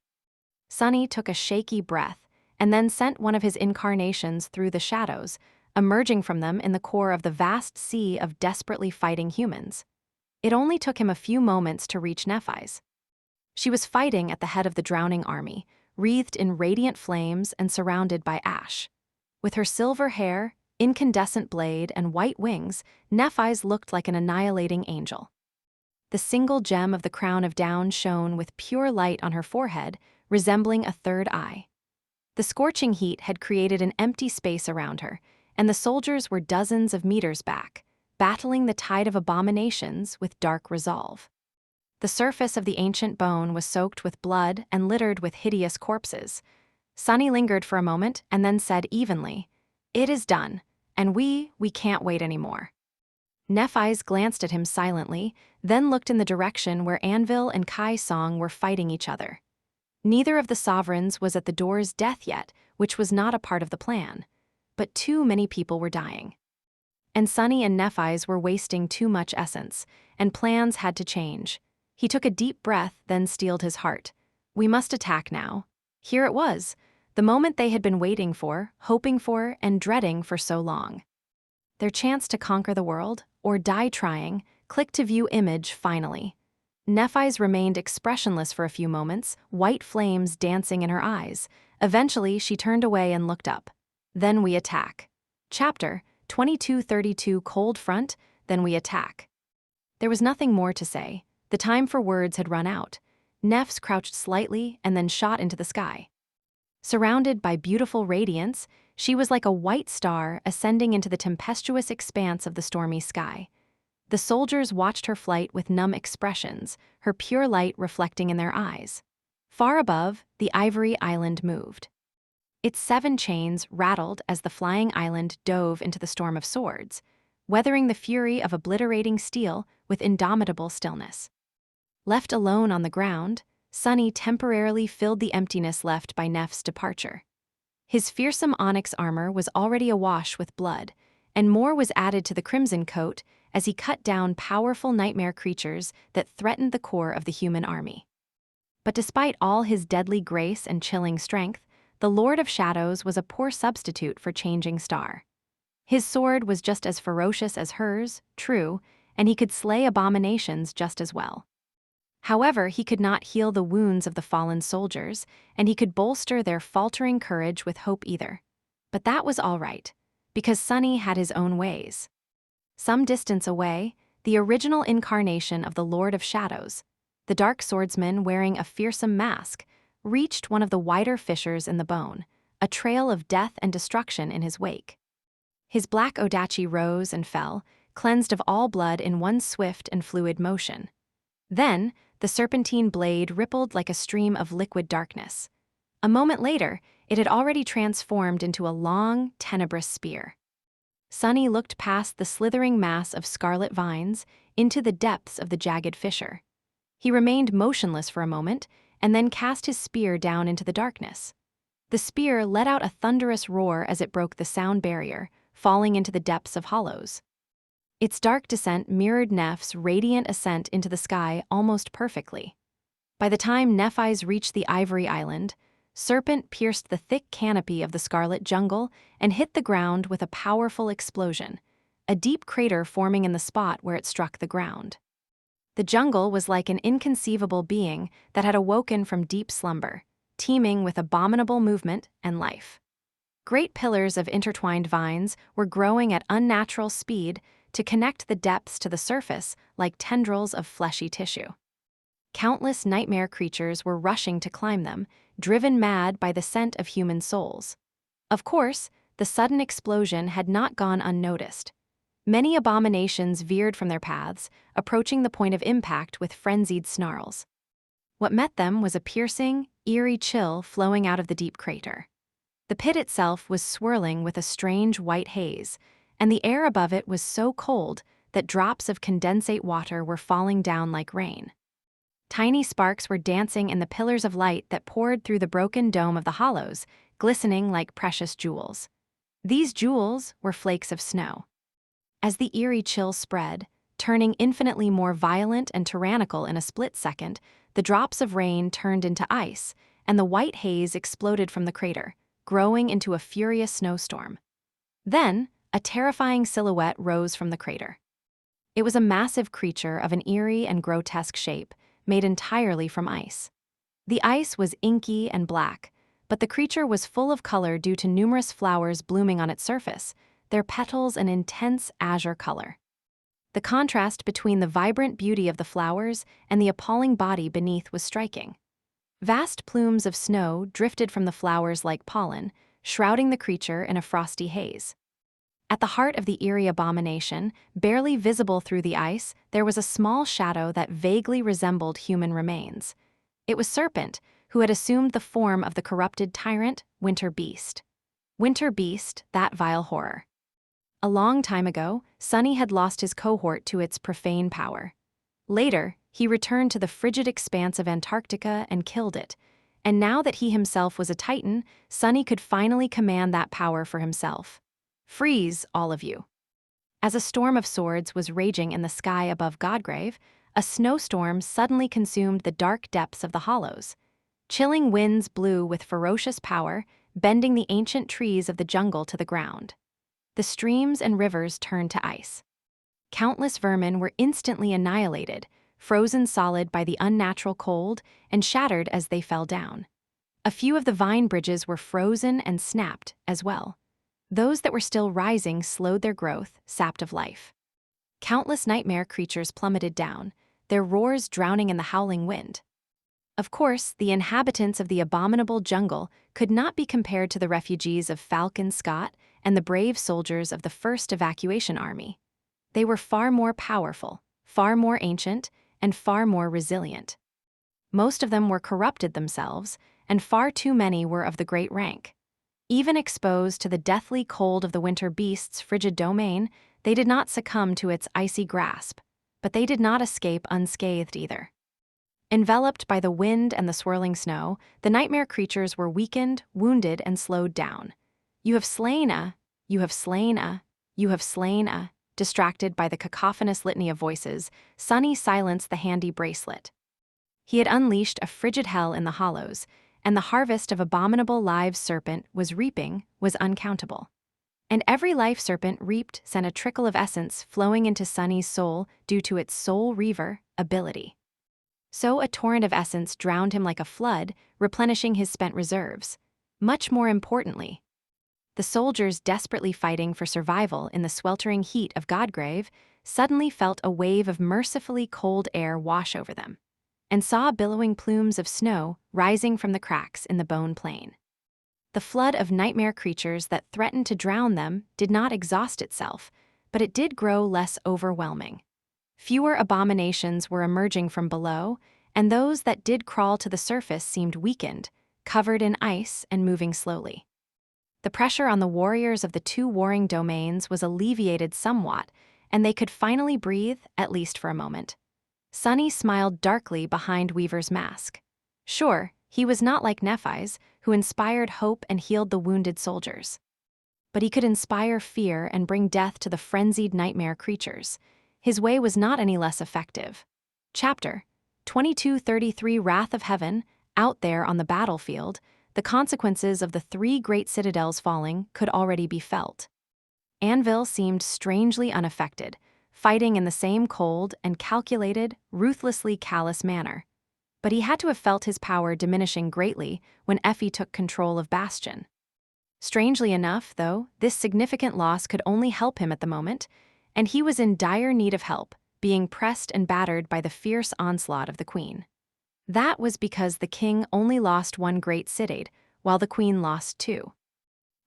Sonny took a shaky breath, and then sent one of his incarnations through the shadows, emerging from them in the core of the vast sea of desperately fighting humans. It only took him a few moments to reach naviSgate. She was fighting at the head of the drowning army, wreathed in radiant flames and surrounded by ash. With her silver hair, incandescent blade, and white wings, naviSgate looked like an annihilating angel. The single gem of the crown of down shone with pure light on her forehead, resembling a third eye. The scorching heat had created an empty space around her, and the soldiers were dozens of meters back, battling the tide of abominations with dark resolve. The surface of the ancient bone was soaked with blood and littered with hideous corpses. Sonny lingered for a moment and then said evenly, "It is done, and we can't wait anymore." naviSgate glanced at him silently, then looked in the direction where Anvil and Kai Song were fighting each other. Neither of the sovereigns was at the door's death yet, which was not a part of the plan. But too many people were dying. And Sonny and naviSgate were wasting too much essence, and plans had to change. He took a deep breath, then steeled his heart. We must attack now. Here it was, the moment they had been waiting for, hoping for, and dreading for so long. Their chance to conquer the world, or die trying. Click to view image finally. naviSgate remained expressionless for a few moments, white flames dancing in her eyes. Eventually, she turned away and looked up. Then we attack. Chapter 2232 Cold Front, Then we attack. There was nothing more to say. The time for words had run out. naviSgate crouched slightly and then shot into the sky. Surrounded by beautiful radiance, she was like a white star ascending into the tempestuous expanse of the stormy sky. The soldiers watched her flight with numb expressions, her pure light reflecting in their eyes. Far above, the ivory island moved. Its 7 chains rattled as the flying island dove into the storm of swords, weathering the fury of obliterating steel with indomitable stillness. Left alone on the ground, Sonny temporarily filled the emptiness left by naviSgate's departure. His fearsome onyx armor was already awash with blood, and more was added to the crimson coat as he cut down powerful nightmare creatures that threatened the core of the human army. But despite all his deadly grace and chilling strength, the Lord of Shadows was a poor substitute for Changing Star. His sword was just as ferocious as hers, true, and he could slay abominations just as well. However, he could not heal the wounds of the fallen soldiers, and he could bolster their faltering courage with hope either. But that was all right, because Sonny had his own ways. Some distance away, the original incarnation of the Lord of Shadows, the dark swordsman wearing a fearsome mask, reached one of the wider fissures in the bone, a trail of death and destruction in his wake. His black odachi rose and fell, cleansed of all blood in one swift and fluid motion. Then, the serpentine blade rippled like a stream of liquid darkness. A moment later, it had already transformed into a long, tenebrous spear. Sunny looked past the slithering mass of scarlet vines into the depths of the jagged fissure. He remained motionless for a moment and then cast his spear down into the darkness. The spear let out a thunderous roar as it broke the sound barrier, falling into the depths of hollows. Its dark descent mirrored Neph's radiant ascent into the sky almost perfectly. By the time Nephi's reached the Ivory Island, Serpent pierced the thick canopy of the scarlet jungle and hit the ground with a powerful explosion, a deep crater forming in the spot where it struck the ground. The jungle was like an inconceivable being that had awoken from deep slumber, teeming with abominable movement and life. Great pillars of intertwined vines were growing at unnatural speed to connect the depths to the surface like tendrils of fleshy tissue. Countless nightmare creatures were rushing to climb them, driven mad by the scent of human souls. Of course, the sudden explosion had not gone unnoticed. Many abominations veered from their paths, approaching the point of impact with frenzied snarls. What met them was a piercing, eerie chill flowing out of the deep crater. The pit itself was swirling with a strange white haze, and the air above it was so cold that drops of condensate water were falling down like rain. Tiny sparks were dancing in the pillars of light that poured through the broken dome of the hollows, glistening like precious jewels. These jewels were flakes of snow. As the eerie chill spread, turning infinitely more violent and tyrannical in a split second, the drops of rain turned into ice, and the white haze exploded from the crater, growing into a furious snowstorm. Then, a terrifying silhouette rose from the crater. It was a massive creature of an eerie and grotesque shape, made entirely from ice. The ice was inky and black, but the creature was full of color due to numerous flowers blooming on its surface, their petals an intense azure color. The contrast between the vibrant beauty of the flowers and the appalling body beneath was striking. Vast plumes of snow drifted from the flowers like pollen, shrouding the creature in a frosty haze. At the heart of the eerie abomination, barely visible through the ice, there was a small shadow that vaguely resembled human remains. It was Serpent, who had assumed the form of the corrupted tyrant, Winter Beast. Winter Beast, that vile horror. A long time ago, Sunny had lost his cohort to its profane power. Later, he returned to the frigid expanse of Antarctica and killed it, and now that he himself was a titan, Sunny could finally command that power for himself. Freeze, all of you. As a storm of swords was raging in the sky above Godgrave, a snowstorm suddenly consumed the dark depths of the hollows. Chilling winds blew with ferocious power, bending the ancient trees of the jungle to the ground. The streams and rivers turned to ice. Countless vermin were instantly annihilated, frozen solid by the unnatural cold and shattered as they fell down. A few of the vine bridges were frozen and snapped as well. Those that were still rising slowed their growth, sapped of life. Countless nightmare creatures plummeted down, their roars drowning in the howling wind. Of course, the inhabitants of the abominable jungle could not be compared to the refugees of Falcon Scott and the brave soldiers of the First Evacuation Army. They were far more powerful, far more ancient, and far more resilient. Most of them were corrupted themselves, and far too many were of the great rank. Even exposed to the deathly cold of the winter beast's frigid domain, they did not succumb to its icy grasp, but they did not escape unscathed either. Enveloped by the wind and the swirling snow, the nightmare creatures were weakened, wounded, and slowed down. You have slain a, you have slain a, you have slain a. Distracted by the cacophonous litany of voices, Sunny silenced the handy bracelet. He had unleashed a frigid hell in the hollows, and the harvest of abominable live serpent was uncountable. And every life serpent reaped sent a trickle of essence flowing into Sunny's soul due to its soul reaver ability. So a torrent of essence drowned him like a flood, replenishing his spent reserves. Much more importantly, the soldiers desperately fighting for survival in the sweltering heat of Godgrave suddenly felt a wave of mercifully cold air wash over them, and saw billowing plumes of snow rising from the cracks in the bone plain. The flood of nightmare creatures that threatened to drown them did not exhaust itself, but it did grow less overwhelming. Fewer abominations were emerging from below, and those that did crawl to the surface seemed weakened, covered in ice and moving slowly. The pressure on the warriors of the two warring domains was alleviated somewhat, and they could finally breathe, at least for a moment. Sunny smiled darkly behind Weaver's mask. Sure, he was not like Nephi's, who inspired hope and healed the wounded soldiers. But he could inspire fear and bring death to the frenzied nightmare creatures. His way was not any less effective. Chapter 2233 Wrath of Heaven. Out there on the battlefield, the consequences of the three great citadels falling could already be felt. Anvil seemed strangely unaffected, fighting in the same cold and calculated, ruthlessly callous manner. But he had to have felt his power diminishing greatly when Effie took control of Bastion. Strangely enough, though, this significant loss could only help him at the moment, and he was in dire need of help, being pressed and battered by the fierce onslaught of the Queen. That was because the king only lost one great citadel, while the Queen lost two.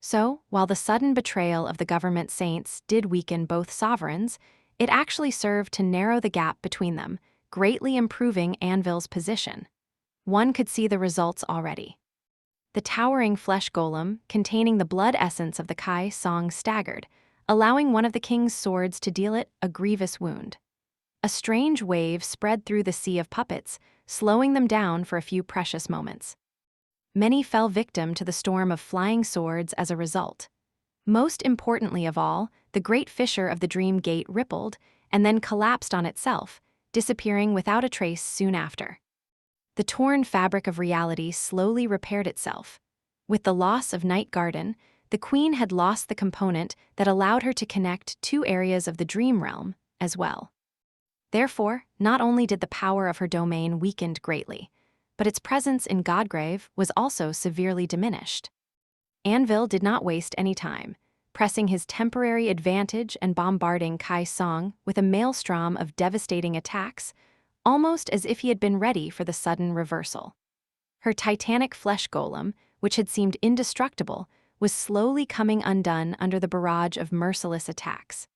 So, while the sudden betrayal of the government saints did weaken both sovereigns, it actually served to narrow the gap between them, greatly improving Anvil's position. One could see the results already. The towering flesh golem, containing the blood essence of the Kai Song, staggered, allowing one of the king's swords to deal it a grievous wound. A strange wave spread through the sea of puppets, slowing them down for a few precious moments. Many fell victim to the storm of flying swords as a result. Most importantly of all, the great fissure of the dream gate rippled and then collapsed on itself, disappearing without a trace soon after. The torn fabric of reality slowly repaired itself. With the loss of Night Garden, the Queen had lost the component that allowed her to connect two areas of the dream realm as well. Therefore, not only did the power of her domain weakened greatly, but its presence in Godgrave was also severely diminished. Anvil did not waste any time, pressing his temporary advantage and bombarding Kai Song with a maelstrom of devastating attacks, almost as if he had been ready for the sudden reversal. Her titanic flesh golem, which had seemed indestructible, was slowly coming undone under the barrage of merciless attacks.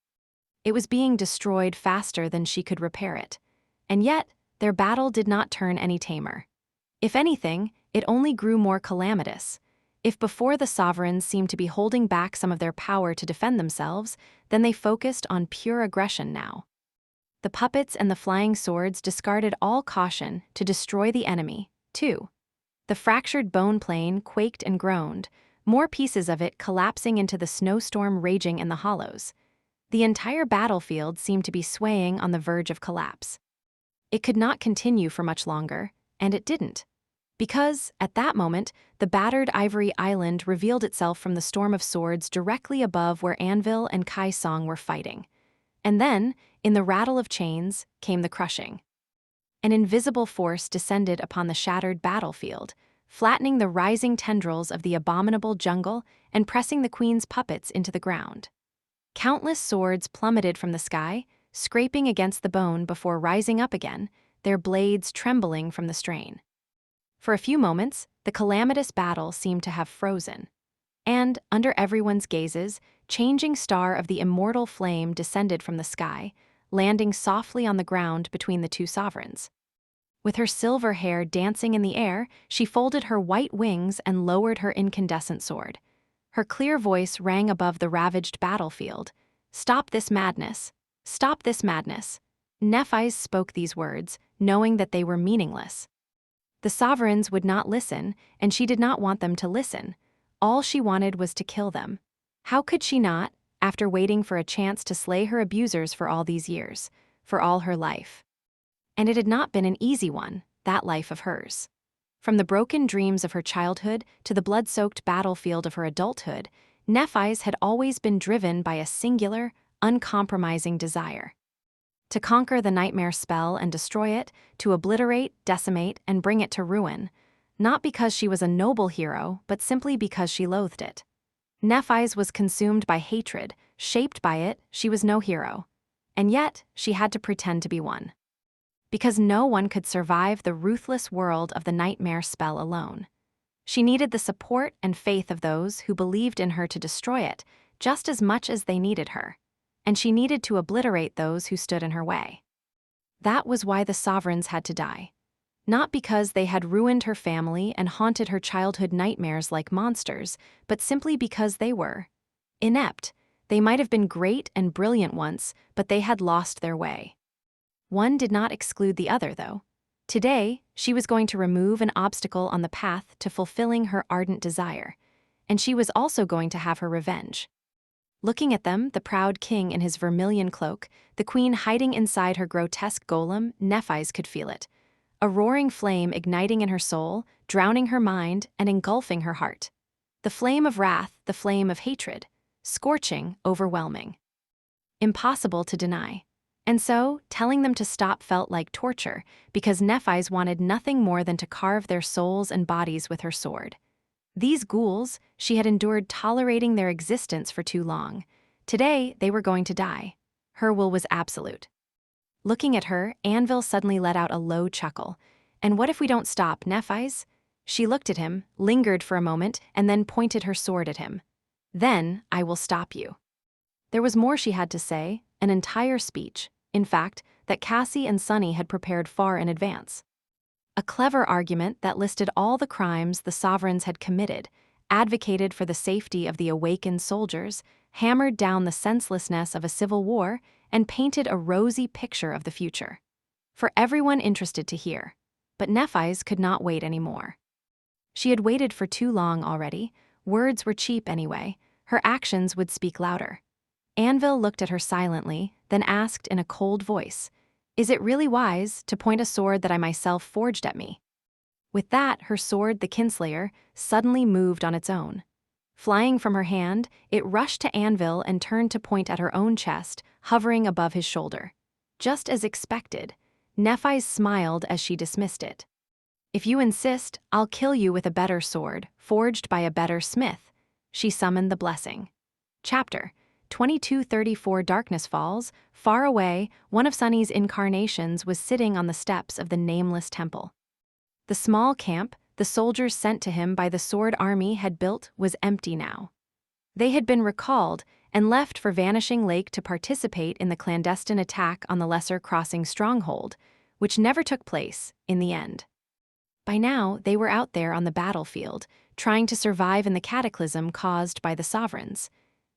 It was being destroyed faster than she could repair it, and yet their battle did not turn any tamer. If anything, it only grew more calamitous. If before the sovereigns seemed to be holding back some of their power to defend themselves, then they focused on pure aggression now. The puppets and the flying swords discarded all caution to destroy the enemy, too. The fractured bone plane quaked and groaned, more pieces of it collapsing into the snowstorm raging in the hollows. The entire battlefield seemed to be swaying on the verge of collapse. It could not continue for much longer, and it didn't. Because, at that moment, the battered ivory island revealed itself from the storm of swords directly above where Anvil and Kai Song were fighting. And then, in the rattle of chains, came the crushing. An invisible force descended upon the shattered battlefield, flattening the rising tendrils of the abominable jungle and pressing the Queen's puppets into the ground. Countless swords plummeted from the sky, scraping against the bone before rising up again, their blades trembling from the strain. For a few moments, the calamitous battle seemed to have frozen. And, under everyone's gazes, changing star of the immortal flame descended from the sky, landing softly on the ground between the two sovereigns. With her silver hair dancing in the air, she folded her white wings and lowered her incandescent sword. Her clear voice rang above the ravaged battlefield. "Stop this madness! Stop this madness!" Nephi's spoke these words, knowing that they were meaningless. The sovereigns would not listen, and she did not want them to listen. All she wanted was to kill them. How could she not, after waiting for a chance to slay her abusers for all these years, for all her life? And it had not been an easy one, that life of hers. From the broken dreams of her childhood to the blood-soaked battlefield of her adulthood, Nephi's had always been driven by a singular, uncompromising desire. To conquer the nightmare spell and destroy it, to obliterate, decimate, and bring it to ruin, not because she was a noble hero, but simply because she loathed it. Nephi's was consumed by hatred, shaped by it, she was no hero. And yet, she had to pretend to be one. Because no one could survive the ruthless world of the nightmare spell alone. She needed the support and faith of those who believed in her to destroy it, just as much as they needed her. And she needed to obliterate those who stood in her way. That was why the sovereigns had to die. Not because they had ruined her family and haunted her childhood nightmares like monsters, but simply because they were inept. They might have been great and brilliant once, but they had lost their way. One did not exclude the other, though. Today, she was going to remove an obstacle on the path to fulfilling her ardent desire, and she was also going to have her revenge. Looking at them, the proud king in his vermilion cloak, the queen hiding inside her grotesque golem, naviSgate could feel it. A roaring flame igniting in her soul, drowning her mind, and engulfing her heart. The flame of wrath, the flame of hatred. Scorching, overwhelming. Impossible to deny. And so, telling them to stop felt like torture, because naviSgate wanted nothing more than to carve their souls and bodies with her sword. These ghouls, she had endured tolerating their existence for too long. Today, they were going to die. Her will was absolute. Looking at her, Anvil suddenly let out a low chuckle. And what if we don't stop, naviSgate? She looked at him, lingered for a moment, and then pointed her sword at him. Then, I will stop you. There was more she had to say, an entire speech, in fact, that Cassie and Sunny had prepared far in advance. A clever argument that listed all the crimes the sovereigns had committed, advocated for the safety of the awakened soldiers, hammered down the senselessness of a civil war, and painted a rosy picture of the future. For everyone interested to hear. But naviSgate could not wait anymore. She had waited for too long already. Words were cheap anyway. Her actions would speak louder. Anvil looked at her silently, then asked in a cold voice, "Is it really wise to point a sword that I myself forged at me?" With that, her sword, the kinslayer, suddenly moved on its own. Flying from her hand, it rushed to Anvil and turned to point at her own chest, hovering above his shoulder. Just as expected, naviSgate smiled as she dismissed it. "If you insist, I'll kill you with a better sword, forged by a better smith." She summoned the blessing. Chapter 2234. Darkness falls. Far away, one of Sunny's incarnations was sitting on the steps of the nameless temple. The small camp, the soldiers sent to him by the sword army had built, was empty now. They had been recalled and left for Vanishing Lake to participate in the clandestine attack on the Lesser Crossing stronghold, which never took place in the end. By now, they were out there on the battlefield, trying to survive in the cataclysm caused by the sovereigns.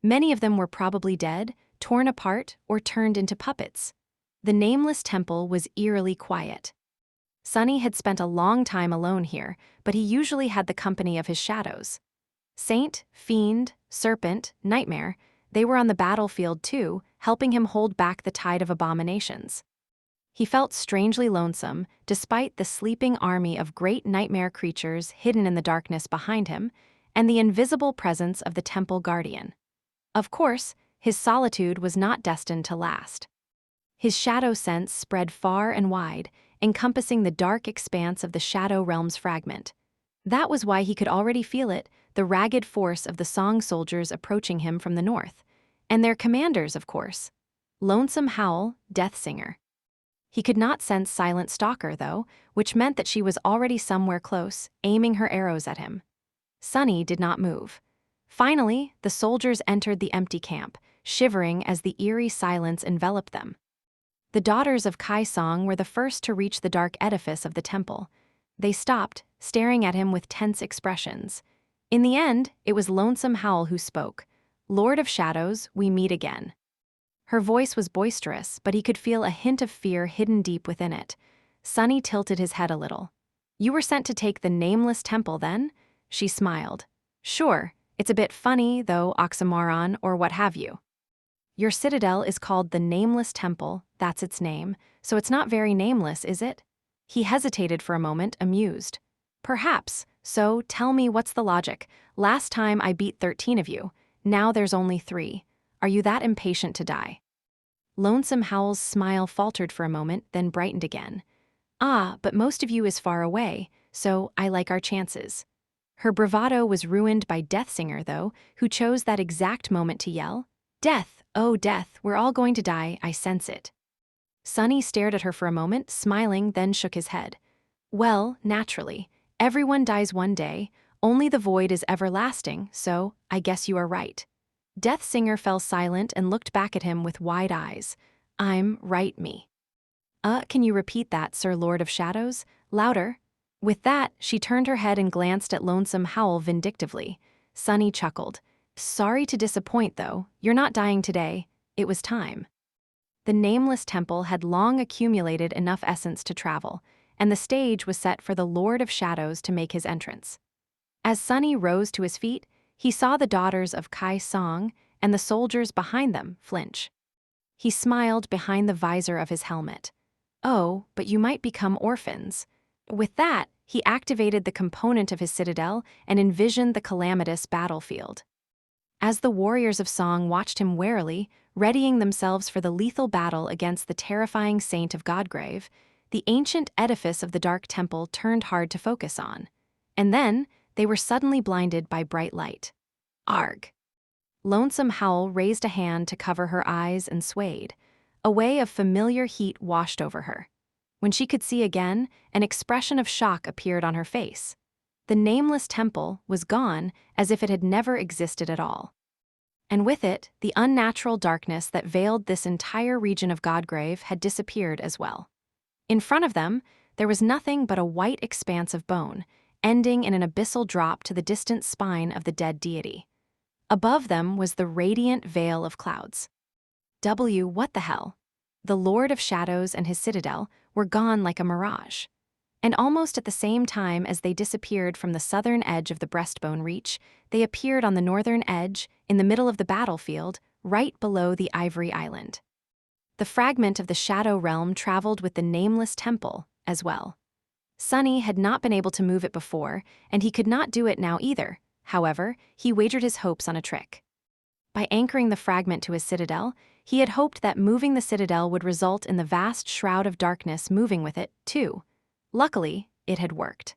Many of them were probably dead, torn apart, or turned into puppets. The nameless temple was eerily quiet. Sunny had spent a long time alone here, but he usually had the company of his shadows. Saint, fiend, serpent, nightmare, they were on the battlefield too, helping him hold back the tide of abominations. He felt strangely lonesome, despite the sleeping army of great nightmare creatures hidden in the darkness behind him, and the invisible presence of the temple guardian. Of course, his solitude was not destined to last. His shadow sense spread far and wide, encompassing the dark expanse of the Shadow Realm's fragment. That was why he could already feel it, the ragged force of the song soldiers approaching him from the north. And their commanders, of course. Lonesome Howl, Death Singer. He could not sense Silent Stalker, though, which meant that she was already somewhere close, aiming her arrows at him. Sunny did not move. Finally, the soldiers entered the empty camp, shivering as the eerie silence enveloped them. The daughters of Kai Song were the first to reach the dark edifice of the temple. They stopped, staring at him with tense expressions. In the end, it was Lonesome Howl who spoke. "Lord of Shadows, we meet again." Her voice was boisterous, but he could feel a hint of fear hidden deep within it. Sunny tilted his head a little. "You were sent to take the nameless temple, then?" She smiled. "Sure, it's a bit funny, though, oxymoron, or what have you. Your citadel is called the Nameless Temple, that's its name, so it's not very nameless, is it?" He hesitated for a moment, amused. "Perhaps, so tell me what's the logic? Last time I beat 13 of you, now there's only 3. Are you that impatient to die?" Lonesome Howl's smile faltered for a moment, then brightened again. "Ah, but most of you is far away, so I like our chances." Her bravado was ruined by Death Singer, though, who chose that exact moment to yell, "Death, oh death, we're all going to die, I sense it." Sunny stared at her for a moment, smiling, then shook his head. "Well, naturally, everyone dies one day, only the void is everlasting, so I guess you are right." Death Singer fell silent and looked back at him with wide eyes. "I'm right, me." Can you repeat that, Sir Lord of Shadows?" Louder. With that, she turned her head and glanced at Lonesome Howl vindictively. Sunny chuckled. Sorry to disappoint, though. You're not dying today. It was time. The nameless temple had long accumulated enough essence to travel, and the stage was set for the Lord of Shadows to make his entrance. As Sunny rose to his feet, he saw the daughters of Kai Song and the soldiers behind them flinch. He smiled behind the visor of his helmet. Oh, but you might become orphans. With that, he activated the component of his citadel and envisioned the calamitous battlefield. As the warriors of Song watched him warily, readying themselves for the lethal battle against the terrifying Saint of Godgrave, the ancient edifice of the Dark Temple turned hard to focus on. And then, they were suddenly blinded by bright light. Arg! Lonesome Howl raised a hand to cover her eyes and swayed. A wave of familiar heat washed over her. When she could see again, an expression of shock appeared on her face. The nameless temple was gone as if it had never existed at all. And with it, the unnatural darkness that veiled this entire region of Godgrave had disappeared as well. In front of them, there was nothing but a white expanse of bone, ending in an abyssal drop to the distant spine of the dead deity. Above them was the radiant veil of clouds. What the hell? The Lord of Shadows and his citadel were gone like a mirage. And almost at the same time as they disappeared from the southern edge of the Breastbone Reach, they appeared on the northern edge, in the middle of the battlefield, right below the Ivory Island. The fragment of the Shadow Realm traveled with the nameless temple as well. Sunny had not been able to move it before, and he could not do it now either. However, he wagered his hopes on a trick. By anchoring the fragment to his citadel, he had hoped that moving the citadel would result in the vast shroud of darkness moving with it, too. Luckily, it had worked.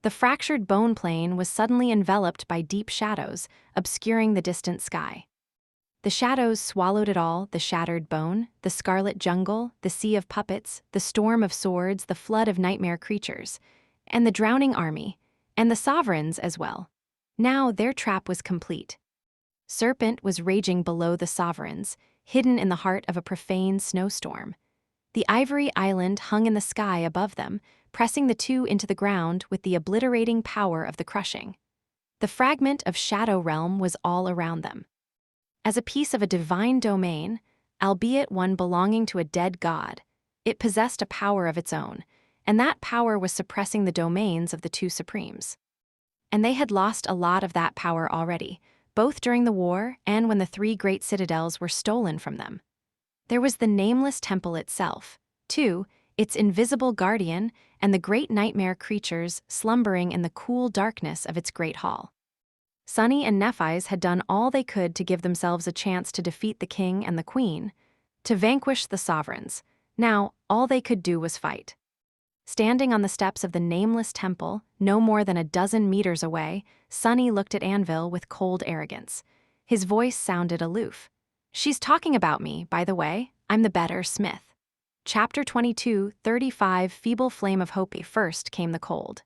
The fractured bone plane was suddenly enveloped by deep shadows, obscuring the distant sky. The shadows swallowed it all: the shattered bone, the scarlet jungle, the sea of puppets, the storm of swords, the flood of nightmare creatures, and the drowning army, and the sovereigns as well. Now their trap was complete. Serpent was raging below the sovereigns, hidden in the heart of a profane snowstorm. The Ivory Island hung in the sky above them, pressing the two into the ground with the obliterating power of the crushing. The fragment of Shadow Realm was all around them. As a piece of a divine domain, albeit one belonging to a dead god, it possessed a power of its own, and that power was suppressing the domains of the two supremes. And they had lost a lot of that power already, both during the war and when the three great citadels were stolen from them. There was the nameless temple itself, too, its invisible guardian, and the great nightmare creatures slumbering in the cool darkness of its great hall. Sunny and Nephi's had done all they could to give themselves a chance to defeat the king and the queen, to vanquish the sovereigns. Now, all they could do was fight. Standing on the steps of the nameless temple, no more than a dozen meters away, Sunny looked at Anvil with cold arrogance. His voice sounded aloof. She's talking about me, by the way. I'm the better smith. Chapter 22, 35, Feeble Flame of Hope. First came the cold.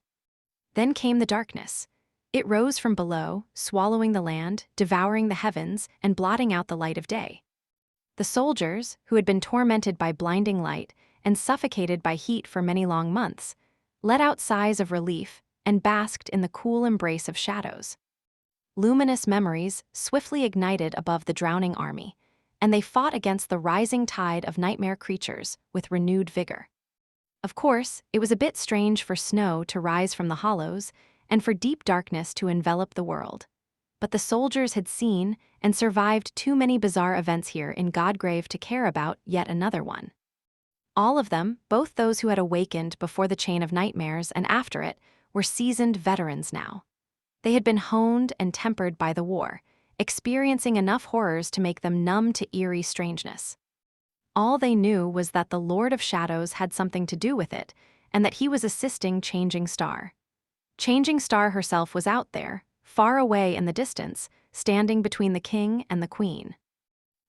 Then came the darkness. It rose from below, swallowing the land, devouring the heavens, and blotting out the light of day. The soldiers, who had been tormented by blinding light and suffocated by heat for many long months, let out sighs of relief and basked in the cool embrace of shadows. Luminous memories swiftly ignited above the drowning army, and they fought against the rising tide of nightmare creatures with renewed vigor. Of course, it was a bit strange for snow to rise from the hollows and for deep darkness to envelop the world. But the soldiers had seen and survived too many bizarre events here in Godgrave to care about yet another one. All of them, both those who had awakened before the chain of nightmares and after it, were seasoned veterans now. They had been honed and tempered by the war, experiencing enough horrors to make them numb to eerie strangeness. All they knew was that the Lord of Shadows had something to do with it, and that he was assisting Changing Star. Changing Star herself was out there, far away in the distance, standing between the king and the queen.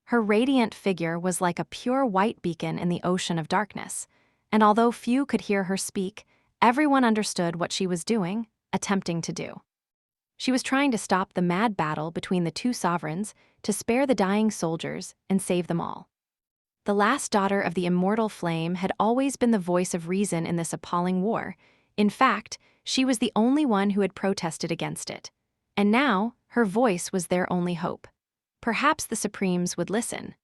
Her radiant figure was like a pure white beacon in the ocean of darkness, and although few could hear her speak, everyone understood what she was doing, attempting to do. She was trying to stop the mad battle between the two sovereigns, to spare the dying soldiers and save them all. The last daughter of the immortal flame had always been the voice of reason in this appalling war. In fact, she was the only one who had protested against it. And now, her voice was their only hope. Perhaps the Supremes would listen.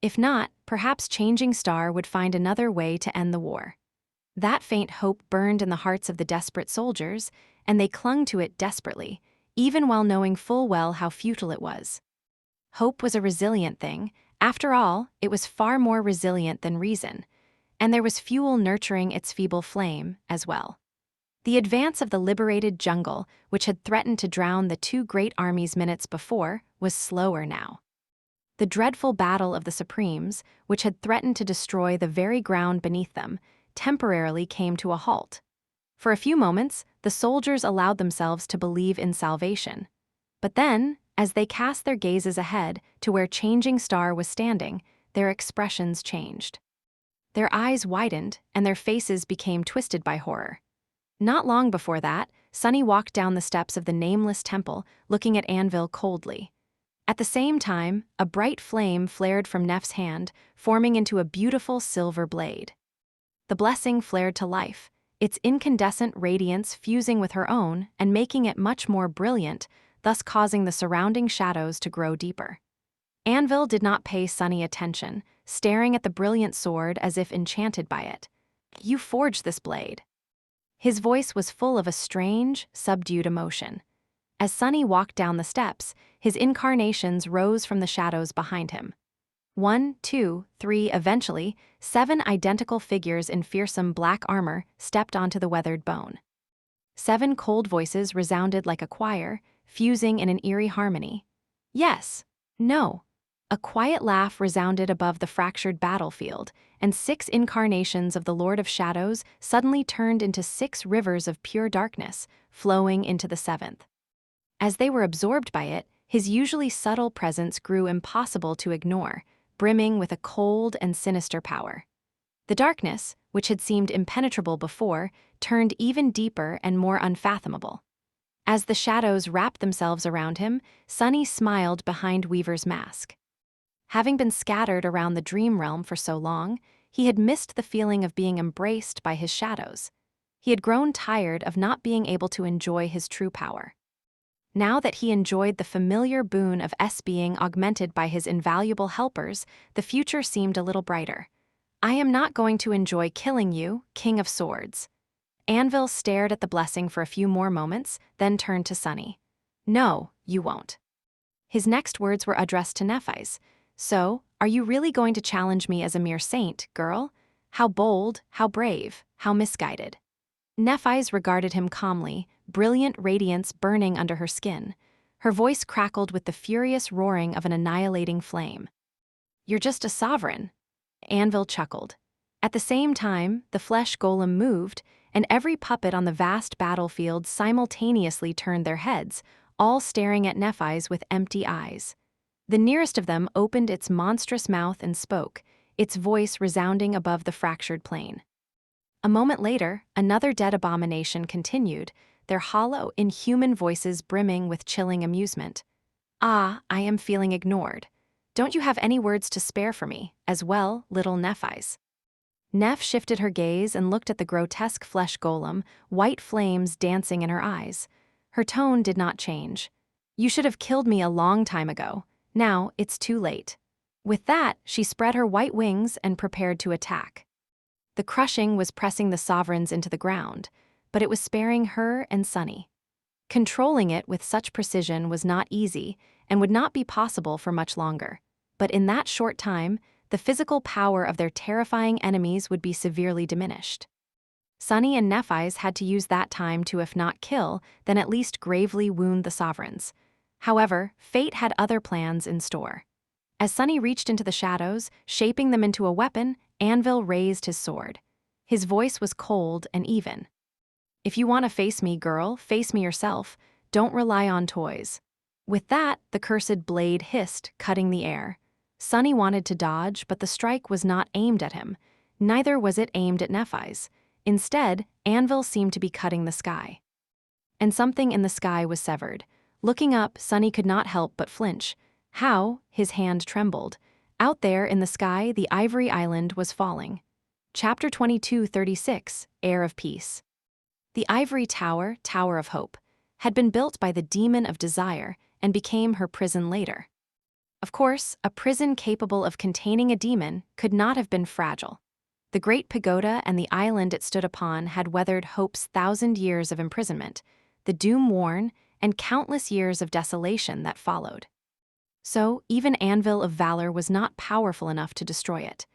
If not, perhaps Changing Star would find another way to end the war. That faint hope burned in the hearts of the desperate soldiers, and they clung to it desperately, even while knowing full well how futile it was. Hope was a resilient thing. After all, it was far more resilient than reason, and there was fuel nurturing its feeble flame as well. The advance of the liberated jungle, which had threatened to drown the two great armies minutes before, was slower now. The dreadful battle of the Supremes, which had threatened to destroy the very ground beneath them, temporarily came to a halt. For a few moments, the soldiers allowed themselves to believe in salvation. But then, as they cast their gazes ahead to where Changing Star was standing, their expressions changed. Their eyes widened, and their faces became twisted by horror. Not long before that, Sunny walked down the steps of the nameless temple, looking at Anvil coldly. At the same time, a bright flame flared from Nef's hand, forming into a beautiful silver blade. The blessing flared to life, its incandescent radiance fusing with her own and making it much more brilliant, thus causing the surrounding shadows to grow deeper. Anvil did not pay Sunny attention, staring at the brilliant sword as if enchanted by it. "You forged this blade." His voice was full of a strange, subdued emotion. As Sunny walked down the steps, his incarnations rose from the shadows behind him. 1, 2, 3, eventually, 7 identical figures in fearsome black armor stepped onto the weathered bone. 7 cold voices resounded like a choir, fusing in an eerie harmony. Yes. No. A quiet laugh resounded above the fractured battlefield, and 6 incarnations of the Lord of Shadows suddenly turned into 6 rivers of pure darkness, flowing into the 7th. As they were absorbed by it, his usually subtle presence grew impossible to ignore, brimming with a cold and sinister power. The darkness, which had seemed impenetrable before, turned even deeper and more unfathomable. As the shadows wrapped themselves around him, Sunny smiled behind Weaver's mask. Having been scattered around the dream realm for so long, he had missed the feeling of being embraced by his shadows. He had grown tired of not being able to enjoy his true power. Now that he enjoyed the familiar boon of being augmented by his invaluable helpers, the future seemed a little brighter. "I am not going to enjoy killing you, King of Swords." Anvil stared at the blessing for a few more moments, then turned to Sunny. "No, you won't." His next words were addressed to Nephise. "So, are you really going to challenge me as a mere saint, girl? How bold, how brave, how misguided." Nephise regarded him calmly, brilliant radiance burning under her skin. Her voice crackled with the furious roaring of an annihilating flame. "You're just a sovereign." Anvil chuckled. At the same time, the flesh golem moved, and every puppet on the vast battlefield simultaneously turned their heads, all staring at Nephise with empty eyes. The nearest of them opened its monstrous mouth and spoke, its voice resounding above the fractured plain. A moment later, another dead abomination continued, their hollow, inhuman voices brimming with chilling amusement. "Ah, I am feeling ignored. Don't you have any words to spare for me, as well, little Nephise?" Neph shifted her gaze and looked at the grotesque flesh golem, white flames dancing in her eyes. Her tone did not change. "You should have killed me a long time ago. Now, it's too late." With that, she spread her white wings and prepared to attack. The crushing was pressing the sovereigns into the ground, but it was sparing her and Sunny. Controlling it with such precision was not easy and would not be possible for much longer. But in that short time, the physical power of their terrifying enemies would be severely diminished. Sunny and Nephise had to use that time to, if not kill, then at least gravely wound the sovereigns. However, fate had other plans in store. As Sunny reached into the shadows, shaping them into a weapon, Anvil raised his sword. His voice was cold and even. "If you want to face me, girl, face me yourself. Don't rely on toys." With that, the cursed blade hissed, cutting the air. Sunny wanted to dodge, but the strike was not aimed at him. Neither was it aimed at Nephise. Instead, Anvil seemed to be cutting the sky. And something in the sky was severed. Looking up, Sunny could not help but flinch. How? His hand trembled. Out there in the sky, the ivory island was falling. Chapter 22:36, Air of Peace. The ivory tower, Tower of Hope, had been built by the demon of desire and became her prison later. Of course, a prison capable of containing a demon could not have been fragile. The great pagoda and the island it stood upon had weathered Hope's 1,000 years of imprisonment, the doom worn, and countless years of desolation that followed. So, even Anvil of Valor was not powerful enough to destroy it.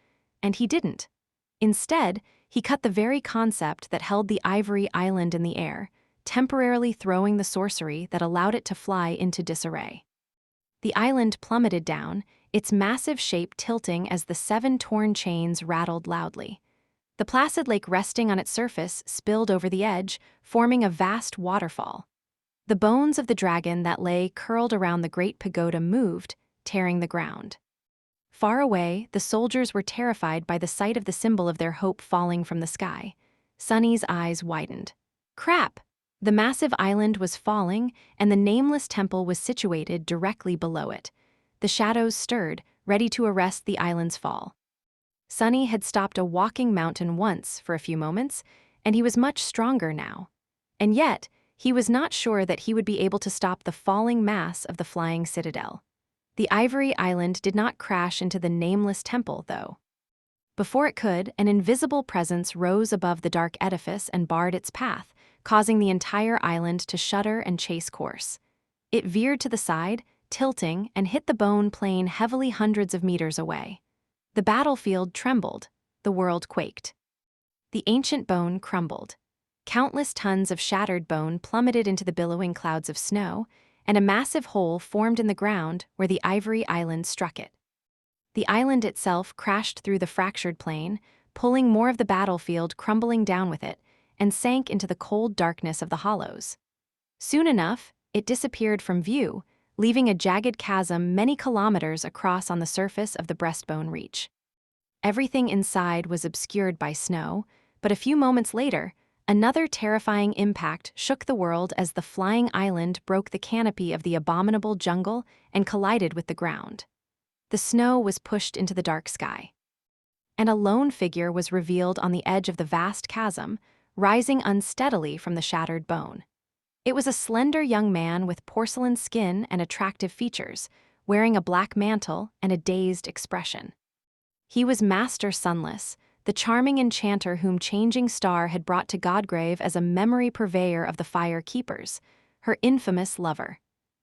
And he didn't. Instead, he cut the very concept that held the ivory island in the air, temporarily throwing the sorcery that allowed it to fly into disarray. The island plummeted down, its massive shape tilting as the 7 torn chains rattled loudly. The placid lake resting on its surface spilled over the edge, forming a vast waterfall. The bones of the dragon that lay curled around the great pagoda moved, tearing the ground. Far away, the soldiers were terrified by the sight of the symbol of their hope falling from the sky. Sunny's eyes widened. Crap! The massive island was falling, and the nameless temple was situated directly below it. The shadows stirred, ready to arrest the island's fall. Sunny had stopped a walking mountain once for a few moments, and he was much stronger now. And yet, he was not sure that he would be able to stop the falling mass of the flying citadel. The ivory island did not crash into the nameless temple, though. Before it could, an invisible presence rose above the dark edifice and barred its path, causing the entire island to shudder and chase course. It veered to the side, tilting, and hit the bone plane heavily hundreds of meters away. The battlefield trembled, the world quaked. The ancient bone crumbled. Countless tons of shattered bone plummeted into the billowing clouds of snow, and a massive hole formed in the ground where the ivory island struck it. The island itself crashed through the fractured plane, pulling more of the battlefield crumbling down with it, and sank into the cold darkness of the hollows. Soon enough, it disappeared from view, leaving a jagged chasm many kilometers across on the surface of the breastbone reach. Everything inside was obscured by snow, but a few moments later, another terrifying impact shook the world as the flying island broke the canopy of the abominable jungle and collided with the ground. The snow was pushed into the dark sky. And a lone figure was revealed on the edge of the vast chasm, rising unsteadily from the shattered bone. It was a slender young man with porcelain skin and attractive features, wearing a black mantle and a dazed expression. He was Master Sunless, the charming enchanter whom Changing Star had brought to Godgrave as a memory purveyor of the Fire Keepers, her infamous lover.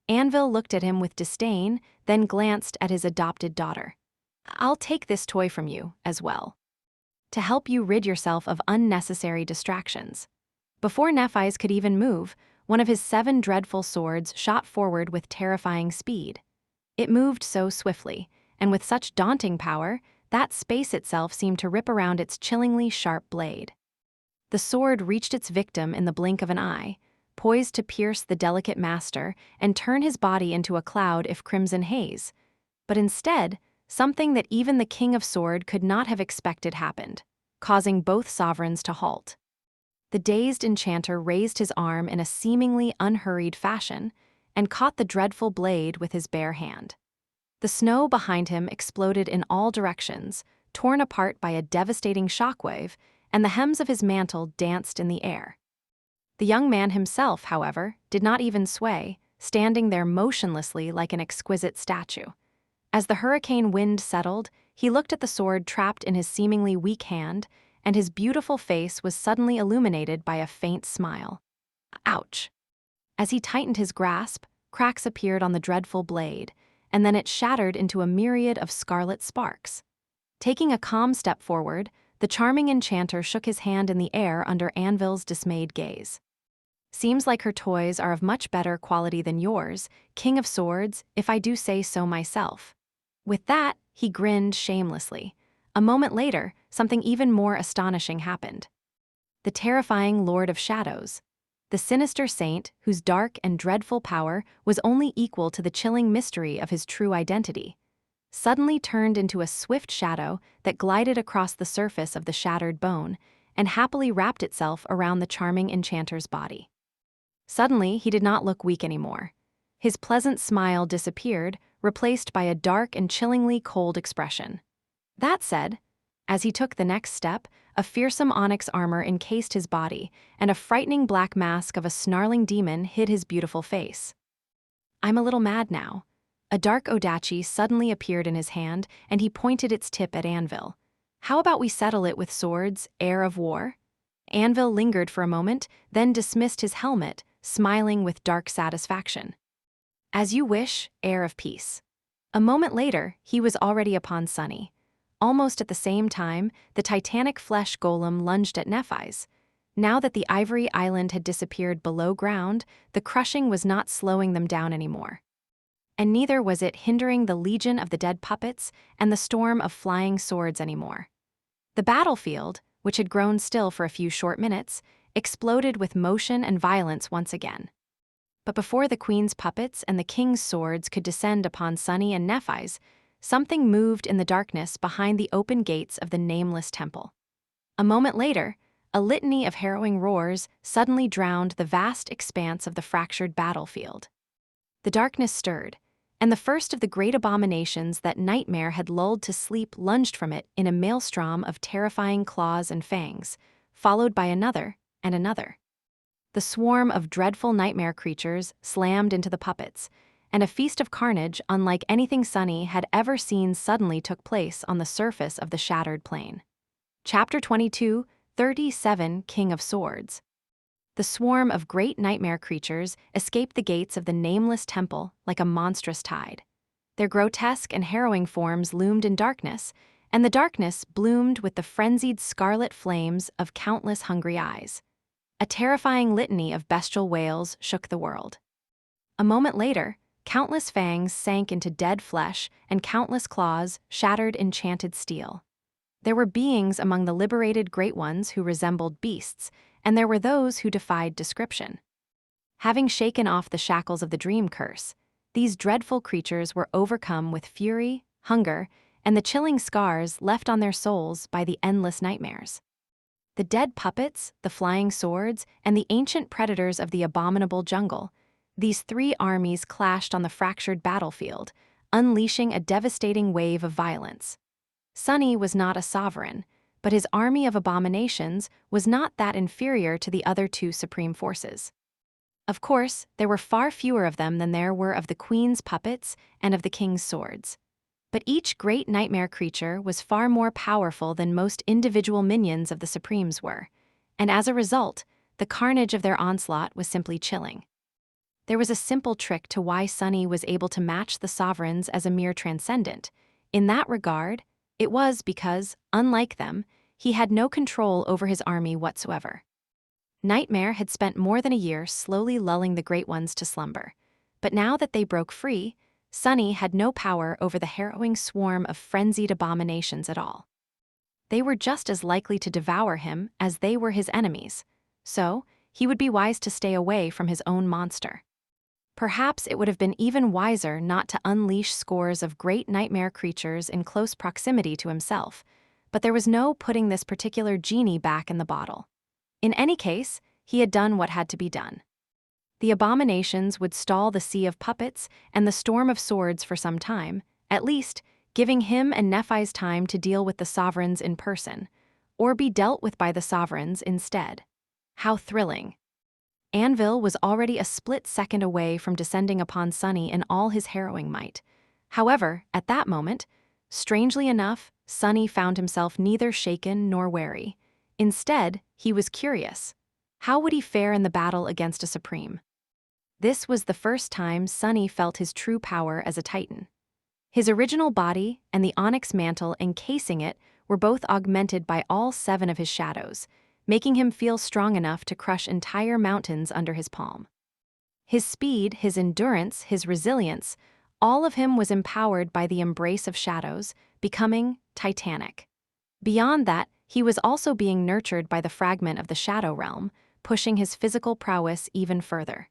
Anvil looked at him with disdain, then glanced at his adopted daughter. "I'll take this toy from you, as well, to help you rid yourself of unnecessary distractions." Before Nephi's could even move, one of his 7 dreadful swords shot forward with terrifying speed. It moved so swiftly, and with such daunting power, that space itself seemed to rip around its chillingly sharp blade. The sword reached its victim in the blink of an eye, poised to pierce the delicate master and turn his body into a cloud of crimson haze. But instead, something that even the King of Sword could not have expected happened, causing both sovereigns to halt. The dazed enchanter raised his arm in a seemingly unhurried fashion and caught the dreadful blade with his bare hand. The snow behind him exploded in all directions, torn apart by a devastating shockwave, and the hems of his mantle danced in the air. The young man himself, however, did not even sway, standing there motionlessly like an exquisite statue. As the hurricane wind settled, he looked at the sword trapped in his seemingly weak hand, and his beautiful face was suddenly illuminated by a faint smile. Ouch! As he tightened his grasp, cracks appeared on the dreadful blade, and then it shattered into a myriad of scarlet sparks. Taking a calm step forward, the charming enchanter shook his hand in the air under Anvil's dismayed gaze. "Seems like her toys are of much better quality than yours, King of Swords, if I do say so myself." With that, he grinned shamelessly. A moment later, something even more astonishing happened. The terrifying Lord of Shadows, the sinister saint whose dark and dreadful power was only equal to the chilling mystery of his true identity, suddenly turned into a swift shadow that glided across the surface of the shattered bone and happily wrapped itself around the charming enchanter's body. Suddenly, he did not look weak anymore. His pleasant smile disappeared, replaced by a dark and chillingly cold expression. That said, as he took the next step, a fearsome onyx armor encased his body, and a frightening black mask of a snarling demon hid his beautiful face. "I'm a little mad now." A dark odachi suddenly appeared in his hand, and he pointed its tip at Anvil. "How about we settle it with swords, heir of war?" Anvil lingered for a moment, then dismissed his helmet, smiling with dark satisfaction. "As you wish, heir of peace." A moment later, he was already upon Sunny. Almost at the same time, the titanic flesh golem lunged at Nephi's. Now that the ivory island had disappeared below ground, the crushing was not slowing them down anymore. And neither was it hindering the legion of the dead puppets and the storm of flying swords anymore. The battlefield, which had grown still for a few short minutes, exploded with motion and violence once again. But before the queen's puppets and the king's swords could descend upon Sunny and Nephi's, something moved in the darkness behind the open gates of the nameless temple. A moment later, a litany of harrowing roars suddenly drowned the vast expanse of the fractured battlefield. The darkness stirred, and the first of the great abominations that Nightmare had lulled to sleep lunged from it in a maelstrom of terrifying claws and fangs, followed by another and another. The swarm of dreadful nightmare creatures slammed into the puppets, and a feast of carnage unlike anything Sunny had ever seen suddenly took place on the surface of the shattered plain. Chapter 22, 37, King of Swords. The swarm of great nightmare creatures escaped the gates of the nameless temple like a monstrous tide. Their grotesque and harrowing forms loomed in darkness, and the darkness bloomed with the frenzied scarlet flames of countless hungry eyes. A terrifying litany of bestial wails shook the world. A moment later, countless fangs sank into dead flesh and countless claws shattered enchanted steel. There were beings among the liberated Great Ones who resembled beasts, and there were those who defied description. Having shaken off the shackles of the dream curse, these dreadful creatures were overcome with fury, hunger, and the chilling scars left on their souls by the endless nightmares. The dead puppets, the flying swords, and the ancient predators of the abominable jungle, these three armies clashed on the fractured battlefield, unleashing a devastating wave of violence. Sunny was not a sovereign, but his army of abominations was not that inferior to the other two supreme forces. Of course, there were far fewer of them than there were of the queen's puppets and of the king's swords. But each great nightmare creature was far more powerful than most individual minions of the Supremes were, and as a result, the carnage of their onslaught was simply chilling. There was a simple trick to why Sunny was able to match the sovereigns as a mere transcendent. In that regard, it was because, unlike them, he had no control over his army whatsoever. Nightmare had spent more than a year slowly lulling the Great Ones to slumber, but now that they broke free, Sunny had no power over the harrowing swarm of frenzied abominations at all. They were just as likely to devour him as they were his enemies, so he would be wise to stay away from his own monster. Perhaps it would have been even wiser not to unleash scores of great nightmare creatures in close proximity to himself, but there was no putting this particular genie back in the bottle. In any case, he had done what had to be done. The abominations would stall the sea of puppets and the storm of swords for some time, at least giving him and Nephi's time to deal with the sovereigns in person, or be dealt with by the sovereigns instead. How thrilling! Anvil was already a split second away from descending upon Sunny in all his harrowing might. However, at that moment, strangely enough, Sunny found himself neither shaken nor wary. Instead, he was curious. How would he fare in the battle against a supreme? This was the first time Sunny felt his true power as a titan. His original body and the onyx mantle encasing it were both augmented by all 7 of his shadows, making him feel strong enough to crush entire mountains under his palm. His speed, his endurance, his resilience, all of him was empowered by the embrace of shadows, becoming titanic. Beyond that, he was also being nurtured by the fragment of the shadow realm, pushing his physical prowess even further.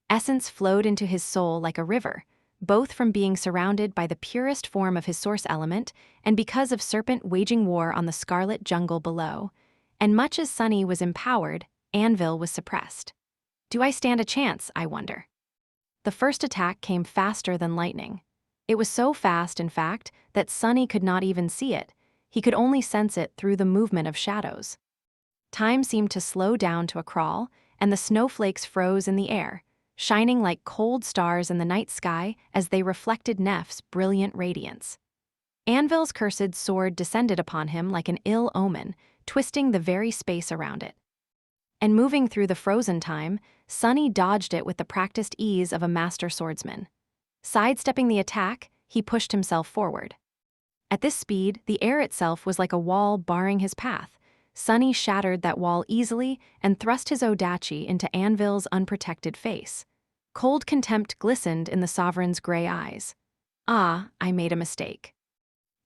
Essence flowed into his soul like a river, both from being surrounded by the purest form of his source element and because of Serpent waging war on the scarlet jungle below. And much as Sunny was empowered, Anvil was suppressed. Do I stand a chance, I wonder? The first attack came faster than lightning. It was so fast, in fact, that Sunny could not even see it. He could only sense it through the movement of shadows. Time seemed to slow down to a crawl, and the snowflakes froze in the air, shining like cold stars in the night sky as they reflected Neff's brilliant radiance. Anvil's cursed sword descended upon him like an ill omen, twisting the very space around it. And moving through the frozen time, Sunny dodged it with the practiced ease of a master swordsman. Sidestepping the attack, he pushed himself forward. At this speed, the air itself was like a wall barring his path. Sunny shattered that wall easily and thrust his odachi into Anvil's unprotected face. Cold contempt glistened in the sovereign's gray eyes. Ah, I made a mistake.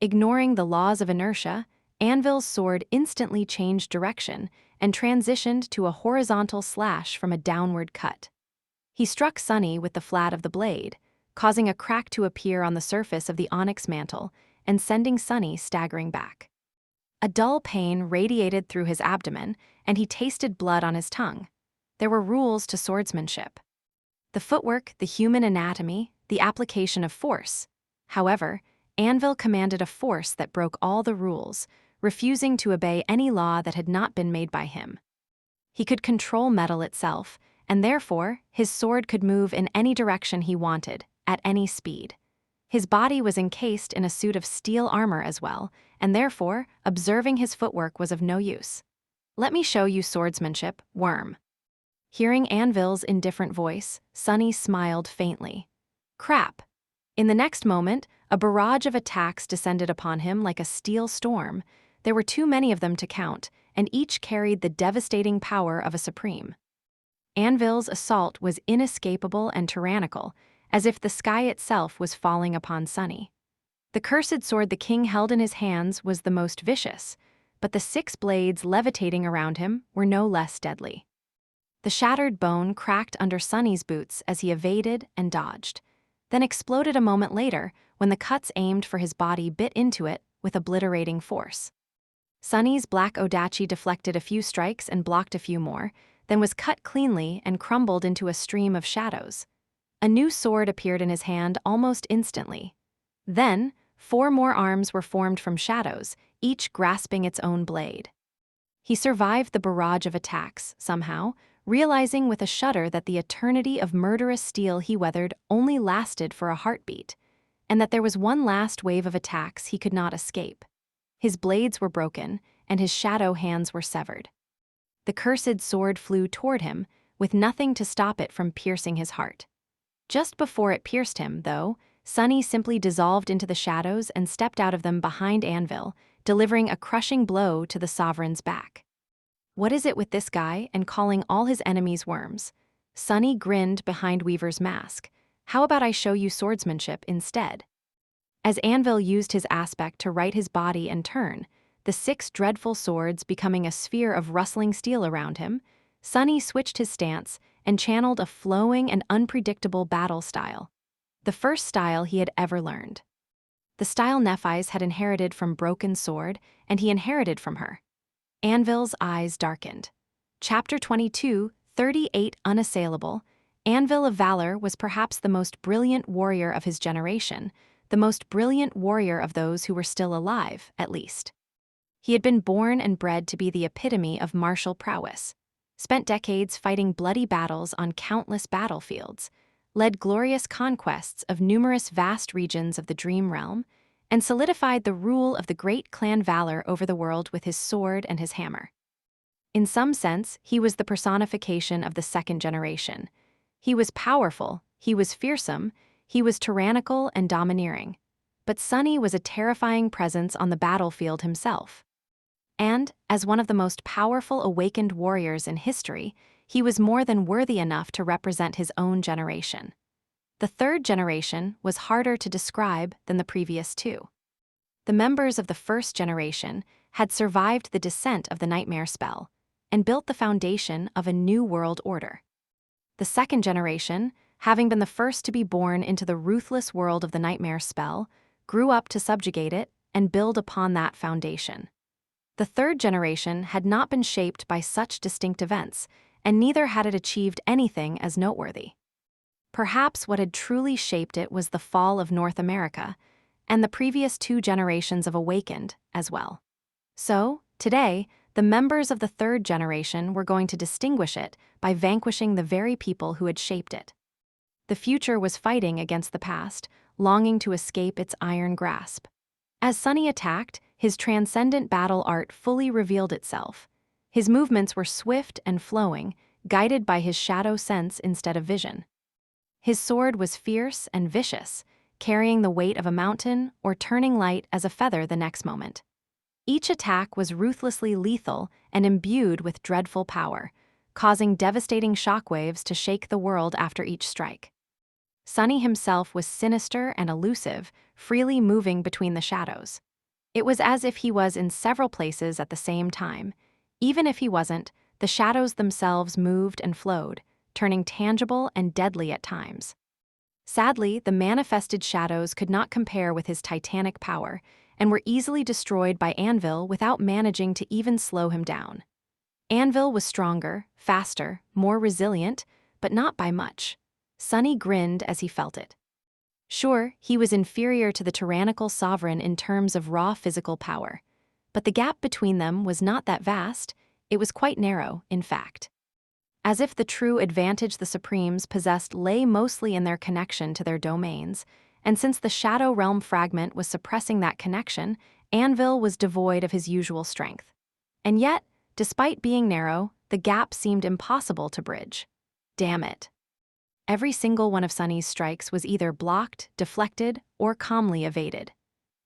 Ignoring the laws of inertia, Anvil's sword instantly changed direction and transitioned to a horizontal slash from a downward cut. He struck Sunny with the flat of the blade, causing a crack to appear on the surface of the onyx mantle and sending Sunny staggering back. A dull pain radiated through his abdomen, and he tasted blood on his tongue. There were rules to swordsmanship. The footwork, the human anatomy, the application of force. However, Anvil commanded a force that broke all the rules, refusing to obey any law that had not been made by him. He could control metal itself, and therefore, his sword could move in any direction he wanted, at any speed. His body was encased in a suit of steel armor as well, and therefore, observing his footwork was of no use. Let me show you swordsmanship, worm. Hearing Anvil's indifferent voice, Sunny smiled faintly. Crap. In the next moment, a barrage of attacks descended upon him like a steel storm. There were too many of them to count, and each carried the devastating power of a supreme. Anvil's assault was inescapable and tyrannical, as if the sky itself was falling upon Sunny. The cursed sword the king held in his hands was the most vicious, but the 6 blades levitating around him were no less deadly. The shattered bone cracked under Sunny's boots as he evaded and dodged, then exploded a moment later when the cuts aimed for his body bit into it with obliterating force. Sunny's black odachi deflected a few strikes and blocked a few more, then was cut cleanly and crumbled into a stream of shadows. A new sword appeared in his hand almost instantly. Then, 4 more arms were formed from shadows, each grasping its own blade. He survived the barrage of attacks, somehow, realizing with a shudder that the eternity of murderous steel he weathered only lasted for a heartbeat, and that there was one last wave of attacks he could not escape. His blades were broken, and his shadow hands were severed. The cursed sword flew toward him, with nothing to stop it from piercing his heart. Just before it pierced him, though, Sunny simply dissolved into the shadows and stepped out of them behind Anvil, delivering a crushing blow to the sovereign's back. What is it with this guy and calling all his enemies worms? Sunny grinned behind Weaver's mask. How about I show you swordsmanship instead? As Anvil used his aspect to right his body and turn, the 6 dreadful swords becoming a sphere of rustling steel around him, Sunny switched his stance and channeled a flowing and unpredictable battle style, the first style he had ever learned. The style Nephis had inherited from Broken Sword, and he inherited from her. Anvil's eyes darkened. Chapter 22, 38 Unassailable. Anvil of Valor was perhaps the most brilliant warrior of his generation, the most brilliant warrior of those who were still alive, at least. He had been born and bred to be the epitome of martial prowess, spent decades fighting bloody battles on countless battlefields, led glorious conquests of numerous vast regions of the Dream Realm, and solidified the rule of the great clan Valor over the world with his sword and his hammer. In some sense, he was the personification of the second generation. He was powerful, he was fearsome, he was tyrannical and domineering. But Sunny was a terrifying presence on the battlefield himself. And, as one of the most powerful awakened warriors in history, he was more than worthy enough to represent his own generation. The third generation was harder to describe than the previous 2. The members of the first generation had survived the descent of the nightmare spell and built the foundation of a new world order. The second generation, having been the first to be born into the ruthless world of the nightmare spell, grew up to subjugate it and build upon that foundation. The third generation had not been shaped by such distinct events, and neither had it achieved anything as noteworthy. Perhaps what had truly shaped it was the fall of North America, and the previous 2 generations of Awakened as well. So, today, the members of the 3rd generation were going to distinguish it by vanquishing the very people who had shaped it. The future was fighting against the past, longing to escape its iron grasp. As Sunny attacked, his transcendent battle art fully revealed itself. His movements were swift and flowing, guided by his shadow sense instead of vision. His sword was fierce and vicious, carrying the weight of a mountain or turning light as a feather the next moment. Each attack was ruthlessly lethal and imbued with dreadful power, causing devastating shockwaves to shake the world after each strike. Sunny himself was sinister and elusive, freely moving between the shadows. It was as if he was in several places at the same time. Even if he wasn't, the shadows themselves moved and flowed, turning tangible and deadly at times. Sadly, the manifested shadows could not compare with his titanic power, and were easily destroyed by Anvil without managing to even slow him down. Anvil was stronger, faster, more resilient, but not by much. Sunny grinned as he felt it. Sure, he was inferior to the tyrannical sovereign in terms of raw physical power, but the gap between them was not that vast. It was quite narrow, in fact. As if the true advantage the Supremes possessed lay mostly in their connection to their domains, and since the Shadow Realm fragment was suppressing that connection, Anvil was devoid of his usual strength. And yet, despite being narrow, the gap seemed impossible to bridge. Damn it. Every single one of Sunny's strikes was either blocked, deflected, or calmly evaded.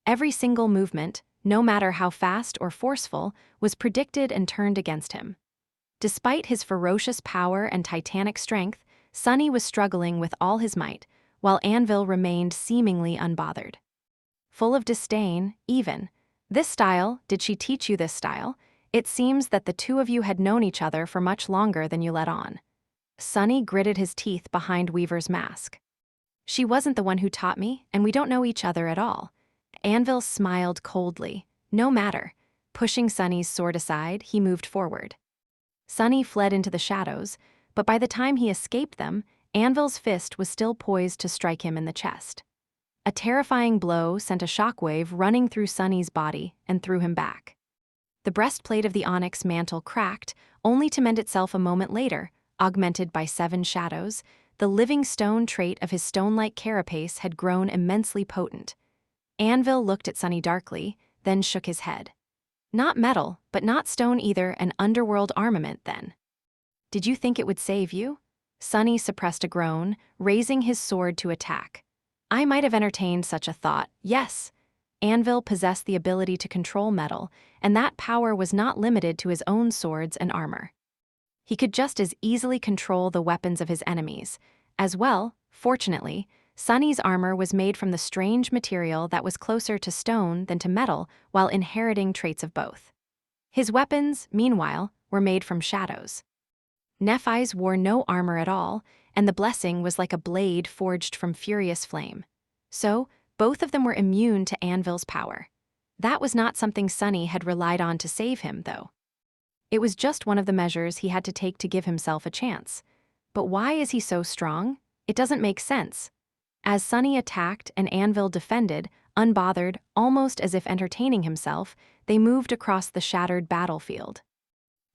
Every single movement, no matter how fast or forceful, was predicted and turned against him. Despite his ferocious power and titanic strength, Sunny was struggling with all his might, while Anvil remained seemingly unbothered. Full of disdain, even. This style, did she teach you this style? It seems that the two of you had known each other for much longer than you let on. Sunny gritted his teeth behind Weaver's mask. She wasn't the one who taught me, and we don't know each other at all. Anvil smiled coldly. No matter. Pushing Sunny's sword aside, he moved forward. Sunny fled into the shadows, but by the time he escaped them, Anvil's fist was still poised to strike him in the chest. A terrifying blow sent a shockwave running through Sunny's body and threw him back. The breastplate of the onyx mantle cracked, only to mend itself a moment later, augmented by 7 shadows. The living stone trait of his stone-like carapace had grown immensely potent. Anvil looked at Sunny darkly, then shook his head. Not metal, but not stone either, an underworld armament, then. Did you think it would save you? Sunny suppressed a groan, raising his sword to attack. I might have entertained such a thought, yes. Anvil possessed the ability to control metal, and that power was not limited to his own swords and armor. He could just as easily control the weapons of his enemies. As well, fortunately, Sunny's armor was made from the strange material that was closer to stone than to metal while inheriting traits of both. His weapons, meanwhile, were made from shadows. Nephi's wore no armor at all, and the blessing was like a blade forged from furious flame. So, both of them were immune to Anvil's power. That was not something Sunny had relied on to save him, though. It was just one of the measures he had to take to give himself a chance. But why is he so strong? It doesn't make sense. As Sunny attacked and Anvil defended, unbothered, almost as if entertaining himself, they moved across the shattered battlefield.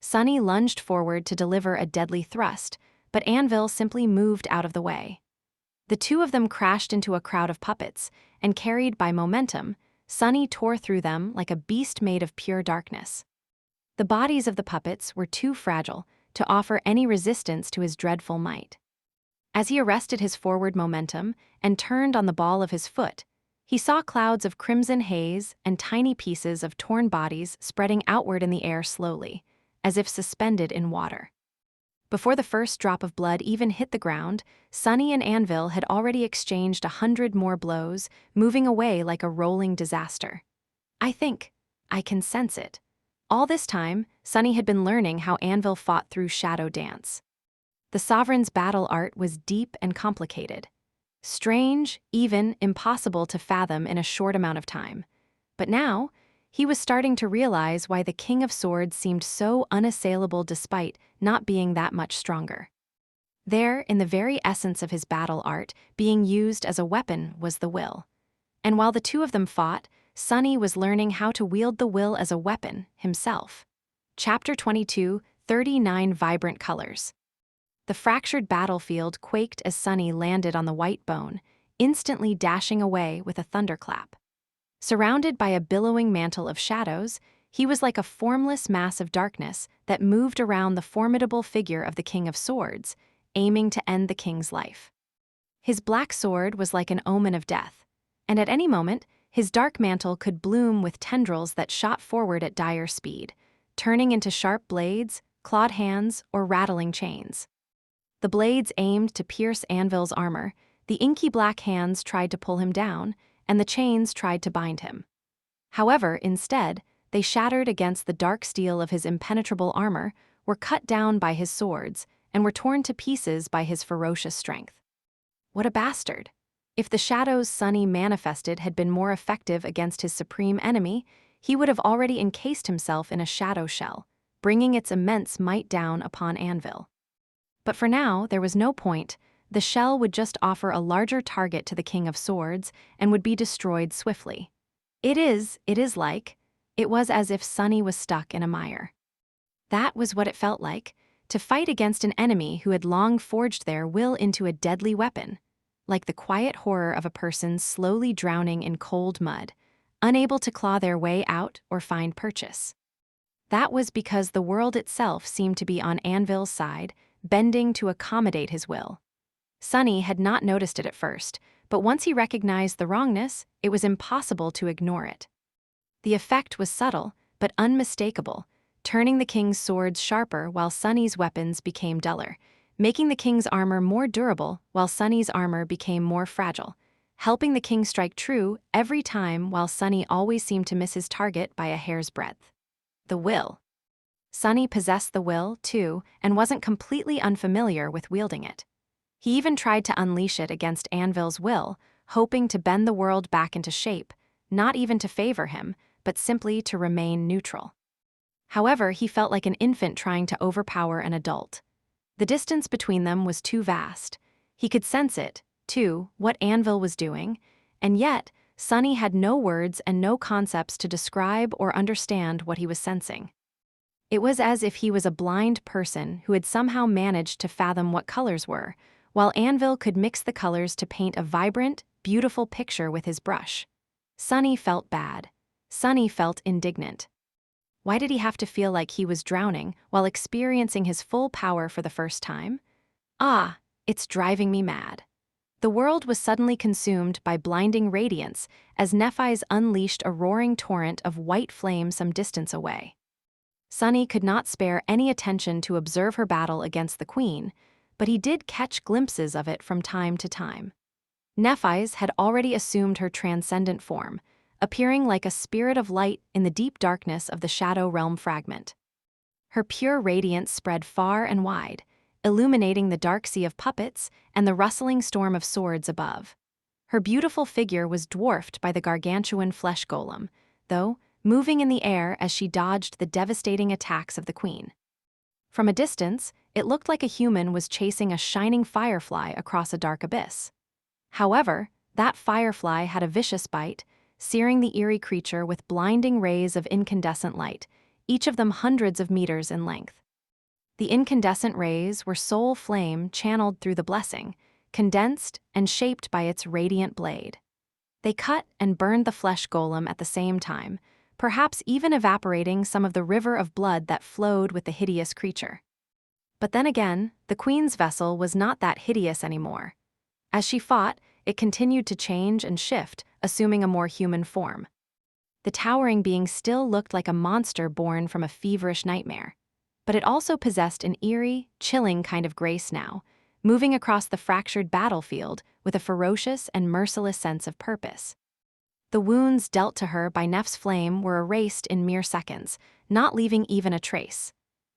Sunny lunged forward to deliver a deadly thrust, but Anvil simply moved out of the way. The two of them crashed into a crowd of puppets, and carried by momentum, Sunny tore through them like a beast made of pure darkness. The bodies of the puppets were too fragile to offer any resistance to his dreadful might. As he arrested his forward momentum and turned on the ball of his foot, he saw clouds of crimson haze and tiny pieces of torn bodies spreading outward in the air slowly, as if suspended in water. Before the first drop of blood even hit the ground, Sunny and Anvil had already exchanged 100 more blows, moving away like a rolling disaster. I can sense it. All this time, Sunny had been learning how Anvil fought through shadow dance. The Sovereign's battle art was deep and complicated. Strange, even impossible to fathom in a short amount of time. But now, he was starting to realize why the King of Swords seemed so unassailable despite not being that much stronger. There, in the very essence of his battle art, being used as a weapon was the will. And while the two of them fought, Sunny was learning how to wield the will as a weapon himself. Chapter 22, 39 Vibrant Colors. The fractured battlefield quaked as Sunny landed on the white bone, instantly dashing away with a thunderclap. Surrounded by a billowing mantle of shadows, he was like a formless mass of darkness that moved around the formidable figure of the King of Swords, aiming to end the king's life. His black sword was like an omen of death, and at any moment, his dark mantle could bloom with tendrils that shot forward at dire speed, turning into sharp blades, clawed hands, or rattling chains. The blades aimed to pierce Anvil's armor, the inky black hands tried to pull him down, and the chains tried to bind him. However, instead, they shattered against the dark steel of his impenetrable armor, were cut down by his swords, and were torn to pieces by his ferocious strength. What a bastard! If the shadows Sunny manifested had been more effective against his supreme enemy, he would have already encased himself in a shadow shell, bringing its immense might down upon Anvil. But for now, there was no point. The shell would just offer a larger target to the King of Swords and would be destroyed swiftly. It was as if Sunny was stuck in a mire. That was what it felt like, to fight against an enemy who had long forged their will into a deadly weapon, like the quiet horror of a person slowly drowning in cold mud, unable to claw their way out or find purchase. That was because the world itself seemed to be on Anvil's side, bending to accommodate his will. Sunny had not noticed it at first, but once he recognized the wrongness, it was impossible to ignore it. The effect was subtle, but unmistakable, turning the king's swords sharper while Sunny's weapons became duller, making the king's armor more durable while Sunny's armor became more fragile, helping the king strike true every time while Sunny always seemed to miss his target by a hair's breadth. The will. Sunny possessed the will, too, and wasn't completely unfamiliar with wielding it. He even tried to unleash it against Anvil's will, hoping to bend the world back into shape, not even to favor him, but simply to remain neutral. However, he felt like an infant trying to overpower an adult. The distance between them was too vast. He could sense it, too, what Anvil was doing, and yet, Sunny had no words and no concepts to describe or understand what he was sensing. It was as if he was a blind person who had somehow managed to fathom what colors were, while Anvil could mix the colors to paint a vibrant, beautiful picture with his brush. Sunny felt bad. Sunny felt indignant. Why did he have to feel like he was drowning while experiencing his full power for the first time? Ah, it's driving me mad. The world was suddenly consumed by blinding radiance as naviSgate unleashed a roaring torrent of white flame some distance away. Sunny could not spare any attention to observe her battle against the queen, but he did catch glimpses of it from time to time. naviSgate had already assumed her transcendent form, appearing like a spirit of light in the deep darkness of the Shadow Realm fragment. Her pure radiance spread far and wide, illuminating the dark sea of puppets and the rustling storm of swords above. Her beautiful figure was dwarfed by the gargantuan flesh golem, though, moving in the air as she dodged the devastating attacks of the queen. From a distance, it looked like a human was chasing a shining firefly across a dark abyss. However, that firefly had a vicious bite, searing the eerie creature with blinding rays of incandescent light, each of them hundreds of meters in length. The incandescent rays were soul flame channeled through the blessing, condensed and shaped by its radiant blade. They cut and burned the flesh golem at the same time, perhaps even evaporating some of the river of blood that flowed with the hideous creature. But then again, the queen's vessel was not that hideous anymore. As she fought, it continued to change and shift, assuming a more human form. The towering being still looked like a monster born from a feverish nightmare, but it also possessed an eerie, chilling kind of grace now, moving across the fractured battlefield with a ferocious and merciless sense of purpose. The wounds dealt to her by Nef's flame were erased in mere seconds, not leaving even a trace.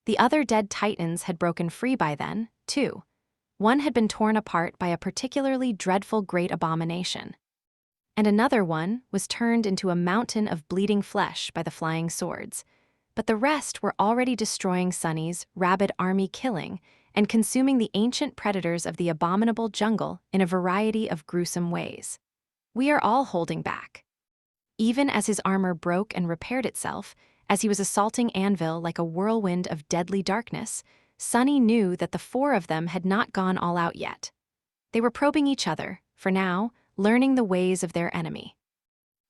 The other dead titans had broken free by then, too. One had been torn apart by a particularly dreadful great abomination. And another one was turned into a mountain of bleeding flesh by the flying swords. But the rest were already destroying Sunny's rabid army killing and consuming the ancient predators of the abominable jungle in a variety of gruesome ways. We are all holding back. Even as his armor broke and repaired itself, as he was assaulting Anvil like a whirlwind of deadly darkness, Sunny knew that the four of them had not gone all out yet. They were probing each other, for now, learning the ways of their enemy.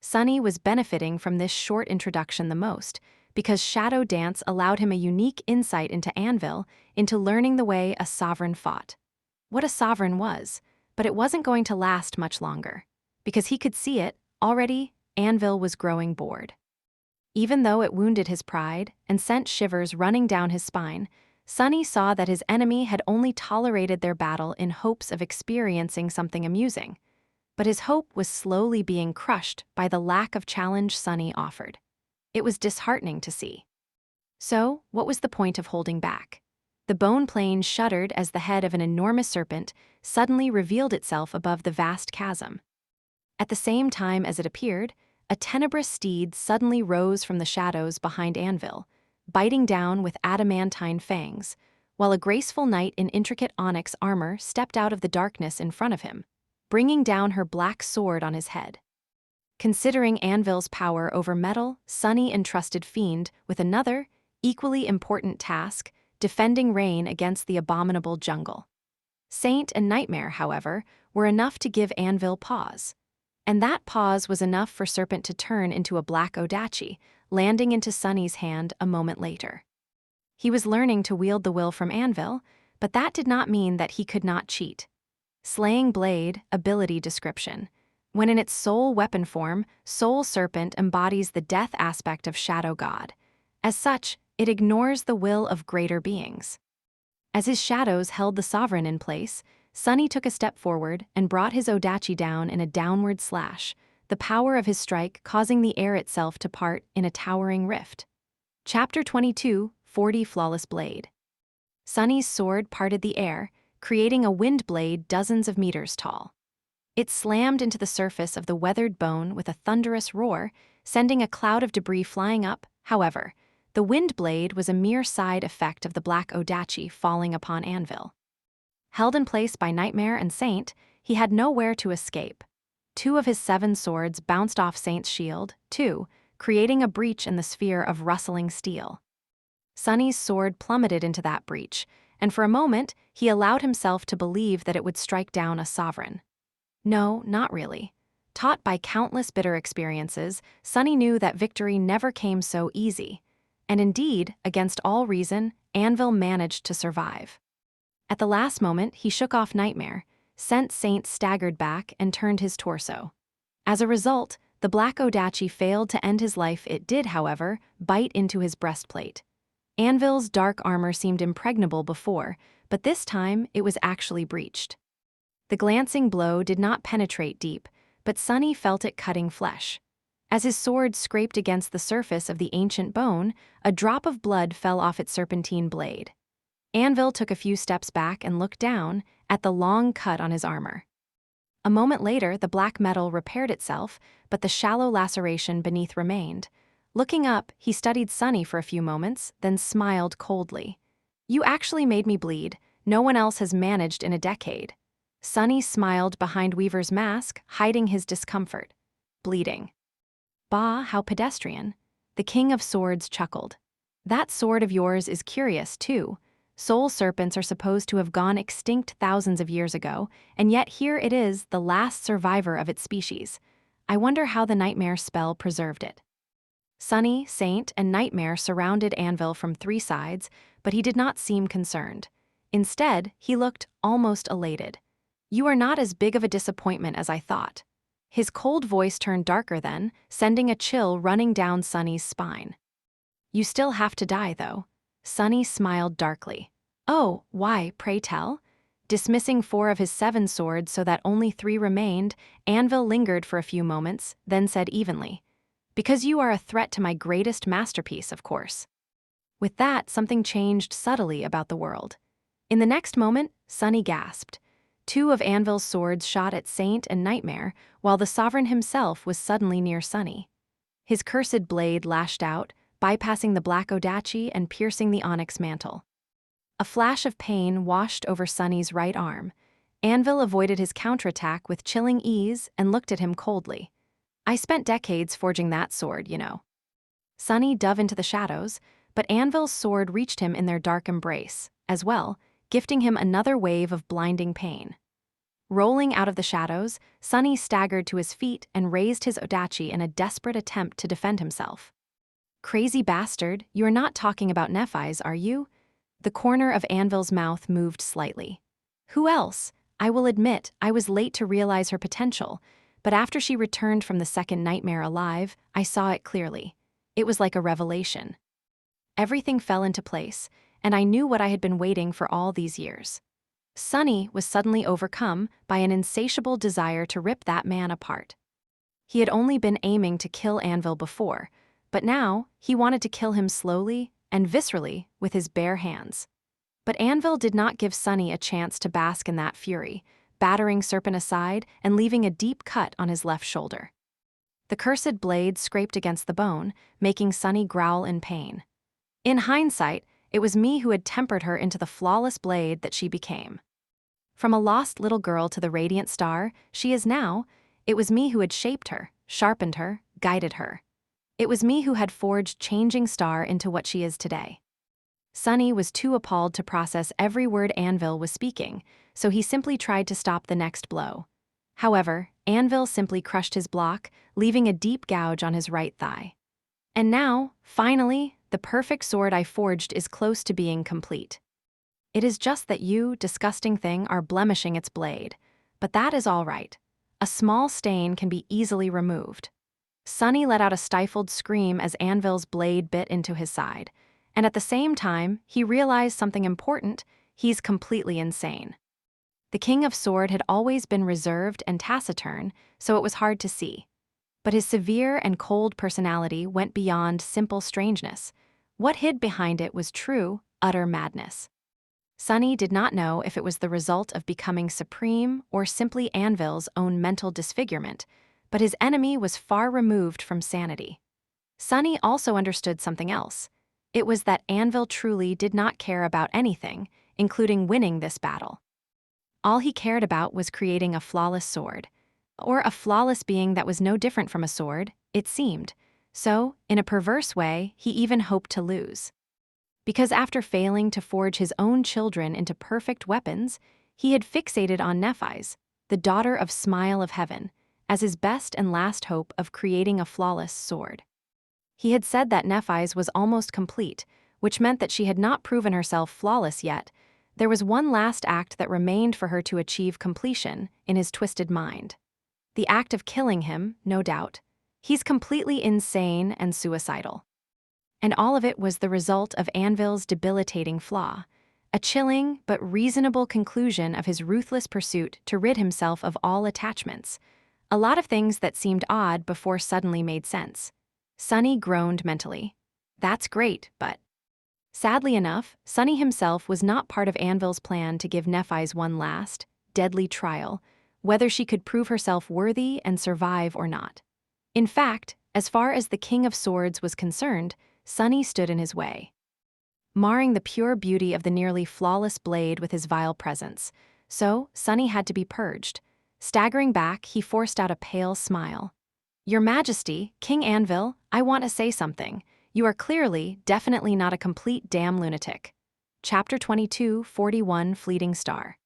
Sunny was benefiting from this short introduction the most, because Shadow Dance allowed him a unique insight into Anvil, into learning the way a sovereign fought. What a sovereign was, but it wasn't going to last much longer. Because he could see it, already, Anvil was growing bored. Even though it wounded his pride and sent shivers running down his spine, Sunny saw that his enemy had only tolerated their battle in hopes of experiencing something amusing. But his hope was slowly being crushed by the lack of challenge Sunny offered. It was disheartening to see. So, what was the point of holding back? The bone plane shuddered as the head of an enormous serpent suddenly revealed itself above the vast chasm. At the same time as it appeared, a tenebrous steed suddenly rose from the shadows behind Anvil, biting down with adamantine fangs, while a graceful knight in intricate onyx armor stepped out of the darkness in front of him, bringing down her black sword on his head. Considering Anvil's power over metal, Sunny entrusted Fiend with another, equally important task, defending Rain against the abominable jungle. Saint and Nightmare, however, were enough to give Anvil pause. And that pause was enough for Serpent to turn into a black Odachi, landing into Sunny's hand a moment later. He was learning to wield the will from Anvil, but that did not mean that he could not cheat. Slaying Blade, ability description. When in its soul weapon form, Soul Serpent embodies the death aspect of Shadow God. As such, it ignores the will of greater beings. As his shadows held the sovereign in place, Sunny took a step forward and brought his Odachi down in a downward slash, the power of his strike causing the air itself to part in a towering rift. Chapter 22, 40 Flawless Blade. Sunny's sword parted the air, creating a wind blade dozens of meters tall. It slammed into the surface of the weathered bone with a thunderous roar, sending a cloud of debris flying up. However, the wind blade was a mere side effect of the black Odachi falling upon Anvil. Held in place by Nightmare and Saint, he had nowhere to escape. 2 of his 7 swords bounced off Saint's shield, too, creating a breach in the sphere of rustling steel. Sunny's sword plummeted into that breach, and for a moment he allowed himself to believe that it would strike down a sovereign. No, not really. Taught by countless bitter experiences, Sunny knew that victory never came so easy. And indeed, against all reason, Anvil managed to survive. At the last moment, he shook off Nightmare, sent Saint staggered back and turned his torso. As a result, the black Odachi failed to end his life. It did, however, bite into his breastplate. Anvil's dark armor seemed impregnable before, but this time it was actually breached. The glancing blow did not penetrate deep, but Sunny felt it cutting flesh. As his sword scraped against the surface of the ancient bone, a drop of blood fell off its serpentine blade. Anvil took a few steps back and looked down at the long cut on his armor. A moment later, the black metal repaired itself, but the shallow laceration beneath remained. Looking up, he studied Sunny for a few moments, then smiled coldly. "You actually made me bleed. No one else has managed in a decade." Sunny smiled behind Weaver's mask, hiding his discomfort. "Bleeding. Bah, how pedestrian." The King of Swords chuckled. "That sword of yours is curious, too. Soul serpents are supposed to have gone extinct thousands of years ago, and yet here it is, the last survivor of its species. I wonder how the Nightmare spell preserved it." Sunny, Saint, and Nightmare surrounded Anvil from 3 sides, but he did not seem concerned. Instead, he looked almost elated. "You are not as big of a disappointment as I thought." His cold voice turned darker then, sending a chill running down Sunny's spine. "You still have to die, though." Sunny smiled darkly. "Oh, why, pray tell?" Dismissing 4 of his 7 swords so that only 3 remained, Anvil lingered for a few moments, then said evenly, "Because you are a threat to my greatest masterpiece, of course." With that, something changed subtly about the world. In the next moment, Sunny gasped. 2 of Anvil's swords shot at Saint and Nightmare, while the Sovereign himself was suddenly near Sunny. His cursed blade lashed out, bypassing the black Odachi and piercing the onyx mantle. A flash of pain washed over Sunny's right arm. Anvil avoided his counterattack with chilling ease and looked at him coldly. I spent decades forging that sword, you know. Sunny dove into the shadows, but Anvil's sword reached him in their dark embrace, as well, gifting him another wave of blinding pain. Rolling out of the shadows, Sunny staggered to his feet and raised his odachi in a desperate attempt to defend himself. Crazy bastard, you are not talking about navi's, are you? The corner of Anvil's mouth moved slightly. Who else? I will admit, I was late to realize her potential, but after she returned from the second nightmare alive, I saw it clearly. It was like a revelation. Everything fell into place, and I knew what I had been waiting for all these years. Sunny was suddenly overcome by an insatiable desire to rip that man apart. He had only been aiming to kill Anvil before, but now he wanted to kill him slowly and viscerally with his bare hands. But Anvil did not give Sunny a chance to bask in that fury, battering Serpent aside and leaving a deep cut on his left shoulder. The cursed blade scraped against the bone, making Sunny growl in pain. In hindsight, it was me who had tempered her into the flawless blade that she became. From a lost little girl to the radiant star she is now, it was me who had shaped her, sharpened her, guided her. It was me who had forged Changing Star into what she is today. Sunny was too appalled to process every word Anvil was speaking, so he simply tried to stop the next blow. However, Anvil simply crushed his block, leaving a deep gouge on his right thigh. And now, finally, the perfect sword I forged is close to being complete. It is just that you, disgusting thing, are blemishing its blade. But that is all right. A small stain can be easily removed. Sunny let out a stifled scream as Anvil's blade bit into his side. And at the same time, he realized something important: he's completely insane. The King of Sword had always been reserved and taciturn, so it was hard to see. But his severe and cold personality went beyond simple strangeness. What hid behind it was true, utter madness. Sunny did not know if it was the result of becoming supreme or simply Anvil's own mental disfigurement, but his enemy was far removed from sanity. Sunny also understood something else. It was that Anvil truly did not care about anything, including winning this battle. All he cared about was creating a flawless sword. Or a flawless being that was no different from a sword, it seemed. So, in a perverse way, he even hoped to lose. Because after failing to forge his own children into perfect weapons, he had fixated on navi's, the daughter of Smile of Heaven, as his best and last hope of creating a flawless sword. He had said that navi's was almost complete, which meant that she had not proven herself flawless yet. There was one last act that remained for her to achieve completion in his twisted mind. The act of killing him, no doubt. He's completely insane and suicidal. And all of it was the result of Anvil's debilitating flaw, a chilling but reasonable conclusion of his ruthless pursuit to rid himself of all attachments. A lot of things that seemed odd before suddenly made sense. Sunny groaned mentally. That's great, but... Sadly enough, Sunny himself was not part of Anvil's plan to give navi's one last, deadly trial, whether she could prove herself worthy and survive or not. In fact, as far as the King of Swords was concerned, Sunny stood in his way, marring the pure beauty of the nearly flawless blade with his vile presence. So, Sunny had to be purged. Staggering back, he forced out a pale smile. Your Majesty, King Anvil, I want to say something. You are clearly, definitely not a complete damn lunatic. Chapter 22, 41 Fleeting Star.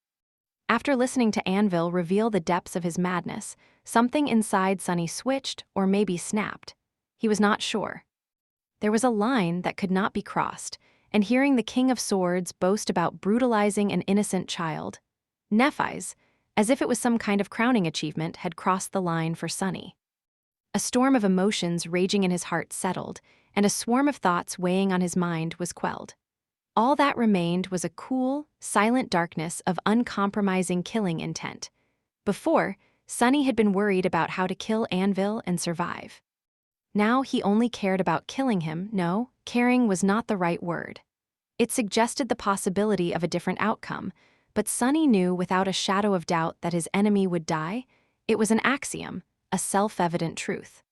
After listening to Anvil reveal the depths of his madness, something inside Sunny switched or maybe snapped. He was not sure. There was a line that could not be crossed, and hearing the King of Swords boast about brutalizing an innocent child, navi's, as if it was some kind of crowning achievement, had crossed the line for Sunny. A storm of emotions raging in his heart settled, and a swarm of thoughts weighing on his mind was quelled. All that remained was a cool, silent darkness of uncompromising killing intent. Before, Sunny had been worried about how to kill Anvil and survive. Now he only cared about killing him. No, caring was not the right word. It suggested the possibility of a different outcome, but Sunny knew without a shadow of doubt that his enemy would die. It was an axiom, a self-evident truth.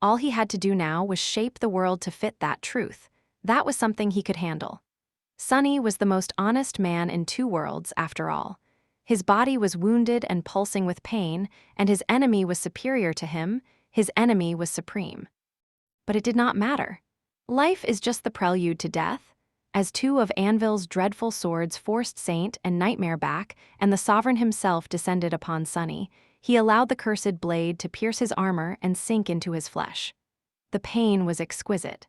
All he had to do now was shape the world to fit that truth. That was something he could handle. Sunny was the most honest man in two worlds, after all. His body was wounded and pulsing with pain, and his enemy was superior to him, his enemy was supreme. But it did not matter. Life is just the prelude to death. As two of Anvil's dreadful swords forced Saint and Nightmare back, and the Sovereign himself descended upon Sunny, he allowed the cursed blade to pierce his armor and sink into his flesh. The pain was exquisite.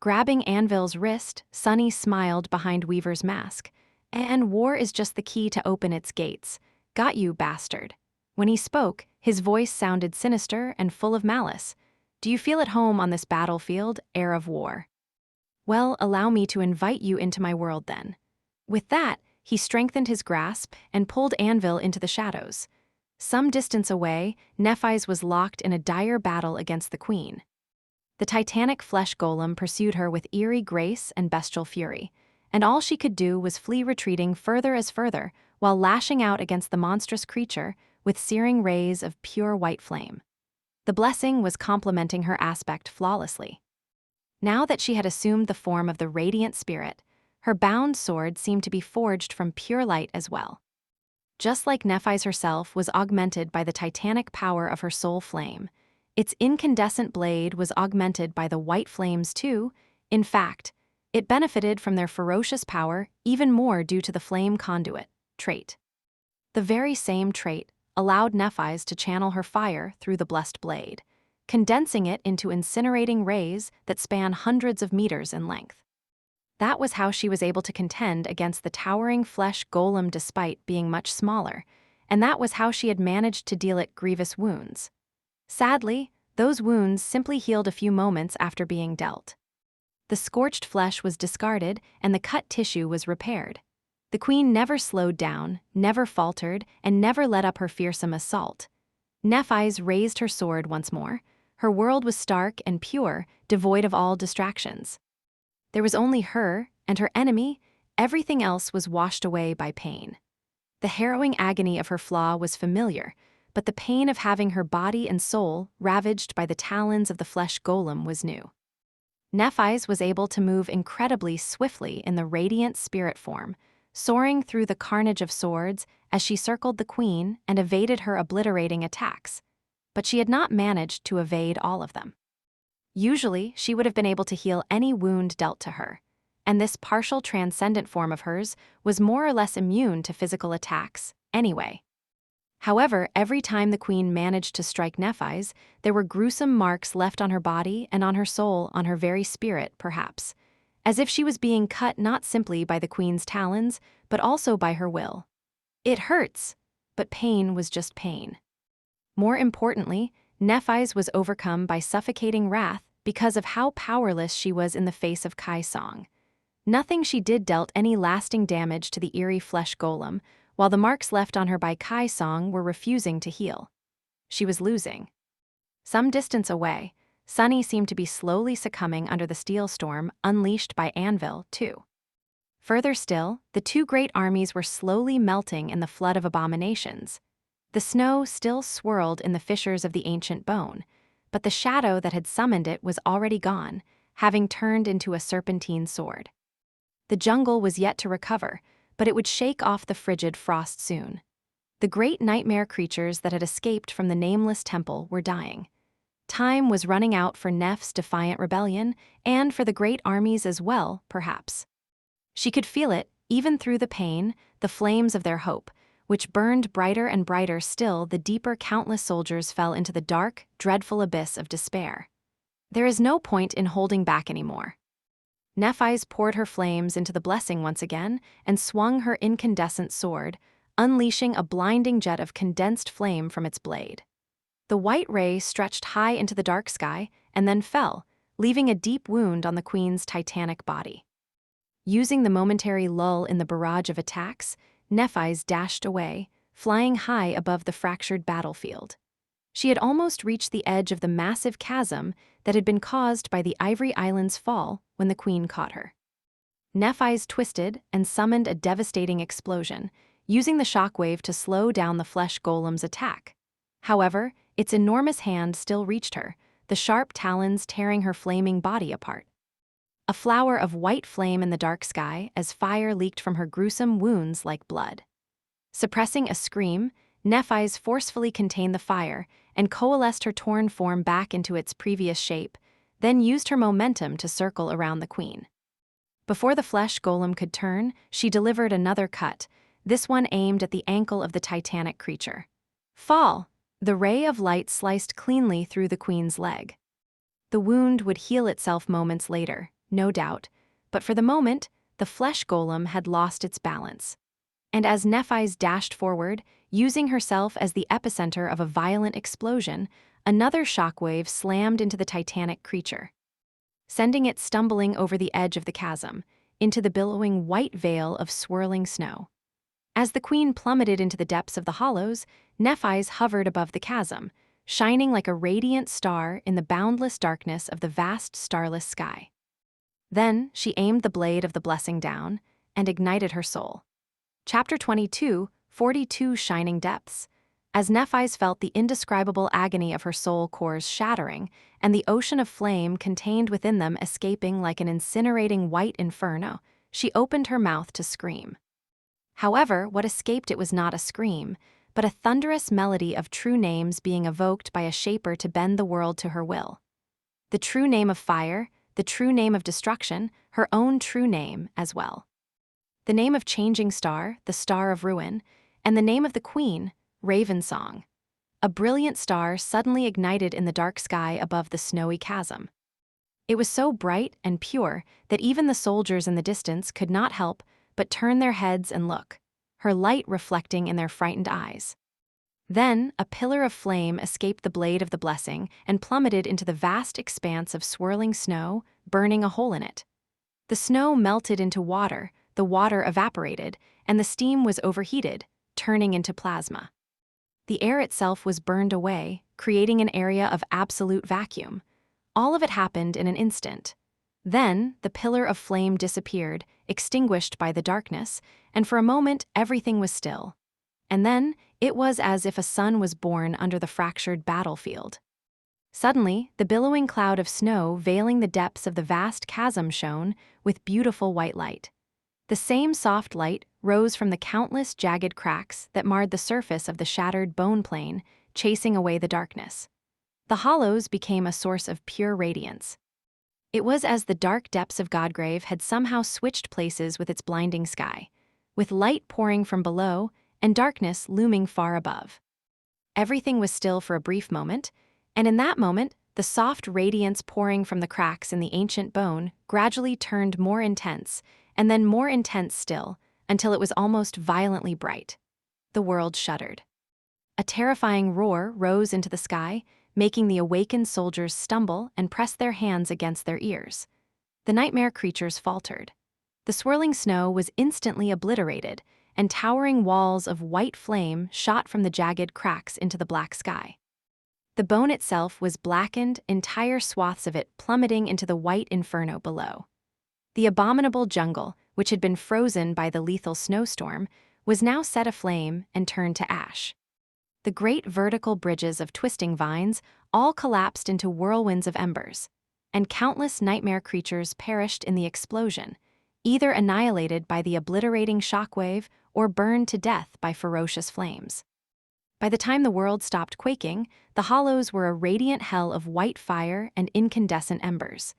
Grabbing Anvil's wrist, Sunny smiled behind Weaver's mask. "And war is just the key to open its gates. Got you, bastard." When he spoke, his voice sounded sinister and full of malice. "Do you feel at home on this battlefield, heir of war? Well, allow me to invite you into my world then." With that, he strengthened his grasp and pulled Anvil into the shadows. Some distance away, Nephis was locked in a dire battle against the queen. The titanic flesh golem pursued her with eerie grace and bestial fury, and all she could do was flee, retreating further while lashing out against the monstrous creature with searing rays of pure white flame. The blessing was complementing her aspect flawlessly. Now that she had assumed the form of the radiant spirit, her bound sword seemed to be forged from pure light as well. Just like Nephis herself was augmented by the titanic power of her soul flame, its incandescent blade was augmented by the white flames too. In fact, it benefited from their ferocious power even more due to the flame conduit trait. The very same trait allowed Nephis to channel her fire through the blessed blade, condensing it into incinerating rays that span hundreds of meters in length. That was how she was able to contend against the towering flesh golem despite being much smaller, and that was how she had managed to deal it grievous wounds. Sadly, those wounds simply healed a few moments after being dealt. The scorched flesh was discarded and the cut tissue was repaired. The queen never slowed down, never faltered, and never let up her fearsome assault. Nephis raised her sword once more. Her world was stark and pure, devoid of all distractions. There was only her and her enemy. Everything else was washed away by pain. The harrowing agony of her flaw was familiar, but the pain of having her body and soul ravaged by the talons of the flesh golem was new. Nephis was able to move incredibly swiftly in the radiant spirit form, soaring through the carnage of swords as she circled the queen and evaded her obliterating attacks. But she had not managed to evade all of them. Usually, she would have been able to heal any wound dealt to her, and this partial transcendent form of hers was more or less immune to physical attacks anyway. However, every time the queen managed to strike Nephis, there were gruesome marks left on her body and on her soul, on her very spirit, perhaps, as if she was being cut not simply by the queen's talons, but also by her will. It hurts, but pain was just pain. More importantly, Nephis was overcome by suffocating wrath because of how powerless she was in the face of Kai's song. Nothing she did dealt any lasting damage to the eerie flesh golem, while the marks left on her by Kai's song were refusing to heal. She was losing. Some distance away, Sunny seemed to be slowly succumbing under the steel storm unleashed by Anvil, too. Further still, the two great armies were slowly melting in the flood of abominations. The snow still swirled in the fissures of the ancient bone, but the shadow that had summoned it was already gone, having turned into a serpentine sword. The jungle was yet to recover, but it would shake off the frigid frost soon. The great nightmare creatures that had escaped from the nameless temple were dying. Time was running out for Neph's defiant rebellion, and for the great armies as well, perhaps. She could feel it, even through the pain, the flames of their hope, which burned brighter and brighter still the deeper countless soldiers fell into the dark, dreadful abyss of despair. There is no point in holding back anymore. Nephis poured her flames into the blessing once again and swung her incandescent sword, unleashing a blinding jet of condensed flame from its blade. The white ray stretched high into the dark sky and then fell, leaving a deep wound on the queen's titanic body. Using the momentary lull in the barrage of attacks, Nephis dashed away, flying high above the fractured battlefield. She had almost reached the edge of the massive chasm that had been caused by the Ivory Island's fall when the queen caught her. Nephis twisted and summoned a devastating explosion, using the shockwave to slow down the flesh golem's attack. However, its enormous hand still reached her, the sharp talons tearing her flaming body apart. a flower of white flame in the dark sky as fire leaked from her gruesome wounds like blood. Suppressing a scream, Nephis forcefully contained the fire and coalesced her torn form back into its previous shape, then used her momentum to circle around the queen. Before the flesh golem could turn, she delivered another cut, this one aimed at the ankle of the titanic creature. Fall! The ray of light sliced cleanly through the queen's leg. The wound would heal itself moments later, no doubt, but for the moment, the flesh golem had lost its balance. And as Nephis dashed forward, using herself as the epicenter of a violent explosion, another shockwave slammed into the titanic creature, sending it stumbling over the edge of the chasm, into the billowing white veil of swirling snow. As the queen plummeted into the depths of the hollows, Nephis hovered above the chasm, shining like a radiant star in the boundless darkness of the vast starless sky. Then she aimed the blade of the blessing down and ignited her soul. Chapter 22, 42 Shining Depths. As Nephis felt the indescribable agony of her soul cores shattering and the ocean of flame contained within them escaping like an incinerating white inferno, she opened her mouth to scream. However, what escaped it was not a scream, but a thunderous melody of true names being evoked by a shaper to bend the world to her will. The true name of fire, the true name of destruction, her own true name as well. The name of changing star, the star of ruin, and the name of the queen, Raven Song. A brilliant star suddenly ignited in the dark sky above the snowy chasm. It was so bright and pure that even the soldiers in the distance could not help but turn their heads and look, her light reflecting in their frightened eyes. Then, a pillar of flame escaped the blade of the blessing and plummeted into the vast expanse of swirling snow, burning a hole in it. The snow melted into water, the water evaporated, and the steam was overheated, turning into plasma. The air itself was burned away, creating an area of absolute vacuum. All of it happened in an instant. Then, the pillar of flame disappeared, extinguished by the darkness, and for a moment everything was still. And then, it was as if a sun was born under the fractured battlefield. Suddenly, the billowing cloud of snow veiling the depths of the vast chasm shone with beautiful white light. The same soft light rose from the countless jagged cracks that marred the surface of the shattered bone plane, chasing away the darkness. The hollows became a source of pure radiance. It was as the dark depths of Godgrave had somehow switched places with its blinding sky, with light pouring from below and darkness looming far above. Everything was still for a brief moment, and in that moment, the soft radiance pouring from the cracks in the ancient bone gradually turned more intense, and then more intense still, until it was almost violently bright. The world shuddered. A terrifying roar rose into the sky, making the awakened soldiers stumble and press their hands against their ears. The nightmare creatures faltered. The swirling snow was instantly obliterated, and towering walls of white flame shot from the jagged cracks into the black sky. The bone itself was blackened, entire swaths of it plummeting into the white inferno below. The abominable jungle, which had been frozen by the lethal snowstorm, was now set aflame and turned to ash. The great vertical bridges of twisting vines all collapsed into whirlwinds of embers, and countless nightmare creatures perished in the explosion, either annihilated by the obliterating shockwave or burned to death by ferocious flames. By the time the world stopped quaking, the hollows were a radiant hell of white fire and incandescent embers.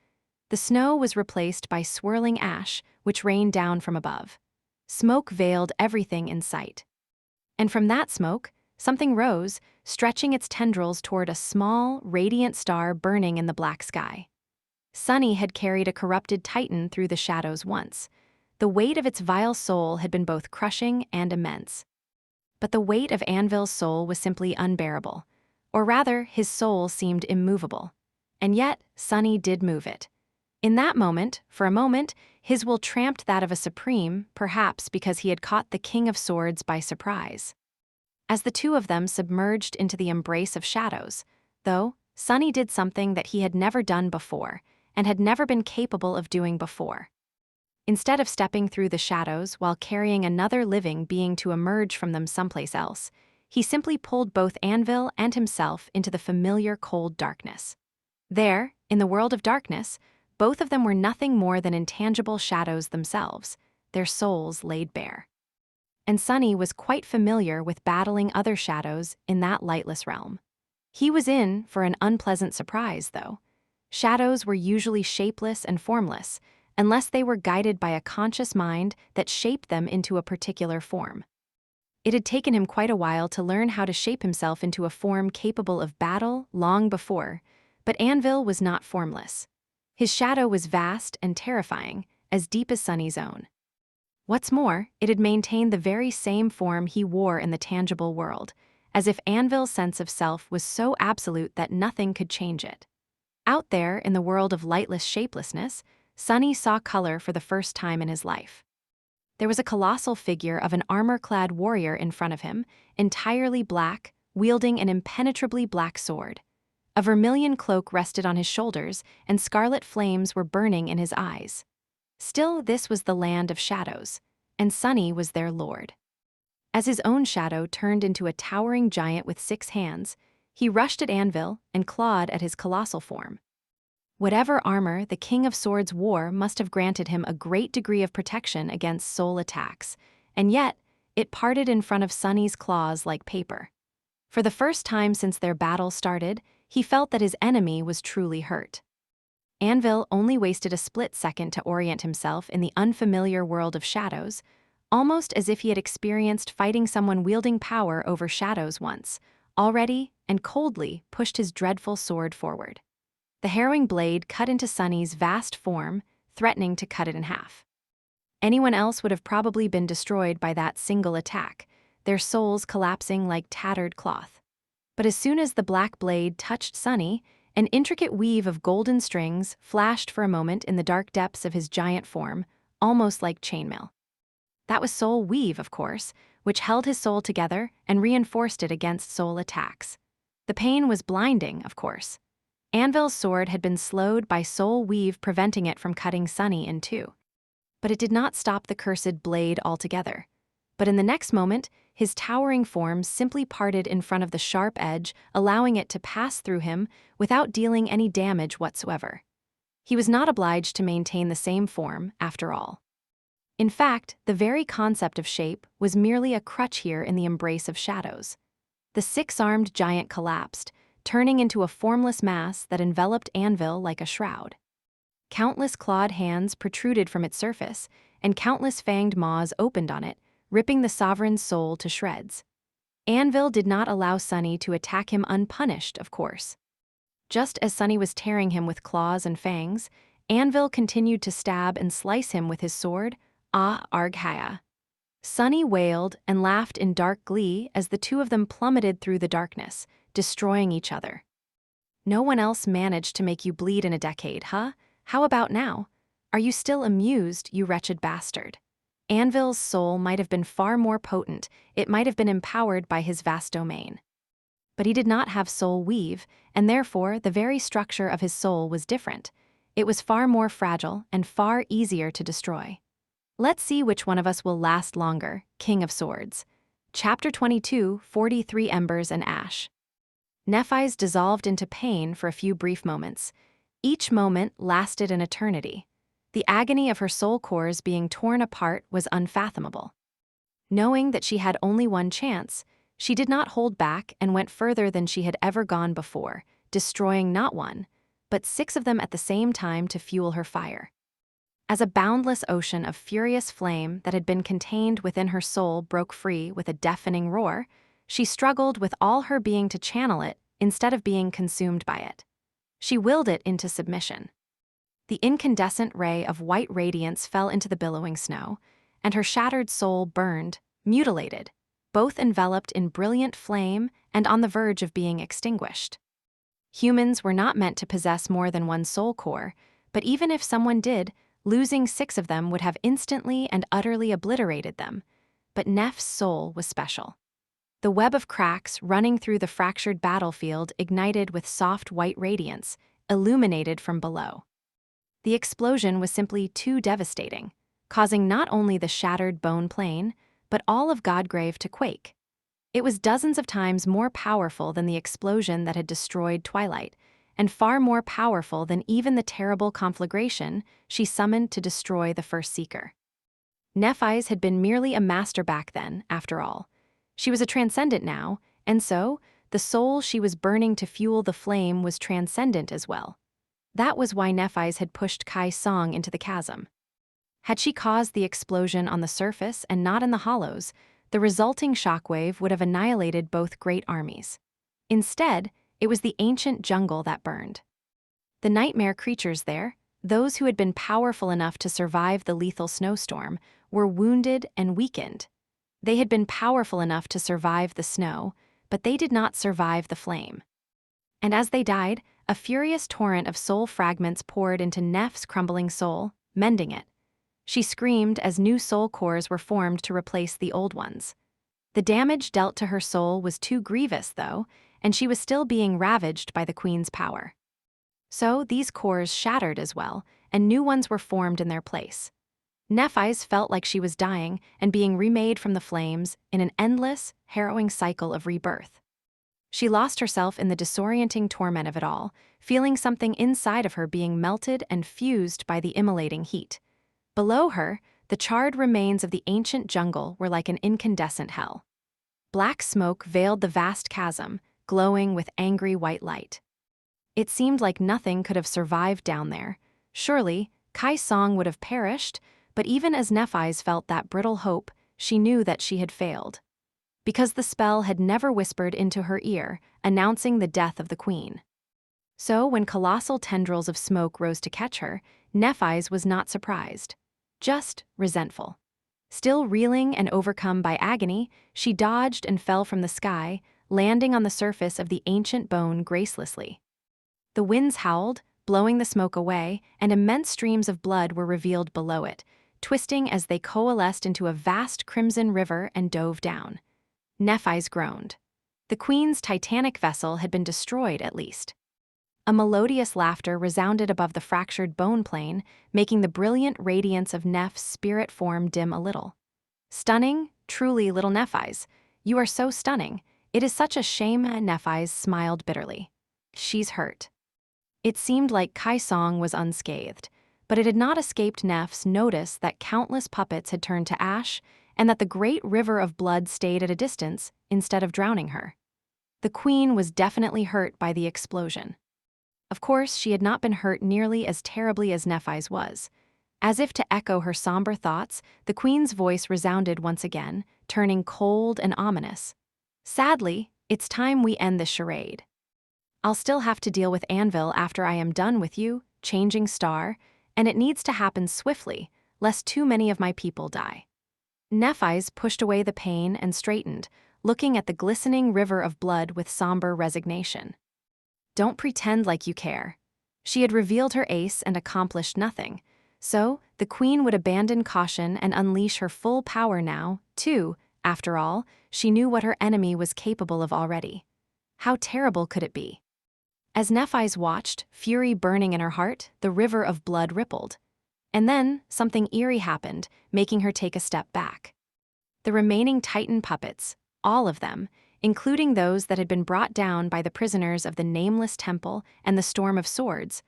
The snow was replaced by swirling ash, which rained down from above. Smoke veiled everything in sight. And from that smoke, something rose, stretching its tendrils toward a small, radiant star burning in the black sky. Sunny had carried a corrupted titan through the shadows once. The weight of its vile soul had been both crushing and immense. But the weight of Anvil's soul was simply unbearable. Or rather, his soul seemed immovable. And yet, Sunny did move it. In that moment, for a moment, his will tramped that of a supreme, perhaps because he had caught the King of Swords by surprise. As the two of them submerged into the embrace of shadows, though, Sunny did something that he had never done before, and had never been capable of doing before. Instead of stepping through the shadows while carrying another living being to emerge from them someplace else, he simply pulled both Anvil and himself into the familiar cold darkness. There, in the world of darkness, Both of them were nothing more than intangible shadows themselves, their souls laid bare. And Sunny was quite familiar with battling other shadows in that lightless realm. He was in for an unpleasant surprise, though. Shadows were usually shapeless and formless, unless they were guided by a conscious mind that shaped them into a particular form. It had taken him quite a while to learn how to shape himself into a form capable of battle long before, but Anvil was not formless. His shadow was vast and terrifying, as deep as Sunny's own. What's more, it had maintained the very same form he wore in the tangible world, as if Anvil's sense of self was so absolute that nothing could change it. Out there, in the world of lightless shapelessness, Sunny saw color for the first time in his life. There was a colossal figure of an armor-clad warrior in front of him, entirely black, wielding an impenetrably black sword. A vermilion cloak rested on his shoulders, and scarlet flames were burning in his eyes. Still, this was the land of shadows, and Sunny was their lord. As his own shadow turned into a towering giant with 6 hands, he rushed at Anvil and clawed at his colossal form. Whatever armor the King of Swords wore must have granted him a great degree of protection against soul attacks, and yet it parted in front of Sunny's claws like paper. For the first time since their battle started, he felt that his enemy was truly hurt. Anvil only wasted a split second to orient himself in the unfamiliar world of shadows, almost as if he had experienced fighting someone wielding power over shadows once, already and coldly pushed his dreadful sword forward. The harrowing blade cut into Sunny's vast form, threatening to cut it in half. Anyone else would have probably been destroyed by that single attack, their souls collapsing like tattered cloth. But as soon as the black blade touched Sunny, an intricate weave of golden strings flashed for a moment in the dark depths of his giant form, almost like chainmail. That was soul weave, of course, which held his soul together and reinforced it against soul attacks. The pain was blinding, of course. Anvil's sword had been slowed by soul weave, preventing it from cutting Sunny in two. But it did not stop the cursed blade altogether. But in the next moment, his towering form simply parted in front of the sharp edge, allowing it to pass through him without dealing any damage whatsoever. He was not obliged to maintain the same form, after all. In fact, the very concept of shape was merely a crutch here in the embrace of shadows. The 6-armed giant collapsed, turning into a formless mass that enveloped Anvil like a shroud. Countless clawed hands protruded from its surface, and countless fanged maws opened on it, ripping the sovereign's soul to shreds. Anvil did not allow Sunny to attack him unpunished, of course. Just as Sunny was tearing him with claws and fangs, Anvil continued to stab and slice him with his sword, Arghaya. Sunny wailed and laughed in dark glee as the two of them plummeted through the darkness, destroying each other. No one else managed to make you bleed in a decade, huh? How about now? Are you still amused, you wretched bastard? Anvil's soul might have been far more potent, it might have been empowered by his vast domain. But he did not have soul weave, and therefore the very structure of his soul was different. It was far more fragile and far easier to destroy. Let's see which one of us will last longer, King of Swords. Chapter 22, 43 Embers and Ash. Nephi's dissolved into pain for a few brief moments. Each moment lasted an eternity. The agony of her soul cores being torn apart was unfathomable. Knowing that she had only one chance, she did not hold back and went further than she had ever gone before, destroying not one, but 6 of them at the same time to fuel her fire. As a boundless ocean of furious flame that had been contained within her soul broke free with a deafening roar, she struggled with all her being to channel it instead of being consumed by it. She willed it into submission. The incandescent ray of white radiance fell into the billowing snow, and her shattered soul burned, mutilated, both enveloped in brilliant flame and on the verge of being extinguished. Humans were not meant to possess more than one soul core, but even if someone did, losing 6 of them would have instantly and utterly obliterated them. But Neph's soul was special. The web of cracks running through the fractured battlefield ignited with soft white radiance, illuminated from below. The explosion was simply too devastating, causing not only the shattered bone plane, but all of Godgrave to quake. It was dozens of times more powerful than the explosion that had destroyed Twilight, and far more powerful than even the terrible conflagration she summoned to destroy the first seeker. Nephis had been merely a master back then, after all. She was a transcendent now, and so, the soul she was burning to fuel the flame was transcendent as well. That was why Nephis had pushed Kai's song into the chasm. Had she caused the explosion on the surface and not in the hollows, the resulting shockwave would have annihilated both great armies. Instead, it was the ancient jungle that burned. The nightmare creatures there, those who had been powerful enough to survive the lethal snowstorm, were wounded and weakened. They had been powerful enough to survive the snow, but they did not survive the flame. And as they died, a furious torrent of soul fragments poured into Neph's crumbling soul, mending it. She screamed as new soul cores were formed to replace the old ones. The damage dealt to her soul was too grievous, though, and she was still being ravaged by the queen's power. So these cores shattered as well, and new ones were formed in their place. Nephis felt like she was dying and being remade from the flames in an endless, harrowing cycle of rebirth. She lost herself in the disorienting torment of it all, feeling something inside of her being melted and fused by the immolating heat. Below her, the charred remains of the ancient jungle were like an incandescent hell. Black smoke veiled the vast chasm, glowing with angry white light. It seemed like nothing could have survived down there. Surely, Kai's song would have perished, but even as Nephis felt that brittle hope, she knew that she had failed. Because the spell had never whispered into her ear, announcing the death of the queen. So when colossal tendrils of smoke rose to catch her, Nephis was not surprised. Just resentful. Still reeling and overcome by agony, she dodged and fell from the sky, landing on the surface of the ancient bone gracelessly. The winds howled, blowing the smoke away, and immense streams of blood were revealed below it, twisting as they coalesced into a vast crimson river and dove down. Nephis groaned. The queen's titanic vessel had been destroyed, at least. A melodious laughter resounded above the fractured bone plane, making the brilliant radiance of Neph's spirit form dim a little. Stunning, truly, little Nephis. You are so stunning. It is such a shame. Nephis smiled bitterly. She's hurt. It seemed like Kai's song was unscathed, but it had not escaped Neph's notice that countless puppets had turned to ash and that the great river of blood stayed at a distance instead of drowning her. The queen was definitely hurt by the explosion. Of course, she had not been hurt nearly as terribly as Nephis was. As if to echo her somber thoughts, the queen's voice resounded once again, turning cold and ominous. Sadly, it's time we end this charade. I'll still have to deal with Anvil after I am done with you, changing star, and it needs to happen swiftly, lest too many of my people die. Nephis pushed away the pain and straightened, looking at the glistening river of blood with somber resignation. Don't pretend like you care. She had revealed her ace and accomplished nothing, so the queen would abandon caution and unleash her full power now, too. After all, she knew what her enemy was capable of already. How terrible could it be? As Nephis watched, fury burning in her heart, the river of blood rippled. And then, something eerie happened, making her take a step back. The remaining Titan puppets, all of them, including those that had been brought down by the prisoners of the Nameless Temple and the Storm of Swords,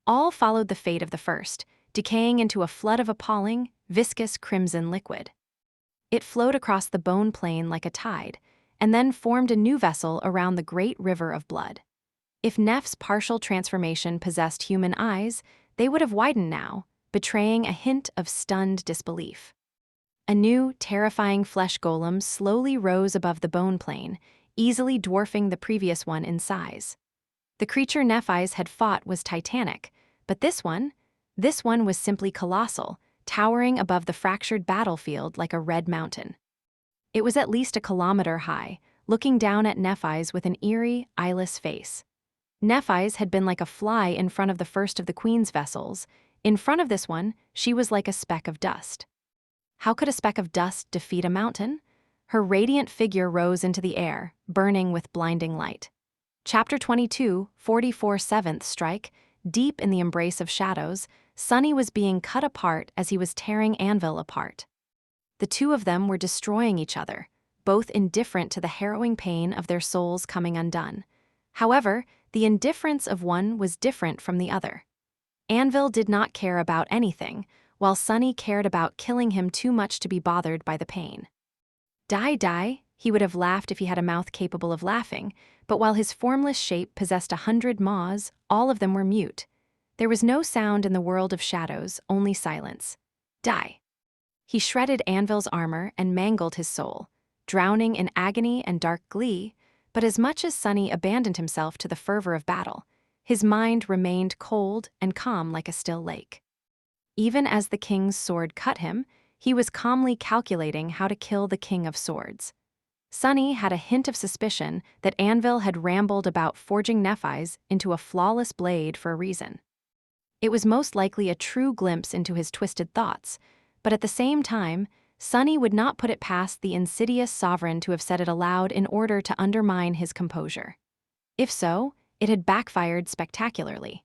all followed the fate of the first, decaying into a flood of appalling, viscous crimson liquid. It flowed across the bone plane like a tide, and then formed a new vessel around the great river of blood. If Neph's partial transformation possessed human eyes, they would have widened now, betraying a hint of stunned disbelief. A new, terrifying flesh golem slowly rose above the bone plane, easily dwarfing the previous one in size. The creature Nephis had fought was titanic, but this one was simply colossal, towering above the fractured battlefield like a red mountain. It was at least a kilometer high, looking down at Nephis with an eerie, eyeless face. Nephis had been like a fly in front of the first of the queen's vessels. In front of this one, she was like a speck of dust. How could a speck of dust defeat a mountain? Her radiant figure rose into the air, burning with blinding light. Chapter 22, 44 7th Strike. Deep in the embrace of shadows, Sunny was being cut apart as he was tearing Anvil apart. The two of them were destroying each other, both indifferent to the harrowing pain of their souls coming undone. However, The indifference of one was different from the other. Anvil did not care about anything, while Sunny cared about killing him too much to be bothered by the pain. Die, he would have laughed if he had a mouth capable of laughing, but while his formless shape possessed 100 maws, all of them were mute. There was no sound in the world of shadows, only silence. Die. He shredded Anvil's armor and mangled his soul, drowning in agony and dark glee, but as much as Sunny abandoned himself to the fervor of battle, his mind remained cold and calm like a still lake. Even as the king's sword cut him, he was calmly calculating how to kill the King of Swords. Sunny had a hint of suspicion that Anvil had rambled about forging Nephi's into a flawless blade for a reason. It was most likely a true glimpse into his twisted thoughts, but at the same time, Sunny would not put it past the insidious sovereign to have said it aloud in order to undermine his composure. If so, it had backfired spectacularly.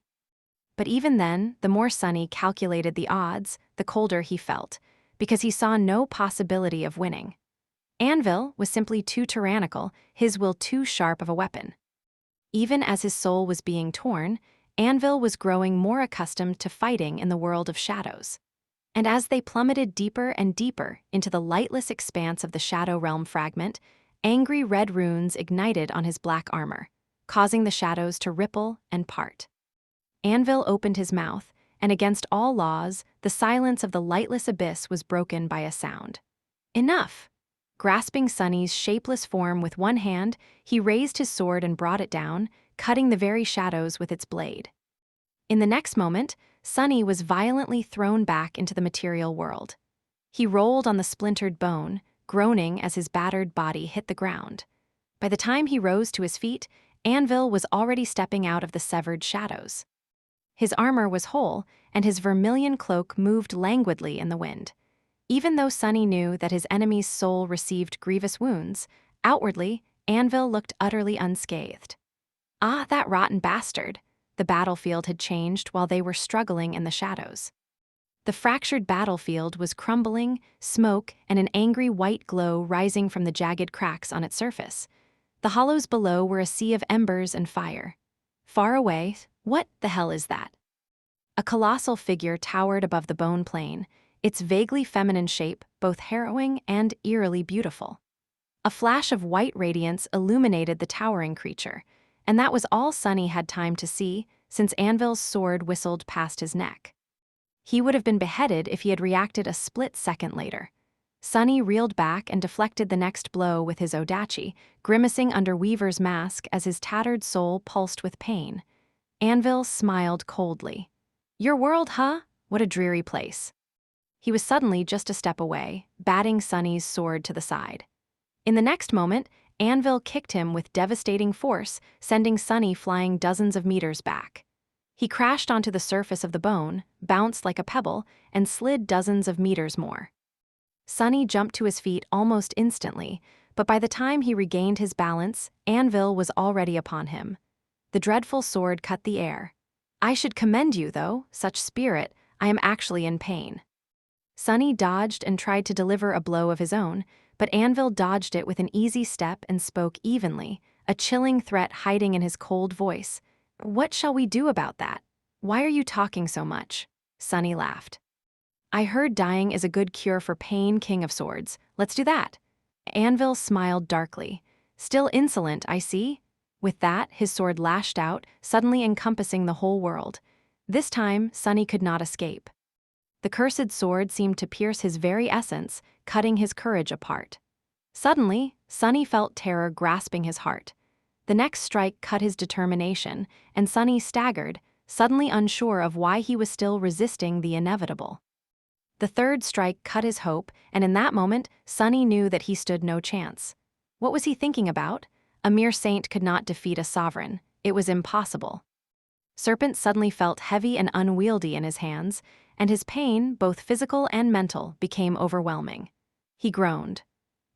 But even then, the more Sunny calculated the odds, the colder he felt, because he saw no possibility of winning. Anvil was simply too tyrannical, his will too sharp of a weapon. Even as his soul was being torn, Anvil was growing more accustomed to fighting in the world of shadows. And as they plummeted deeper and deeper into the lightless expanse of the Shadow Realm fragment, angry red runes ignited on his black armor, causing the shadows to ripple and part. Anvil opened his mouth, and against all laws, the silence of the lightless abyss was broken by a sound. Enough! Grasping Sunny's shapeless form with one hand, he raised his sword and brought it down, cutting the very shadows with its blade. In the next moment, Sunny was violently thrown back into the material world. He rolled on the splintered bone, groaning as his battered body hit the ground. By the time he rose to his feet, Anvil was already stepping out of the severed shadows. His armor was whole, and his vermilion cloak moved languidly in the wind. Even though Sunny knew that his enemy's soul received grievous wounds, outwardly, Anvil looked utterly unscathed. Ah, that rotten bastard! The battlefield had changed while they were struggling in the shadows. The fractured battlefield was crumbling, smoke and an angry white glow rising from the jagged cracks on its surface. The hollows below were a sea of embers and fire. Far away, what the hell is that? A colossal figure towered above the bone plain, its vaguely feminine shape both harrowing and eerily beautiful. A flash of white radiance illuminated the towering creature, and that was all Sunny had time to see, since Anvil's sword whistled past his neck. He would have been beheaded if he had reacted a split second later. Sunny reeled back and deflected the next blow with his odachi, grimacing under Weaver's mask as his tattered soul pulsed with pain. Anvil smiled coldly. "Your world, huh? What a dreary place." He was suddenly just a step away, batting Sunny's sword to the side. In the next moment, Anvil kicked him with devastating force, sending Sunny flying dozens of meters back. He crashed onto the surface of the bone, bounced like a pebble, and slid dozens of meters more. Sunny jumped to his feet almost instantly, but by the time he regained his balance, Anvil was already upon him. The dreadful sword cut the air. "I should commend you, though, such spirit. I am actually in pain." Sunny dodged and tried to deliver a blow of his own, but Anvil dodged it with an easy step and spoke evenly, a chilling threat hiding in his cold voice. "What shall we do about that? Why are you talking so much?" Sunny laughed. "I heard dying is a good cure for pain, King of Swords. Let's do that." Anvil smiled darkly. "Still insolent, I see." With that, his sword lashed out, suddenly encompassing the whole world. This time, Sunny could not escape. The cursed sword seemed to pierce his very essence, cutting his courage apart. Suddenly, Sunny felt terror grasping his heart. The next strike cut his determination, and Sunny staggered, suddenly unsure of why he was still resisting the inevitable. The third strike cut his hope, and in that moment, Sunny knew that he stood no chance. What was he thinking about? A mere saint could not defeat a sovereign. It was impossible. Serpent suddenly felt heavy and unwieldy in his hands, and his pain, both physical and mental, became overwhelming. He groaned.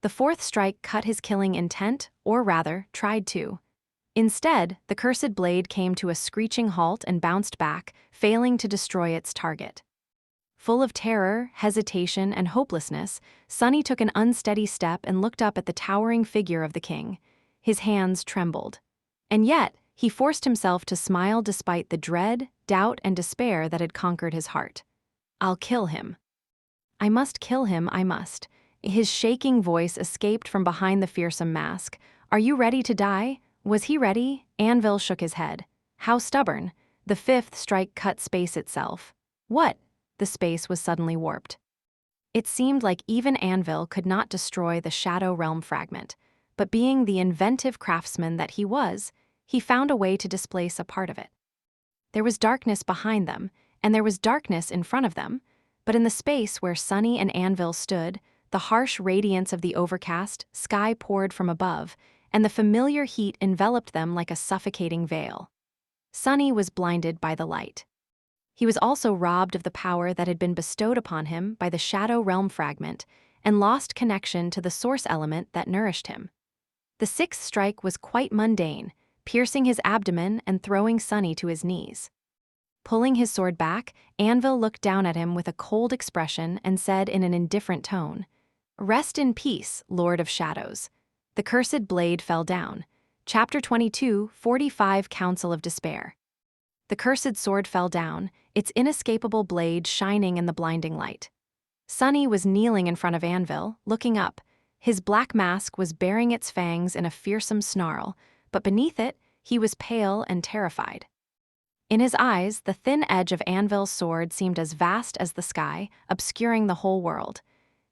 The fourth strike cut his killing intent, or rather, tried to. Instead, the cursed blade came to a screeching halt and bounced back, failing to destroy its target. Full of terror, hesitation, and hopelessness, Sunny took an unsteady step and looked up at the towering figure of the king. His hands trembled. And yet, He forced himself to smile despite the dread, doubt, and despair that had conquered his heart. "I'll kill him. I must kill him, I must." His shaking voice escaped from behind the fearsome mask. "Are you ready to die?" Was he ready? Anvil shook his head. How stubborn. The fifth strike cut space itself. What? The space was suddenly warped. It seemed like even Anvil could not destroy the Shadow Realm fragment, but being the inventive craftsman that he was, he found a way to displace a part of it. There was darkness behind them, and there was darkness in front of them, but in the space where Sunny and Anvil stood, the harsh radiance of the overcast sky poured from above, and the familiar heat enveloped them like a suffocating veil. Sunny was blinded by the light. He was also robbed of the power that had been bestowed upon him by the Shadow Realm fragment and lost connection to the source element that nourished him. The sixth strike was quite mundane, piercing his abdomen and throwing Sunny to his knees. Pulling his sword back, Anvil looked down at him with a cold expression and said in an indifferent tone, "Rest in peace, Lord of Shadows." The cursed blade fell down. Chapter 22, 45 Council of Despair. The cursed sword fell down, its inescapable blade shining in the blinding light. Sunny was kneeling in front of Anvil, looking up. His black mask was baring its fangs in a fearsome snarl, but beneath it, he was pale and terrified. In his eyes, the thin edge of Anvil's sword seemed as vast as the sky, obscuring the whole world.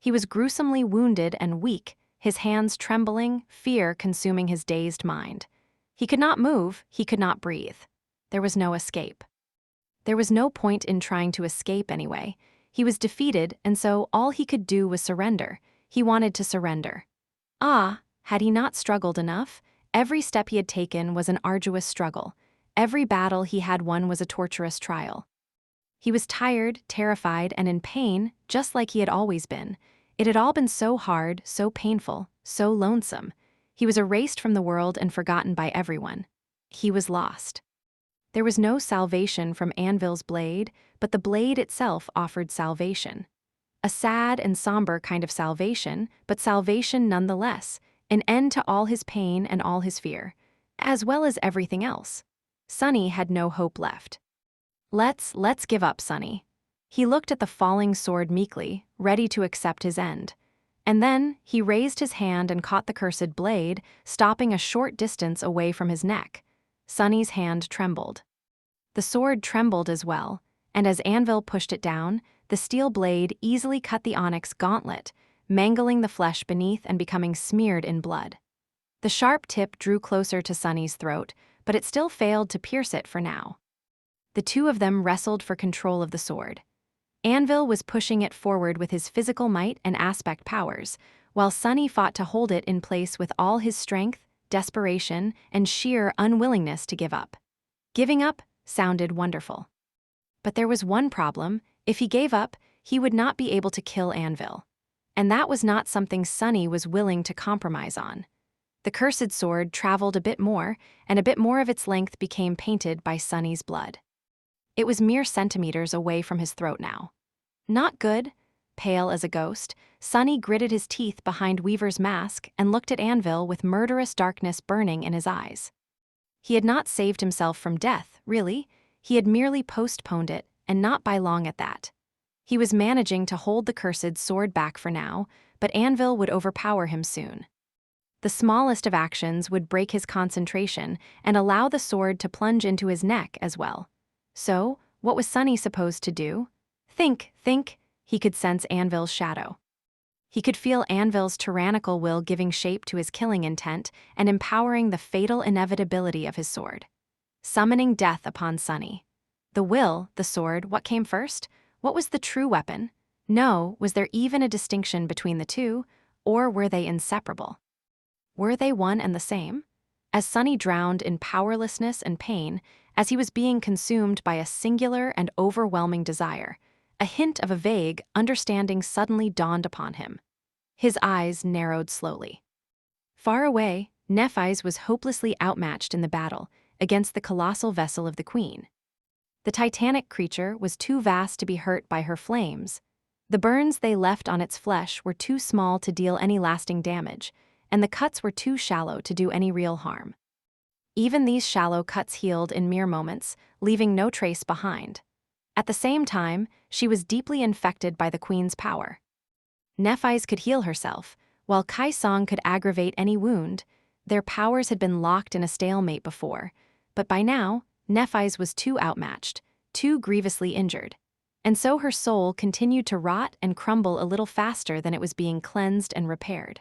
He was gruesomely wounded and weak, his hands trembling, fear consuming his dazed mind. He could not move, he could not breathe. There was no escape. There was no point in trying to escape anyway. He was defeated, and so all he could do was surrender. He wanted to surrender. Ah, had he not struggled enough? Every step he had taken was an arduous struggle. Every battle he had won was a torturous trial. He was tired, terrified, and in pain, just like he had always been. It had all been so hard, so painful, so lonesome. He was erased from the world and forgotten by everyone. He was lost. There was no salvation from Anvil's blade, but the blade itself offered salvation. A sad and somber kind of salvation, but salvation nonetheless, an end to all his pain and all his fear, as well as everything else. Sunny had no hope left. Let's give up, Sunny." He looked at the falling sword meekly, ready to accept his end. And then he raised his hand and caught the cursed blade, stopping a short distance away from his neck. Sunny's hand trembled. The sword trembled as well, and as Anvil pushed it down, the steel blade easily cut the onyx gauntlet, mangling the flesh beneath and becoming smeared in blood. The sharp tip drew closer to Sunny's throat, but it still failed to pierce it for now. The two of them wrestled for control of the sword. Anvil was pushing it forward with his physical might and aspect powers, while Sunny fought to hold it in place with all his strength, desperation, and sheer unwillingness to give up. Giving up sounded wonderful. But there was one problem: if he gave up, he would not be able to kill Anvil. And that was not something Sunny was willing to compromise on. The cursed sword traveled a bit more, and a bit more of its length became painted by Sunny's blood. It was mere centimeters away from his throat now. Not good. Pale as a ghost, Sunny gritted his teeth behind Weaver's mask and looked at Anvil with murderous darkness burning in his eyes. He had not saved himself from death, really. He had merely postponed it, and not by long at that. He was managing to hold the cursed sword back for now, but Anvil would overpower him soon. The smallest of actions would break his concentration and allow the sword to plunge into his neck as well. So, what was Sunny supposed to do? Think. He could sense Anvil's shadow. He could feel Anvil's tyrannical will giving shape to his killing intent and empowering the fatal inevitability of his sword. Summoning death upon Sunny. The will, the sword, what came first? What was the true weapon? No, was there even a distinction between the two, or were they inseparable? Were they one and the same? As Sunny drowned in powerlessness and pain, as he was being consumed by a singular and overwhelming desire, a hint of a vague understanding suddenly dawned upon him. His eyes narrowed slowly. Far away, Nephis was hopelessly outmatched in the battle against the colossal vessel of the Queen. The titanic creature was too vast to be hurt by her flames. The burns they left on its flesh were too small to deal any lasting damage, and the cuts were too shallow to do any real harm. Even these shallow cuts healed in mere moments, leaving no trace behind. At the same time, she was deeply infected by the queen's power. Nephise could heal herself, while Kai Song could aggravate any wound. Their powers had been locked in a stalemate before, but by now, Nephise was too outmatched, too grievously injured. And so her soul continued to rot and crumble a little faster than it was being cleansed and repaired.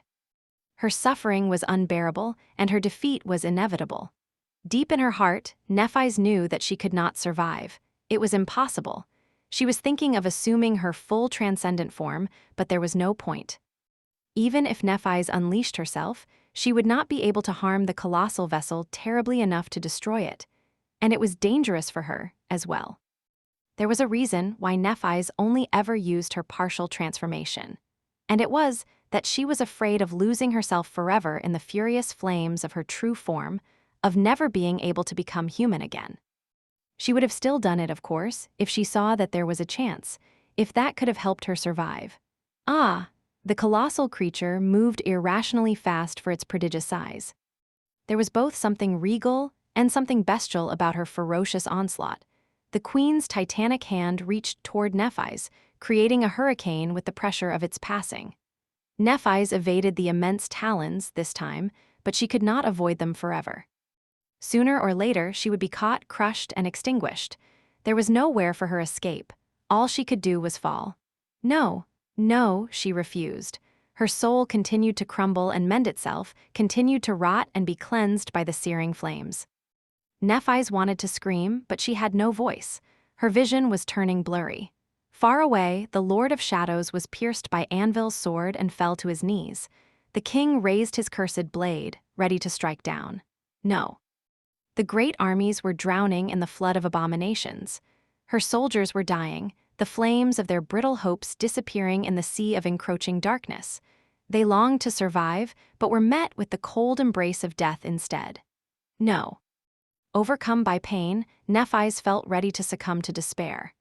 Her suffering was unbearable, and her defeat was inevitable. Deep in her heart, Nephise knew that she could not survive. It was impossible. She was thinking of assuming her full transcendent form, but there was no point. Even if Nephise unleashed herself, she would not be able to harm the colossal vessel terribly enough to destroy it. And it was dangerous for her, as well. There was a reason why Nephise only ever used her partial transformation. And it was that she was afraid of losing herself forever in the furious flames of her true form, of never being able to become human again. She would have still done it, of course, if she saw that there was a chance, if that could have helped her survive. Ah, the colossal creature moved irrationally fast for its prodigious size. There was both something regal and something bestial about her ferocious onslaught. The queen's titanic hand reached toward Nephise, creating a hurricane with the pressure of its passing. Nephise evaded the immense talons this time, but she could not avoid them forever. Sooner or later, she would be caught, crushed, and extinguished. There was nowhere for her escape. All she could do was fall. No, no, she refused. Her soul continued to crumble and mend itself, continued to rot and be cleansed by the searing flames. Nephise wanted to scream, but she had no voice. Her vision was turning blurry. Far away, the Lord of Shadows was pierced by Anvil's sword and fell to his knees. The king raised his cursed blade, ready to strike down. No. The great armies were drowning in the flood of abominations. Her soldiers were dying, the flames of their brittle hopes disappearing in the sea of encroaching darkness. They longed to survive, but were met with the cold embrace of death instead. No. Overcome by pain, Nephise felt ready to succumb to despair.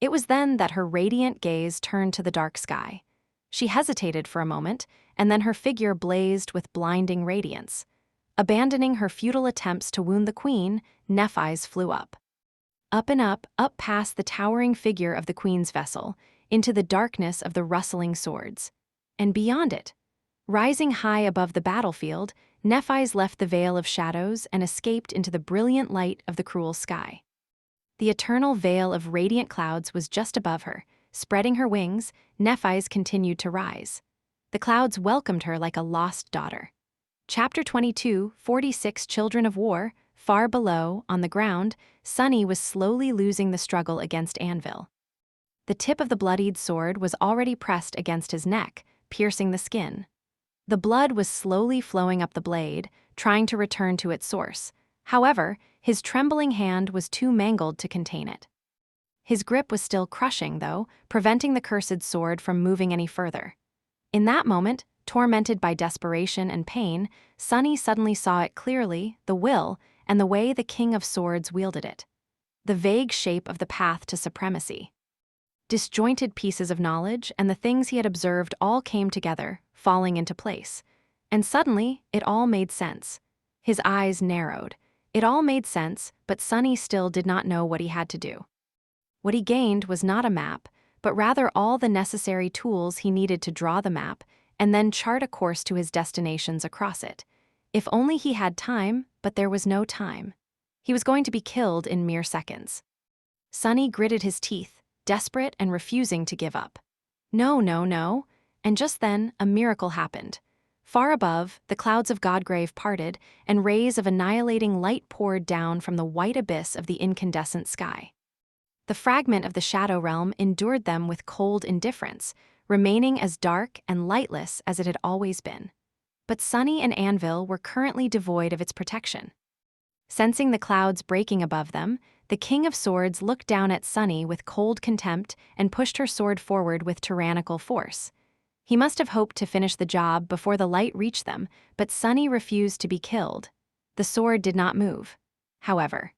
It was then that her radiant gaze turned to the dark sky. She hesitated for a moment, and then her figure blazed with blinding radiance. Abandoning her futile attempts to wound the queen, Nephise flew up. Up and up past the towering figure of the queen's vessel, into the darkness of the rustling swords. And beyond it, rising high above the battlefield, Nephise left the veil of shadows and escaped into the brilliant light of the cruel sky. The eternal veil of radiant clouds was just above her. Spreading her wings, Nephise continued to rise. The clouds welcomed her like a lost daughter. Chapter 22, 46 Children of War. Far below, on the ground, Sunny was slowly losing the struggle against Anvil. The tip of the bloodied sword was already pressed against his neck, piercing the skin. The blood was slowly flowing up the blade, trying to return to its source. However, his trembling hand was too mangled to contain it. His grip was still crushing, though, preventing the cursed sword from moving any further. In that moment, tormented by desperation and pain, Sunny suddenly saw it clearly, the will, and the way the King of Swords wielded it. The vague shape of the path to supremacy. Disjointed pieces of knowledge and the things he had observed all came together, falling into place. And suddenly, it all made sense. His eyes narrowed. It all made sense, but Sunny still did not know what he had to do. What he gained was not a map, but rather all the necessary tools he needed to draw the map and then chart a course to his destinations across it. If only he had time, but there was no time. He was going to be killed in mere seconds. Sunny gritted his teeth, desperate and refusing to give up. No, no, no. And just then, a miracle happened. Far above, the clouds of Godgrave parted, and rays of annihilating light poured down from the white abyss of the incandescent sky. The fragment of the shadow realm endured them with cold indifference, remaining as dark and lightless as it had always been. But Sunny and Anvil were currently devoid of its protection. Sensing the clouds breaking above them, the King of Swords looked down at Sunny with cold contempt and pushed her sword forward with tyrannical force. He must have hoped to finish the job before the light reached them, but Sunny refused to be killed. The sword did not move. However,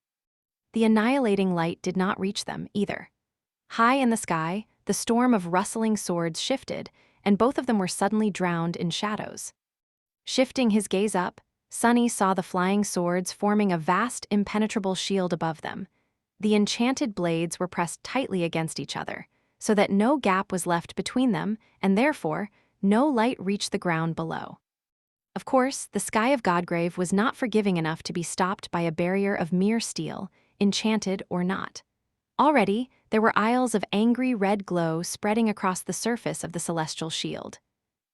the annihilating light did not reach them either. High in the sky, the storm of rustling swords shifted, and both of them were suddenly drowned in shadows. Shifting his gaze up, Sunny saw the flying swords forming a vast, impenetrable shield above them. The enchanted blades were pressed tightly against each other, so that no gap was left between them, and therefore, no light reached the ground below. Of course, the sky of Godgrave was not forgiving enough to be stopped by a barrier of mere steel, enchanted or not. Already, there were aisles of angry red glow spreading across the surface of the celestial shield.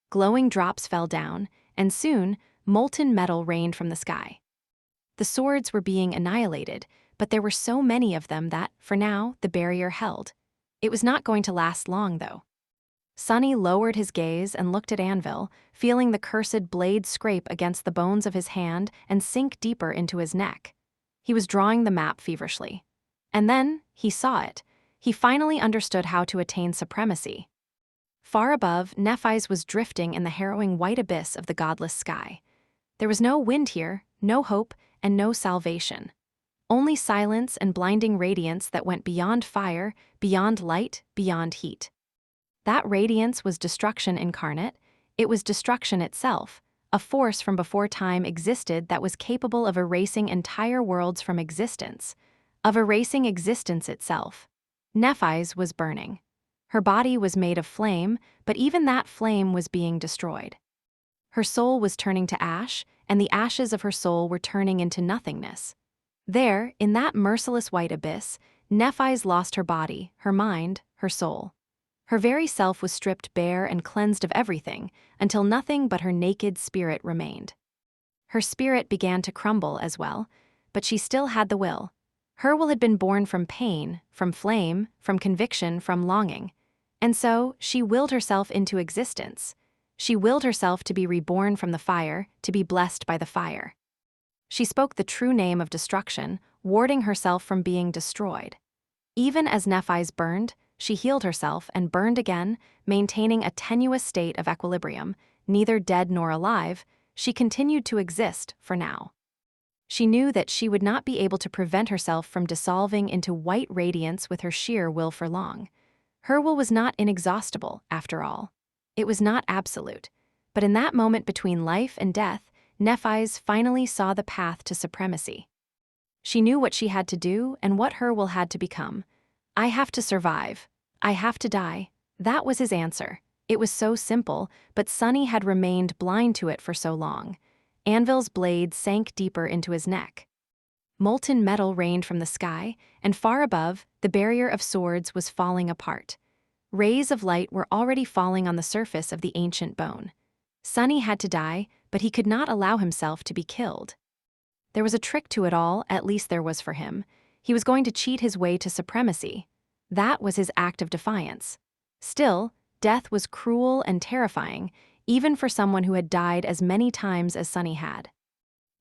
Glowing drops fell down, and soon, molten metal rained from the sky. The swords were being annihilated, but there were so many of them that, for now, the barrier held. It was not going to last long, though. Sunny lowered his gaze and looked at Anvil, feeling the cursed blade scrape against the bones of his hand and sink deeper into his neck. He was drawing the map feverishly. And then, he saw it. He finally understood how to attain supremacy. Far above, Nephis was drifting in the harrowing white abyss of the godless sky. There was no wind here, no hope, and no salvation. Only silence and blinding radiance that went beyond fire, beyond light, beyond heat. That radiance was destruction incarnate. It was destruction itself, a force from before time existed that was capable of erasing entire worlds from existence, of erasing existence itself. Nephis was burning. Her body was made of flame, but even that flame was being destroyed. Her soul was turning to ash, and the ashes of her soul were turning into nothingness. There, in that merciless white abyss, Nephis lost her body, her mind, her soul. Her very self was stripped bare and cleansed of everything, until nothing but her naked spirit remained. Her spirit began to crumble as well, but she still had the will. Her will had been born from pain, from flame, from conviction, from longing. And so, she willed herself into existence. She willed herself to be reborn from the fire, to be blessed by the fire. She spoke the true name of destruction, warding herself from being destroyed. Even as Nephis burned, she healed herself and burned again, maintaining a tenuous state of equilibrium, neither dead nor alive. She continued to exist for now. She knew that she would not be able to prevent herself from dissolving into white radiance with her sheer will for long. Her will was not inexhaustible, after all. It was not absolute. But in that moment between life and death, Nephis finally saw the path to supremacy. She knew what she had to do and what her will had to become. I have to survive. I have to die. That was his answer. It was so simple, but Sunny had remained blind to it for so long. Anvil's blade sank deeper into his neck. Molten metal rained from the sky, and far above, the barrier of swords was falling apart. Rays of light were already falling on the surface of the ancient bone. Sunny had to die, but he could not allow himself to be killed. There was a trick to it all, at least there was for him. He was going to cheat his way to supremacy. That was his act of defiance. Still, death was cruel and terrifying, even for someone who had died as many times as Sunny had.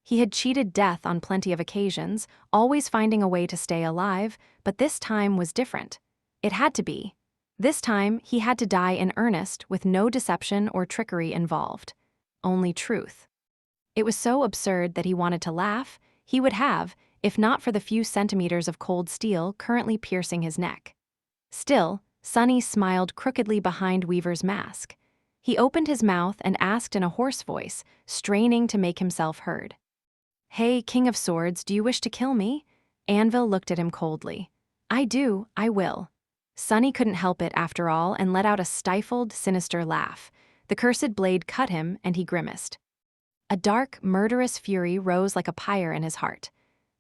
He had cheated death on plenty of occasions, always finding a way to stay alive, but this time was different. It had to be. This time, he had to die in earnest with no deception or trickery involved. Only truth. It was so absurd that he wanted to laugh. He would have, if not for the few centimeters of cold steel currently piercing his neck. Still, Sunny smiled crookedly behind Weaver's mask. He opened his mouth and asked in a hoarse voice, straining to make himself heard. "Hey, King of Swords, do you wish to kill me?" Anvil looked at him coldly. "I do, I will." Sunny couldn't help it after all and let out a stifled, sinister laugh. The cursed blade cut him, and he grimaced. A dark, murderous fury rose like a pyre in his heart.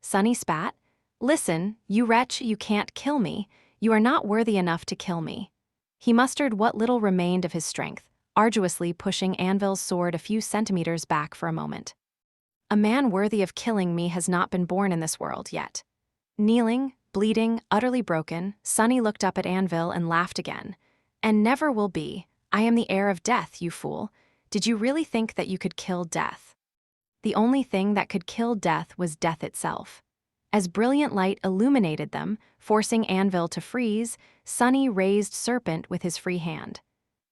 Sunny spat. "Listen, you wretch, you can't kill me. You are not worthy enough to kill me." He mustered what little remained of his strength, arduously pushing Anvil's sword a few centimeters back for a moment. "A man worthy of killing me has not been born in this world yet." Kneeling, bleeding, utterly broken, Sunny looked up at Anvil and laughed again. "And never will be. I am the heir of death, you fool. Did you really think that you could kill death?" The only thing that could kill death was death itself. As brilliant light illuminated them, forcing Anvil to freeze, Sunny raised Serpent with his free hand.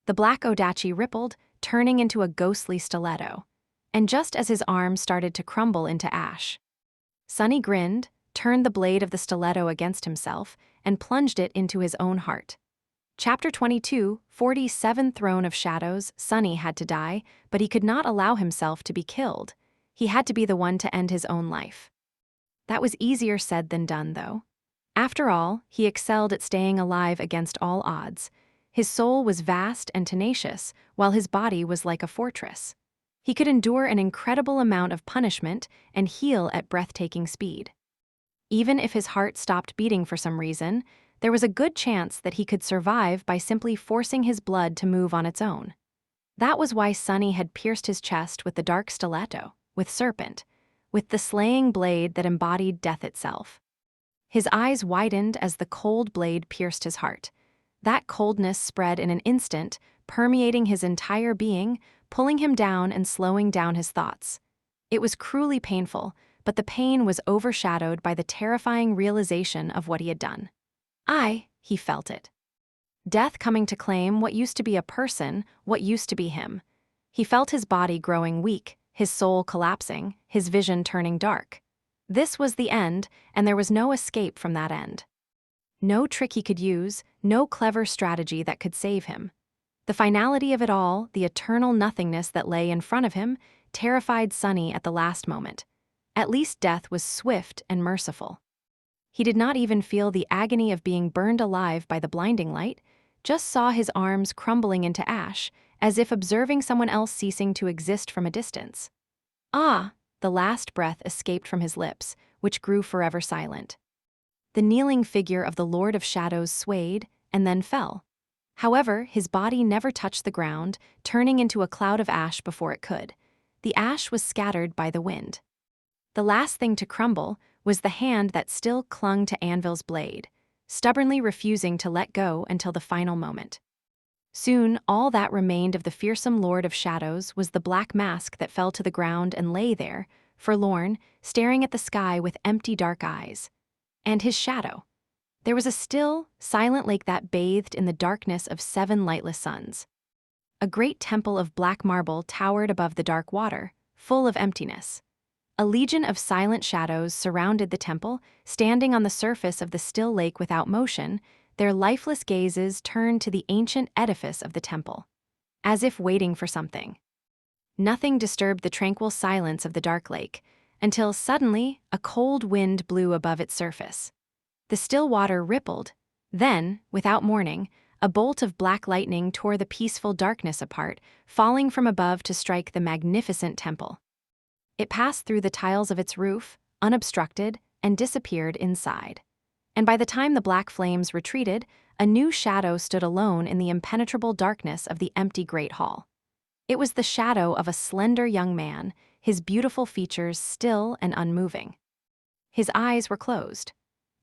The black Odachi rippled, turning into a ghostly stiletto. And just as his arm started to crumble into ash, Sunny grinned, turned the blade of the stiletto against himself, and plunged it into his own heart. Chapter 22, 47 Throne of Shadows. Sunny had to die, but he could not allow himself to be killed. He had to be the one to end his own life. That was easier said than done, though. After all, he excelled at staying alive against all odds. His soul was vast and tenacious, while his body was like a fortress. He could endure an incredible amount of punishment and heal at breathtaking speed. Even if his heart stopped beating for some reason, there was a good chance that he could survive by simply forcing his blood to move on its own. That was why Sunny had pierced his chest with the dark stiletto, with serpent, with the slaying blade that embodied death itself. His eyes widened as the cold blade pierced his heart. That coldness spread in an instant, permeating his entire being, pulling him down and slowing down his thoughts. It was cruelly painful, but the pain was overshadowed by the terrifying realization of what he had done. He felt it. Death coming to claim what used to be a person, what used to be him. He felt his body growing weak, his soul collapsing, his vision turning dark. This was the end, and there was no escape from that end. No trick he could use, no clever strategy that could save him. The finality of it all, the eternal nothingness that lay in front of him, terrified Sunny at the last moment. At least death was swift and merciful. He did not even feel the agony of being burned alive by the blinding light, just saw his arms crumbling into ash, as if observing someone else ceasing to exist from a distance. The last breath escaped from his lips, which grew forever silent. The kneeling figure of the Lord of Shadows swayed and then fell. However, his body never touched the ground, turning into a cloud of ash before it could. The ash was scattered by the wind. The last thing to crumble was the hand that still clung to Anvil's blade, stubbornly refusing to let go until the final moment. Soon, all that remained of the fearsome Lord of Shadows was the black mask that fell to the ground and lay there, forlorn, staring at the sky with empty dark eyes. And his shadow. There was a still, silent lake that bathed in the darkness of 7 lightless suns. A great temple of black marble towered above the dark water, full of emptiness. A legion of silent shadows surrounded the temple, standing on the surface of the still lake without motion, their lifeless gazes turned to the ancient edifice of the temple, as if waiting for something. Nothing disturbed the tranquil silence of the dark lake, until suddenly a cold wind blew above its surface. The still water rippled. Then, without warning, a bolt of black lightning tore the peaceful darkness apart, falling from above to strike the magnificent temple. It passed through the tiles of its roof, unobstructed, and disappeared inside. And by the time the black flames retreated, a new shadow stood alone in the impenetrable darkness of the empty great hall. It was the shadow of a slender young man, his beautiful features still and unmoving. His eyes were closed.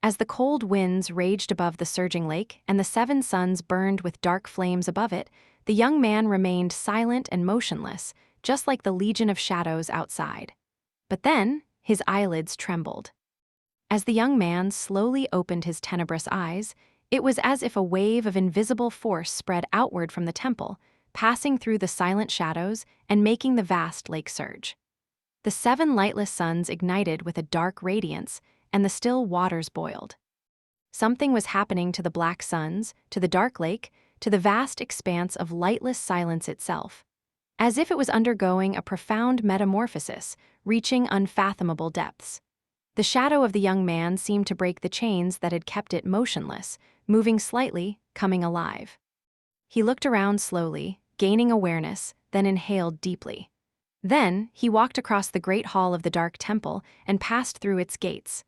As the cold winds raged above the surging lake and the 7 suns burned with dark flames above it, the young man remained silent and motionless, just like the legion of shadows outside. But then, his eyelids trembled. As the young man slowly opened his tenebrous eyes, it was as if a wave of invisible force spread outward from the temple, passing through the silent shadows and making the vast lake surge. The 7 lightless suns ignited with a dark radiance, and the still waters boiled. Something was happening to the black suns, to the dark lake, to the vast expanse of lightless silence itself, as if it was undergoing a profound metamorphosis, reaching unfathomable depths. The shadow of the young man seemed to break the chains that had kept it motionless, moving slightly, coming alive. He looked around slowly, gaining awareness, then inhaled deeply. Then, he walked across the great hall of the dark temple and passed through its gates.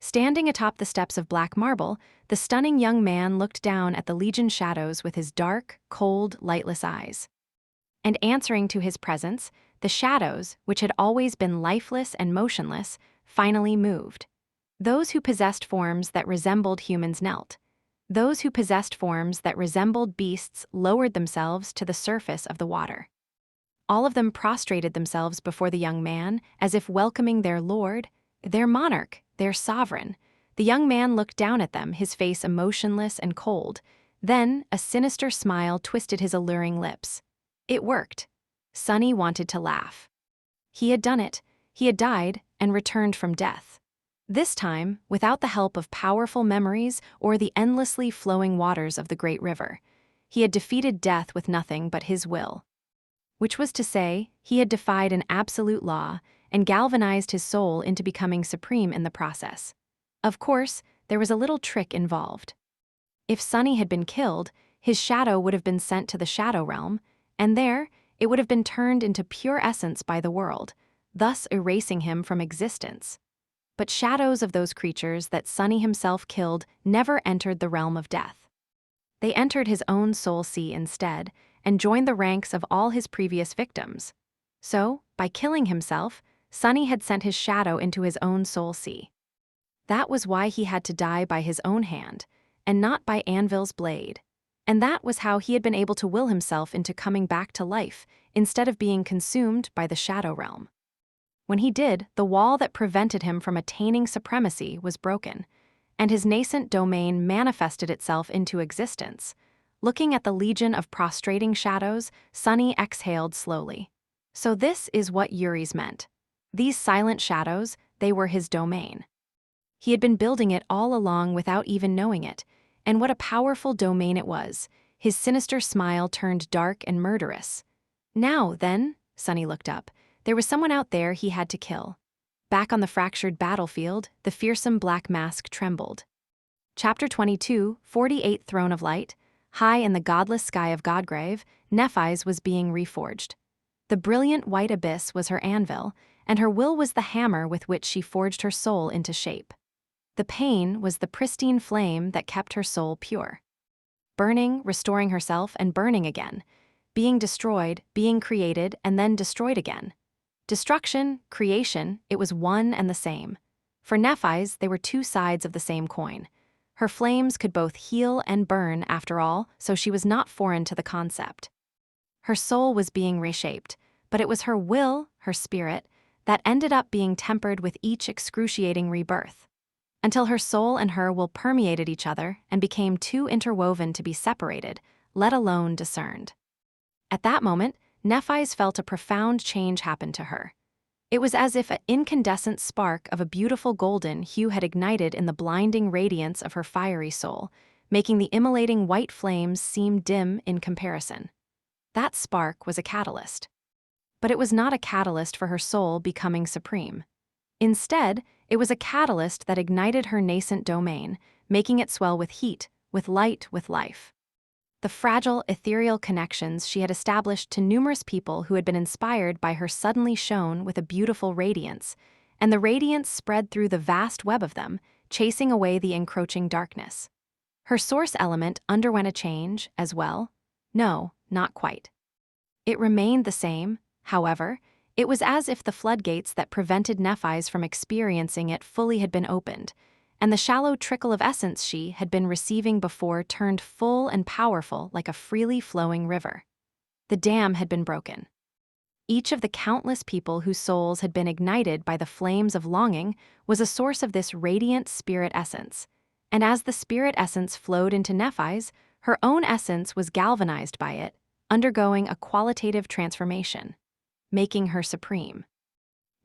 Standing atop the steps of black marble, the stunning young man looked down at the legion shadows with his dark, cold, lightless eyes. And answering to his presence, the shadows, which had always been lifeless and motionless, finally moved. Those who possessed forms that resembled humans knelt. Those who possessed forms that resembled beasts lowered themselves to the surface of the water. All of them prostrated themselves before the young man, as if welcoming their lord, their monarch, their sovereign. The young man looked down at them, his face emotionless and cold. Then, a sinister smile twisted his alluring lips. It worked. Sunny wanted to laugh. He had done it. He had died and returned from death. This time, without the help of powerful memories or the endlessly flowing waters of the great river. He had defeated death with nothing but his will. Which was to say, he had defied an absolute law, and galvanized his soul into becoming supreme in the process. Of course, there was a little trick involved. If Sunny had been killed, his shadow would have been sent to the shadow realm, and there, it would have been turned into pure essence by the world, thus erasing him from existence. But shadows of those creatures that Sunny himself killed never entered the realm of death. They entered his own soul sea instead, and joined the ranks of all his previous victims. So, by killing himself, Sunny had sent his shadow into his own soul sea. That was why he had to die by his own hand, and not by Anvil's blade. And that was how he had been able to will himself into coming back to life, instead of being consumed by the shadow realm. When he did, the wall that prevented him from attaining supremacy was broken, and his nascent domain manifested itself into existence. Looking at the legion of prostrating shadows, Sunny exhaled slowly. So this is what Yuri's meant. These silent shadows, they were his domain. He had been building it all along without even knowing it, and what a powerful domain it was. His sinister smile turned dark and murderous. Now, then, Sunny looked up. There was someone out there he had to kill. Back on the fractured battlefield, the fearsome black mask trembled. Chapter 22, 48th Throne of Light. High in the godless sky of Godgrave, Nephis was being reforged. The brilliant white abyss was her anvil, and her will was the hammer with which she forged her soul into shape. The pain was the pristine flame that kept her soul pure. Burning, restoring herself, and burning again. Being destroyed, being created, and then destroyed again. Destruction, creation, it was one and the same. For Nephis, they were two sides of the same coin. Her flames could both heal and burn, after all, so she was not foreign to the concept. Her soul was being reshaped, but it was her will, her spirit, that ended up being tempered with each excruciating rebirth. Until her soul and her will permeated each other and became too interwoven to be separated, let alone discerned. At that moment, Nephis felt a profound change happen to her. It was as if an incandescent spark of a beautiful golden hue had ignited in the blinding radiance of her fiery soul, making the immolating white flames seem dim in comparison. That spark was a catalyst. But it was not a catalyst for her soul becoming supreme. Instead, it was a catalyst that ignited her nascent domain, making it swell with heat, with light, with life. The fragile, ethereal connections she had established to numerous people who had been inspired by her suddenly shone with a beautiful radiance, and the radiance spread through the vast web of them, chasing away the encroaching darkness. Her source element underwent a change, as well. No, not quite. It remained the same, however. It was as if the floodgates that prevented Nephis from experiencing it fully had been opened, and the shallow trickle of essence she had been receiving before turned full and powerful like a freely flowing river. The dam had been broken. Each of the countless people whose souls had been ignited by the flames of longing was a source of this radiant spirit essence, and as the spirit essence flowed into Nephis, her own essence was galvanized by it, undergoing a qualitative transformation, making her supreme.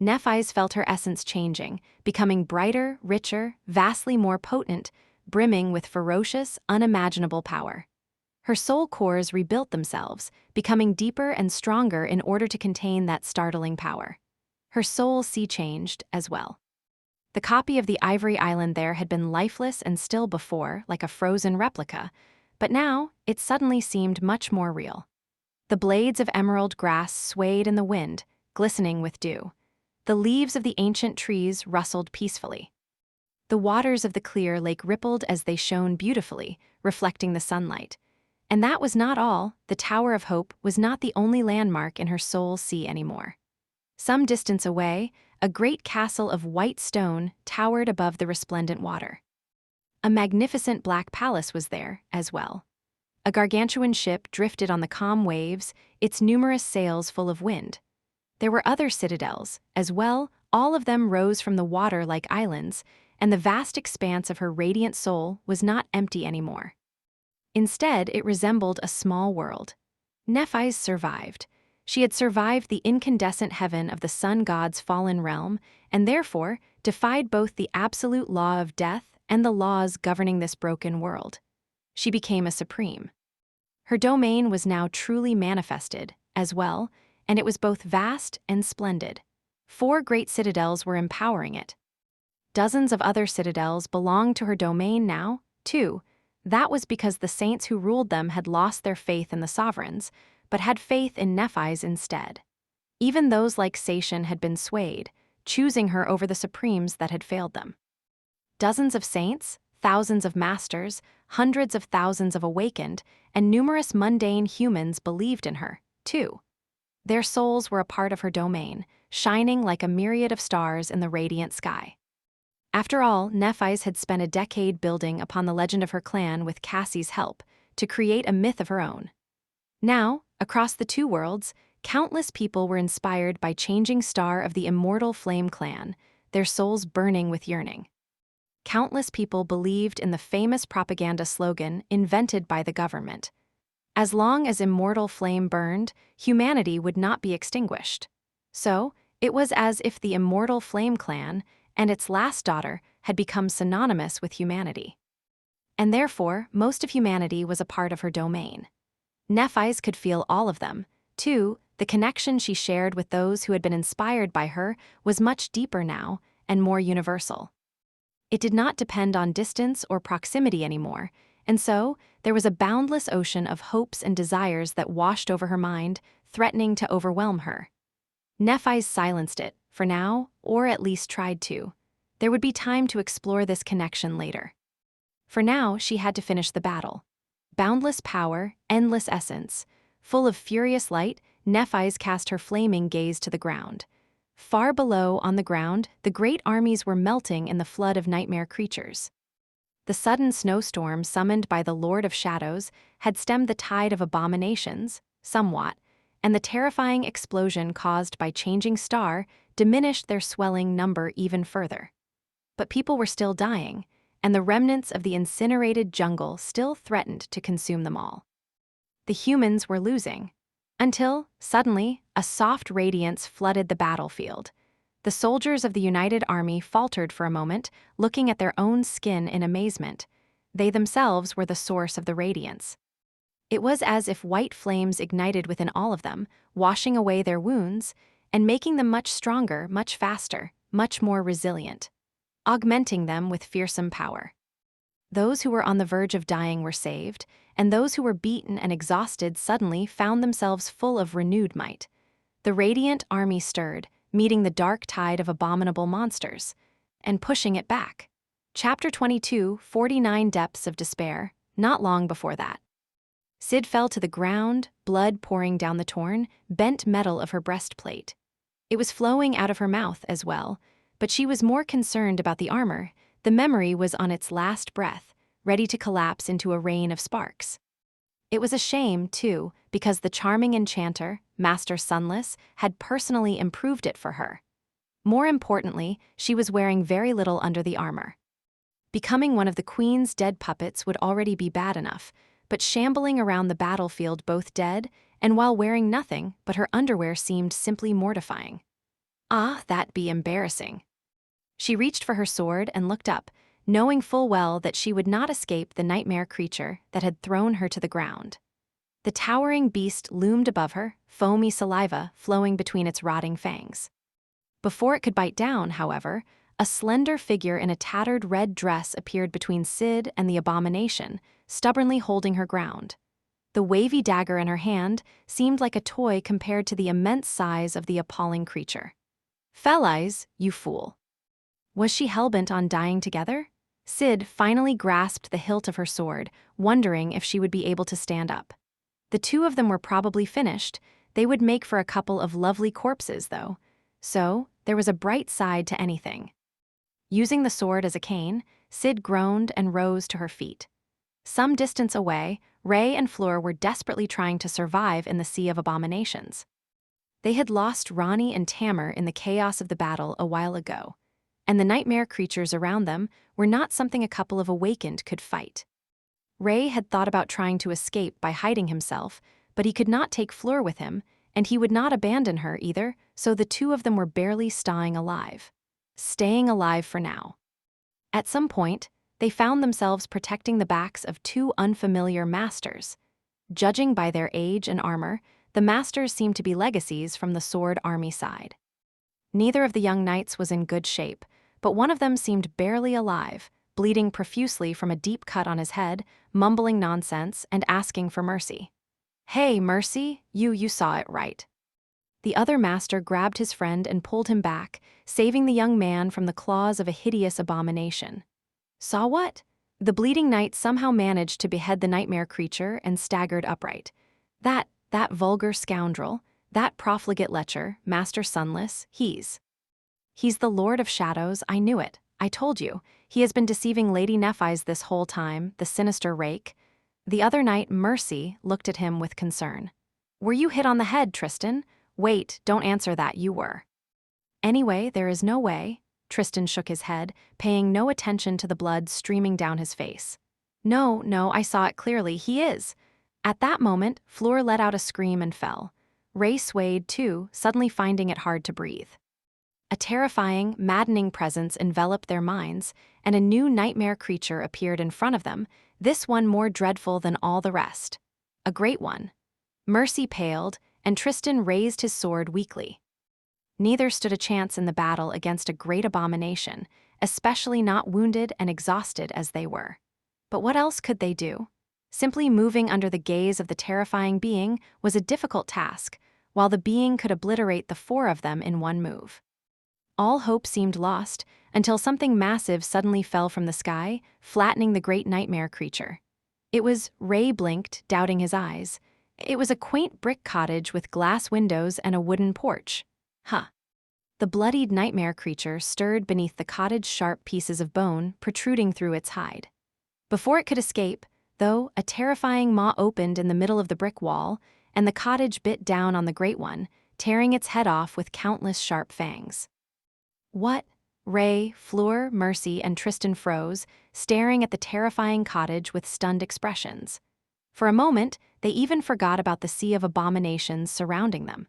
Nephis felt her essence changing, becoming brighter, richer, vastly more potent, brimming with ferocious, unimaginable power. Her soul cores rebuilt themselves, becoming deeper and stronger in order to contain that startling power. Her soul sea changed as well. The copy of the ivory island there had been lifeless and still before, like a frozen replica, but now it suddenly seemed much more real. The blades of emerald grass swayed in the wind, glistening with dew. The leaves of the ancient trees rustled peacefully. The waters of the clear lake rippled as they shone beautifully, reflecting the sunlight. And that was not all. The Tower of Hope was not the only landmark in her soul's sea anymore. Some distance away, a great castle of white stone towered above the resplendent water. A magnificent black palace was there, as well. A gargantuan ship drifted on the calm waves, its numerous sails full of wind. There were other citadels, as well, all of them rose from the water like islands, and the vast expanse of her radiant soul was not empty anymore. Instead, it resembled a small world. Nephis survived. She had survived the incandescent heaven of the sun god's fallen realm, and therefore defied both the absolute law of death and the laws governing this broken world. She became a supreme. Her domain was now truly manifested, as well, and it was both vast and splendid. 4 great citadels were empowering it. Dozens of other citadels belonged to her domain now, too. That was because the saints who ruled them had lost their faith in the sovereigns, but had faith in Nephis instead. Even those like Sation had been swayed, choosing her over the supremes that had failed them. Dozens of saints, thousands of masters, hundreds of thousands of awakened, and numerous mundane humans believed in her, too. Their souls were a part of her domain, shining like a myriad of stars in the radiant sky. After all, Nephis had spent a decade building upon the legend of her clan with Cassie's help to create a myth of her own. Now, across the two worlds, countless people were inspired by changing star of the immortal Flame clan, their souls burning with yearning. Countless people believed in the famous propaganda slogan invented by the government. As long as immortal flame burned, humanity would not be extinguished. So, it was as if the immortal Flame clan and its last daughter had become synonymous with humanity. And therefore, most of humanity was a part of her domain. Nephis could feel all of them. Too, the connection she shared with those who had been inspired by her was much deeper now and more universal. It did not depend on distance or proximity anymore, and so there was a boundless ocean of hopes and desires that washed over her mind, threatening to overwhelm her. Nephis silenced it, for now, or at least tried to. There would be time to explore this connection later. For now, she had to finish the battle. Boundless power, endless essence. Full of furious light, Nephis cast her flaming gaze to the ground. Far below, on the ground, the great armies were melting in the flood of nightmare creatures. The sudden snowstorm summoned by the Lord of Shadows had stemmed the tide of abominations, somewhat, and the terrifying explosion caused by changing star diminished their swelling number even further. But people were still dying, and the remnants of the incinerated jungle still threatened to consume them all. The humans were losing. Until, suddenly, a soft radiance flooded the battlefield. The soldiers of the United Army faltered for a moment, looking at their own skin in amazement. They themselves were the source of the radiance. It was as if white flames ignited within all of them, washing away their wounds, and making them much stronger, much faster, much more resilient, augmenting them with fearsome power. Those who were on the verge of dying were saved, and those who were beaten and exhausted suddenly found themselves full of renewed might. The radiant army stirred, meeting the dark tide of abominable monsters, and pushing it back. Chapter 22, 49 Depths of Despair, not long before that. Sid fell to the ground, blood pouring down the torn, bent metal of her breastplate. It was flowing out of her mouth as well, but she was more concerned about the armor. The memory was on its last breath, ready to collapse into a rain of sparks. It was a shame, too, because the charming enchanter, Master Sunless, had personally improved it for her. More importantly, she was wearing very little under the armor. Becoming one of the Queen's dead puppets would already be bad enough, but shambling around the battlefield both dead and while wearing nothing but her underwear seemed simply mortifying. Ah, that'd be embarrassing. She reached for her sword and looked up, knowing full well that she would not escape the nightmare creature that had thrown her to the ground. The towering beast loomed above her, foamy saliva flowing between its rotting fangs. Before it could bite down, however, a slender figure in a tattered red dress appeared between Sid and the abomination, stubbornly holding her ground. The wavy dagger in her hand seemed like a toy compared to the immense size of the appalling creature. "Fellies, you fool." Was she hellbent on dying together? Sid finally grasped the hilt of her sword, wondering if she would be able to stand up. The two of them were probably finished. They would make for a couple of lovely corpses, though. So, there was a bright side to anything. Using the sword as a cane, Sid groaned and rose to her feet. Some distance away, Ray and Fleur were desperately trying to survive in the sea of abominations. They had lost Ronnie and Tamar in the chaos of the battle a while ago, and the nightmare creatures around them were not something a couple of awakened could fight. Ray had thought about trying to escape by hiding himself, but he could not take Fleur with him, and he would not abandon her either, so the two of them were barely staying alive. Staying alive for now. At some point, they found themselves protecting the backs of two unfamiliar masters. Judging by their age and armor, the masters seemed to be legacies from the Sword Army side. Neither of the young knights was in good shape, but one of them seemed barely alive, bleeding profusely from a deep cut on his head, mumbling nonsense and asking for mercy. "Hey, mercy, you saw it right." The other master grabbed his friend and pulled him back, saving the young man from the claws of a hideous abomination. Saw what? The bleeding knight somehow managed to behead the nightmare creature and staggered upright. That vulgar scoundrel, that profligate lecher, Master Sunless, he's the Lord of Shadows. I knew it. I told you. He has been deceiving Lady Nephise this whole time, the sinister rake. The other knight, Mercy, looked at him with concern. "Were you hit on the head, Tristan? Wait, don't answer that, you were." "Anyway, there is no way." Tristan shook his head, paying no attention to the blood streaming down his face. No, I saw it clearly. He is." At that moment, Fleur let out a scream and fell. Ray swayed too, suddenly finding it hard to breathe. A terrifying, maddening presence enveloped their minds, and a new nightmare creature appeared in front of them, this one more dreadful than all the rest. A great one. Mercy paled, and Tristan raised his sword weakly. Neither stood a chance in the battle against a great abomination, especially not wounded and exhausted as they were. But what else could they do? Simply moving under the gaze of the terrifying being was a difficult task, while the being could obliterate the four of them in one move. All hope seemed lost until something massive suddenly fell from the sky, flattening the great nightmare creature. Ray blinked, doubting his eyes. It was a quaint brick cottage with glass windows and a wooden porch. The bloodied nightmare creature stirred beneath the cottage's sharp pieces of bone protruding through its hide. Before it could escape, though, a terrifying maw opened in the middle of the brick wall, and the cottage bit down on the great one, tearing its head off with countless sharp fangs. What? Ray, Fleur, Mercy, and Tristan froze, staring at the terrifying cottage with stunned expressions. For a moment, they even forgot about the sea of abominations surrounding them.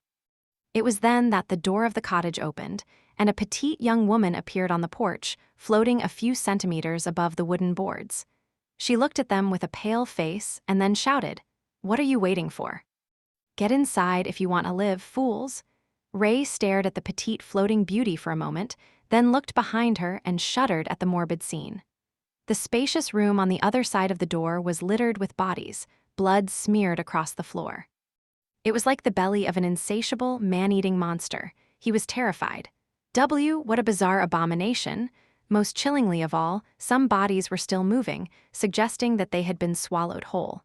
It was then that the door of the cottage opened, and a petite young woman appeared on the porch, floating a few centimeters above the wooden boards. She looked at them with a pale face and then shouted, "What are you waiting for? Get inside if you want to live, fools." Ray stared at the petite floating beauty for a moment, then looked behind her and shuddered at the morbid scene. The spacious room on the other side of the door was littered with bodies, blood smeared across the floor. It was like the belly of an insatiable, man-eating monster. He was terrified. What a bizarre abomination. Most chillingly of all, some bodies were still moving, suggesting that they had been swallowed whole.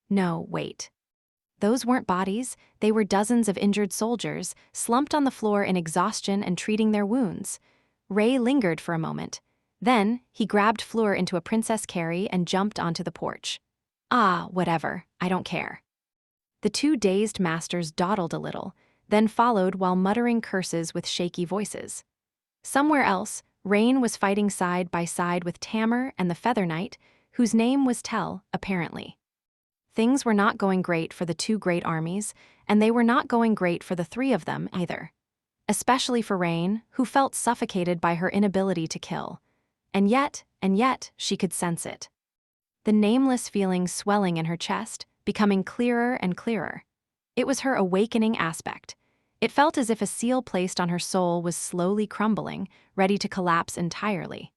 No, wait. Those weren't bodies, they were dozens of injured soldiers, slumped on the floor in exhaustion and treating their wounds. Ray lingered for a moment. Then, he grabbed Fleur into a princess carry and jumped onto the porch. Whatever, I don't care. The two dazed masters dawdled a little, then followed while muttering curses with shaky voices. Somewhere else, Rain was fighting side by side with Tamar and the Feather Knight, whose name was Tell, apparently. Things were not going great for the two great armies, and they were not going great for the three of them either. Especially for Rain, who felt suffocated by her inability to kill. And yet, she could sense it. The nameless feeling swelling in her chest, becoming clearer and clearer. It was her awakening aspect. It felt as if a seal placed on her soul was slowly crumbling, ready to collapse entirely.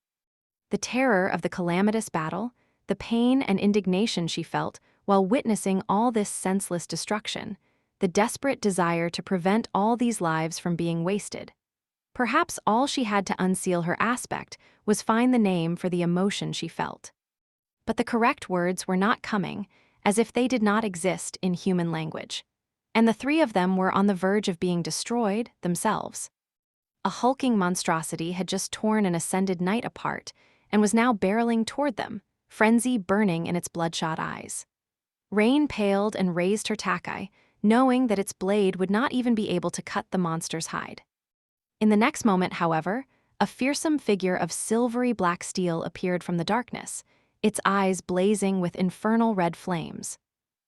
The terror of the calamitous battle, the pain and indignation she felt while witnessing all this senseless destruction, the desperate desire to prevent all these lives from being wasted. Perhaps all she had to unseal her aspect was find the name for the emotion she felt. But the correct words were not coming, as if they did not exist in human language. And the three of them were on the verge of being destroyed themselves. A hulking monstrosity had just torn an ascended knight apart and was now barreling toward them, frenzy burning in its bloodshot eyes. Rain paled and raised her takai, knowing that its blade would not even be able to cut the monster's hide. In the next moment, however, a fearsome figure of silvery black steel appeared from the darkness, its eyes blazing with infernal red flames.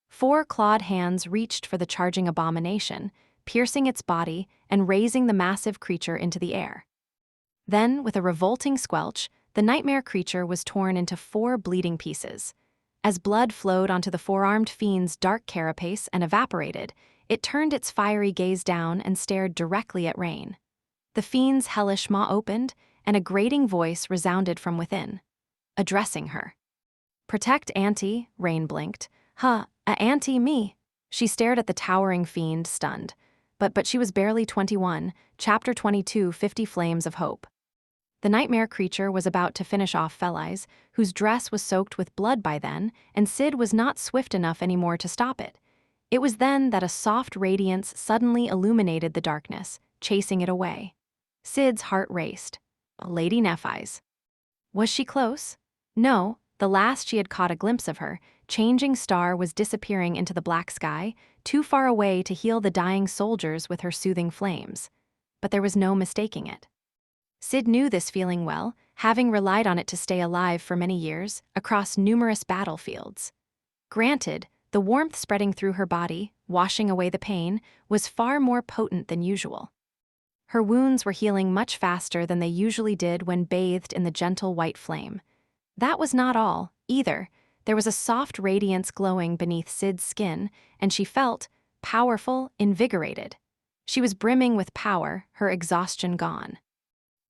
4 clawed hands reached for the charging abomination, piercing its body and raising the massive creature into the air. Then, with a revolting squelch, the nightmare creature was torn into 4 bleeding pieces. As blood flowed onto the four-armed fiend's dark carapace and evaporated, it turned its fiery gaze down and stared directly at Rain. The fiend's hellish maw opened, and a grating voice resounded from within, addressing her. "Protect Auntie," Rain blinked. "Huh, a Auntie me." She stared at the towering fiend, stunned. But she was barely 21, Chapter 22, 50 Flames of Hope. The nightmare creature was about to finish off Felice, whose dress was soaked with blood by then, and Sid was not swift enough anymore to stop it. It was then that a soft radiance suddenly illuminated the darkness, chasing it away. Sid's heart raced. Lady Nephi's. Was she close? No, the last she had caught a glimpse of her, Changing Star was disappearing into the black sky, too far away to heal the dying soldiers with her soothing flames. But there was no mistaking it. Sid knew this feeling well, having relied on it to stay alive for many years, across numerous battlefields. Granted, the warmth spreading through her body, washing away the pain, was far more potent than usual. Her wounds were healing much faster than they usually did when bathed in the gentle white flame. That was not all, either. There was a soft radiance glowing beneath Sid's skin, and she felt powerful, invigorated. She was brimming with power, her exhaustion gone.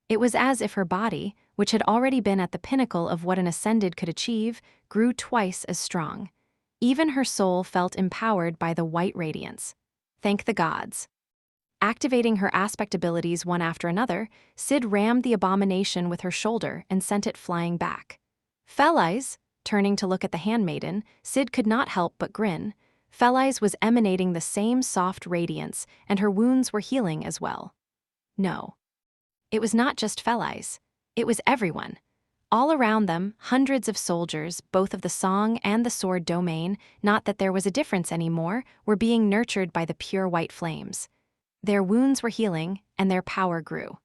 It was as if her body, which had already been at the pinnacle of what an Ascended could achieve, grew twice as strong. Even her soul felt empowered by the white radiance. Thank the gods. Activating her aspect abilities one after another, Sid rammed the abomination with her shoulder and sent it flying back. Felice, turning to look at the handmaiden, Sid could not help but grin. Felice was emanating the same soft radiance, and her wounds were healing as well. No. It was not just Felice. It was everyone. All around them, hundreds of soldiers, both of the song and the sword domain, not that there was a difference anymore, were being nurtured by the pure white flames. Their wounds were healing, and their power grew.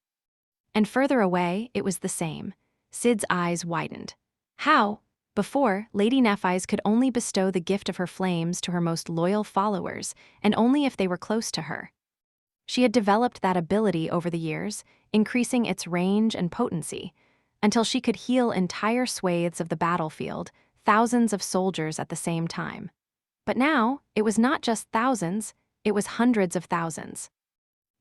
And further away, it was the same. Sid's eyes widened. How? Before, Lady Nephi's could only bestow the gift of her flames to her most loyal followers, and only if they were close to her. She had developed that ability over the years, increasing its range and potency, until she could heal entire swathes of the battlefield, thousands of soldiers at the same time. But now, it was not just thousands, it was hundreds of thousands.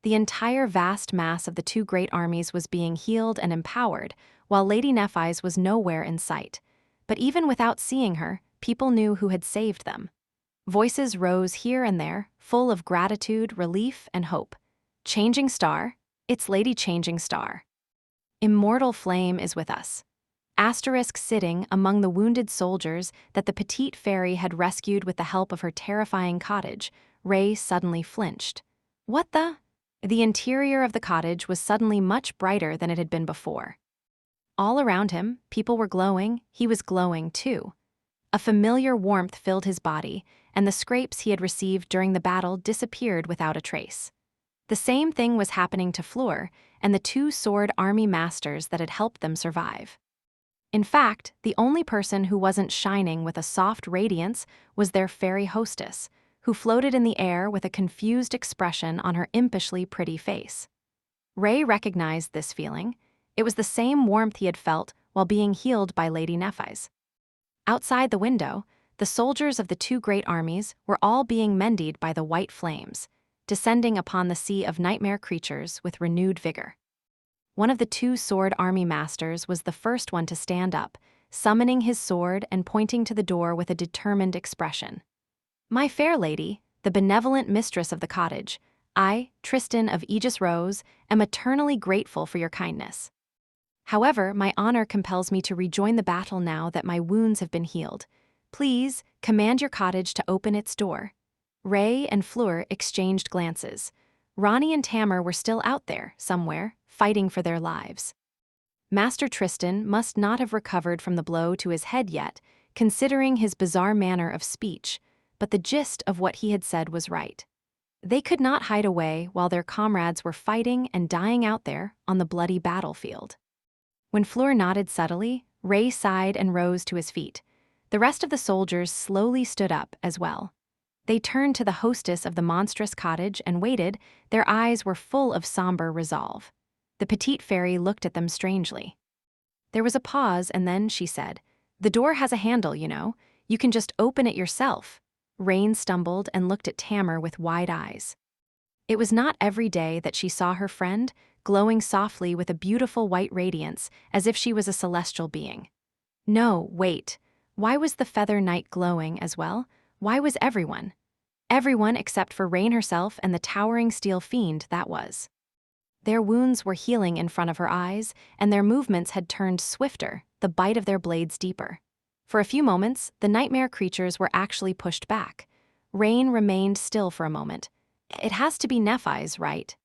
The entire vast mass of the two great armies was being healed and empowered, while Lady Nephi's was nowhere in sight. But even without seeing her, people knew who had saved them. Voices rose here and there, full of gratitude, relief, and hope. Changing Star? It's Lady Changing Star. Immortal Flame is with us. Asterisk sitting among the wounded soldiers that the petite fairy had rescued with the help of her terrifying cottage, Ray suddenly flinched. What the? The interior of the cottage was suddenly much brighter than it had been before. All around him, people were glowing, he was glowing too. A familiar warmth filled his body, and the scrapes he had received during the battle disappeared without a trace. The same thing was happening to Flaw and the two sword army masters that had helped them survive. In fact, the only person who wasn't shining with a soft radiance was their fairy hostess, who floated in the air with a confused expression on her impishly pretty face. Ray recognized this feeling. It was the same warmth he had felt while being healed by Lady Nephi's. Outside the window, the soldiers of the two great armies were all being mended by the white flames, descending upon the sea of nightmare creatures with renewed vigor. One of the two sword army masters was the first one to stand up, summoning his sword and pointing to the door with a determined expression. "My fair lady, the benevolent mistress of the cottage, I, Tristan of Aegis Rose, am eternally grateful for your kindness. However, my honor compels me to rejoin the battle now that my wounds have been healed. Please, command your cottage to open its door." Ray and Fleur exchanged glances. Ronnie and Tamar were still out there, somewhere, fighting for their lives. Master Tristan must not have recovered from the blow to his head yet, considering his bizarre manner of speech, but the gist of what he had said was right. They could not hide away while their comrades were fighting and dying out there on the bloody battlefield. When Fleur nodded subtly, Ray sighed and rose to his feet. The rest of the soldiers slowly stood up as well. They turned to the hostess of the monstrous cottage and waited, their eyes were full of somber resolve. The petite fairy looked at them strangely. There was a pause and then she said, "The door has a handle, you know. You can just open it yourself." Rain stumbled and looked at Tamar with wide eyes. It was not every day that she saw her friend, glowing softly with a beautiful white radiance, as if she was a celestial being. No, wait. Why was the feather knight glowing as well? Why was everyone? Everyone except for Rain herself and the towering steel fiend that was. Their wounds were healing in front of her eyes, and their movements had turned swifter, the bite of their blades deeper. For a few moments, the nightmare creatures were actually pushed back. Rain remained still for a moment. It has to be Nephi's, right?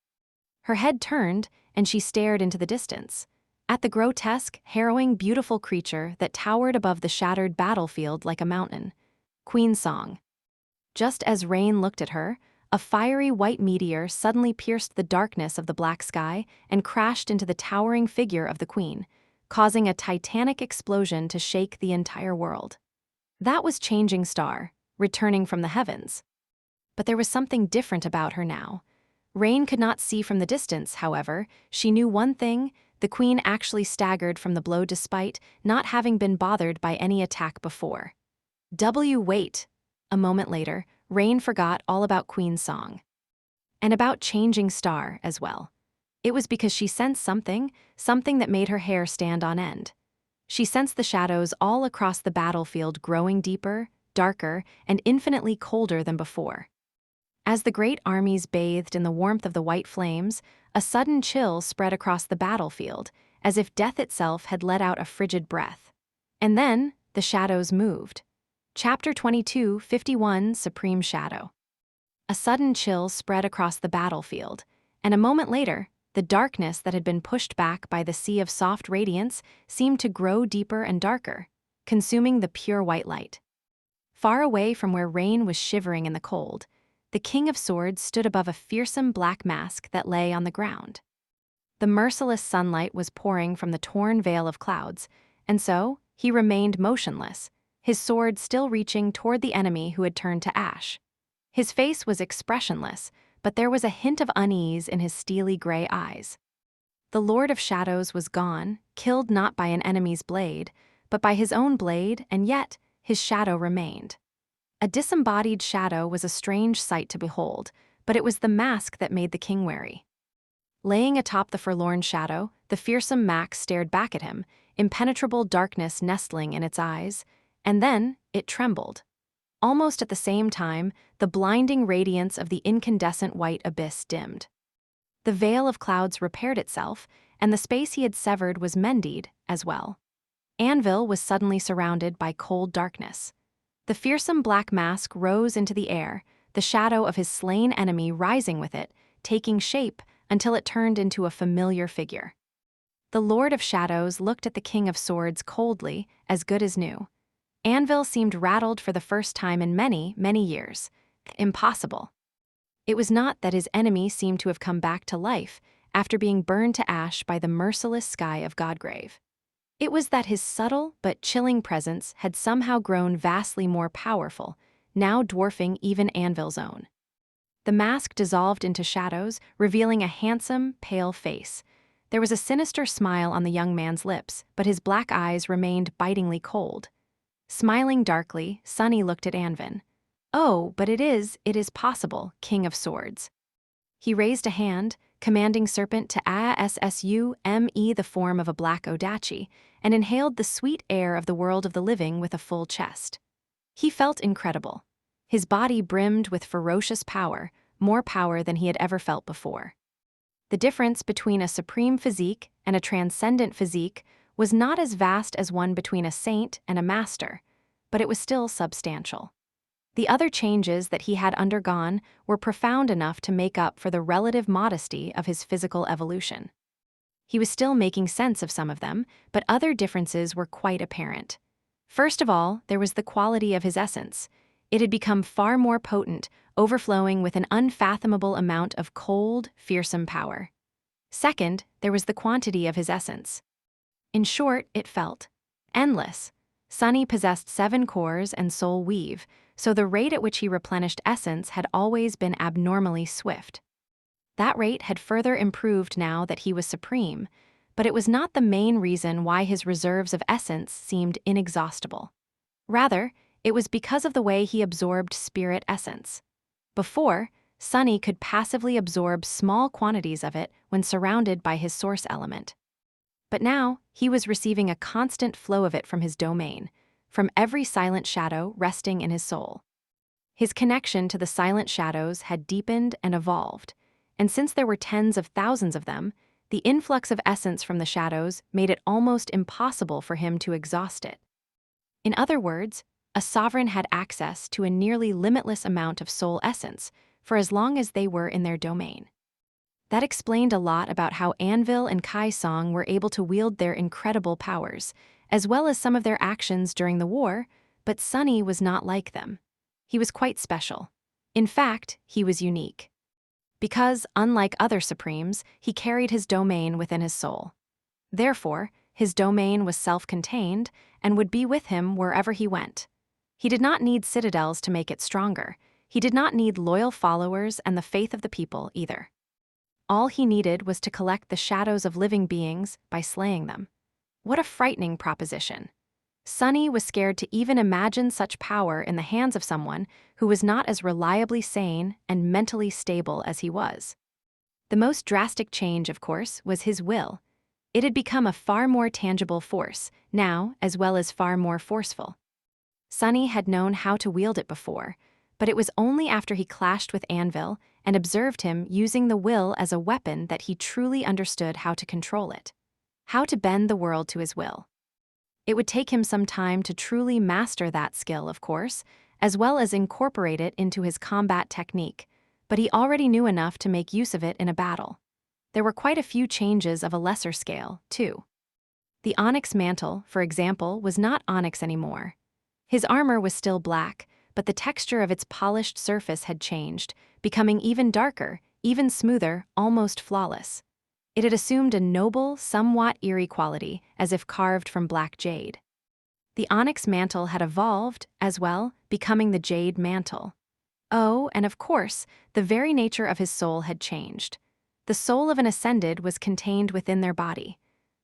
Her head turned, and she stared into the distance. At the grotesque, harrowing, beautiful creature that towered above the shattered battlefield like a mountain. Queen's Song. Just as Rain looked at her, a fiery white meteor suddenly pierced the darkness of the black sky and crashed into the towering figure of the queen, causing a titanic explosion to shake the entire world. That was Changing Star, returning from the heavens. But there was something different about her now. Rain could not see from the distance, however. She knew one thing: the queen actually staggered from the blow despite not having been bothered by any attack before. Wait. A moment later, Rain forgot all about Queen's Song. And about Changing Star as well. It was because she sensed something that made her hair stand on end. She sensed the shadows all across the battlefield growing deeper, darker, and infinitely colder than before. As the great armies bathed in the warmth of the white flames, a sudden chill spread across the battlefield, as if death itself had let out a frigid breath. And then, the shadows moved. Chapter 22, 51, Supreme Shadow. A sudden chill spread across the battlefield, and a moment later, the darkness that had been pushed back by the sea of soft radiance seemed to grow deeper and darker, consuming the pure white light. Far away from where Rain was shivering in the cold, the King of Swords stood above a fearsome black mask that lay on the ground. The merciless sunlight was pouring from the torn veil of clouds, and so he remained motionless, his sword still reaching toward the enemy who had turned to ash. His face was expressionless, but there was a hint of unease in his steely gray eyes. The Lord of Shadows was gone, killed not by an enemy's blade, but by his own blade, and yet his shadow remained. A disembodied shadow was a strange sight to behold, but it was the mask that made the king wary. Laying atop the forlorn shadow, the fearsome Max stared back at him, impenetrable darkness nestling in its eyes, and then it trembled. Almost at the same time, the blinding radiance of the incandescent white abyss dimmed. The veil of clouds repaired itself, and the space he had severed was mended as well. Anvil was suddenly surrounded by cold darkness. The fearsome black mask rose into the air, the shadow of his slain enemy rising with it, taking shape until it turned into a familiar figure. The Lord of Shadows looked at the King of Swords coldly, as good as new. Anvil seemed rattled for the first time in many, many years. Impossible. It was not that his enemy seemed to have come back to life after being burned to ash by the merciless sky of Godgrave. It was that his subtle but chilling presence had somehow grown vastly more powerful, now dwarfing even Anvil's own. The mask dissolved into shadows, revealing a handsome, pale face. There was a sinister smile on the young man's lips, but his black eyes remained bitingly cold. Smiling darkly, Sunny looked at Anvin. "Oh, but it is possible, King of Swords." He raised a hand, commanding Serpent to assume the form of a black Odachi, and inhaled the sweet air of the world of the living with a full chest. He felt incredible. His body brimmed with ferocious power, more power than he had ever felt before. The difference between a supreme physique and a transcendent physique was not as vast as one between a saint and a master, but it was still substantial. The other changes that he had undergone were profound enough to make up for the relative modesty of his physical evolution. He was still making sense of some of them, but other differences were quite apparent. First of all, there was the quality of his essence. It had become far more potent, overflowing with an unfathomable amount of cold, fearsome power. Second, there was the quantity of his essence. In short, it felt endless. Sunny possessed 7 cores and soul weave, so the rate at which he replenished essence had always been abnormally swift. That rate had further improved now that he was supreme, but it was not the main reason why his reserves of essence seemed inexhaustible. Rather, it was because of the way he absorbed spirit essence. Before, Sunny could passively absorb small quantities of it when surrounded by his source element. But now, he was receiving a constant flow of it from his domain, from every silent shadow resting in his soul. His connection to the silent shadows had deepened and evolved, and since there were tens of thousands of them, the influx of essence from the shadows made it almost impossible for him to exhaust it. In other words, a sovereign had access to a nearly limitless amount of soul essence for as long as they were in their domain. That explained a lot about how Anvil and Kai Song were able to wield their incredible powers, as well as some of their actions during the war, but Sunny was not like them. He was quite special. In fact, he was unique. Because, unlike other Supremes, he carried his domain within his soul. Therefore, his domain was self-contained and would be with him wherever he went. He did not need citadels to make it stronger. He did not need loyal followers and the faith of the people either. All he needed was to collect the shadows of living beings by slaying them. What a frightening proposition. Sunny was scared to even imagine such power in the hands of someone who was not as reliably sane and mentally stable as he was. The most drastic change, of course, was his will. It had become a far more tangible force, now as well as far more forceful. Sunny had known how to wield it before, but it was only after he clashed with Anvil and observed him using the will as a weapon that he truly understood how to control it. How to bend the world to his will. It would take him some time to truly master that skill, of course, as well as incorporate it into his combat technique, but he already knew enough to make use of it in a battle. There were quite a few changes of a lesser scale, too. The onyx mantle, for example, was not onyx anymore. His armor was still black, but the texture of its polished surface had changed, becoming even darker, even smoother, almost flawless. It had assumed a noble, somewhat eerie quality, as if carved from black jade. The onyx mantle had evolved, as well, becoming the jade mantle. Oh, and of course, the very nature of his soul had changed. The soul of an ascended was contained within their body.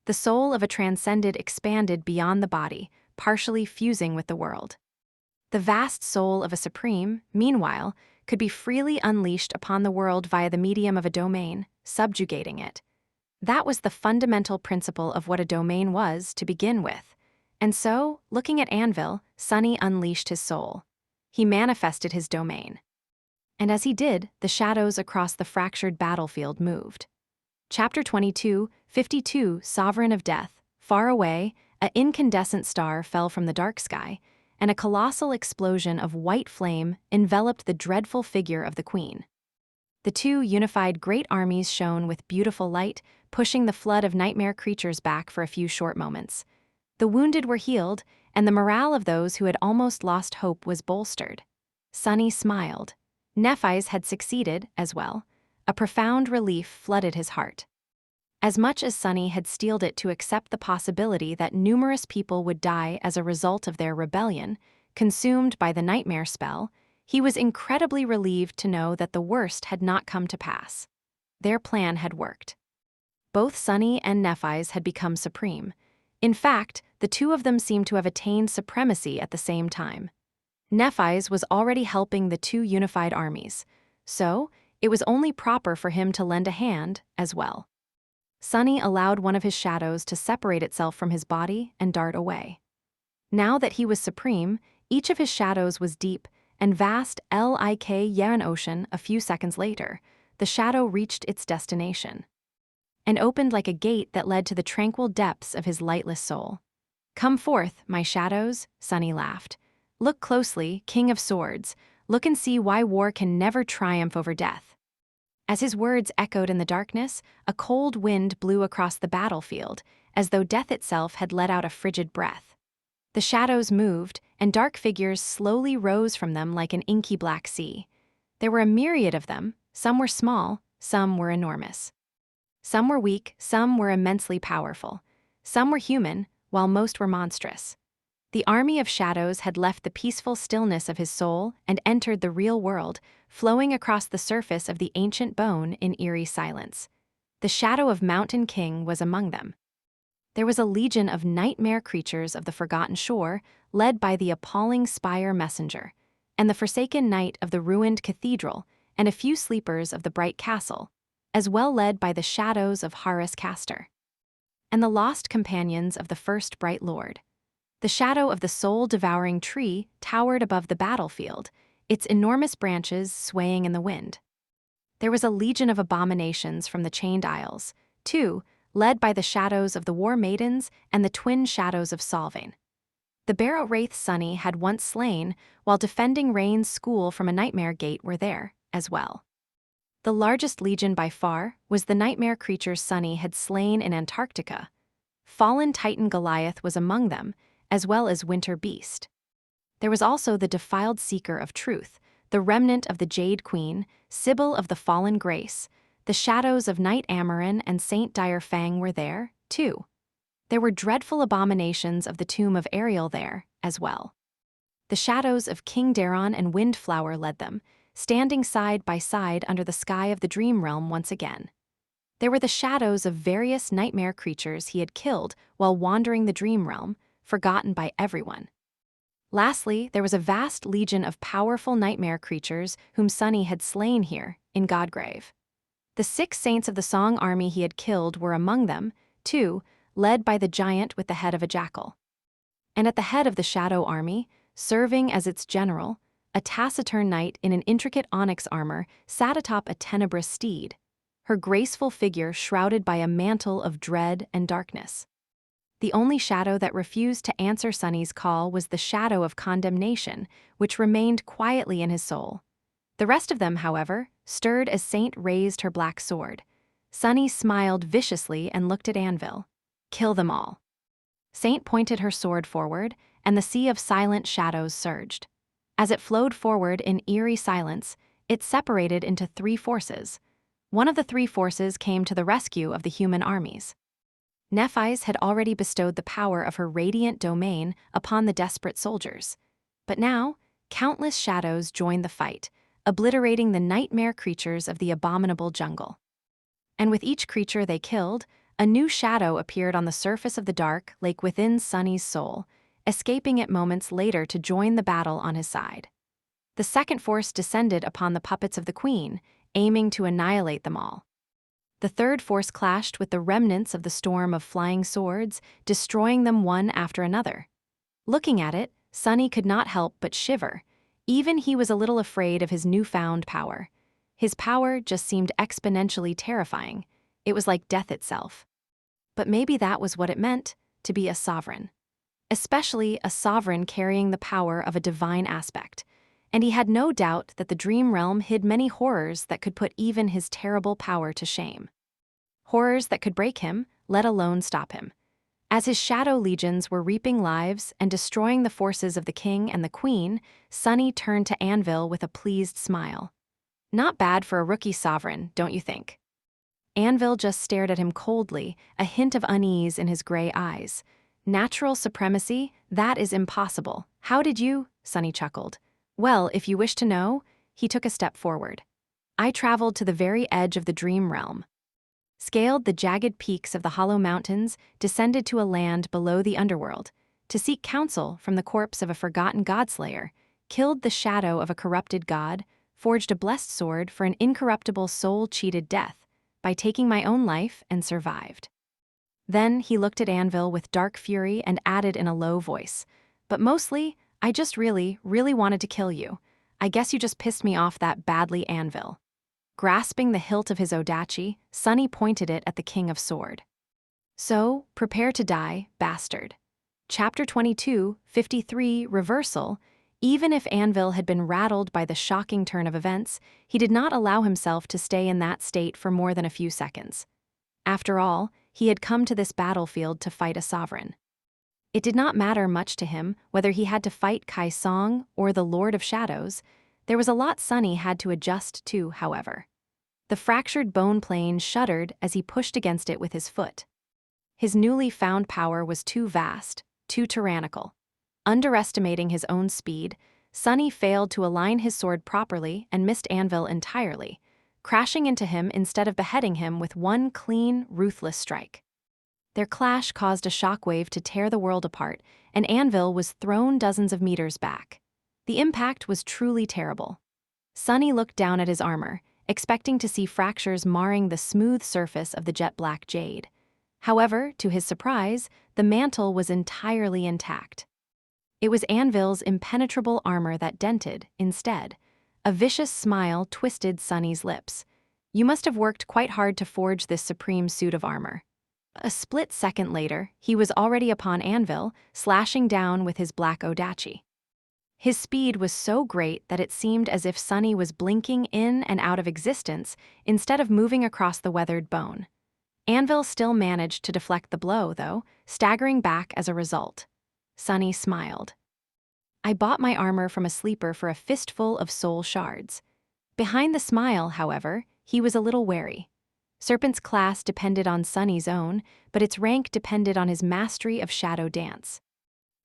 The soul of a transcended expanded beyond the body, partially fusing with the world. The vast soul of a supreme, meanwhile, could be freely unleashed upon the world via the medium of a domain, subjugating it. That was the fundamental principle of what a domain was to begin with. And so, looking at Anvil, Sunny unleashed his soul. He manifested his domain. And as he did, the shadows across the fractured battlefield moved. Chapter 22, 52, Sovereign of Death. Far away, an incandescent star fell from the dark sky, and a colossal explosion of white flame enveloped the dreadful figure of the queen. The two unified great armies shone with beautiful light, pushing the flood of nightmare creatures back for a few short moments. The wounded were healed, and the morale of those who had almost lost hope was bolstered. Sunny smiled. Nephis had succeeded, as well. A profound relief flooded his heart. As much as Sunny had steeled it to accept the possibility that numerous people would die as a result of their rebellion, consumed by the nightmare spell, he was incredibly relieved to know that the worst had not come to pass. Their plan had worked. Both Sunny and Nephis had become supreme. In fact, the two of them seemed to have attained supremacy at the same time. Nephis was already helping the two unified armies, so it was only proper for him to lend a hand as well. Sunny allowed one of his shadows to separate itself from his body and dart away. Now that he was supreme, each of his shadows was deep and vast like Yaren Ocean. A few seconds later, the shadow reached its destination and opened like a gate that led to the tranquil depths of his lightless soul. "Come forth, my shadows," Sunny laughed. "Look closely, King of Swords. Look and see why war can never triumph over death." As his words echoed in the darkness, a cold wind blew across the battlefield, as though death itself had let out a frigid breath. The shadows moved, and dark figures slowly rose from them like an inky black sea. There were a myriad of them. Some were small, some were enormous. Some were weak, some were immensely powerful. Some were human, while most were monstrous. The army of shadows had left the peaceful stillness of his soul and entered the real world, flowing across the surface of the ancient bone in eerie silence. The shadow of Mountain King was among them. There was a legion of nightmare creatures of the Forgotten Shore, led by the appalling Spire Messenger, and the forsaken knight of the ruined cathedral, and a few sleepers of the bright castle, as well led by the shadows of Harris Castor, and the lost companions of the first bright lord. The shadow of the soul-devouring tree towered above the battlefield, its enormous branches swaying in the wind. There was a legion of abominations from the chained isles, too, led by the shadows of the war maidens and the twin shadows of Solvane. The Barrow Wraith Sunny had once slain, while defending Rain's school from a nightmare gate were there, as well. The largest legion by far was the nightmare creatures Sunny had slain in Antarctica. Fallen Titan Goliath was among them, as well as Winter Beast. There was also the defiled Seeker of Truth, the remnant of the Jade Queen, Sibyl of the Fallen Grace. The shadows of Knight Amarin and Saint Dire Fang were there, too. There were dreadful abominations of the tomb of Ariel there, as well. The shadows of King Daron and Windflower led them, standing side by side under the sky of the Dream Realm once again. There were the shadows of various nightmare creatures he had killed while wandering the Dream Realm, forgotten by everyone. Lastly, there was a vast legion of powerful nightmare creatures whom Sunny had slain here, in Godgrave. The 6 saints of the Song army he had killed were among them, too, led by the giant with the head of a jackal. And at the head of the Shadow army, serving as its general, a taciturn knight in an intricate onyx armor sat atop a tenebrous steed, her graceful figure shrouded by a mantle of dread and darkness. The only shadow that refused to answer Sunny's call was the shadow of condemnation, which remained quietly in his soul. The rest of them, however, stirred as Saint raised her black sword. Sunny smiled viciously and looked at Anvil. "Kill them all." Saint pointed her sword forward, and the sea of silent shadows surged. As it flowed forward in eerie silence, it separated into 3 forces. One of the 3 forces came to the rescue of the human armies. Nephis had already bestowed the power of her radiant domain upon the desperate soldiers. But now, countless shadows joined the fight, obliterating the nightmare creatures of the abominable jungle. And with each creature they killed, a new shadow appeared on the surface of the dark lake within Sunny's soul, escaping it moments later to join the battle on his side. The second force descended upon the puppets of the Queen, aiming to annihilate them all. The third force clashed with the remnants of the storm of flying swords, destroying them one after another. Looking at it, Sunny could not help but shiver. Even he was a little afraid of his newfound power. His power just seemed exponentially terrifying. It was like death itself. But maybe that was what it meant, to be a sovereign. Especially a sovereign carrying the power of a divine aspect. And he had no doubt that the Dream Realm hid many horrors that could put even his terrible power to shame. Horrors that could break him, let alone stop him. As his shadow legions were reaping lives and destroying the forces of the king and the queen, Sunny turned to Anvil with a pleased smile. Not bad for a rookie sovereign, don't you think? Anvil just stared at him coldly, a hint of unease in his gray eyes. Natural supremacy? That is impossible. How did you? Sunny chuckled. Well, if you wish to know, he took a step forward. I traveled to the very edge of the Dream Realm, scaled the jagged peaks of the Hollow Mountains, descended to a land below the underworld, to seek counsel from the corpse of a forgotten godslayer, killed the shadow of a corrupted god, forged a blessed sword for an incorruptible soul-cheated death, by taking my own life and survived. Then he looked at Anvil with dark fury and added in a low voice, but mostly, I just really wanted to kill you. I guess you just pissed me off that badly, Anvil. Grasping the hilt of his odachi, Sunny pointed it at the King of Sword. So, prepare to die, bastard. Chapter 22, 53, Reversal. Even if Anvil had been rattled by the shocking turn of events, he did not allow himself to stay in that state for more than a few seconds. After all, he had come to this battlefield to fight a sovereign. It did not matter much to him whether he had to fight Kai Song or the Lord of Shadows. There was a lot Sunny had to adjust to, however. The fractured bone plane shuddered as he pushed against it with his foot. His newly found power was too vast, too tyrannical. Underestimating his own speed, Sunny failed to align his sword properly and missed Anvil entirely, crashing into him instead of beheading him with one clean, ruthless strike. Their clash caused a shockwave to tear the world apart, and Anvil was thrown dozens of meters back. The impact was truly terrible. Sunny looked down at his armor, expecting to see fractures marring the smooth surface of the jet-black jade. However, to his surprise, the mantle was entirely intact. It was Anvil's impenetrable armor that dented, instead. A vicious smile twisted Sunny's lips. You must have worked quite hard to forge this supreme suit of armor. A split second later, he was already upon Anvil, slashing down with his black odachi. His speed was so great that it seemed as if Sunny was blinking in and out of existence instead of moving across the weathered bone. Anvil still managed to deflect the blow, though, staggering back as a result. Sunny smiled. I bought my armor from a sleeper for a fistful of soul shards. Behind the smile, however, he was a little wary. Serpent's class depended on Sunny's own, but its rank depended on his mastery of shadow dance.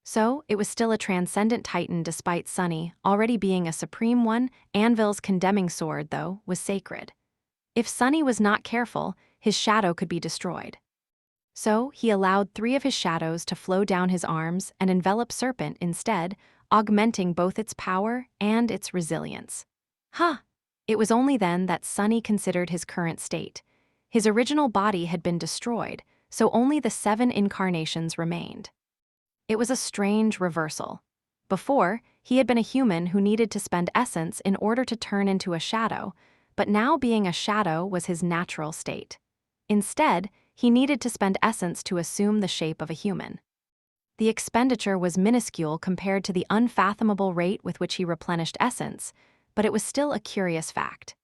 So, it was still a transcendent titan despite Sunny already being a supreme one. Anvil's condemning sword, though, was sacred. If Sunny was not careful, his shadow could be destroyed. So, he allowed 3 of his shadows to flow down his arms and envelop Serpent instead, augmenting both its power and its resilience. It was only then that Sunny considered his current state. His original body had been destroyed, so only the 7 incarnations remained. It was a strange reversal. Before, he had been a human who needed to spend essence in order to turn into a shadow, but now being a shadow was his natural state. Instead, he needed to spend essence to assume the shape of a human. The expenditure was minuscule compared to the unfathomable rate with which he replenished essence, but it was still a curious fact.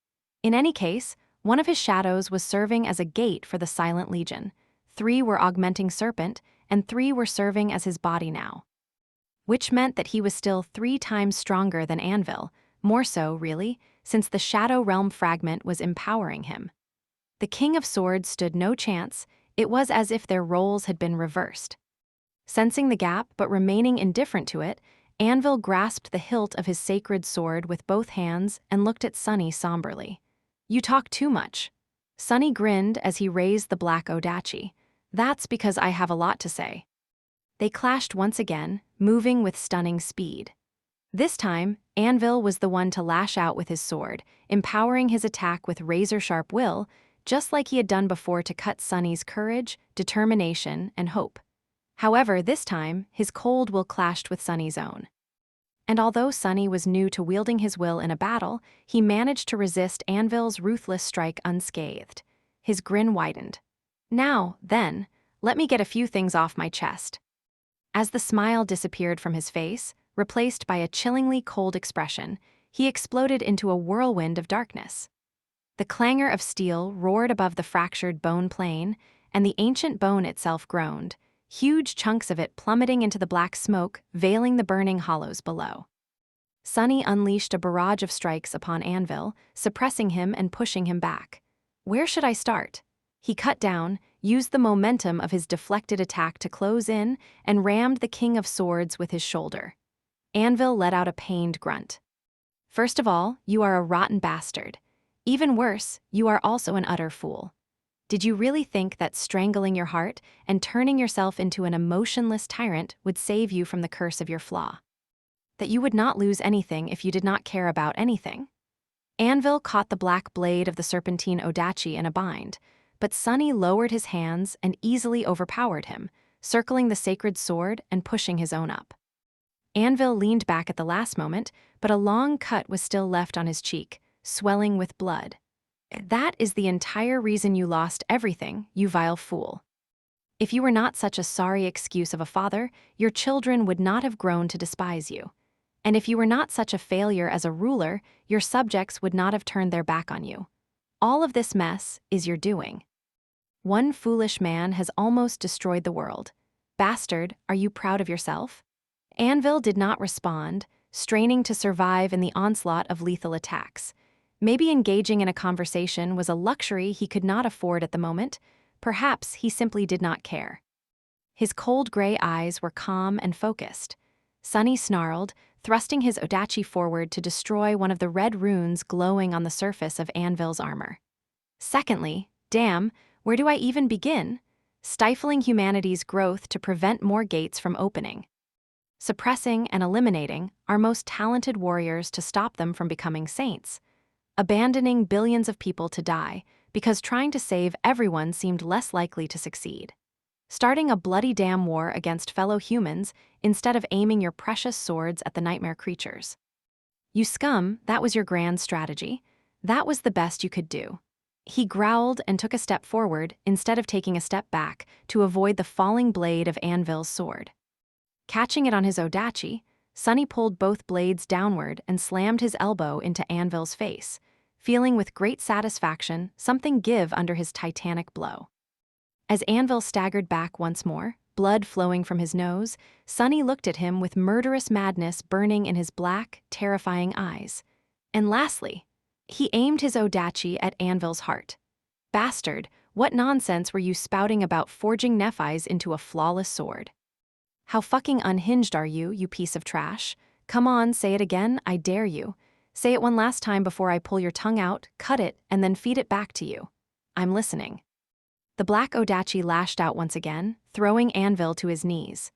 In any case, one of his shadows was serving as a gate for the Silent Legion. 3 were augmenting Serpent, and 3 were serving as his body now. Which meant that he was still 3 times stronger than Anvil, more so, really, since the Shadow Realm fragment was empowering him. The King of Swords stood no chance. It was as if their roles had been reversed. Sensing the gap but remaining indifferent to it, Anvil grasped the hilt of his sacred sword with both hands and looked at Sunny somberly. You talk too much. Sunny grinned as he raised the black odachi. That's because I have a lot to say. They clashed once again, moving with stunning speed. This time, Anvil was the one to lash out with his sword, empowering his attack with razor-sharp will, just like he had done before to cut Sunny's courage, determination, and hope. However, this time, his cold will clashed with Sunny's own. And although Sunny was new to wielding his will in a battle, he managed to resist Anvil's ruthless strike unscathed. His grin widened. Now, then, let me get a few things off my chest. As the smile disappeared from his face, replaced by a chillingly cold expression, he exploded into a whirlwind of darkness. The clangor of steel roared above the fractured bone plane, and the ancient bone itself groaned, huge chunks of it plummeting into the black smoke, veiling the burning hollows below. Sunny unleashed a barrage of strikes upon Anvil, suppressing him and pushing him back. Where should I start? He cut down, used the momentum of his deflected attack to close in, and rammed the King of Swords with his shoulder. Anvil let out a pained grunt. First of all, you are a rotten bastard. Even worse, you are also an utter fool. Did you really think that strangling your heart and turning yourself into an emotionless tyrant would save you from the curse of your flaw? That you would not lose anything if you did not care about anything? Anvil caught the black blade of the serpentine odachi in a bind, but Sunny lowered his hands and easily overpowered him, circling the sacred sword and pushing his own up. Anvil leaned back at the last moment, but a long cut was still left on his cheek, swelling with blood. That is the entire reason you lost everything, you vile fool. If you were not such a sorry excuse of a father, your children would not have grown to despise you. And if you were not such a failure as a ruler, your subjects would not have turned their back on you. All of this mess is your doing. One foolish man has almost destroyed the world. Bastard, are you proud of yourself? Anvil did not respond, straining to survive in the onslaught of lethal attacks. Maybe engaging in a conversation was a luxury he could not afford at the moment. Perhaps he simply did not care. His cold gray eyes were calm and focused. Sunny snarled, thrusting his odachi forward to destroy one of the red runes glowing on the surface of Anvil's armor. Secondly, damn, where do I even begin? Stifling humanity's growth to prevent more gates from opening. suppressing and eliminating our most talented warriors to stop them from becoming saints, abandoning billions of people to die because trying to save everyone seemed less likely to succeed. Starting a bloody damn war against fellow humans instead of aiming your precious swords at the nightmare creatures. You scum, that was your grand strategy. That was the best you could do. He growled and took a step forward instead of taking a step back to avoid the falling blade of Anvil's sword. Catching it on his odachi, Sunny pulled both blades downward and slammed his elbow into Anvil's face, feeling with great satisfaction something give under his titanic blow. As Anvil staggered back once more, blood flowing from his nose, Sunny looked at him with murderous madness burning in his black, terrifying eyes. And lastly, he aimed his odachi at Anvil's heart. Bastard, what nonsense were you spouting about forging nephis into a flawless sword? How fucking unhinged are you, you piece of trash? Come on, say it again, I dare you. Say it one last time before I pull your tongue out, cut it, and then feed it back to you. I'm listening. The black odachi lashed out once again, throwing Anvil to his knees.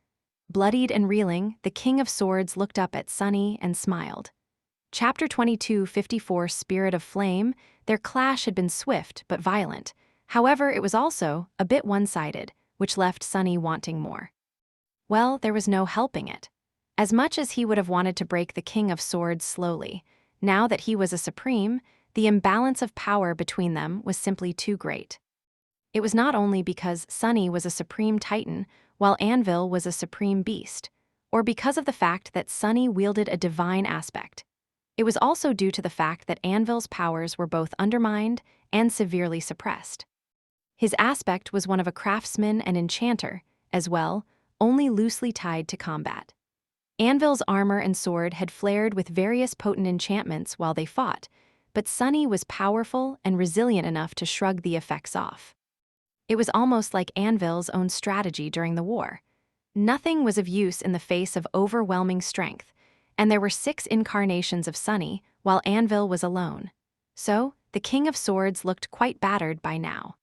Bloodied and reeling, the King of Swords looked up at Sunny and smiled. Chapter 2254 Spirit of Flame. Their clash had been swift but violent. However, it was also a bit one-sided, which left Sunny wanting more. Well, there was no helping it. As much as he would have wanted to break the King of Swords slowly, now that he was a supreme, the imbalance of power between them was simply too great. It was not only because Sunny was a supreme titan, while Anvil was a supreme beast, or because of the fact that Sunny wielded a divine aspect. It was also due to the fact that Anvil's powers were both undermined and severely suppressed. His aspect was one of a craftsman and enchanter, as well, only loosely tied to combat. Anvil's armor and sword had flared with various potent enchantments while they fought, but Sunny was powerful and resilient enough to shrug the effects off. It was almost like Anvil's own strategy during the war. Nothing was of use in the face of overwhelming strength, and there were 6 incarnations of Sunny, while Anvil was alone. So, the King of Swords looked quite battered by now.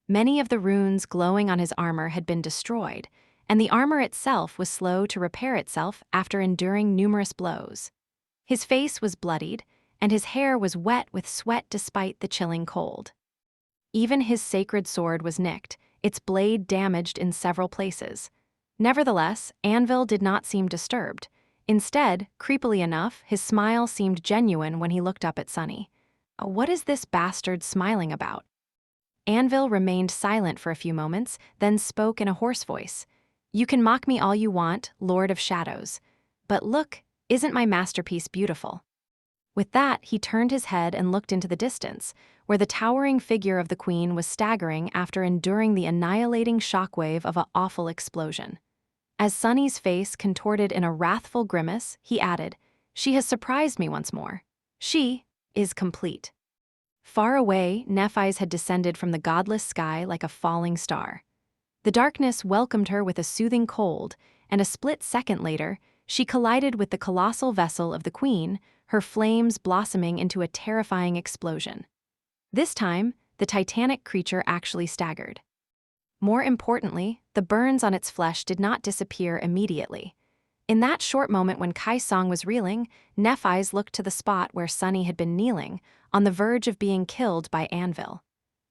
Many of the runes glowing on his armor had been destroyed, and the armor itself was slow to repair itself after enduring numerous blows. His face was bloodied, and his hair was wet with sweat despite the chilling cold. Even his sacred sword was nicked, its blade damaged in several places. Nevertheless, Anvil did not seem disturbed. Instead, creepily enough, his smile seemed genuine when he looked up at Sunny. What is this bastard smiling about? Anvil remained silent for a few moments, then spoke in a hoarse voice. You can mock me all you want, Lord of Shadows. But look, isn't my masterpiece beautiful? With that, he turned his head and looked into the distance, where the towering figure of the queen was staggering after enduring the annihilating shockwave of an awful explosion. As Sunny's face contorted in a wrathful grimace, he added, She has surprised me once more. She is complete. Far away, Nephis had descended from the godless sky like a falling star. The darkness welcomed her with a soothing cold, and a split second later, she collided with the colossal vessel of the queen, her flames blossoming into a terrifying explosion. This time, the titanic creature actually staggered. More importantly, the burns on its flesh did not disappear immediately. In that short moment when Kai-Song was reeling, Nephis looked to the spot where Sunny had been kneeling, on the verge of being killed by Anvil.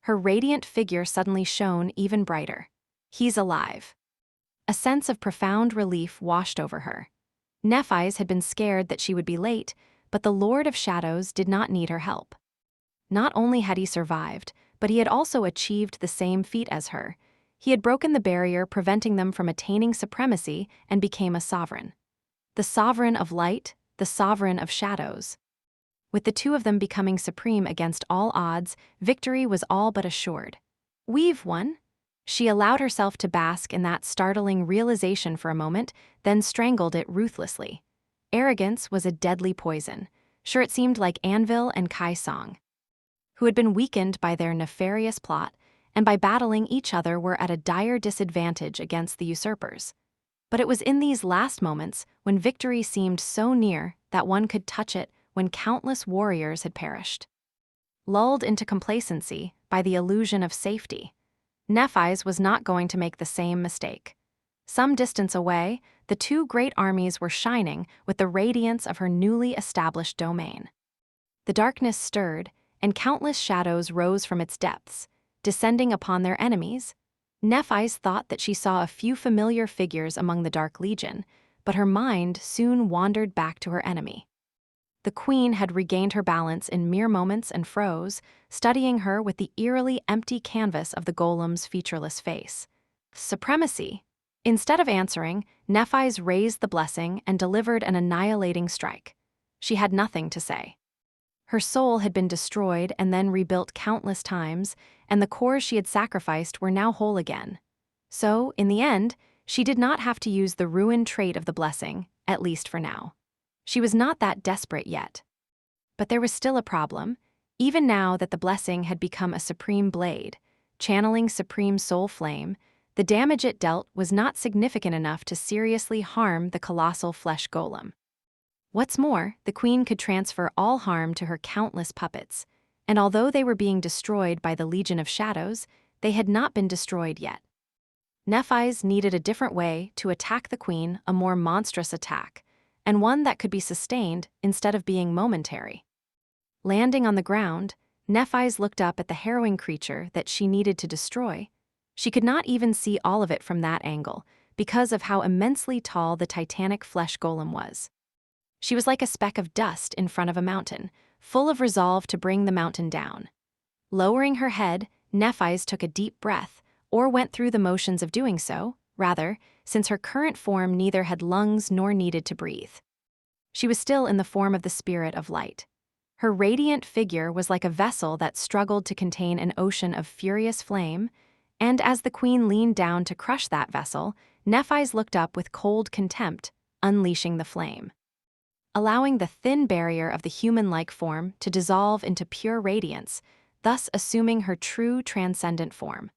Her radiant figure suddenly shone even brighter. He's alive. A sense of profound relief washed over her. Nephis had been scared that she would be late, but the Lord of Shadows did not need her help. Not only had he survived, but he had also achieved the same feat as her. He had broken the barrier preventing them from attaining supremacy and became a sovereign. The sovereign of light, the sovereign of shadows. With the two of them becoming supreme against all odds, victory was all but assured. We've won. She allowed herself to bask in that startling realization for a moment, then strangled it ruthlessly. Arrogance was a deadly poison. Sure, it seemed like Anvil and Kai-Song, who had been weakened by their nefarious plot, and by battling each other were at a dire disadvantage against the usurpers. But it was in these last moments, when victory seemed so near that one could touch it, when countless warriors had perished. Lulled into complacency by the illusion of safety, Nephis was not going to make the same mistake. Some distance away, the two great armies were shining with the radiance of her newly established domain. The darkness stirred, and countless shadows rose from its depths, descending upon their enemies. Nephise thought that she saw a few familiar figures among the Dark Legion, but her mind soon wandered back to her enemy. The queen had regained her balance in mere moments and froze, studying her with the eerily empty canvas of the golem's featureless face. Supremacy! Instead of answering, Nephise raised the blessing and delivered an annihilating strike. She had nothing to say. Her soul had been destroyed and then rebuilt countless times, and the cores she had sacrificed were now whole again. So, in the end, she did not have to use the ruined trait of the blessing, at least for now. She was not that desperate yet. But there was still a problem, even now that the blessing had become a supreme blade, channeling supreme soul flame. The damage it dealt was not significant enough to seriously harm the colossal flesh golem. What's more, the queen could transfer all harm to her countless puppets, and although they were being destroyed by the Legion of Shadows, they had not been destroyed yet. Nephise needed a different way to attack the queen, a more monstrous attack, and one that could be sustained instead of being momentary. Landing on the ground, Nephise looked up at the harrowing creature that she needed to destroy. She could not even see all of it from that angle, because of how immensely tall the titanic flesh golem was. She was like a speck of dust in front of a mountain, full of resolve to bring the mountain down. Lowering her head, Nephise took a deep breath, or went through the motions of doing so, rather, since her current form neither had lungs nor needed to breathe. She was still in the form of the spirit of light. Her radiant figure was like a vessel that struggled to contain an ocean of furious flame, and as the queen leaned down to crush that vessel, Nephise looked up with cold contempt, unleashing the flame. Allowing the thin barrier of the human-like form to dissolve into pure radiance, thus assuming her true transcendent form.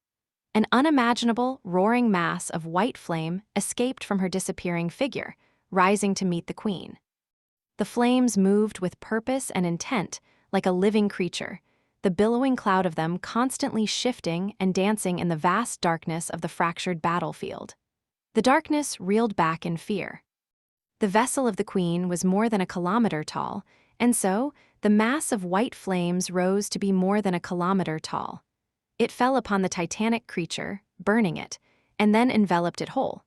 An unimaginable, roaring mass of white flame escaped from her disappearing figure, rising to meet the queen. The flames moved with purpose and intent, like a living creature, the billowing cloud of them constantly shifting and dancing in the vast darkness of the fractured battlefield. The darkness reeled back in fear. The vessel of the queen was more than a kilometer tall, and so the mass of white flames rose to be more than a kilometer tall. It fell upon the titanic creature, burning it, and then enveloped it whole.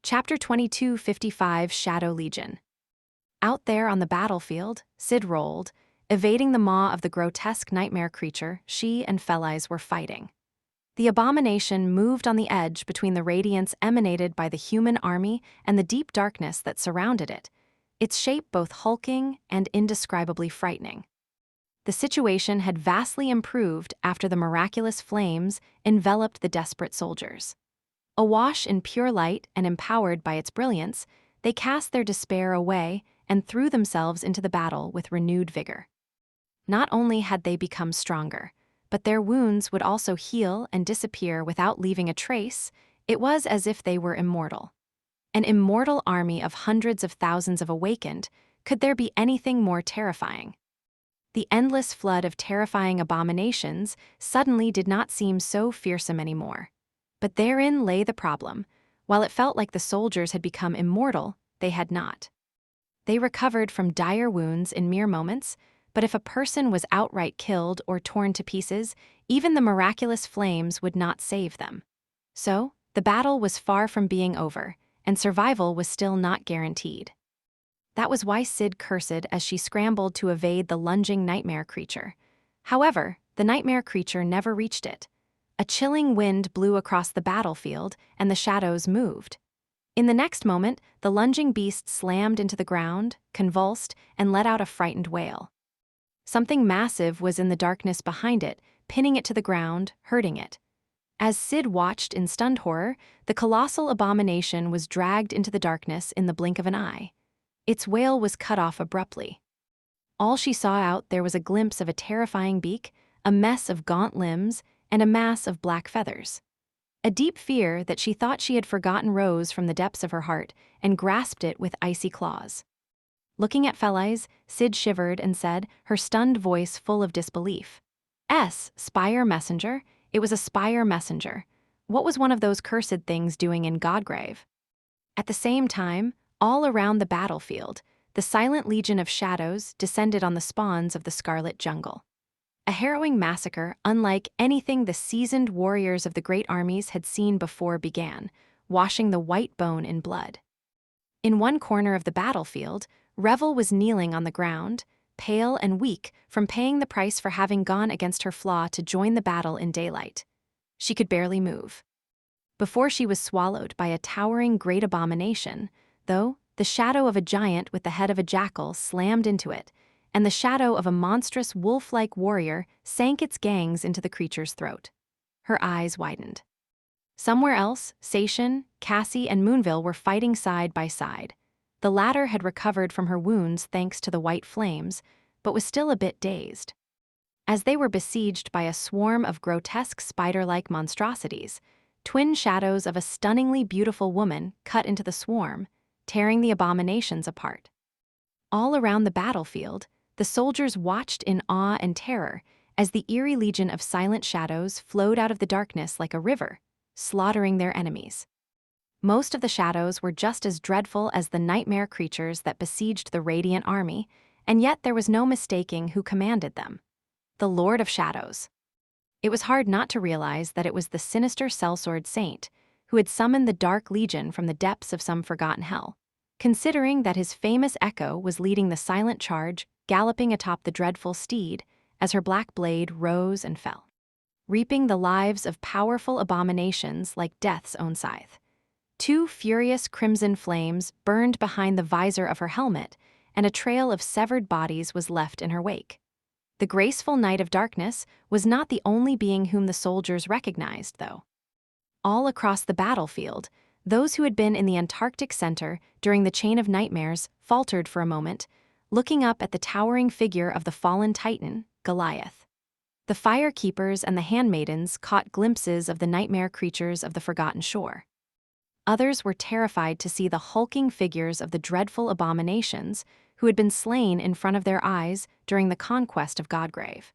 Chapter 2255 Shadow Legion. Out there on the battlefield, Cid rolled, evading the maw of the grotesque nightmare creature she and K.Lights were fighting. The abomination moved on the edge between the radiance emanated by the human army and the deep darkness that surrounded it, its shape both hulking and indescribably frightening. The situation had vastly improved after the miraculous flames enveloped the desperate soldiers. Awash in pure light and empowered by its brilliance, they cast their despair away and threw themselves into the battle with renewed vigor. Not only had they become stronger, but their wounds would also heal and disappear without leaving a trace. It was as if they were immortal. An immortal army of hundreds of thousands of awakened. Could there be anything more terrifying? The endless flood of terrifying abominations suddenly did not seem so fearsome anymore. But therein lay the problem. While it felt like the soldiers had become immortal, they had not. They recovered from dire wounds in mere moments, but if a person was outright killed or torn to pieces, even the miraculous flames would not save them. So, the battle was far from being over, and survival was still not guaranteed. That was why Cid cursed as she scrambled to evade the lunging nightmare creature. However, the nightmare creature never reached it. A chilling wind blew across the battlefield, and the shadows moved. In the next moment, the lunging beast slammed into the ground, convulsed, and let out a frightened wail. Something massive was in the darkness behind it, pinning it to the ground, hurting it. As Cid watched in stunned horror, the colossal abomination was dragged into the darkness in the blink of an eye. Its wail was cut off abruptly. All she saw out there was a glimpse of a terrifying beak, a mess of gaunt limbs, and a mass of black feathers. A deep fear that she thought she had forgotten rose from the depths of her heart and grasped it with icy claws. Looking at K.Lights, Cid shivered and said, her stunned voice full of disbelief. Spire messenger? It was a spire messenger. What was one of those cursed things doing in Godgrave? At the same time, all around the battlefield, the silent legion of shadows descended on the spawns of the Scarlet Jungle. A harrowing massacre unlike anything the seasoned warriors of the great armies had seen before began, washing the white bone in blood. In one corner of the battlefield, Revel was kneeling on the ground, pale and weak from paying the price for having gone against her Flaw to join the battle in daylight. She could barely move. Before she was swallowed by a towering great abomination, though, the shadow of a giant with the head of a jackal slammed into it, and the shadow of a monstrous wolf-like warrior sank its gangs into the creature's throat. Her eyes widened. Somewhere else, Sation, Cassie, and Moonville were fighting side by side. The latter had recovered from her wounds thanks to the white flames, but was still a bit dazed. As they were besieged by a swarm of grotesque spider-like monstrosities, twin shadows of a stunningly beautiful woman cut into the swarm, tearing the abominations apart. All around the battlefield, the soldiers watched in awe and terror as the eerie legion of silent shadows flowed out of the darkness like a river, slaughtering their enemies. Most of the shadows were just as dreadful as the nightmare creatures that besieged the Radiant Army, and yet there was no mistaking who commanded them: the Lord of Shadows. It was hard not to realize that it was the sinister sellsword saint who had summoned the Dark Legion from the depths of some forgotten hell, considering that his famous Echo was leading the silent charge, galloping atop the dreadful steed as her black blade rose and fell, reaping the lives of powerful abominations like death's own scythe. Two furious crimson flames burned behind the visor of her helmet, and a trail of severed bodies was left in her wake. The graceful Knight of Darkness was not the only being whom the soldiers recognized, though. All across the battlefield, those who had been in the Antarctic center during the Chain of Nightmares faltered for a moment, looking up at the towering figure of the fallen Titan, Goliath. The Fire Keepers and the Handmaidens caught glimpses of the nightmare creatures of the Forgotten Shore. Others were terrified to see the hulking figures of the dreadful abominations who had been slain in front of their eyes during the conquest of Godgrave.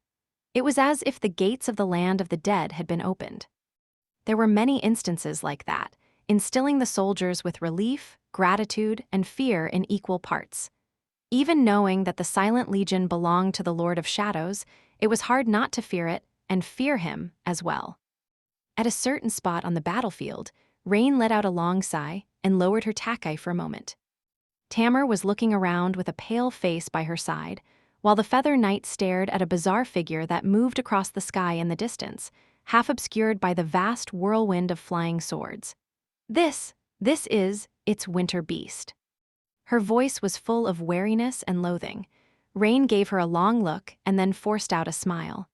It was as if the gates of the land of the dead had been opened. There were many instances like that, instilling the soldiers with relief, gratitude, and fear in equal parts. Even knowing that the Silent Legion belonged to the Lord of Shadows, it was hard not to fear it and fear him as well. At a certain spot on the battlefield, Rain let out a long sigh and lowered her tackeye for a moment. Tamar was looking around with a pale face by her side, while the Feather Knight stared at a bizarre figure that moved across the sky in the distance, half obscured by the vast whirlwind of flying swords. This is its winter beast. Her voice was full of wariness and loathing. Rain gave her a long look and then forced out a smile.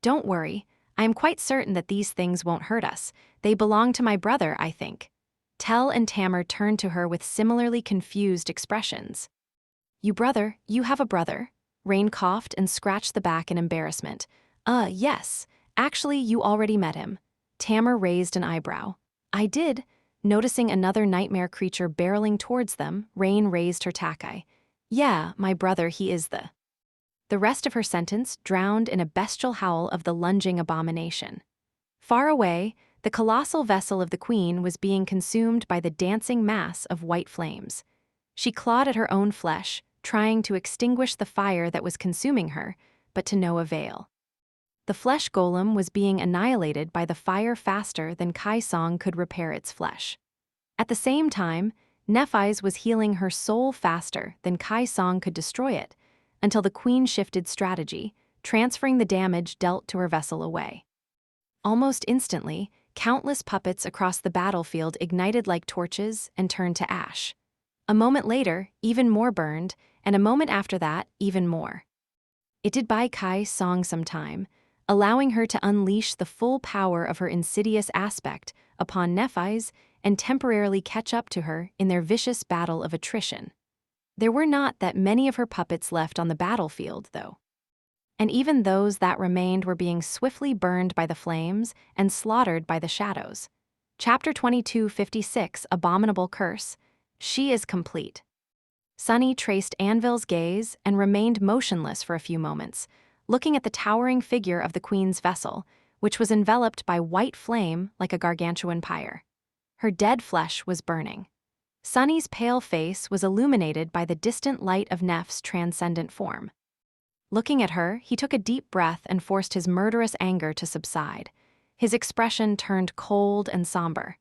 "Don't worry, I am quite certain that these things won't hurt us. They belong to my brother, I think." Tell and Tamar turned to her with similarly confused expressions. You have a brother?" Rain coughed and scratched the back in embarrassment. Yes. Actually, you already met him." Tamar raised an eyebrow. "I did." Noticing another nightmare creature barreling towards them, Rain raised her tackeye. "Yeah, my brother, he is the..." The rest of her sentence drowned in a bestial howl of the lunging abomination. Far away, the colossal vessel of the Queen was being consumed by the dancing mass of white flames. She clawed at her own flesh, trying to extinguish the fire that was consuming her, but to no avail. The flesh golem was being annihilated by the fire faster than Kai Song could repair its flesh. At the same time, Nephi's was healing her soul faster than Kai Song could destroy it, until the Queen shifted strategy, transferring the damage dealt to her vessel away. Almost instantly, countless puppets across the battlefield ignited like torches and turned to ash. A moment later, even more burned, and a moment after that, even more. It did buy Kai Song some time, allowing her to unleash the full power of her insidious aspect upon Nephi's and temporarily catch up to her in their vicious battle of attrition. There were not that many of her puppets left on the battlefield, though. And even those that remained were being swiftly burned by the flames and slaughtered by the shadows. Chapter 2256, Abominable Curse. She is complete. Sunny traced Anvil's gaze and remained motionless for a few moments, looking at the towering figure of the Queen's vessel, which was enveloped by white flame like a gargantuan pyre. Her dead flesh was burning. Sunny's pale face was illuminated by the distant light of Nef's transcendent form. Looking at her, he took a deep breath and forced his murderous anger to subside. His expression turned cold and somber.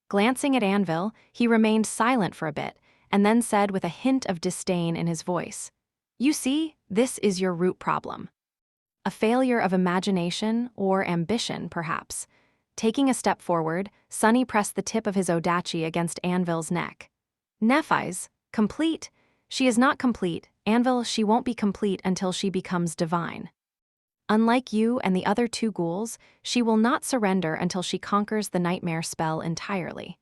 Glancing at Anvil, he remained silent for a bit, and then said with a hint of disdain in his voice, "You see, this is your root problem. A failure of imagination or ambition, perhaps." Taking a step forward, Sunny pressed the tip of his odachi against Anvil's neck. "Nephi's, complete. She is not complete, Anvil. She won't be complete until she becomes divine. Unlike you and the other two ghouls, she will not surrender until she conquers the nightmare spell entirely.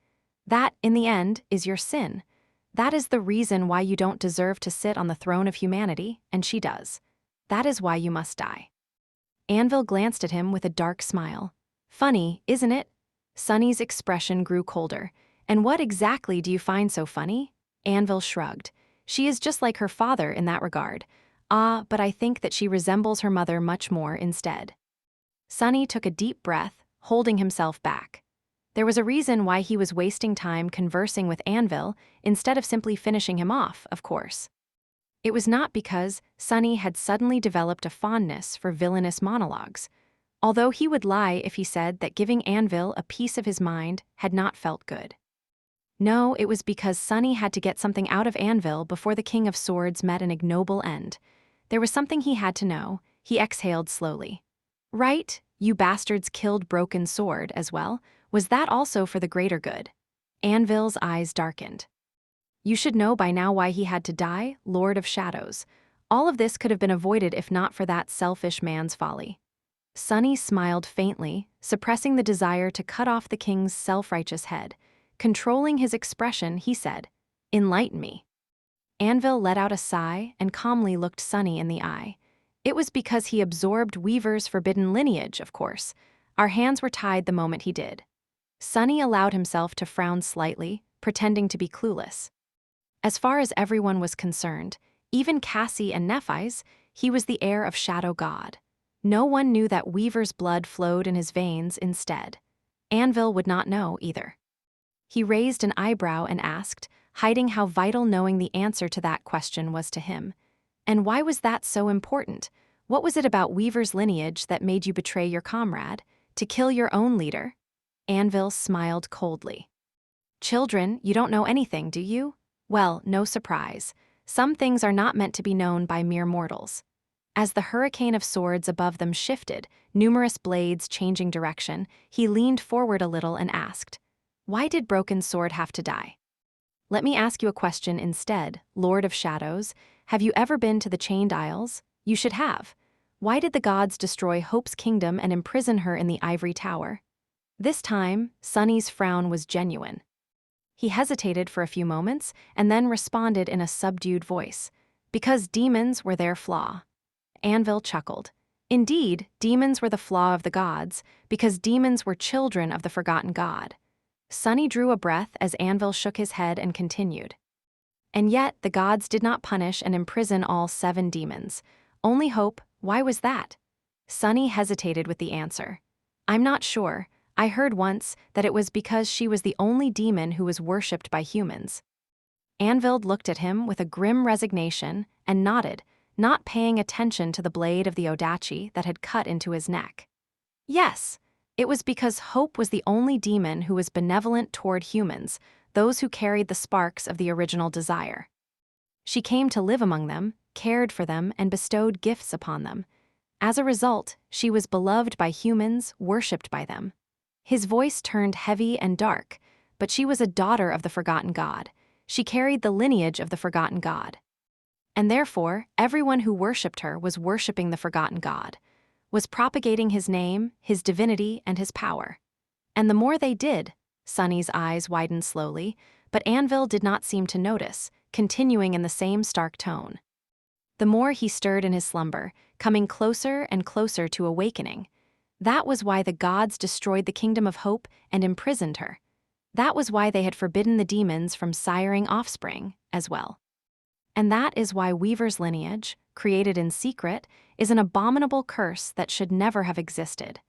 That, in the end, is your sin. That is the reason why you don't deserve to sit on the throne of humanity, and she does. That is why you must die." Anvil glanced at him with a dark smile. "Funny, isn't it?" Sunny's expression grew colder. "And what exactly do you find so funny?" Anvil shrugged. "She is just like her father in that regard. Ah, but I think that she resembles her mother much more instead." Sunny took a deep breath, holding himself back. There was a reason why he was wasting time conversing with Anvil instead of simply finishing him off, of course. It was not because Sunny had suddenly developed a fondness for villainous monologues, although he would lie if he said that giving Anvil a piece of his mind had not felt good. No, it was because Sunny had to get something out of Anvil before the King of Swords met an ignoble end. There was something he had to know. He exhaled slowly. "Right, you bastards killed Broken Sword as well. Was that also for the greater good?" Anvil's eyes darkened. "You should know by now why he had to die, Lord of Shadows. All of this could have been avoided if not for that selfish man's folly." Sunny smiled faintly, suppressing the desire to cut off the king's self-righteous head. Controlling his expression, he said, "Enlighten me." Anvil let out a sigh and calmly looked Sunny in the eye. "It was because he absorbed Weaver's forbidden lineage, of course. Our hands were tied the moment he did." Sunny allowed himself to frown slightly, pretending to be clueless. As far as everyone was concerned, even Cassie and Nephi's, he was the heir of Shadow God. No one knew that Weaver's blood flowed in his veins instead. Anvil would not know either. He raised an eyebrow and asked, hiding how vital knowing the answer to that question was to him. "And why was that so important? What was it about Weaver's lineage that made you betray your comrade? To kill your own leader?" Anvil smiled coldly. "Children, you don't know anything, do you? Well, no surprise. Some things are not meant to be known by mere mortals." As the hurricane of swords above them shifted, numerous blades changing direction, he leaned forward a little and asked, "Why did Broken Sword have to die?" "Let me ask you a question instead, Lord of Shadows. Have you ever been to the Chained Isles? You should have. Why did the gods destroy Hope's kingdom and imprison her in the ivory tower?" This time, Sunny's frown was genuine. He hesitated for a few moments and then responded in a subdued voice, "Because demons were their flaw." Anvil chuckled. "Indeed, demons were the flaw of the gods, because demons were children of the forgotten god." Sunny drew a breath as Anvil shook his head and continued. "And yet the gods did not punish and imprison all 7 demons. Only Hope. Why was that?" Sunny hesitated with the answer. "I'm not sure. I heard once that it was because she was the only demon who was worshipped by humans." Anvil looked at him with a grim resignation and nodded, not paying attention to the blade of the odachi that had cut into his neck. "Yes. It was because Hope was the only demon who was benevolent toward humans, those who carried the sparks of the original desire. She came to live among them, cared for them, and bestowed gifts upon them. As a result, she was beloved by humans, worshipped by them." His voice turned heavy and dark, but she was a daughter of the forgotten god. She carried the lineage of the forgotten god. And therefore, everyone who worshipped her was worshipping the forgotten god, was propagating his name, his divinity, and his power. And the more they did, Sunny's eyes widened slowly, but Anvil did not seem to notice, continuing in the same stark tone. The more he stirred in his slumber, coming closer and closer to awakening. That was why the gods destroyed the kingdom of Hope and imprisoned her. That was why they had forbidden the demons from siring offspring, as well. And that is why Weaver's lineage, created in secret, is an abominable curse that should never have existed.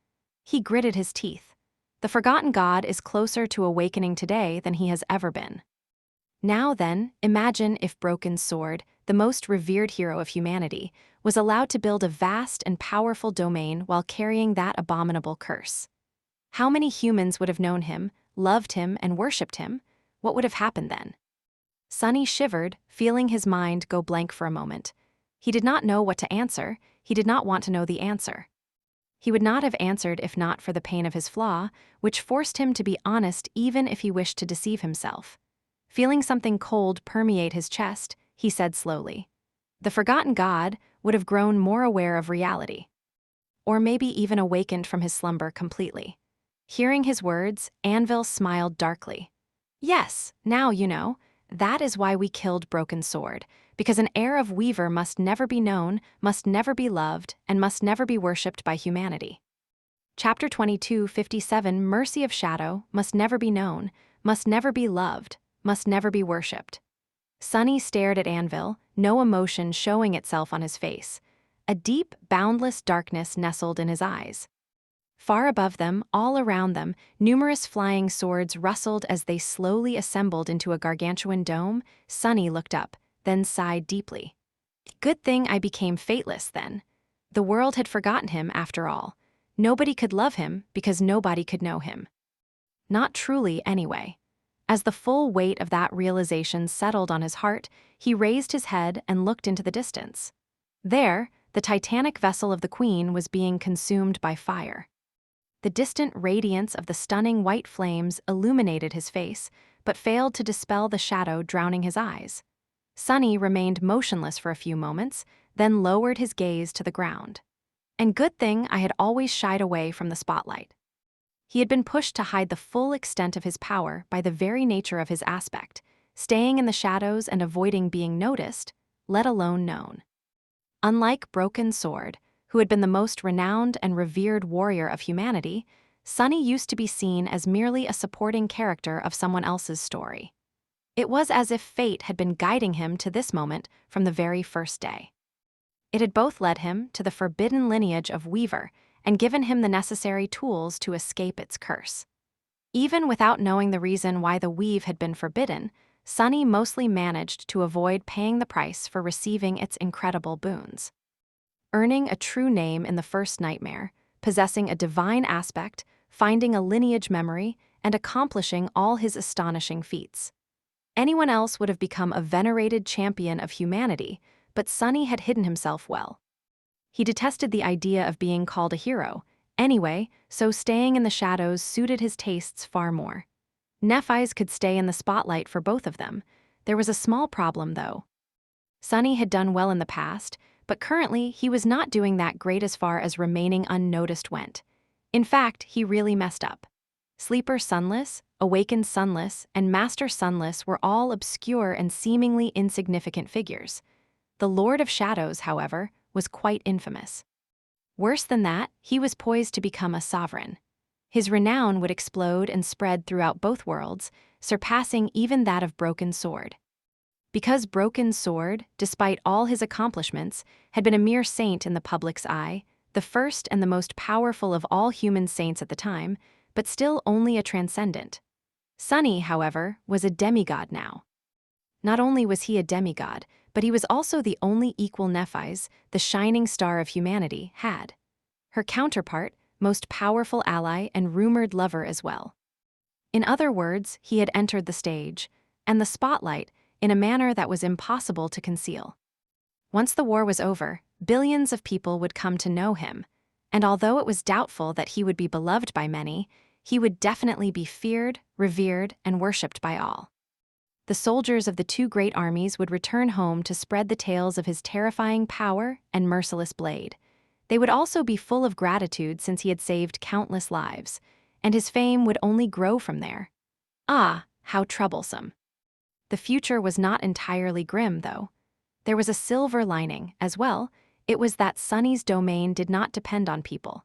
He gritted his teeth. The forgotten god is closer to awakening today than he has ever been. Now then, imagine if Broken Sword, the most revered hero of humanity, was allowed to build a vast and powerful domain while carrying that abominable curse. How many humans would have known him, loved him, and worshipped him? What would have happened then? Sunny shivered, feeling his mind go blank for a moment. He did not know what to answer, he did not want to know the answer. He would not have answered if not for the pain of his flaw, which forced him to be honest even if he wished to deceive himself. Feeling something cold permeate his chest, he said slowly. The forgotten god would have grown more aware of reality. Or maybe even awakened from his slumber completely. Hearing his words, Anvil smiled darkly. Yes, now you know. That is why we killed Broken Sword, because an heir of Weaver must never be known, must never be loved, and must never be worshipped by humanity. Chapter 22:57 Mercy of Shadow must never be known, must never be loved, must never be worshipped. Sunny stared at Anvil, no emotion showing itself on his face. A deep, boundless darkness nestled in his eyes. Far above them, all around them, numerous flying swords rustled as they slowly assembled into a gargantuan dome. Sunny looked up, then sighed deeply. Good thing I became fateless then. The world had forgotten him after all. Nobody could love him because nobody could know him. Not truly, anyway. As the full weight of that realization settled on his heart, he raised his head and looked into the distance. There, the titanic vessel of the Queen was being consumed by fire. The distant radiance of the stunning white flames illuminated his face, but failed to dispel the shadow drowning his eyes. Sunny remained motionless for a few moments, then lowered his gaze to the ground. And good thing I had always shied away from the spotlight. He had been pushed to hide the full extent of his power by the very nature of his aspect, staying in the shadows and avoiding being noticed, let alone known. Unlike Broken Sword, who had been the most renowned and revered warrior of humanity, Sunny used to be seen as merely a supporting character of someone else's story. It was as if fate had been guiding him to this moment from the very first day. It had both led him to the forbidden lineage of Weaver and given him the necessary tools to escape its curse. Even without knowing the reason why the weave had been forbidden, Sunny mostly managed to avoid paying the price for receiving its incredible boons. Earning a true name in the first nightmare, possessing a divine aspect, finding a lineage memory, and accomplishing all his astonishing feats. Anyone else would have become a venerated champion of humanity, but Sunny had hidden himself well. He detested the idea of being called a hero, anyway, so staying in the shadows suited his tastes far more. Nephi's could stay in the spotlight for both of them. There was a small problem, though. Sunny had done well in the past, but currently he was not doing that great as far as remaining unnoticed went. In fact, he really messed up. Sleeper Sunless, Awakened Sunless, and Master Sunless were all obscure and seemingly insignificant figures. The Lord of Shadows, however, was quite infamous. Worse than that, he was poised to become a sovereign. His renown would explode and spread throughout both worlds, surpassing even that of Broken Sword. Because Broken Sword, despite all his accomplishments, had been a mere saint in the public's eye, the first and the most powerful of all human saints at the time, but still only a transcendent. Sunny, however, was a demigod now. Not only was he a demigod, but he was also the only equal Nephis, the shining star of humanity, had. Her counterpart, most powerful ally and rumored lover as well. In other words, he had entered the stage, and the spotlight, in a manner that was impossible to conceal. Once the war was over, billions of people would come to know him, and although it was doubtful that he would be beloved by many, he would definitely be feared, revered, and worshipped by all. The soldiers of the two great armies would return home to spread the tales of his terrifying power and merciless blade. They would also be full of gratitude since he had saved countless lives, and his fame would only grow from there. Ah, how troublesome. The future was not entirely grim, though. There was a silver lining, as well. It was that Sunny's domain did not depend on people.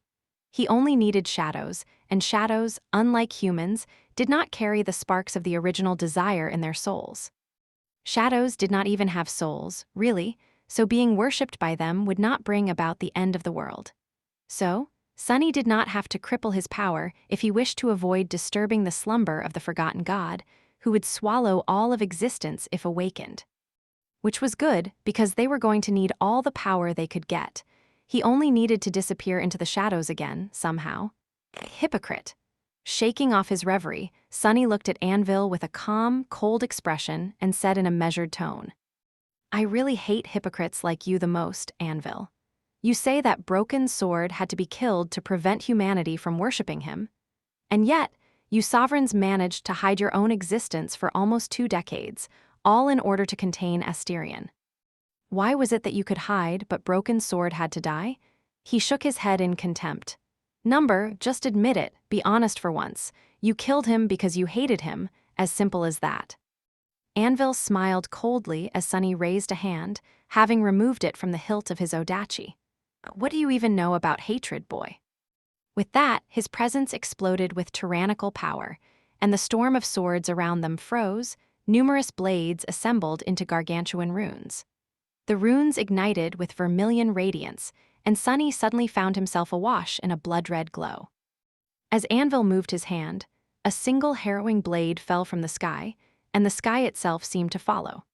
He only needed shadows, and shadows, unlike humans, did not carry the sparks of the original desire in their souls. Shadows did not even have souls, really, so being worshipped by them would not bring about the end of the world. So, Sunny did not have to cripple his power if he wished to avoid disturbing the slumber of the forgotten god, who would swallow all of existence if awakened. Which was good, because they were going to need all the power they could get. He only needed to disappear into the shadows again, somehow. Hypocrite. Shaking off his reverie, Sunny looked at Anvil with a calm, cold expression and said in a measured tone, "I really hate hypocrites like you the most, Anvil. You say that broken sword had to be killed to prevent humanity from worshipping him. And yet, you sovereigns managed to hide your own existence for almost 2 decades, all in order to contain Asterion. Why was it that you could hide but broken sword had to die?" He shook his head in contempt. "Number, just admit it, be honest for once. You killed him because you hated him, as simple as that." Anvil smiled coldly as Sunny raised a hand, having removed it from the hilt of his odachi. "What do you even know about hatred, boy?" With that, his presence exploded with tyrannical power, and the storm of swords around them froze, numerous blades assembled into gargantuan runes. The runes ignited with vermilion radiance, and Sunny suddenly found himself awash in a blood-red glow. As Anvil moved his hand, a single harrowing blade fell from the sky, and the sky itself seemed to follow.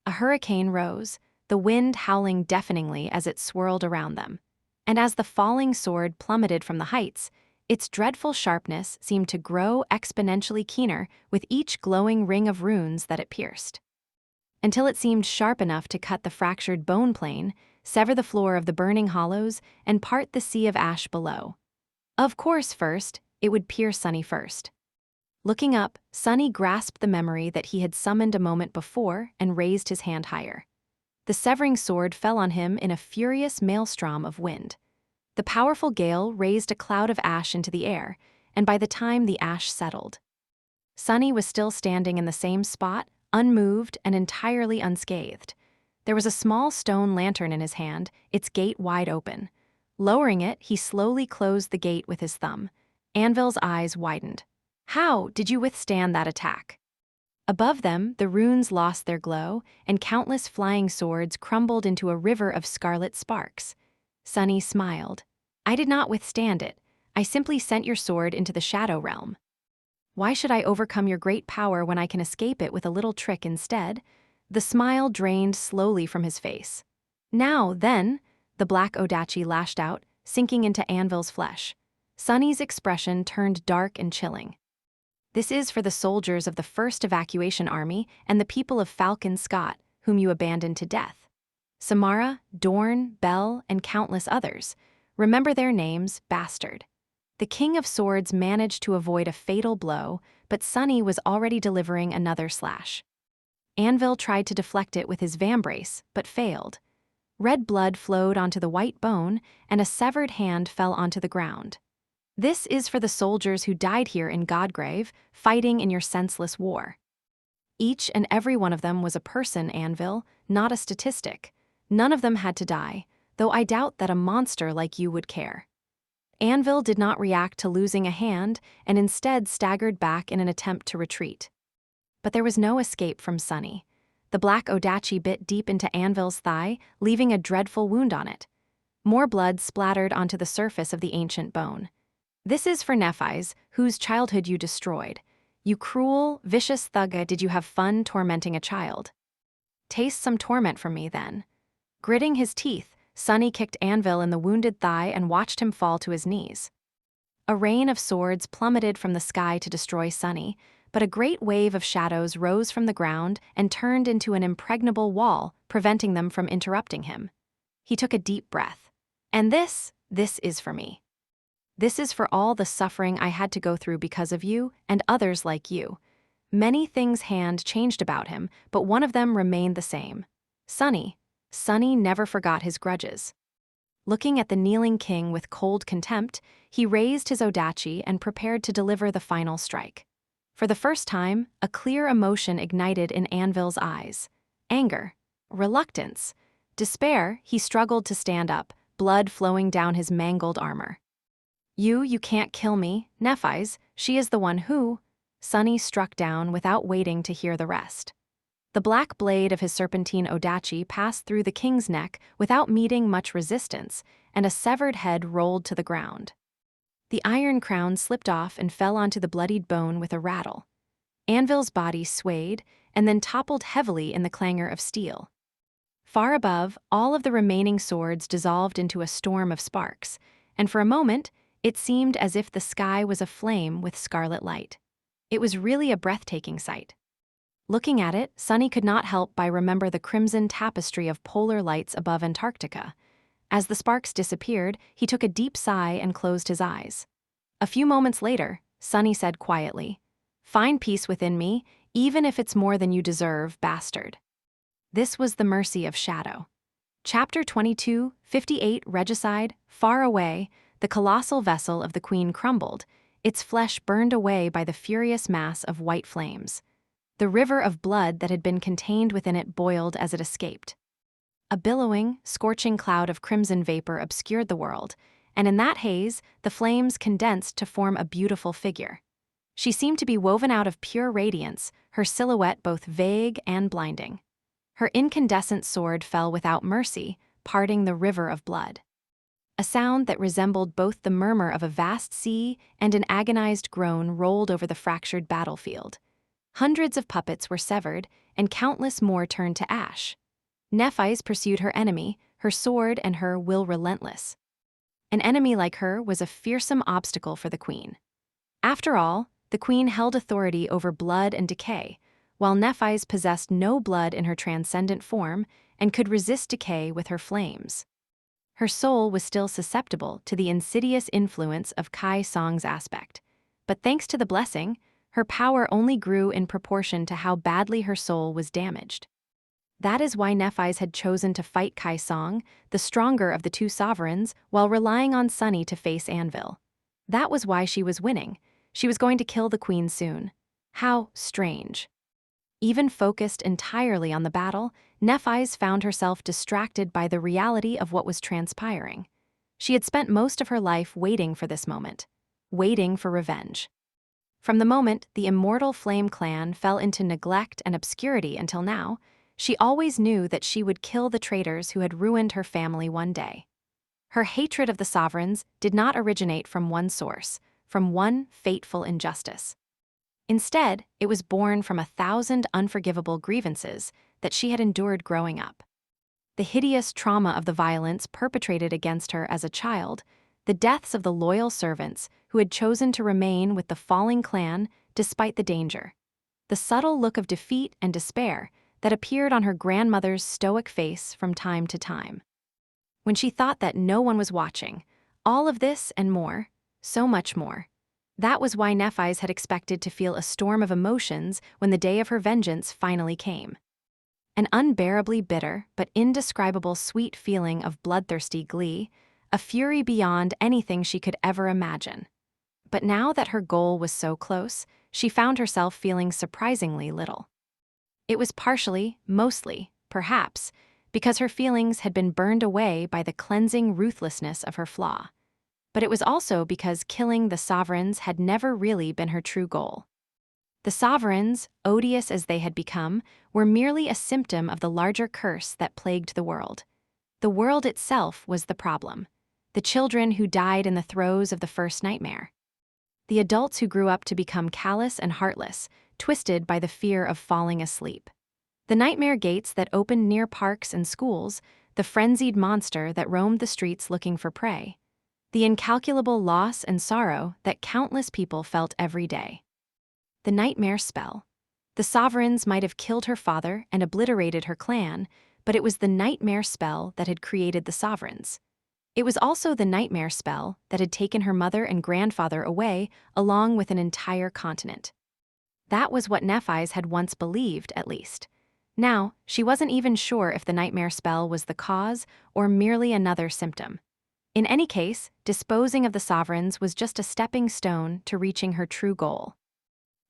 A hurricane rose, the wind howling deafeningly as it swirled around them, and as the falling sword plummeted from the heights, its dreadful sharpness seemed to grow exponentially keener with each glowing ring of runes that it pierced, until it seemed sharp enough to cut the fractured bone plane, sever the floor of the burning hollows, and part the sea of ash below. Of course, first, it would pierce Sunny first. Looking up, Sunny grasped the memory that he had summoned a moment before and raised his hand higher. The severing sword fell on him in a furious maelstrom of wind. The powerful gale raised a cloud of ash into the air, and by the time the ash settled, Sunny was still standing in the same spot, unmoved and entirely unscathed. There was a small stone lantern in his hand, its gate wide open. Lowering it, he slowly closed the gate with his thumb. Anvil's eyes widened. "How did you withstand that attack?" Above them, the runes lost their glow, and countless flying swords crumbled into a river of scarlet sparks. Sunny smiled. "I did not withstand it. I simply sent your sword into the shadow realm. Why should I overcome your great power when I can escape it with a little trick instead?" The smile drained slowly from his face. "Now, then," the black odachi lashed out, sinking into Anvil's flesh. Sunny's expression turned dark and chilling. "This is for the soldiers of the 1st Evacuation Army and the people of Falcon Scott, whom you abandoned to death. Samara, Dorn, Bell, and countless others. Remember their names, bastard." The King of Swords managed to avoid a fatal blow, but Sunny was already delivering another slash. Anvil tried to deflect it with his vambrace, but failed. Red blood flowed onto the white bone, and a severed hand fell onto the ground. "This is for the soldiers who died here in Godgrave, fighting in your senseless war. Each and every one of them was a person, Anvil, not a statistic. None of them had to die, though I doubt that a monster like you would care." Anvil did not react to losing a hand and instead staggered back in an attempt to retreat. But there was no escape from Sunny. The black odachi bit deep into Anvil's thigh, leaving a dreadful wound on it. More blood splattered onto the surface of the ancient bone. "This is for Nephi's, whose childhood you destroyed. You cruel, vicious thugga, did you have fun tormenting a child? Taste some torment from me, then." Gritting his teeth, Sunny kicked Anvil in the wounded thigh and watched him fall to his knees. A rain of swords plummeted from the sky to destroy Sunny, but a great wave of shadows rose from the ground and turned into an impregnable wall, preventing them from interrupting him. He took a deep breath. "And this is for me. This is for all the suffering I had to go through because of you and others like you." Many things had changed about him, but one of them remained the same. Sunny never forgot his grudges. Looking at the kneeling king with cold contempt, he raised his odachi and prepared to deliver the final strike. For the first time, a clear emotion ignited in Anvil's eyes. Anger, reluctance, despair. He struggled to stand up, blood flowing down his mangled armor. You can't kill me, Nephi's, she is the one who..." Sunny struck down without waiting to hear the rest. The black blade of his serpentine odachi passed through the king's neck without meeting much resistance, and a severed head rolled to the ground. The iron crown slipped off and fell onto the bloodied bone with a rattle. Anvil's body swayed and then toppled heavily in the clangor of steel. Far above, all of the remaining swords dissolved into a storm of sparks, and for a moment, it seemed as if the sky was aflame with scarlet light. It was really a breathtaking sight. Looking at it, Sunny could not help but remember the crimson tapestry of polar lights above Antarctica. As the sparks disappeared, he took a deep sigh and closed his eyes. A few moments later, Sunny said quietly, "Find peace within me, even if it's more than you deserve, bastard." This was the mercy of Shadow. Chapter 22, 58 Regicide. Far away, the colossal vessel of the Queen crumbled, its flesh burned away by the furious mass of white flames. The river of blood that had been contained within it boiled as it escaped. A billowing, scorching cloud of crimson vapor obscured the world, and in that haze, the flames condensed to form a beautiful figure. She seemed to be woven out of pure radiance, her silhouette both vague and blinding. Her incandescent sword fell without mercy, parting the river of blood. A sound that resembled both the murmur of a vast sea and an agonized groan rolled over the fractured battlefield. Hundreds of puppets were severed, and countless more turned to ash. naviSgate pursued her enemy, her sword and her will relentless. An enemy like her was a fearsome obstacle for the Queen. After all, the Queen held authority over blood and decay, while naviSgate possessed no blood in her transcendent form and could resist decay with her flames. Her soul was still susceptible to the insidious influence of Kai-Song's aspect, but thanks to the blessing, her power only grew in proportion to how badly her soul was damaged. That is why naviSgate had chosen to fight Kai-Song, the stronger of the two sovereigns, while relying on Sunny to face Anvil. That was why she was winning. She was going to kill the Queen soon. How strange. Even focused entirely on the battle, naviSgate found herself distracted by the reality of what was transpiring. She had spent most of her life waiting for this moment, waiting for revenge. From the moment the immortal Flame clan fell into neglect and obscurity until now, she always knew that she would kill the traitors who had ruined her family one day. Her hatred of the sovereigns did not originate from one source, from one fateful injustice. Instead, it was born from 1,000 unforgivable grievances that she had endured growing up. The hideous trauma of the violence perpetrated against her as a child, the deaths of the loyal servants who had chosen to remain with the falling clan despite the danger, the subtle look of defeat and despair that appeared on her grandmother's stoic face from time to time. When she thought that no one was watching, all of this and more, so much more. That was why naviSgate had expected to feel a storm of emotions when the day of her vengeance finally came. An unbearably bitter but indescribable sweet feeling of bloodthirsty glee, a fury beyond anything she could ever imagine. But now that her goal was so close, she found herself feeling surprisingly little. It was partially, mostly, perhaps, because her feelings had been burned away by the cleansing ruthlessness of her Flaw. But it was also because killing the sovereigns had never really been her true goal. The sovereigns, odious as they had become, were merely a symptom of the larger curse that plagued the world. The world itself was the problem. The children who died in the throes of the first nightmare. The adults who grew up to become callous and heartless, twisted by the fear of falling asleep. The nightmare gates that opened near parks and schools, the frenzied monster that roamed the streets looking for prey. The incalculable loss and sorrow that countless people felt every day. The nightmare spell. The sovereigns might have killed her father and obliterated her clan, but it was the nightmare spell that had created the sovereigns. It was also the nightmare spell that had taken her mother and grandfather away, along with an entire continent. That was what naviSgate had once believed, at least. Now, she wasn't even sure if the nightmare spell was the cause or merely another symptom. In any case, disposing of the sovereigns was just a stepping stone to reaching her true goal.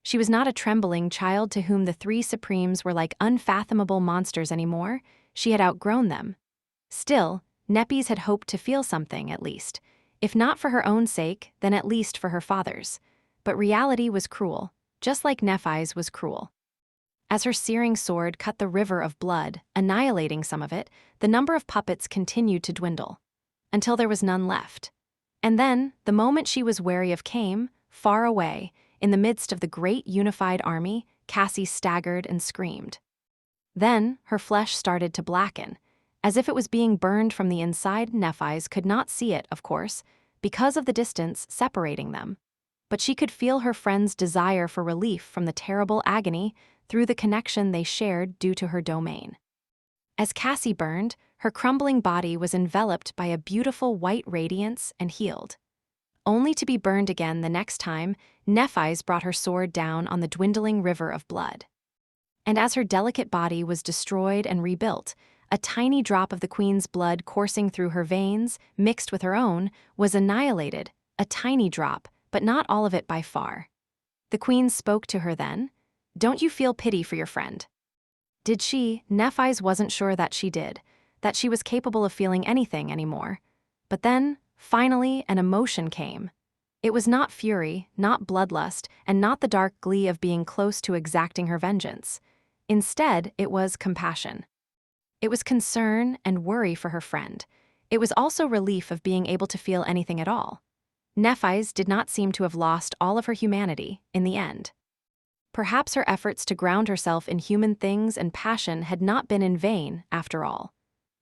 She was not a trembling child to whom the three supremes were like unfathomable monsters anymore. She had outgrown them. Still, naviSgate had hoped to feel something, at least. If not for her own sake, then at least for her father's. But reality was cruel, just like naviSgate was cruel. As her searing sword cut the river of blood, annihilating some of it, the number of puppets continued to dwindle, until there was none left. And then, the moment she was wary of came, far away, in the midst of the great unified army, Cassie staggered and screamed. Then, her flesh started to blacken, as if it was being burned from the inside. Nephis could not see it, of course, because of the distance separating them. But she could feel her friend's desire for relief from the terrible agony through the connection they shared due to her domain. As Cassie burned, her crumbling body was enveloped by a beautiful white radiance and healed. Only to be burned again the next time Nephis brought her sword down on the dwindling river of blood. And as her delicate body was destroyed and rebuilt, a tiny drop of the queen's blood coursing through her veins, mixed with her own, was annihilated, a tiny drop, but not all of it by far. The queen spoke to her then. "Don't you feel pity for your friend?" Did she? Nephis wasn't sure that she did, that she was capable of feeling anything anymore. But then, finally, an emotion came. It was not fury, not bloodlust, and not the dark glee of being close to exacting her vengeance. Instead, it was compassion. It was concern and worry for her friend. It was also relief of being able to feel anything at all. Nephis did not seem to have lost all of her humanity in the end. Perhaps her efforts to ground herself in human things and passion had not been in vain, after all.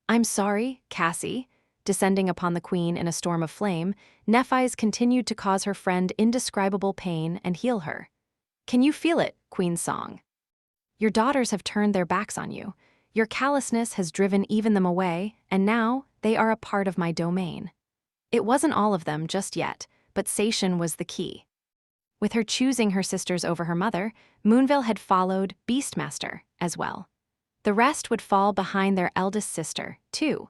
"I'm sorry, Cassie." Descending upon the queen in a storm of flame, Nephis continued to cause her friend indescribable pain and heal her. "Can you feel it?" Queen's song. "Your daughters have turned their backs on you. Your callousness has driven even them away, and now they are a part of my domain." It wasn't all of them just yet, but Sation was the key. With her choosing her sisters over her mother, Moonville had followed Beastmaster as well. The rest would fall behind their eldest sister, too.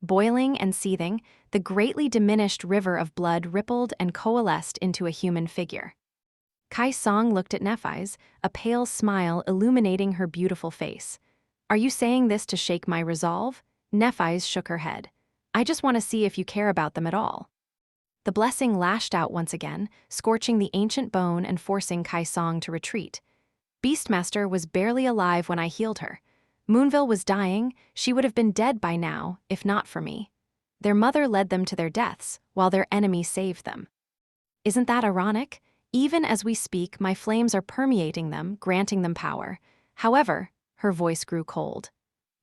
Boiling and seething, the greatly diminished river of blood rippled and coalesced into a human figure. Kai Song looked at Nephis, a pale smile illuminating her beautiful face. "Are you saying this to shake my resolve?" Nephis shook her head. "I just want to see if you care about them at all." The blessing lashed out once again, scorching the ancient bone and forcing Kai Song to retreat. "Beastmaster was barely alive when I healed her. Moonville was dying. She would have been dead by now, if not for me. Their mother led them to their deaths, while their enemy saved them. Isn't that ironic? Even as we speak, my flames are permeating them, granting them power. However," her voice grew cold,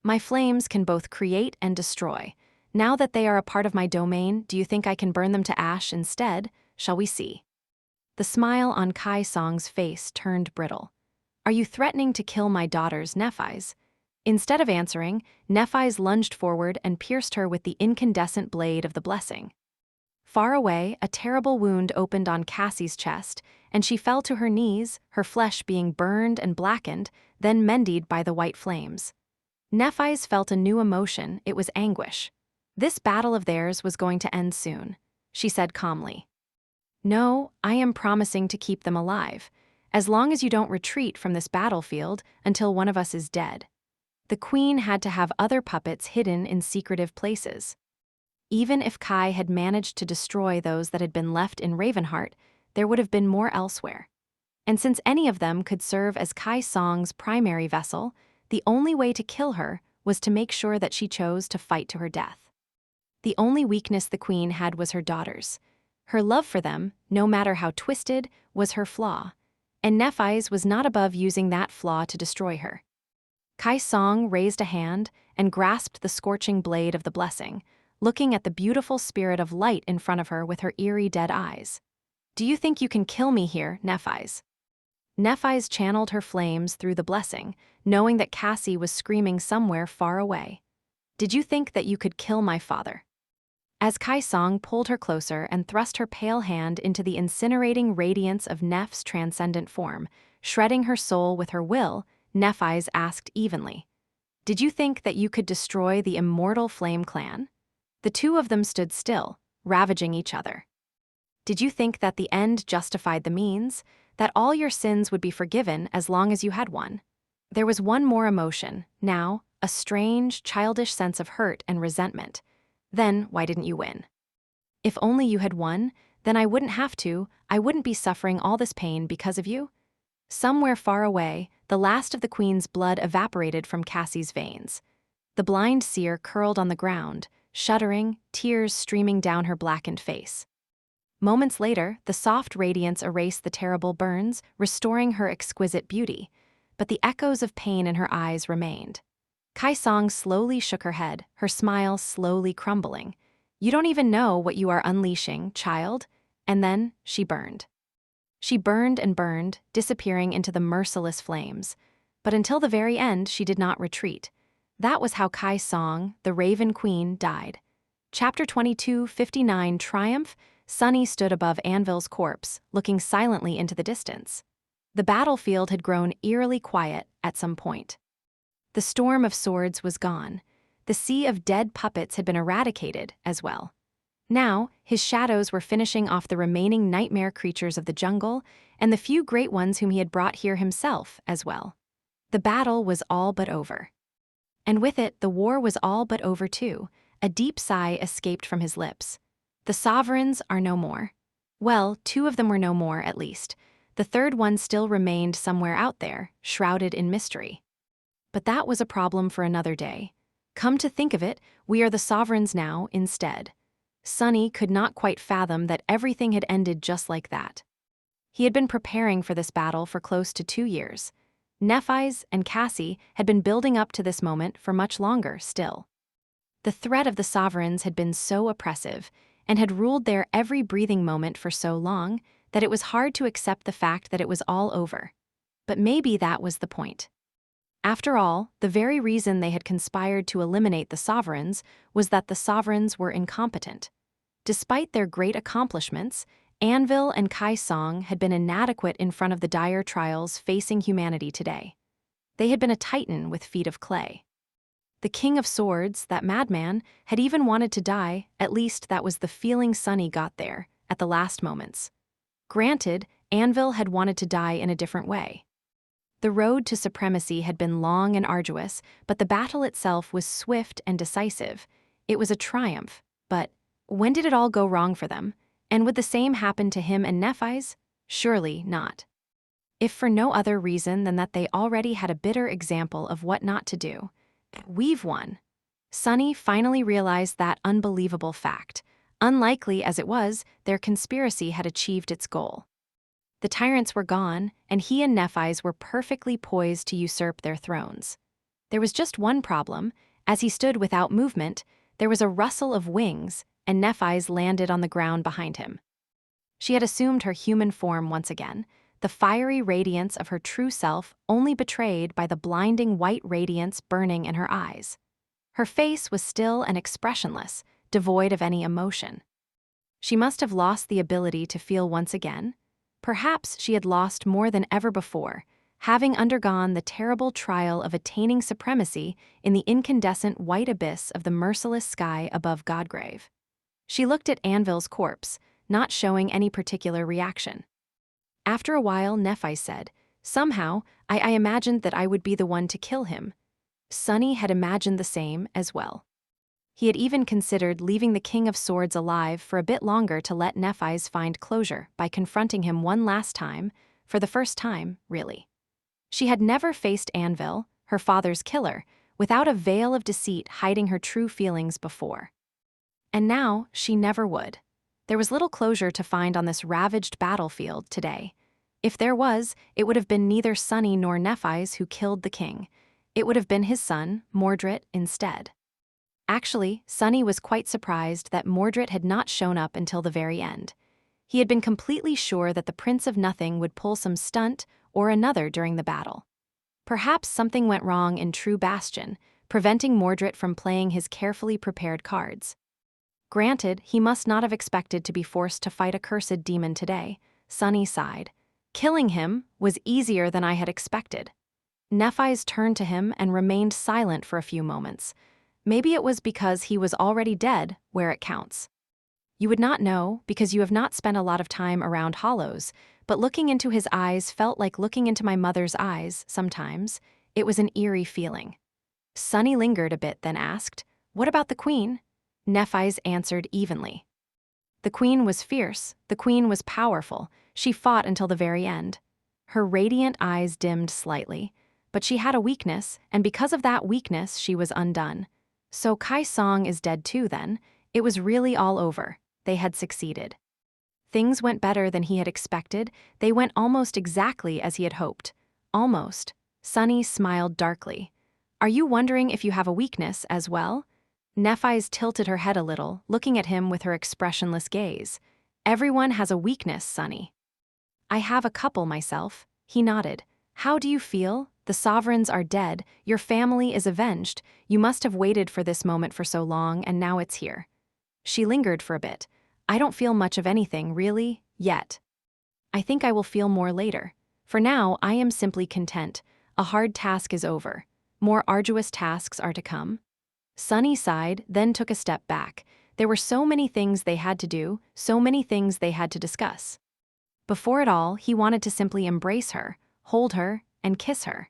"my flames can both create and destroy. Now that they are a part of my domain, do you think I can burn them to ash instead? Shall we see?" The smile on Kai Song's face turned brittle. "Are you threatening to kill my daughters, Nephis?" Instead of answering, Nephis lunged forward and pierced her with the incandescent blade of the blessing. Far away, a terrible wound opened on Cassie's chest, and she fell to her knees, her flesh being burned and blackened, then mended by the white flames. Nephis felt a new emotion. It was anguish. This battle of theirs was going to end soon, she said calmly. "No, I am promising to keep them alive, as long as you don't retreat from this battlefield until one of us is dead." The queen had to have other puppets hidden in secretive places. Even if Kai had managed to destroy those that had been left in Ravenheart, there would have been more elsewhere. And since any of them could serve as Kai Song's primary vessel, the only way to kill her was to make sure that she chose to fight to her death. The only weakness the queen had was her daughters. Her love for them, no matter how twisted, was her flaw, and Nephis was not above using that flaw to destroy her. Kai Song raised a hand and grasped the scorching blade of the blessing, looking at the beautiful spirit of light in front of her with her eerie dead eyes. "Do you think you can kill me here, Nephis?" Nephis channeled her flames through the blessing, knowing that Cassie was screaming somewhere far away. "Did you think that you could kill my father?" As Kai Song pulled her closer and thrust her pale hand into the incinerating radiance of Neph's transcendent form, shredding her soul with her will, Nephis asked evenly, "Did you think that you could destroy the immortal Flame Clan?" The two of them stood still, ravaging each other. "Did you think that the end justified the means, that all your sins would be forgiven as long as you had one?" There was one more emotion, now, a strange, childish sense of hurt and resentment. "Then why didn't you win?" "If only you had won, then I wouldn't have to, I wouldn't be suffering all this pain because of you." Somewhere far away, the last of the queen's blood evaporated from Cassie's veins. The blind seer curled on the ground, shuddering, tears streaming down her blackened face. Moments later, the soft radiance erased the terrible burns, restoring her exquisite beauty. But the echoes of pain in her eyes remained. Kai-song slowly shook her head, her smile slowly crumbling. "You don't even know what you are unleashing, child." And then she burned. She burned and burned, disappearing into the merciless flames. But until the very end, she did not retreat. That was how Kai-song, the Raven Queen, died. Chapter 22:59 Triumph. Sunny stood above Anvil's corpse, looking silently into the distance. The battlefield had grown eerily quiet at some point. The storm of swords was gone. The sea of dead puppets had been eradicated as well. Now, his shadows were finishing off the remaining nightmare creatures of the jungle and the few great ones whom he had brought here himself as well. The battle was all but over. And with it, the war was all but over too. A deep sigh escaped from his lips. The sovereigns are no more. Well, two of them were no more, at least. The third one still remained somewhere out there, shrouded in mystery. But that was a problem for another day. Come to think of it, we are the sovereigns now instead. Sunny could not quite fathom that everything had ended just like that. He had been preparing for this battle for close to 2 years. Nephis and Cassie had been building up to this moment for much longer still. The threat of the sovereigns had been so oppressive and had ruled their every breathing moment for so long that it was hard to accept the fact that it was all over. But maybe that was the point. After all, the very reason they had conspired to eliminate the sovereigns was that the sovereigns were incompetent. Despite their great accomplishments, Anvil and Kai-song had been inadequate in front of the dire trials facing humanity today. They had been a titan with feet of clay. The King of Swords, that madman, had even wanted to die, at least that was the feeling Sunny got there, at the last moments. Granted, Anvil had wanted to die in a different way. The road to supremacy had been long and arduous, but the battle itself was swift and decisive. It was a triumph, but when did it all go wrong for them? And would the same happen to him and Nephis? Surely not. If for no other reason than that they already had a bitter example of what not to do. We've won. Sunny finally realized that unbelievable fact. Unlikely as it was, their conspiracy had achieved its goal. The tyrants were gone, and he and Nephis were perfectly poised to usurp their thrones. There was just one problem. As he stood without movement, there was a rustle of wings, and Nephis landed on the ground behind him. She had assumed her human form once again, the fiery radiance of her true self only betrayed by the blinding white radiance burning in her eyes. Her face was still and expressionless, devoid of any emotion. She must have lost the ability to feel once again. Perhaps she had lost more than ever before, having undergone the terrible trial of attaining supremacy in the incandescent white abyss of the merciless sky above Godgrave. She looked at Anvil's corpse, not showing any particular reaction. After a while, Nephis said, "Somehow, I imagined that I would be the one to kill him." Sunny had imagined the same as well. He had even considered leaving the King of Swords alive for a bit longer to let Nephis find closure by confronting him one last time, for the first time, really. She had never faced Anvil, her father's killer, without a veil of deceit hiding her true feelings before. And now, she never would. There was little closure to find on this ravaged battlefield today. If there was, it would have been neither Sunny nor Nephis who killed the king. It would have been his son, Mordred, instead. Actually, Sunny was quite surprised that Mordred had not shown up until the very end. He had been completely sure that the Prince of Nothing would pull some stunt or another during the battle. Perhaps something went wrong in True Bastion, preventing Mordred from playing his carefully prepared cards. Granted, he must not have expected to be forced to fight a cursed demon today. Sunny sighed. Killing him was easier than I had expected. Nephis turned to him and remained silent for a few moments. Maybe it was because he was already dead, where it counts. You would not know because you have not spent a lot of time around hollows, but looking into his eyes felt like looking into my mother's eyes sometimes. It was an eerie feeling. Sunny lingered a bit, then asked, "What about the queen?" Nephis answered evenly. The queen was fierce, the queen was powerful, she fought until the very end. Her radiant eyes dimmed slightly, but she had a weakness, and because of that weakness she was undone. So Kai-song is dead too then. It was really all over. They had succeeded. Things went better than he had expected. They went almost exactly as he had hoped. Almost. Sunny smiled darkly. Are you wondering if you have a weakness as well? Nephise tilted her head a little, looking at him with her expressionless gaze. Everyone has a weakness, Sunny. I have a couple myself. He nodded. How do you feel? The sovereigns are dead. Your family is avenged. You must have waited for this moment for so long, and now it's here. She lingered for a bit. I don't feel much of anything, really, yet. I think I will feel more later. For now, I am simply content. A hard task is over. More arduous tasks are to come. Sunny sighed, then took a step back. There were so many things they had to do, so many things they had to discuss. Before it all, he wanted to simply embrace her, hold her, and kiss her.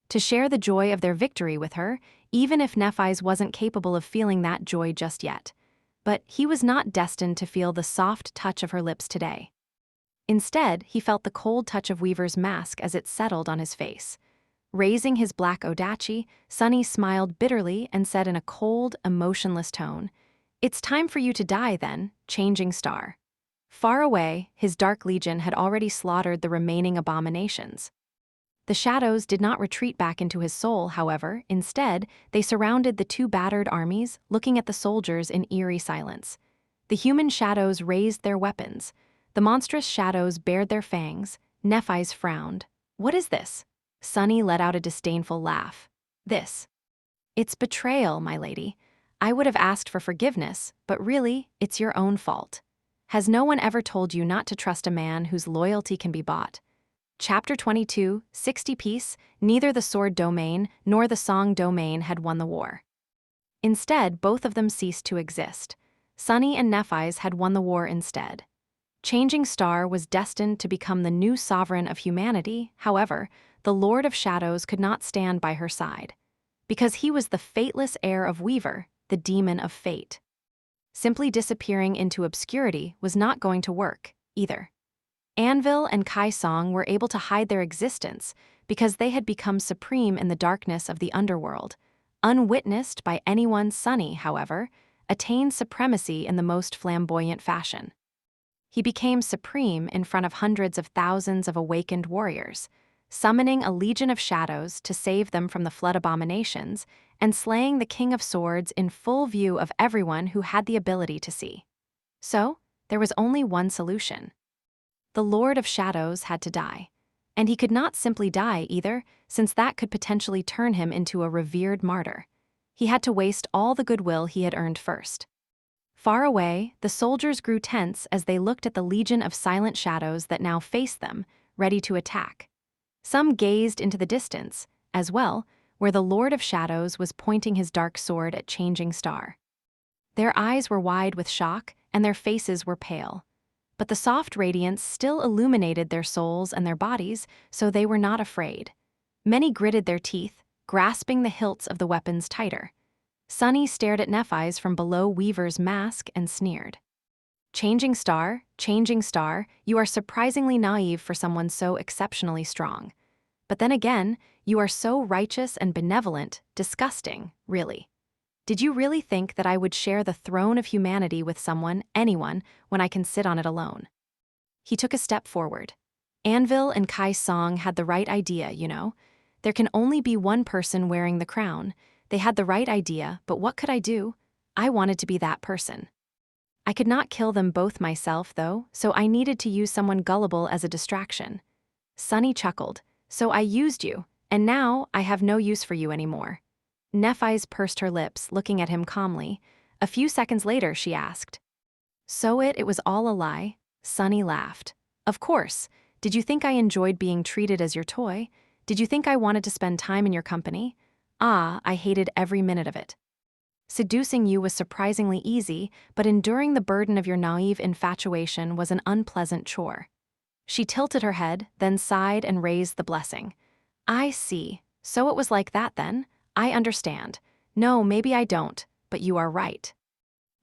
To share the joy of their victory with her, even if Nephise wasn't capable of feeling that joy just yet. But he was not destined to feel the soft touch of her lips today. Instead, he felt the cold touch of Weaver's mask as it settled on his face. Raising his black odachi, Sunny smiled bitterly and said in a cold, emotionless tone, "It's time for you to die then, changing star." Far away, his dark legion had already slaughtered the remaining abominations. The shadows did not retreat back into his soul, however. Instead, they surrounded the two battered armies, looking at the soldiers in eerie silence. The human shadows raised their weapons. The monstrous shadows bared their fangs. Nephise frowned. What is this? Sunny let out a disdainful laugh. This. It's betrayal, my lady. I would have asked for forgiveness, but really, it's your own fault. Has no one ever told you not to trust a man whose loyalty can be bought? Chapter 22, 60 piece, neither the sword domain nor the song domain had won the war. Instead, both of them ceased to exist. Sunny and Nephise had won the war instead. Changing Star was destined to become the new sovereign of humanity. However, the Lord of Shadows could not stand by her side. Because he was the fateless heir of Weaver, the demon of fate. Simply disappearing into obscurity was not going to work, either. Anvil and Kai Song were able to hide their existence because they had become supreme in the darkness of the underworld. Unwitnessed by anyone, Sunny, however, attained supremacy in the most flamboyant fashion. He became supreme in front of hundreds of thousands of awakened warriors, summoning a legion of shadows to save them from the flood abominations and slaying the King of Swords in full view of everyone who had the ability to see. So, there was only one solution. The Lord of Shadows had to die. And he could not simply die either, since that could potentially turn him into a revered martyr. He had to waste all the goodwill he had earned first. Far away, the soldiers grew tense as they looked at the legion of silent shadows that now faced them, ready to attack. Some gazed into the distance, as well, where the Lord of Shadows was pointing his dark sword at Changing Star. Their eyes were wide with shock, and their faces were pale. But the soft radiance still illuminated their souls and their bodies, so they were not afraid. Many gritted their teeth, grasping the hilts of the weapons tighter. Sunny stared at Nephise from below Weaver's mask and sneered. Changing Star, you are surprisingly naive for someone so exceptionally strong. But then again, you are so righteous and benevolent, disgusting, really. Did you really think that I would share the throne of humanity with someone, anyone, when I can sit on it alone? He took a step forward. Anvil and Kai Song had the right idea, you know. There can only be one person wearing the crown. They had the right idea, but what could I do? I wanted to be that person. I could not kill them both myself, though, so I needed to use someone gullible as a distraction. Sunny chuckled. So I used you, and now I have no use for you anymore. Nephise pursed her lips, looking at him calmly. A few seconds later, she asked. So it was all a lie? Sunny laughed. Of course. Did you think I enjoyed being treated as your toy? Did you think I wanted to spend time in your company? Ah, I hated every minute of it. Seducing you was surprisingly easy, but enduring the burden of your naive infatuation was an unpleasant chore. She tilted her head, then sighed and raised the blessing. I see. So it was like that then? I understand. No, maybe I don't, but you are right.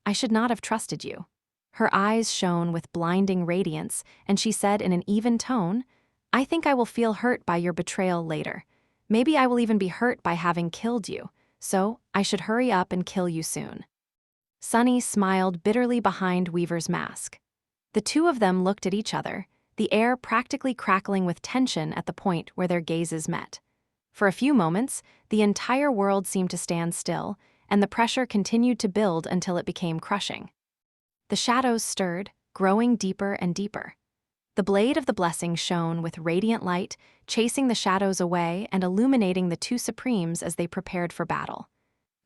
I should not have trusted you. Her eyes shone with blinding radiance, and she said in an even tone, I think I will feel hurt by your betrayal later. Maybe I will even be hurt by having killed you, so I should hurry up and kill you soon. Sunny smiled bitterly behind Weaver's mask. The two of them looked at each other, the air practically crackling with tension at the point where their gazes met. For a few moments, the entire world seemed to stand still, and the pressure continued to build until it became crushing. The shadows stirred, growing deeper and deeper. The blade of the blessing shone with radiant light, chasing the shadows away and illuminating the two supremes as they prepared for battle.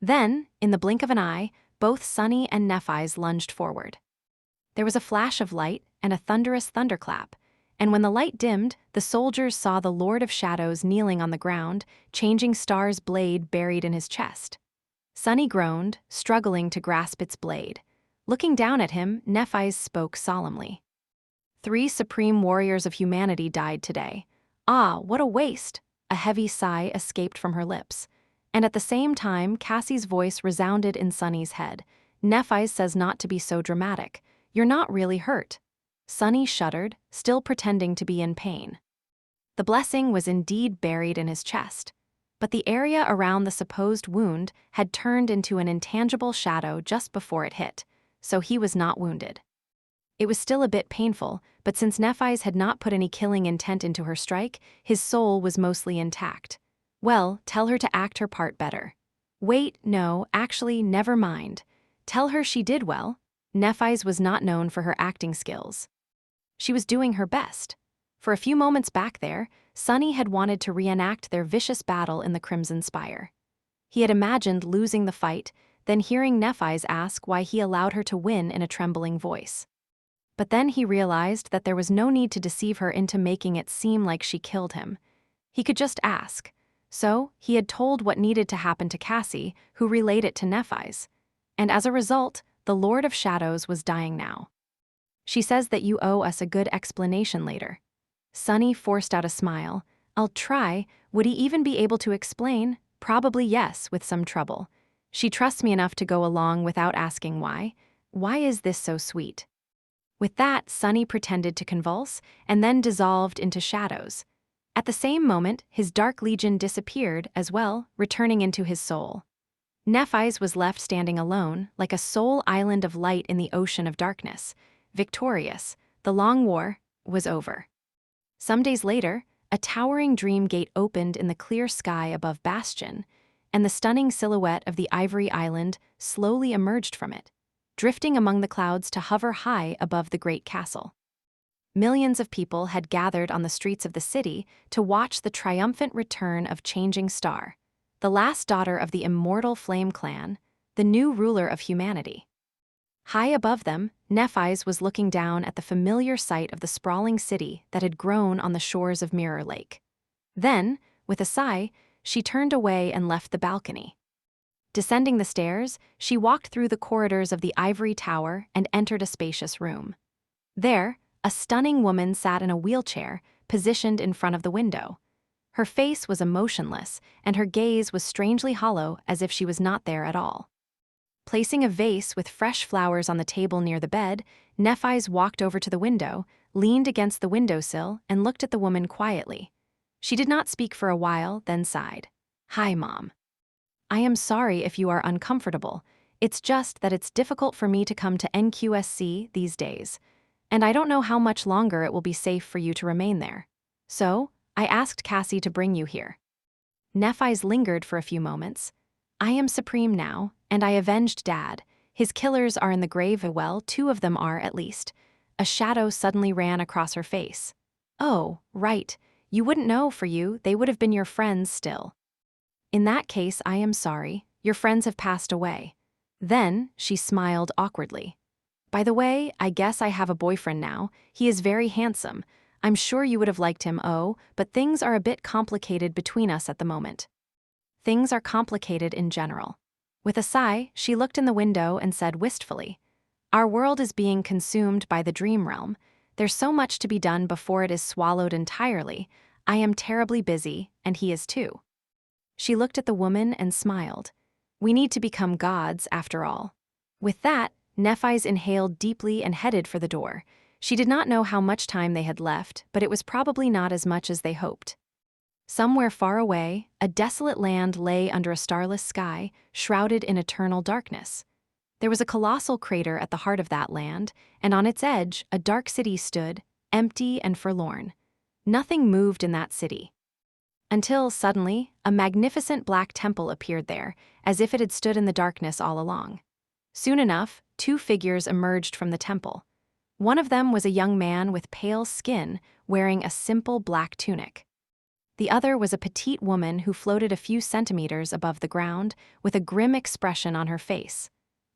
Then, in the blink of an eye, both Sunny and Nephis lunged forward. There was a flash of light and a thunderous thunderclap, and when the light dimmed, the soldiers saw the Lord of Shadows kneeling on the ground, Changing Star's blade buried in his chest. Sunny groaned, struggling to grasp its blade. Looking down at him, Nephis spoke solemnly. 3 supreme warriors of humanity died today. Ah, what a waste! A heavy sigh escaped from her lips. And at the same time, Cassie's voice resounded in Sunny's head. Nephis says not to be so dramatic. You're not really hurt. Sunny shuddered, still pretending to be in pain. The blessing was indeed buried in his chest, but the area around the supposed wound had turned into an intangible shadow just before it hit, so he was not wounded. It was still a bit painful, but since Nephis had not put any killing intent into her strike, his soul was mostly intact. Well, tell her to act her part better. Wait, no, actually, never mind. Tell her she did well. Nephis was not known for her acting skills. She was doing her best. For a few moments back there, Sunny had wanted to reenact their vicious battle in the Crimson Spire. He had imagined losing the fight, then hearing Nephis ask why he allowed her to win in a trembling voice. But then he realized that there was no need to deceive her into making it seem like she killed him. He could just ask. So, he had told what needed to happen to Cassie, who relayed it to Nephis. And as a result, the Lord of Shadows was dying now. She says that you owe us a good explanation later. Sunny forced out a smile. I'll try. Would he even be able to explain? Probably yes, with some trouble. She trusts me enough to go along without asking why. Why is this so sweet? With that, Sunny pretended to convulse and then dissolved into shadows. At the same moment, his dark legion disappeared as well, returning into his soul. Nephis was left standing alone, like a sole island of light in the ocean of darkness. Victorious, the long war was over. Some days later, a towering dream gate opened in the clear sky above Bastion, and the stunning silhouette of the Ivory Island slowly emerged from it, drifting among the clouds to hover high above the great castle. Millions of people had gathered on the streets of the city to watch the triumphant return of Changing Star, the last daughter of the immortal Flame Clan, the new ruler of humanity. High above them, Nephis was looking down at the familiar sight of the sprawling city that had grown on the shores of Mirror Lake. Then, with a sigh, she turned away and left the balcony. Descending the stairs, she walked through the corridors of the Ivory Tower and entered a spacious room. There, a stunning woman sat in a wheelchair, positioned in front of the window. Her face was emotionless, and her gaze was strangely hollow, as if she was not there at all. Placing a vase with fresh flowers on the table near the bed, Nephis walked over to the window, leaned against the windowsill, and looked at the woman quietly. She did not speak for a while, then sighed. Hi, Mom. I am sorry if you are uncomfortable. It's just that it's difficult for me to come to NQSC these days, and I don't know how much longer it will be safe for you to remain there. So, I asked Cassie to bring you here. Nephis lingered for a few moments. I am supreme now, and I avenged Dad. His killers are in the grave, well, 2 of them are at least. A shadow suddenly ran across her face. Oh, right. You wouldn't know for you, they would have been your friends still. In that case, I am sorry. Your friends have passed away. Then, she smiled awkwardly. By the way, I guess I have a boyfriend now. He is very handsome. I'm sure you would have liked him, but things are a bit complicated between us at the moment. Things are complicated in general. With a sigh, she looked in the window and said wistfully, Our world is being consumed by the dream realm. There's so much to be done before it is swallowed entirely. I am terribly busy, and he is too. She looked at the woman and smiled. We need to become gods, after all. With that, Nephis inhaled deeply and headed for the door. She did not know how much time they had left, but it was probably not as much as they hoped. Somewhere far away, a desolate land lay under a starless sky, shrouded in eternal darkness. There was a colossal crater at the heart of that land, and on its edge, a dark city stood, empty and forlorn. Nothing moved in that city. Until, suddenly, a magnificent black temple appeared there, as if it had stood in the darkness all along. Soon enough, two figures emerged from the temple. One of them was a young man with pale skin, wearing a simple black tunic. The other was a petite woman who floated a few centimeters above the ground, with a grim expression on her face.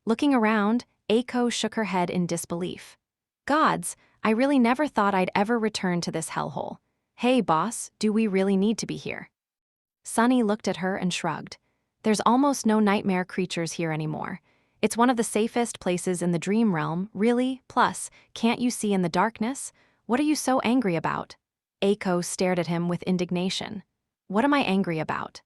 Looking around, Aiko shook her head in disbelief. Gods, I really never thought I'd ever return to this hellhole. Hey, boss, do we really need to be here? Sunny looked at her and shrugged. There's almost no nightmare creatures here anymore. It's one of the safest places in the dream realm, really. Plus, can't you see in the darkness? What are you so angry about? Aiko stared at him with indignation. What am I angry about?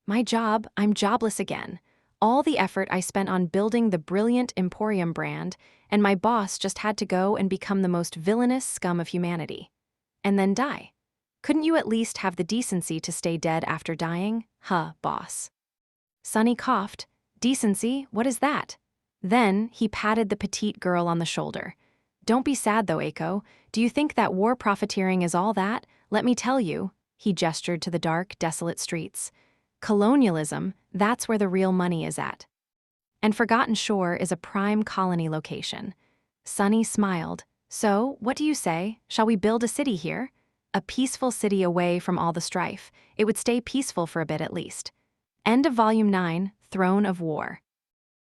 My job, I'm jobless again. All the effort I spent on building the brilliant Emporium brand, and my boss just had to go and become the most villainous scum of humanity. And then die. Couldn't you at least have the decency to stay dead after dying? Huh, boss. Sunny coughed. Decency? What is that? Then he patted the petite girl on the shoulder. Don't be sad though, Aiko. Do you think that war profiteering is all that? Let me tell you. He gestured to the dark, desolate streets. Colonialism, that's where the real money is at. And Forgotten Shore is a prime colony location. Sunny smiled. So, what do you say? Shall we build a city here? A peaceful city away from all the strife. It would stay peaceful for a bit at least. End of Volume 9, Throne of War.